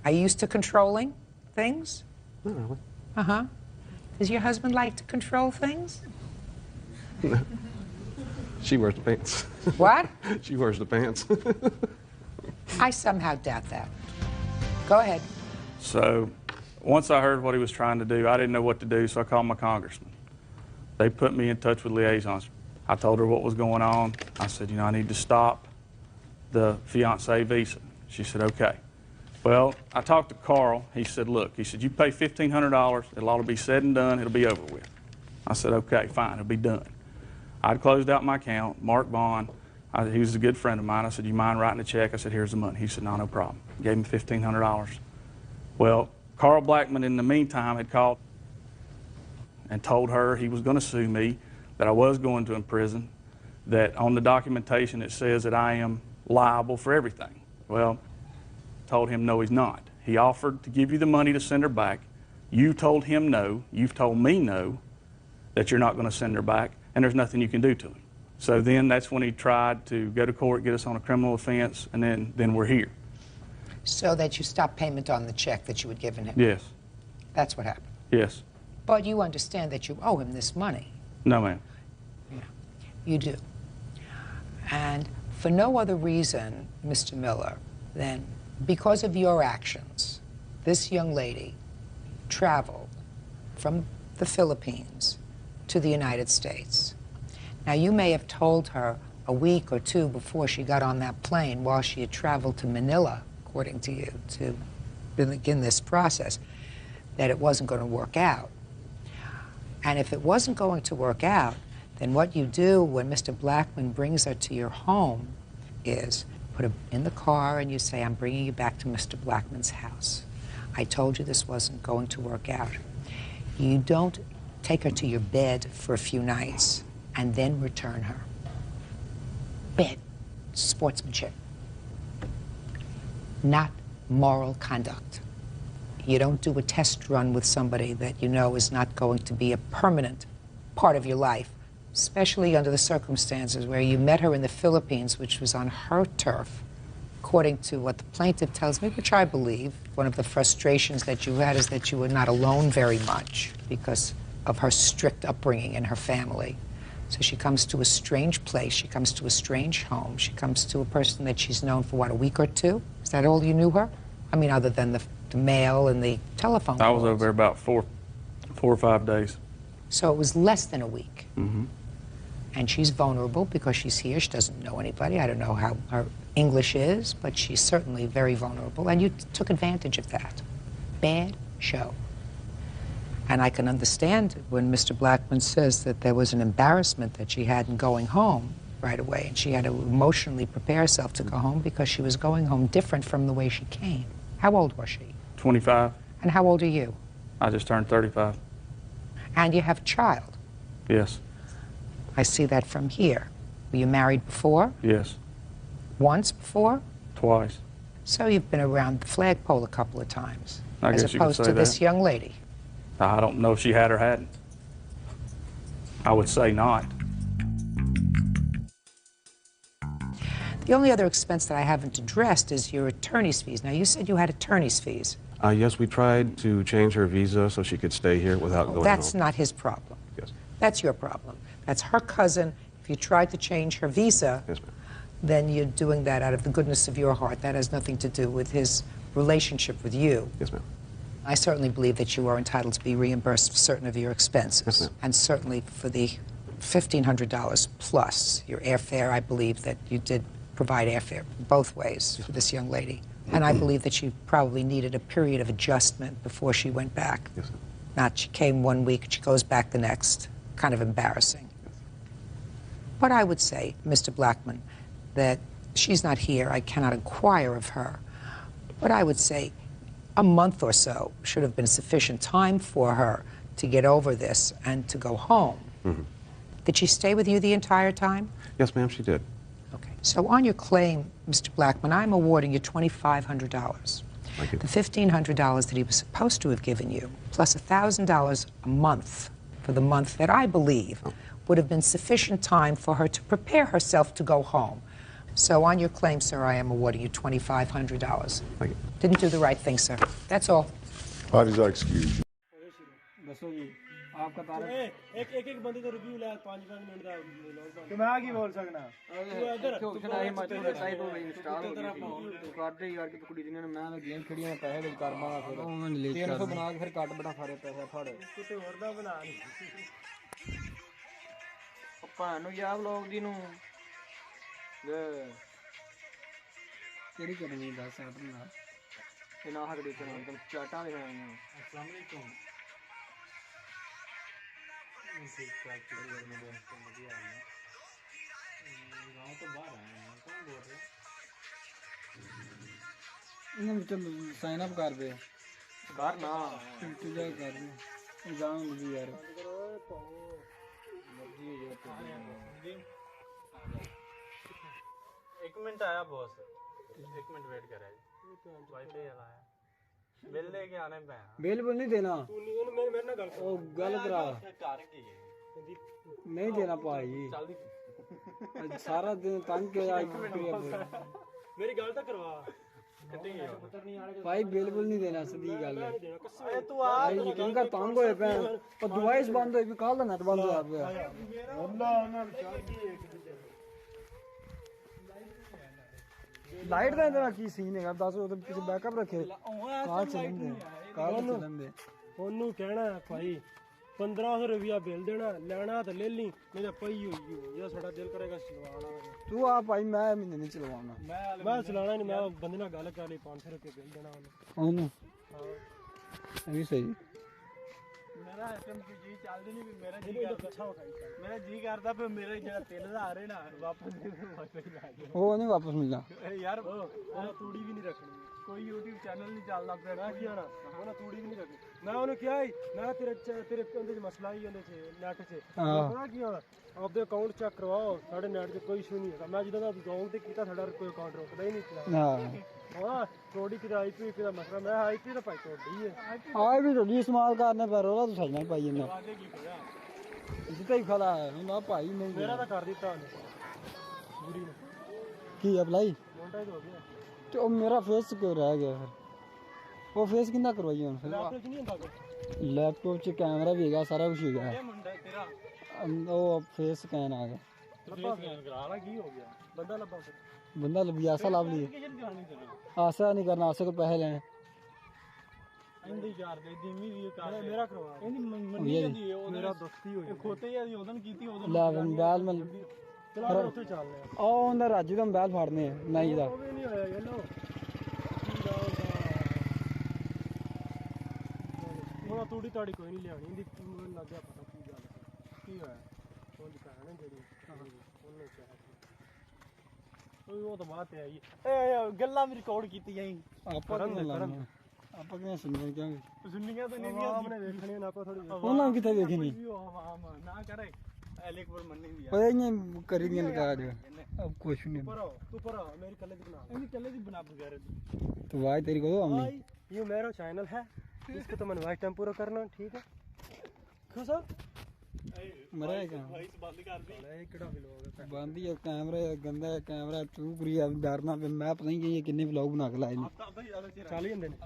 Are you used to controlling things?
Not really.
Uh-huh. Does your husband like to control things?
She wears the pants.
What?
She wears the pants.
I somehow doubt that. Go ahead.
So once I heard what he was trying to do, I didn't know what to do, so I called my congressman. They put me in touch with liaisons. I told her what was going on. I said, you know, I need to stop the fiancé visa. She said, okay. Well, I talked to Carl. He said, look, he said, you pay $1,500. It'll all be said and done. It'll be over with. I said, okay, fine. It'll be done. I'd closed out my account. Mark Vaughn, he was a good friend of mine. I said, you mind writing a check? I said, here's the money. He said, no problem. Gave him $1,500. Well, Carl Blackman, in the meantime, had called and told her he was going to sue me, that I was going to prison, that on the documentation it says that I am liable for everything. Well, told him no, he's not. He offered to give you the money to send her back. You told him no. You've told me no, that you're not going to send her back, and there's nothing you can do to him. So then that's when he tried to go to court, get us on a criminal offense, and then we're here.
So that you stopped payment on the check that you had given him?
Yes.
That's what happened.
Yes.
But you understand that you owe him this money.
No, ma'am.
Yeah, you do. And for no other reason, Mr. Miller, than because of your actions, this young lady traveled from the Philippines to the United States. Now, you may have told her a week or two before she got on that plane, while she had traveled to Manila, according to you, to begin this process, that it wasn't going to work out. And if it wasn't going to work out, then what you do when Mr. Blackman brings her to your home is put her in the car and you say, I'm bringing you back to Mr. Blackman's house. I told you this wasn't going to work out. You don't take her to your bed for a few nights and then return her. Bed, sportsmanship, not moral conduct. You don't do a test run with somebody that you know is not going to be a permanent part of your life, especially under the circumstances where you met her in the Philippines, which was on her turf. According to what the plaintiff tells me, which I believe, one of the frustrations that you had is that you were not alone very much because of her strict upbringing in her family. So she comes to a strange place, she comes to a strange home, she comes to a person that she's known for, what, a week or two? Is that all you knew her? I mean, other than the mail and the telephone
I was
calls.
over there about four or 5 days.
So it was less than a week.
Mm-hmm.
And she's vulnerable because she's here. She doesn't know anybody. I don't know how her English is, but she's certainly very vulnerable. And you took advantage of that. Bad show. And I can understand when Mr. Blackman says that there was an embarrassment that she had in going home right away. And she had to emotionally prepare herself to go home because she was going home different from the way she came. How old was she?
25.
And how old are you?
I just turned 35.
And you have a child.
Yes.
I see that from here. Were you married before?
Yes.
Once before?
Twice.
So you've been around the flagpole a couple of times,
I
as
guess you could
opposed
say
to this
that.
young lady.
I don't know if she had or hadn't. I would say not.
The only other expense that I haven't addressed is your attorney's fees. Now, you said you had attorney's fees.
Yes, we tried to change her visa so she could stay here without going
That's
home.
not his problem.
Yes.
That's your problem. That's her cousin. If you tried to change her visa,
Yes, ma'am.
then you're doing that out of the goodness of your heart. That has nothing to do with his relationship with you.
Yes, ma'am.
I certainly believe that you are entitled to be reimbursed for certain of your expenses.
Yes, ma'am.
And certainly for the $1,500 plus your airfare. I believe that you did provide airfare both ways for this young lady. And I believe that she probably needed a period of adjustment before she went back.
Yes, ma'am.
Not she came 1 week, she goes back the next. Kind of embarrassing. But I would say, Mr. Blackman, that she's not here. I cannot inquire of her. But I would say a month or so should have been sufficient time for her to get over this and to go home.
Mm-hmm.
Did she stay with you the entire time?
Yes, ma'am, she did.
Okay. So on your claim, Mr. Blackman, I'm awarding you $2,500.
Thank you.
The $1,500 that he was supposed to have given you, plus $1,000 a month for the month that I believe would have been sufficient time for her to prepare herself to go home. So on your claim, sir, I am awarding you $2,500.
Thank you.
Didn't do the right thing, sir. That's all.
Parties are excused.
ਦੱਸੋ ਜੀ ਆਪਕਾ ਤਾਰੀਖ ਇੱਕ ਬੰਦੇ ਦਾ review ਲੈ 5-5 minute ਦਾ
ਤੇ ਮੈਂ ਕੀ ਬੋਲ ਸਕਣਾ
ਤੂੰ ਇੱਧਰ ਤੂੰ ਸੁਣਾਈ ਮੈਂ ਤੂੰ ਸਾਈਡ ਤੋਂ ਇੰਸਟਾਲ ਹੋ ਗਈ ਤੂੰ ਕਰਦੇ ਯਾਰ ਕਿ ਕੁੜੀ ਦੀਆਂ ਮੈਂ ਗੇਮ ਖੇਡੀਆਂ ਮੈਂ ਪੈਸੇ ਵਿੱਚ ਕਰ ਮਾਰਾ ਫਿਰ 300 ਬਣਾ ਕੇ ਫਿਰ ਕੱਟ ਬਣਾ ਸਾਰੇ ਪੈਸੇ ਫੜ
ਕਿਤੇ ਹੋਰ ਦਾ ਬਣਾ ਨਹੀਂ
ਆਪਾਂ ਨੂੰ ਯਾਰ ਵਲੌਗ ਦੀ ਨੂੰ ਕਿਹੜੀ ਕਰਨੀ ਦੱਸ ਆਪਣਾ ਇਹ ਨਾ ਹਗੜੀ ਕਰਨੀ ਤੁਮ ਚਾਟਾਂ ਦੇ ਹੋਈਆਂ ਅਸਲਾਮ ਅਲੈਕੁਮ ठीक ठाक गाँव तो बाहर आए हैं कौन बोल रहे साइन अप कर दे बाहर ना तुझे कर दे जाऊँ भी यार
एक मिनट आया बॉस एक मिनट वेट करे वाईफाई आया बिल लेके आने पे
बिल बुल नहीं देना
तू नहीं मेरे ना गल
ओ गल करा नहीं देना भाई सारा दिन तंग के
मेरी गल तो करवा
भाई बिल्कुल नहीं देना सीधी गल है तू भाई यकीन कर तंग होए पे और डिवाइस बंद होई भी कल दा नेट बंद होया पे
अल्लाह ना
लाइट ਦਾ ਇਹਦਾ ਕੀ ਸੀਨ ਹੈਗਾ ਦੱਸ ਉਹਦੇ ਪਿੱਛੇ ਬੈਕਅਪ ਰੱਖੇ ਕਾਰ ਚੱਲਣਦੇ
ਉਹਨੂੰ ਕਹਿਣਾ ਭਾਈ 1500 ਰੁਪਿਆ ਬਿੱਲ ਦੇਣਾ ਲੈਣਾ ਤਾਂ ਲੈ ਲਈ ਨਹੀਂ ਤਾਂ ਪਈ ਹੋਈ ਜਾਂ ਸਾਡਾ ਦਿਲ ਕਰੇਗਾ ਚਲਵਾਣਾ
ਤੂੰ ਆ ਭਾਈ ਮੈਂ ਮਹੀਨੇ ਨਹੀਂ ਚਲਵਾਉਣਾ
ਮੈਂ ਚਲਾਣਾ ਨਹੀਂ ਮੈਂ ਬੰਦੇ ਨਾਲ ਗੱਲ ਕਰ ਲਈ 500 ਰੁਪਏ ਬਿੱਲ ਦੇਣਾ
ਉਹਨੂੰ ਇਹ ਵੀ ਸਹੀ
ਮੇਰਾ ਐਸਐਮਪੀ ਜੀ ਚੱਲਦੀ ਨਹੀਂ ਵੀ ਮੇਰਾ ਜੀ ਕਰਦਾ ਮੇਰਾ ਜੀ ਕਰਦਾ ਵੀ ਮੇਰੇ ਜਿਹੜਾ 3000 ਹੈ ਨਾ ਵਾਪਸ ਦੇ ਦੇ
ਉਹ ਨਹੀਂ ਵਾਪਸ ਮਿਲਣਾ
ਯਾਰ ਉਹ ਤੂੜੀ ਵੀ ਨਹੀਂ ਰੱਖਣੀ ਕੋਈ YouTube ਚੈਨਲ ਨਹੀਂ ਚੱਲਦਾ ਪਿਆ ਕੀ ਹੋਣਾ ਉਹਨਾਂ ਤੂੜੀ ਵੀ ਨਹੀਂ ਰੱਖਣੀ ਮੈਂ ਉਹਨੂੰ ਕਿਹਾ ਹੀ ਮੈਂ ਤੇਰੇ ਉਹਦੇ ਚ ਮਸਲਾ ਹੀ ਉਹਦੇ ਚ ਨੈਟ 'ਚ ਪਤਾ ਕੀ ਹੋਣਾ ਆਪਦੇ ਅਕਾਊਂਟ ਚੈੱਕ ਕਰਵਾਓ ਸਾਡੇ ਨੈਟ 'ਚ ਕੋਈ ਇਸ਼ੂ ਨਹੀਂ ਹੈਗਾ ਮੈਂ ਜਦੋਂ ਦਾ ਅਕਾਊਂਟ ਤੇ ਕੀਤਾ ਸਾਡਾ ਕੋਈ ਅਕਾਊਂਟ ਰੁਕਦਾ ਹੀ ਨਹੀਂ ਹਾਂ ਥੋੜੀ ਕਿ ਆਈਪੀ ਦਾ ਮਸਲਾ ਮੈਂ ਆਈਪੀ ਦਾ ਭਾਈ ਤੁਹਾਡੀ ਹੈ
ਆਏ ਵੀ ਤੁਹਾਡੀ ਇਸਤੇਮਾਲ ਕਰਨੇ ਪਰ ਉਹਦਾ ਤੂੰ ਸਹੀ ਪਾਈ ਜਾਂਦਾ ਜਿੱਤੇ ਹੀ ਖੜਾ ਹੁੰਦਾ ਭਾਈ ਨਹੀਂ
ਮੇਰਾ ਤਾਂ ਕਰ ਦਿੱਤਾ ਉਹਨੇ ਬੁਰੀ ਨੇ
ਕੀ ਅਪਲਾਈ
ਮੋਨਟਾਈਜ਼ ਹੋ ਗਿਆ
ਤੇ ਉਹ ਮੇਰਾ ਫੇਸ ਕਿਉਂ ਰਹਿ ਗਿਆ ਫਿਰ ਉਹ ਫੇਸ ਕਿੰਨਾ ਕਰਵਾਈ ਹੁਣ ਫਿਰ
ਲੈਪਟਾਪ 'ਚ ਨਹੀਂ ਹੁੰਦਾ ਕੋਈ
ਲੈਪਟਾਪ 'ਚ ਕੈਮਰਾ ਵੀ ਹੈਗਾ ਸਾਰਾ ਕੁਝ ਹੈਗਾ
ਇਹ ਮੁੰਡਾ ਤੇਰਾ
ਉਹ ਫੇਸ ਸਕੈਨ ਆ ਗਿਆ
ਲੱਭਾ ਸਕੈਨ ਕਰਾ ਲਾ ਕੀ ਹੋ ਗਿਆ ਬੰਦਾ ਲੱਭਾ ਫਿਰ
ਬੰਦਾ ਲੱਭੀ ਆਸਾ ਲੱਭ ਲਈ ਆਸਾ ਨਹੀਂ ਕਰਨਾ ਆਸਾ ਕੋ ਪੈਸੇ ਲੈਣੇ
ਇੰਦੀ ਯਾਰ ਦੇ ਦੀਮੀ ਵੀ ਕਰ ਮੇਰਾ ਕਰਵਾ ਇਹਦੀ ਮੰਨੀ ਜਾਂਦੀ ਹੈ ਮੇਰਾ ਦੋਸਤੀ ਹੋਈ ਖੋਤੇ ਜਾਂਦੀ ਉਹਦਾਂ ਕੀਤੀ ਉਹਦਾਂ
ਲੈ ਬੰਦਾਲ ਮੈਂ
ਚਲਾ ਉੱਥੇ ਚੱਲਦੇ ਆ
ਉਹ ਉਹਦਾ ਰਾਜੂ ਦਾ ਮੋਬਾਈਲ ਫੜਨੇ ਆ ਨਹੀਂ ਦਾ
ਉਹ ਵੀ ਨਹੀਂ ਹੋਇਆ ਯੈਲੋ ਉਹ ਤੂੜੀ ਤਾੜੀ ਕੋਈ ਨਹੀਂ ਲਿਆਣੀ ਇਹਦੀ ਮੈਨੂੰ ਲੱਗਿਆ ਪਤਾ ਕੀ ਗੱਲ ਕੀ ਹੋਇਆ ਉਹ ਦੁਕਾਨ ਹੈ ਜਿਹੜੀ ਉਹਨੇ ਕਿਹਾ ਉਹ ਤਾਂ ਬਾਤ ਹੈ ਆਈ ਏ ਗੱਲਾਂ ਵੀ ਰਿਕਾਰਡ ਕੀਤੀਆਂ ਹੀ
ਆਪਾਂ ਆਪਾਂ ਕਿਵੇਂ ਸੁਣੀਆਂ ਕਿਉਂਗੇ
ਸੁਣਨੀਆਂ ਤਾਂ ਨਹੀਂ ਆਪਨੇ ਵੇਖਣੀਆਂ ਨਾ ਆਪਾਂ ਥੋੜੀ
ਉਹਨਾਂ ਕਿੱਥੇ ਵੇਖਣੀ
ਨਾ ਕਰੇ ਐਲੇਕ ਪਰ ਮੰਨੀ ਵੀ
ਓਏ ਇਹ ਕਰੀ ਦੀਆਂ ਲਗਾ ਦੇ अब कुछ नहीं
तू पर मेरी कल्ले की बना मेरी कल्ले की बना बगैर
तो भाई तेरी को हमने
ये मेरा चैनल है इसको तो मैं वाइट टाइम पूरा करना ठीक है खुश हो
मरा है
भाई बंद कर दी अरे केड़ा व्लॉग है
बंद ही कैमरा गंदा है कैमरा तू करी डरना पे मैं पता नहीं ये कितने व्लॉग बना के लाए ने
चल ही जंदे ने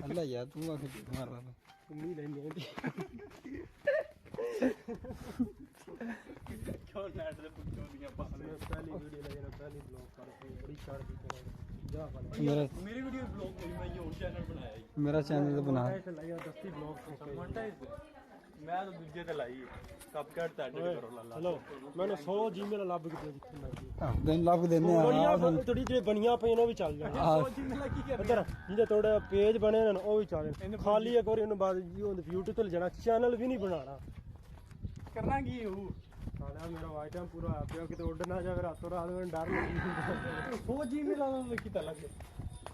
अल्लाह यार तू आके मार रहा
उम्मीद लेनी है क्यों नेट पे पुछो दिया पहली वीडियो ले जाना पहली ब्लॉग कर बड़ी चढ़ दी जा मेरी वीडियो ब्लॉग कोई मैं ये चैनल बनाया
मेरा चैनल तो बना
लाया 10 ब्लॉग मोनेटाइज मैं तो दूसरे ते लाई कप कट एडिट करो ला हेलो मैंने 100 जीमेल ਲੱਭ ਕੇ ਦਿੱਤੀ ਮਰਜੀ
ਦਿਨ ਲੱਭ ਦਿੰਦੇ ਆ
ਥੋੜੀ ਜਿਹੀ ਬਣੀਆਂ ਪਈਆਂ ਉਹ ਵੀ ਚੱਲ ਜਾਣਗੇ 100 जीमेल ਕੀ ਕਰ ਇੱਧਰ ਜਿਹਦੇ ਥੋੜੇ ਪੇਜ ਬਣੇ ਨੇ ਉਹ ਵੀ ਚੱਲ ਜਾਣ ਖਾਲੀ ਇੱਕ ਵਾਰੀ ਉਹਨੂੰ ਬਾਅਦ YouTube ਤੇ ਜਾਣਾ ਚੈਨਲ ਵੀ ਨਹੀਂ ਬਣਾਉਣਾ करना की हूँ साला मेरा वाइट टाइम पूरा आ गया कि तो उड़ ना जाए रातों रात में डर लगी 100 जीमेल की तलक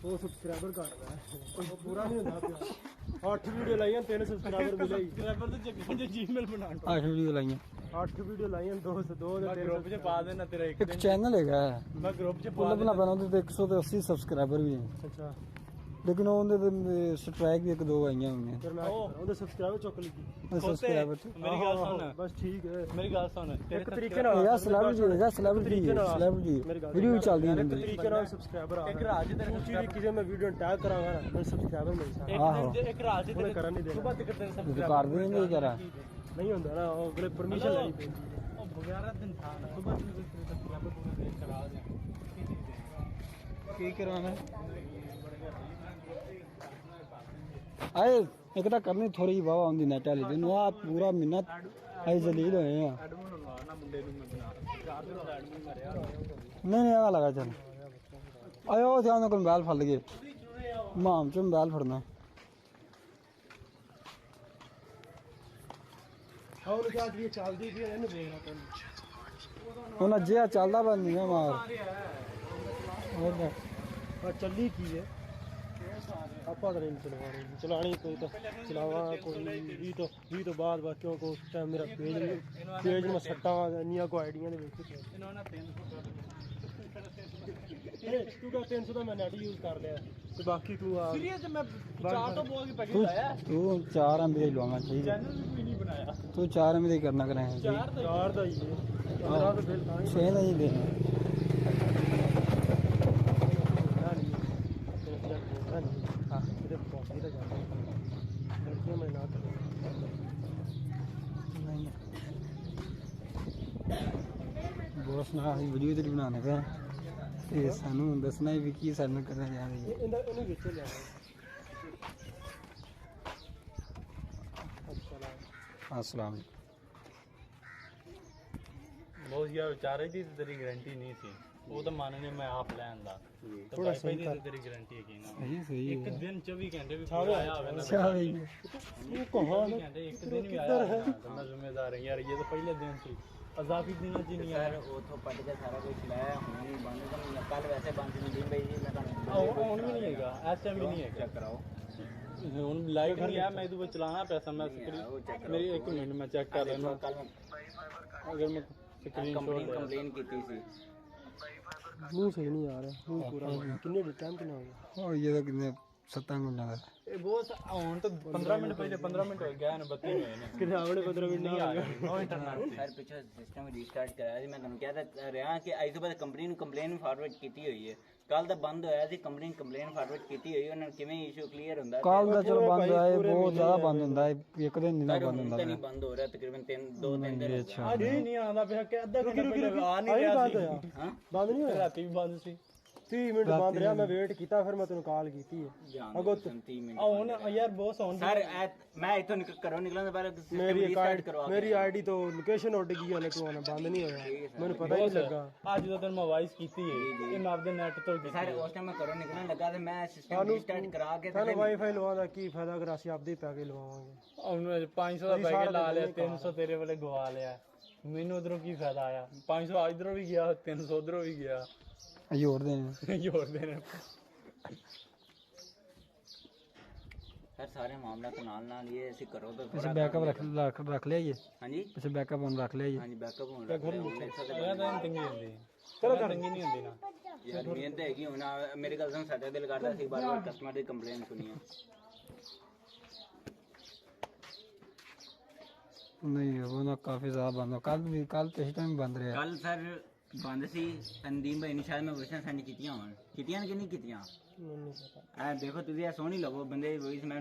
100 सब्सक्राइबर कर रहा है वो पूरा नहीं होता 8 वीडियो लाई 3 सब्सक्राइबर मिले सब्सक्राइबर तो जगह जीमेल बना
8 वीडियो लाई
8 वीडियो लाई 2 से 2 ग्रुप में पा देना तेरा
एक चैनल है
मैं ग्रुप में
पा देना बना तो 180 सब्सक्राइबर भी हैं
अच्छा
लेकिन ਉਹਦੇ ਤੇ ਸਟ੍ਰਾਈਕ ਵੀ ਇੱਕ ਦੋ ਆਈਆਂ ਹੋਈਆਂ
ਫਿਰ ਮੈਂ ਉਹਦੇ ਸਬਸਕ੍ਰਾਈਬਰ ਚੁੱਕ ਲਈ
ਸਬਸਕ੍ਰਾਈਬਰ
ਮੇਰੀ ਗੱਲ ਸੁਣ ਬਸ ਠੀਕ ਹੈ ਮੇਰੀ ਗੱਲ ਸੁਣ
ਇੱਕ ਤਰੀਕੇ ਨਾਲ ਯਾਰ ਸੈਲਿਬ੍ਰਿਟੀ ਵੀਡੀਓ ਵੀ ਚੱਲਦੀ ਹੈ
ਇੱਕ ਤਰੀਕੇ ਨਾਲ ਸਬਸਕ੍ਰਾਈਬਰ ਆ ਇੱਕ ਰਾਜ ਦੇ ਤੁਸੀਂ ਕਿਸੇ ਮੈਂ ਵੀਡੀਓ ਟੈਗ ਕਰਾਂਗਾ ਨਾ ਮੈਂ ਸਬਸਕ੍ਰਾਈਬਰ ਮਿਲ ਸਕਦਾ ਇੱਕ ਰਾਜ ਦੇ ਕਰਨ ਨਹੀਂ ਦੇਣਾ ਬਾਤ ਕਰਦੇ
ਸਬਸਕ੍ਰਾਈਬ ਕਰ ਦੇਣਗੇ ਜਰਾ
ਨਹੀਂ ਹੁੰਦਾ ਨਾ ਉਹ ਅਗਲੇ ਪਰਮਿਸ਼ਨ ਲੈਣੀ ਪੈਂਦੀ ਉਹ ਬਗੈਰ ਦਿਨ ਥਾ ਨਾ ਸੁਬਹ ਨੂੰ ਸਬਸਕ੍ਰਾਈਬਰ ਪੂਰਾ ਕਰਾ ਦੇ
ਕੀ ਕਰਵਾਣਾ ਆਏ ਇੱਕ ਤਾਂ ਕਰਨੀ ਥੋੜੀ ਵਾਹ ਆਉਂਦੀ ਨੈਟ ਵਾਲੀ ਤੇ ਨੂੰ ਆ ਪੂਰਾ ਮਹੀਨਾ ਆਏ ਜਲੀਲ ਹੋਏ ਆ ਨਹੀਂ ਆ ਲਗਾ ਚੱਲ ਆਇਓ ਧਿਆਨ ਨਾਲ ਮੋਬਾਈਲ ਫੜ ਲਗੇ ਮਾਮ ਚ ਮੋਬਾਈਲ ਫੜਨਾ
ਹੋਰ ਕਿਆ ਜੀ ਚੱਲਦੀ ਸੀ ਇਹਨੂੰ ਵੇਖਣਾ ਤੈਨੂੰ
ਉਹਨਾਂ ਜਿਆ ਚੱਲਦਾ ਬਸ ਨਹੀਂ ਮਾਰ
ਹੋਰ ਚੱਲੀ ਕੀ ਹੈ ਆਪਾਂ ਤਾਂ ਨਹੀਂ ਚਲਾਣੀ ਕੋਈ ਤਾਂ ਚਲਾਵਾ ਕੋਈ 20 ਤੋਂ ਬਾਅਦ ਬਸ ਕਿਉਂਕਿ ਉਸ ਟਾਈਮ ਮੇਰਾ ਪੇਜ ਮੈਂ ਸੱਟਾਂ ਇੰਨੀਆਂ ਕੋ ਆਈਡੀਆਂ ਦੇ ਵਿੱਚ ਤੂੰ ਕਹ 300 ਦਾ ਮੈਂ ਨੈਟ ਯੂਜ਼ ਕਰ ਲਿਆ ਤੇ ਬਾਕੀ ਤੂੰ ਆ ਸੀਰੀਅਸ ਮੈਂ 4 ਤੋਂ ਬੋਲ ਕੇ ਪੈਕੇਜ ਲਾਇਆ
ਤੂੰ 4 MB ਦਾ ਲਵਾਂਗਾ ਠੀਕ ਹੈ
ਚੈਨਲ ਵੀ ਨਹੀਂ ਬਣਾਇਆ
ਤੂੰ 4 MB ਦਾ ਕਰਨਾ ਕਰਾਇਆ
4 ਦਾ ਹੀ ਹੈ 15 ਦਾ ਬਿੱਲ ਤਾਂ
6 ਦਾ ਹੀ ਦੇ ਬੋਸ ਨਾ ਵੀਡੀਓ ਤੇ ਬਣਾਉਣਾ ਪਿਆ ਤੇ ਸਾਨੂੰ ਦੱਸਣਾ ਵੀ ਕੀ ਸਾਨੂੰ ਕਰਨਾ ਜਾ ਰਹੀ ਹੈ
ਇਹਨੂੰ ਵਿੱਚ ਲਿਆਣਾ
अस्सलाम
बहुत यार चाह रही थी तो तेरी गारंटी नहीं थी वो तो मानने में आप लैन दा तो
थोड़ा
सही
था।
तो तेरी गारंटी है कि ना
सही सही
एक
है।
दिन 24 घंटे भी
छावे
पूरा आया होगा ना
छावे
ये कहाँ है?
घंटे एक दिन भी आया होगा ना, तो मैं जिम्मेदार हूं यार ये तो पहले दिन थी अजाफी दिन जी नहीं आया
वो तो पट के सारा कुछ लाया हुन बंद तो कल वैसे बंद नहीं दी भाई मैं तो
ਹੁਣ ਵੀ ਨਹੀਂ ਹੈਗਾ ਇਸ ਟਾਈਮ ਵੀ ਨਹੀਂ ਹੈਗਾ
चेक कराओ
ਹੁਣ ਲਾਈਵ ਨਹੀਂ ਆ ਮੈਂ ਇਹਦੇ ਵਿੱਚ ਚਲਾਣਾ ਪੈਸਾ ਮੈਂ ਸਕਰੀਨ ਮੇਰੀ 1 ਮਿੰਟ ਮੈਂ ਚੈੱਕ ਕਰ ਲੈਣਾ ਅਗਰ ਮੈਂ ਸਕਰੀਨ
कंप्लेन की थी सी
ਮੂੰਹ ਸਹੀ ਨਹੀਂ ਆ ਰਿਹਾ ਮੂੰਹ ਪੂਰਾ ਕਿੰਨੇ ਟਾਈਮ ਕਿੰਨਾ ਹੋ ਗਿਆ
ਉਹ ਇਹ ਤਾਂ ਕਿੰਨੇ 7 ਗੁਣਾ ਦਾ
ਇਹ ਬਹੁਤ ਹੁਣ ਤਾਂ 15 ਮਿੰਟ ਪਹਿਲੇ 15 ਮਿੰਟ ਹੋ ਗਏ ਨੇ 32 ਹੋਏ ਨੇ
ਕਿਤੇ ਆਵੜੇ 15 ਮਿੰਟ
ਨਹੀਂ ਆ ਗਏ ਨੋ ਇੰਟਰਨੈਟ
सर पिछले सिस्टम रीस्टार्ट कराया ਸੀ ਮੈਂ ਤੁਹਾਨੂੰ ਕਹਿ ਰਿਹਾ ਕਿ ਅੱਜ ਤੋਂ ਬਾਅਦ ਕੰਪਨੀ ਨੂੰ ਕੰਪਲੇਨ ਫਾਰਵਰਡ ਕੀਤੀ ਹੋਈ ਹੈ ਕੱਲ ਦਾ ਬੰਦ ਹੋਇਆ ਸੀ ਕੰਪਨੀ ਨੂੰ ਕੰਪਲੇਨ ਫਾਰਵਰਡ ਕੀਤੀ ਹੋਈ ਉਹਨਾਂ ਨੂੰ ਕਿਵੇਂ ਇਸ਼ੂ ਕਲੀਅਰ ਹੁੰਦਾ
ਕਾਲ ਦਾ ਚਲੋ ਬੰਦ ਹੋਇਆ ਇਹ ਬਹੁਤ ਜ਼ਿਆਦਾ ਬੰਦ ਹੁੰਦਾ ਹੈ ਇੱਕ ਦਿਨ ਨਹੀਂ ਬੰਦ ਹੁੰਦਾ
ਨਹੀਂ ਬੰਦ ਹੋ ਰਿਹਾ ਤਕਰੀਬਨ 2-3 ਦਿਨ
ਅੱਜ ਹੀ ਨਹੀਂ ਆਉਂਦਾ ਪਿਆ ਕਿ ਅੱਧਾ ਘੰਟਾ ਪਹਿਲੇ ਆ ਨਹੀਂ ਰਿਹਾ ਸੀ
ਹਾਂ ਬੰਦ ਨਹੀਂ ਹੋਇਆ
ਰਾਤੀ ਵੀ ਬੰਦ ਸੀ
30 ਮਿੰਟ ਬੰਦ ਰਿਹਾ ਮੈਂ ਵੇਟ ਕੀਤਾ ਫਿਰ ਮੈਂ ਤੈਨੂੰ ਕਾਲ ਕੀਤੀ ਹੈ ਅਗੋ
30 ਮਿੰਟ
ਹੁਣ ਯਾਰ ਬਹੁਤ ਹੁਣ
ਸਰ ਮੈਂ ਇੱਥੋਂ ਘਰੋਂ ਨਿਕਲਣ ਤੋਂ ਪਹਿਲਾਂ
ਮੇਰੀ ਮੇਰੀ ਆਈਡੀ ਤੋਂ ਲੋਕੇਸ਼ਨ ਉੱਡ ਗਈ ਉਹਨੇ ਤੂੰ ਬੰਦ ਨਹੀਂ ਹੋਇਆ ਮੈਨੂੰ ਪਤਾ ਹੀ ਨਹੀਂ ਲੱਗਾ
ਅੱਜ ਜਦੋਂ ਤੈਨੂੰ ਮੈਂ ਵਾਇਸ ਕੀਤੀ ਹੈ ਇਹ ਮੈਂ ਆਪਦੇ ਨੈਟ ਤੋਂ ਕੀਤੀ
ਸਰ ਉਸ ਟਾਈਮ ਮੈਂ ਘਰੋਂ ਨਿਕਲਣ ਲੱਗਾ ਤੇ ਮੈਂ ਸਿਸਟਮ ਰੀਸਟਾਰਟ ਕਰਾ ਕੇ
ਸਾਨੂੰ ਵਾਈਫਾਈ ਲਵਾਉਣ ਦਾ ਕੀ ਫਾਇਦਾ ਅਗਰ ਅਸੀਂ ਆਪਦੇ ਪੈਕੇ ਲਵਾਵਾਂਗੇ
ਉਹਨੂੰ 500 ਦਾ ਪੈਕੇਜ ਲਾ ਲਿਆ 300 ਤੇਰੇ ਵਾਲੇ ਗਵਾ ਲਿਆ ਮੈਨੂੰ ਉਧਰੋਂ ਕੀ ਫਾਇਦਾ ਆਇਆ 500 ਇਧਰੋਂ ਵੀ ਗਿਆ 300 ਉਧਰੋਂ ਵੀ ਗਿਆ
ਜੋੜਦੇ ਨੇ
ਜੋੜਦੇ ਨੇ
सर सारे मामला तो नाल ये ऐसे करो तो
अच्छा बैकअप रख लिया ये
हाँ जी
अच्छा बैकअप ऑन रख लिया ये
हाँ जी बैकअप होना
तंगी होंदी चलो तंगी नहीं होंदी ना
यार मेहनत है कि होना मेरे गल सुन साडा दिल करदा सी बार-बार कस्टमर दी कंप्लेंट सुनिए
नहीं वो ना काफी ज्यादा बंद हो कल तो इस टाइम बंद रहा
कल सर बंद सी तनदीम भाई ने शायद मैं वॉइस सेंड कीतियां होन कीतियां कि नहीं कीतियां आ देखो तुझे ऐ सोनी लगो बंदे वॉइस मैं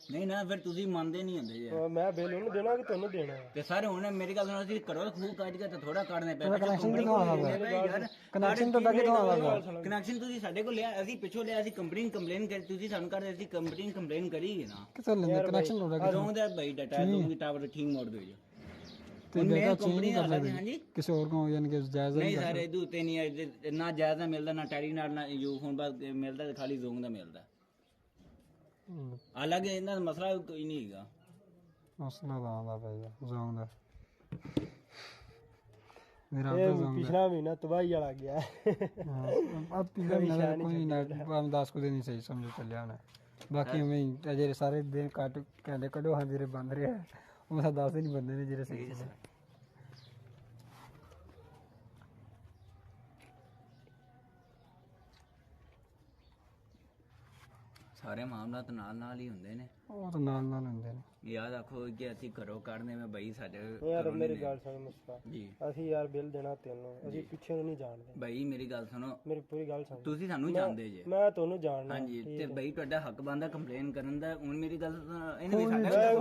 नहीं ना फिर तुझी मानते नहीं होंदे यार
मैं बिल ਉਹਨੂੰ ਦੇਣਾ ਕਿ ਤੈਨੂੰ ਦੇਣਾ
ਤੇ ਸਾਰੇ ਹੁਣ ਮੇਰੀ ਗੱਲ ਸੁਣੋ ਅਸੀਂ ਕਰੋ ਖੂਬ ਕੱਢ ਕੇ ਤੇ ਥੋੜਾ ਕੱਢਨੇ ਪੈਣਾ
ਕਨੈਕਸ਼ਨ ਕਿੱਥੋਂ ਆਉਂਦਾ ਕਨੈਕਸ਼ਨ ਤੁਹਾਡਾ ਕਿੱਥੋਂ ਆਉਂਦਾ
ਕਨੈਕਸ਼ਨ ਤੁਸੀਂ ਸਾਡੇ ਕੋਲ ਲਿਆ ਅਸੀਂ ਪਿੱਛੋਂ ਲਿਆ ਅਸੀਂ ਕੰਪਨੀ ਕੰਪਲੇਨ ਕਰ ਤੁਸੀਂ ਸਾਨੂੰ ਕਰਦੇ ਅਸੀਂ ਕੰਪਨੀ ਕੰਪਲੇਨ ਕਰੀਏ ਨਾ
ਕਿੱਥੋਂ ਲੈਂਦੇ ਕਨੈਕਸ਼ਨ ਤੁਹਾਡਾ
ਕਿਦੋਂ ਦਾ ਭਾਈ ਡਾਟਾ ਤੁਸੀਂ ਟਾਵਰ ਠੀਕ ਮੋੜ ਦਿਓ ਜੀ
ਤੇ ਮੈਂ ਕੰਪਨੀ ਕਰ ਸਕਦੇ ਹਾਂਜੀ ਕਿਸੇ ਹੋਰ ਕੋ ਯਾਨੀ ਕਿ ਜਾਇਜ਼
ਨਹੀਂ ਸਰ ਇਹਦੇ ਉੱਤੇ ਨਹੀਂ ਨਾ ਜਾਇਜ਼ ਮਿਲਦਾ ਨਾ ਟੈਰੀ ਨਾਲ ਨਾ ਯੂ ਫੋਨ ਬਾਅਦ ਮਿਲਦਾ ਤੇ ਖਾਲੀ ਜ਼ੋਂਗ ਦਾ ਮਿਲਦਾ अलग इन्ना मसला कोई नहीं हैगा
मसला तो आंदा पेगा जोंग दा
मेरा पिछला महीना तबाही वाला गया
अब पिछला महीना कोई ना 10 को दिन ही सही समझ चलिया ना बाकी मैं अजे सारे दिन काट कहले कढो हां जेरे बंद रहे वो 10 दिन बंदे ने जेरे सही से
ਸਾਰੇ ਮਾਮਲਾ ਤਾਂ ਨਾਲ ਹੀ ਹੁੰਦੇ ਨੇ
ਉਹ ਤਾਂ ਨਾਲ ਹੁੰਦੇ ਨੇ
ਯਾਦ ਰੱਖੋ ਕਿ ਅਸੀਂ ਘਰੋਂ ਕੱਢਨੇ ਮੈਂ ਬਈ ਸਾਡੇ
ਯਾਰ ਮੇਰੀ ਗੱਲ ਸੁਣ ਮੁਸਤਾ ਜੀ ਅਸੀਂ ਯਾਰ ਬਿੱਲ ਦੇਣਾ ਤੈਨੂੰ ਅਸੀਂ ਪਿੱਛੇ ਨੂੰ ਨਹੀਂ ਜਾਣਦੇ
ਬਈ ਮੇਰੀ ਗੱਲ ਸੁਣੋ
ਮੇਰੀ ਪੂਰੀ ਗੱਲ ਸੁਣ
ਤੁਸੀਂ ਸਾਨੂੰ ਜਾਣਦੇ ਜੇ
ਮੈਂ ਤੁਹਾਨੂੰ ਜਾਣਦਾ
ਹਾਂਜੀ ਤੇ ਬਈ ਤੁਹਾਡਾ ਹੱਕ ਬਣਦਾ ਕੰਪਲੇਨ ਕਰਨ ਦਾ ਹੁਣ ਮੇਰੀ ਗੱਲ ਇਹਨੇ ਵੀ ਸਾਡਾ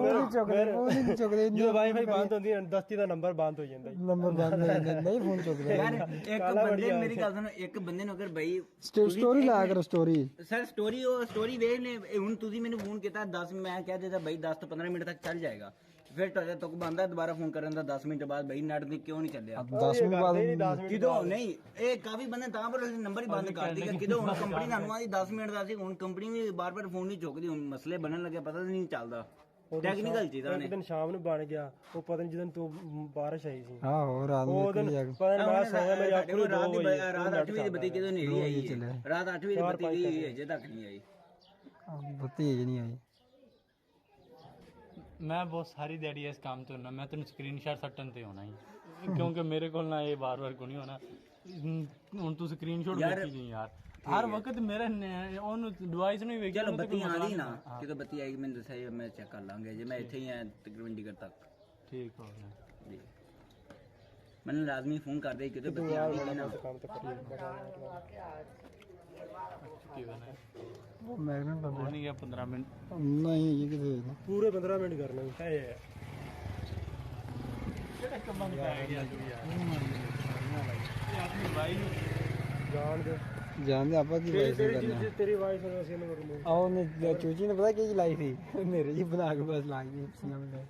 ਨਹੀਂ ਚੁੱਕਦੇ
ਜਦੋਂ ਵਾਈਫਾਈ ਬੰਦ ਹੁੰਦੀ ਹੈ ਦਸਤੀ ਦਾ ਨੰਬਰ ਬੰਦ ਹੋ ਜਾਂਦਾ
ਨੰਬਰ ਬੰਦ ਹੋ ਜਾਂਦਾ ਨਹੀਂ ਫੋਨ ਚੁੱਕਦੇ
ਯਾਰ ਇੱਕ ਬੰਦੇ ਮੇਰੀ ਗੱਲ ਸੁਣੋ ਇੱਕ ਬੰਦੇ ਨੂੰ ਅਗਰ ਬਈ
ਸਟੋਰੀ ਲਾ ਕਰੋ ਸਟੋਰੀ
ਸਰ ਸਟੋਰੀ ਵੇਖ ਲੈ ਹੁਣ ਤੁਸੀਂ ਮੈਨੂੰ ਫੋਨ ਕੀਤਾ 10 ਮੈਂ ਕਹਿ ਦਿੱਤਾ ਬਈ 10 ਤੋਂ 15 ਮਿੰਟ ਤੱਕ ਚੱਲ ਜਾਏਗਾ ਫਿਰ ਤੁਹਾਡੇ ਤੱਕ ਬੰਦਾ ਦੁਬਾਰਾ ਫੋਨ ਕਰਨ ਦਾ 10 ਮਿੰਟ ਬਾਅਦ ਬਈ ਨੈਟ ਦੀ ਕਿਉਂ ਨਹੀਂ ਚੱਲਿਆ
10 ਮਿੰਟ ਬਾਅਦ
ਕਿਦੋਂ ਨਹੀਂ ਇਹ ਕਾਫੀ ਬੰਦੇ ਤਾਂ ਪਰ ਨੰਬਰ ਹੀ ਬੰਦ ਕਰ ਦਿੱਤਾ ਕਿਦੋਂ ਹੁਣ ਕੰਪਨੀ ਸਾਨੂੰ ਆਦੀ 10 ਮਿੰਟ ਦਾ ਸੀ ਹੁਣ ਕੰਪਨੀ ਵੀ ਬਾਰ-ਬਾਰ ਫੋਨ ਨਹੀਂ ਚੁੱਕਦੀ ਹੁਣ ਮਸਲੇ ਬਣਨ ਲੱਗੇ ਪਤਾ ਨਹੀਂ ਚੱਲਦਾ ਟੈਕਨੀਕਲ ਚੀਜ਼ਾਂ ਨੇ
ਇੱਕ ਦਿਨ ਸ਼ਾਮ ਨੂੰ ਬਣ ਗਿਆ ਉਹ ਪਤਾ ਨਹੀਂ ਜਦੋਂ ਤੂੰ ਬਾਰਿਸ਼ ਆਈ ਸੀ
ਆਹੋ ਰਾਤ ਨੂੰ
ਪਤਾ ਨਹੀਂ ਮੈਂ ਸੋਇਆ ਮੇਰੀ ਅੱਖ ਨੂੰ
ਰਾਤ 8 ਵਜੇ ਬੱਤੀ ਕਿਦੋਂ ਨਹੀਂ ਆਈ ਰਾਤ 8 ਵਜੇ ਬੱਤੀ ਗਈ ਅਜੇ ਤੱਕ ਨਹੀਂ ਆਈ
ਬੱਤੀ ਅਜੇ ਨਹੀਂ ਆਈ
ਮੈਂ ਬਹੁਤ ਸਾਰੀ ਦਿਹਾੜੀ ਇਸ ਕੰਮ ਤੇ ਹੁੰਨਾ ਮੈਂ ਤੈਨੂੰ ਸਕਰੀਨਸ਼ਾਟ ਸੱਟਣ ਤੇ ਹੋਣਾ ਹੀ ਕਿਉਂਕਿ ਮੇਰੇ ਕੋਲ ਨਾ ਇਹ ਵਾਰ-ਵਾਰ ਕੋਈ ਨਹੀਂ ਹੋਣਾ ਹੁਣ ਤੂੰ ਸਕਰੀਨਸ਼ਾਟ ਵੇਖੀ ਨਹੀਂ ਯਾਰ ਹਰ ਵਕਤ ਮੇਰੇ ਉਹਨੂੰ ਡਿਵਾਈਸ ਨੂੰ ਹੀ ਵੇਖ
ਚਲੋ ਬੱਤੀ ਆ ਗਈ ਨਾ ਜਦੋਂ ਬੱਤੀ ਆਏਗੀ ਮੈਨੂੰ ਦੱਸਿਆ ਮੈਂ ਚੈੱਕ ਕਰ ਲਾਂਗੇ ਜੇ ਮੈਂ ਇੱਥੇ ਹੀ ਆ ਤਕਰੀਬਨ ਟਿਕਟ ਤੱਕ
ਠੀਕ ਹੋ ਗਿਆ
ਜੀ ਮੈਨੂੰ ਲਾਜ਼ਮੀ ਫੋਨ ਕਰ ਦੇ ਕਿਤੇ ਬੱਤੀ ਆ ਗਈ ਨਾ
ਕੀ ਬਣਾ
वो मैग्नेट बंद
नहीं गया 15 मिनट
नहीं ये किसे
पूरे 15 मिनट करना है
ਕਿਹੜਾ ਕਮਾਂ ਪੈ ਗਿਆ ਤੂੰ ਯਾਰ ਇਹ ਆਦਮੀ ਭਾਈ
ਜਾਣਦੇ ਆਪਾਂ ਕੀ ਵਾਈਸ ਕਰਨਾ
ਤੇਰੀ ਵਾਈਸ ਨੂੰ ਅਸੀਂ ਇਹਨੂੰ ਰਿਮੂਵ
ਆਹ ਉਹਨੇ ਚੂਚੀ ਨੇ ਪਤਾ ਕੀ ਲਾਈ ਸੀ ਮੇਰੇ ਜੀ ਬਣਾ ਕੇ ਬਸ ਲਾ ਗਈ ਸੀਆਂ ਮੈਂ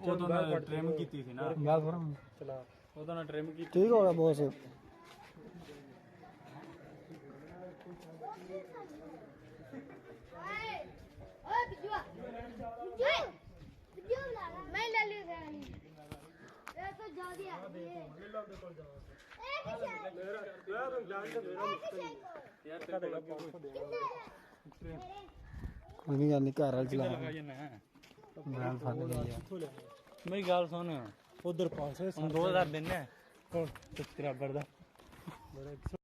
ਉਹ ਤਾਂ ਟ੍ਰਿਮ ਕੀਤੀ ਸੀ ਨਾ
ਗੱਲ ਥੋੜਾ
ਚਲਾ
ਉਹਦਾ ਨਾ ਟ੍ਰਿਮ ਕੀਤੀ
ਠੀਕ ਹੋ ਗਿਆ ਬੌਸ
मैं ले ली ये तो जा दिया
ਕੋਈ ਨਹੀਂ ਗੱਲ ਨਹੀਂ ਘਰ ਵਾਲ ਚਲਾ ਮੈਂ ਫੜ ਗਿਆ
ਮੇਰੀ ਗੱਲ ਸੁਣ
ਉਧਰ 500
2000 ਦਿਨ ਹੈ ਕੌਣ ਤੇਰਾ ਬਰਦਾ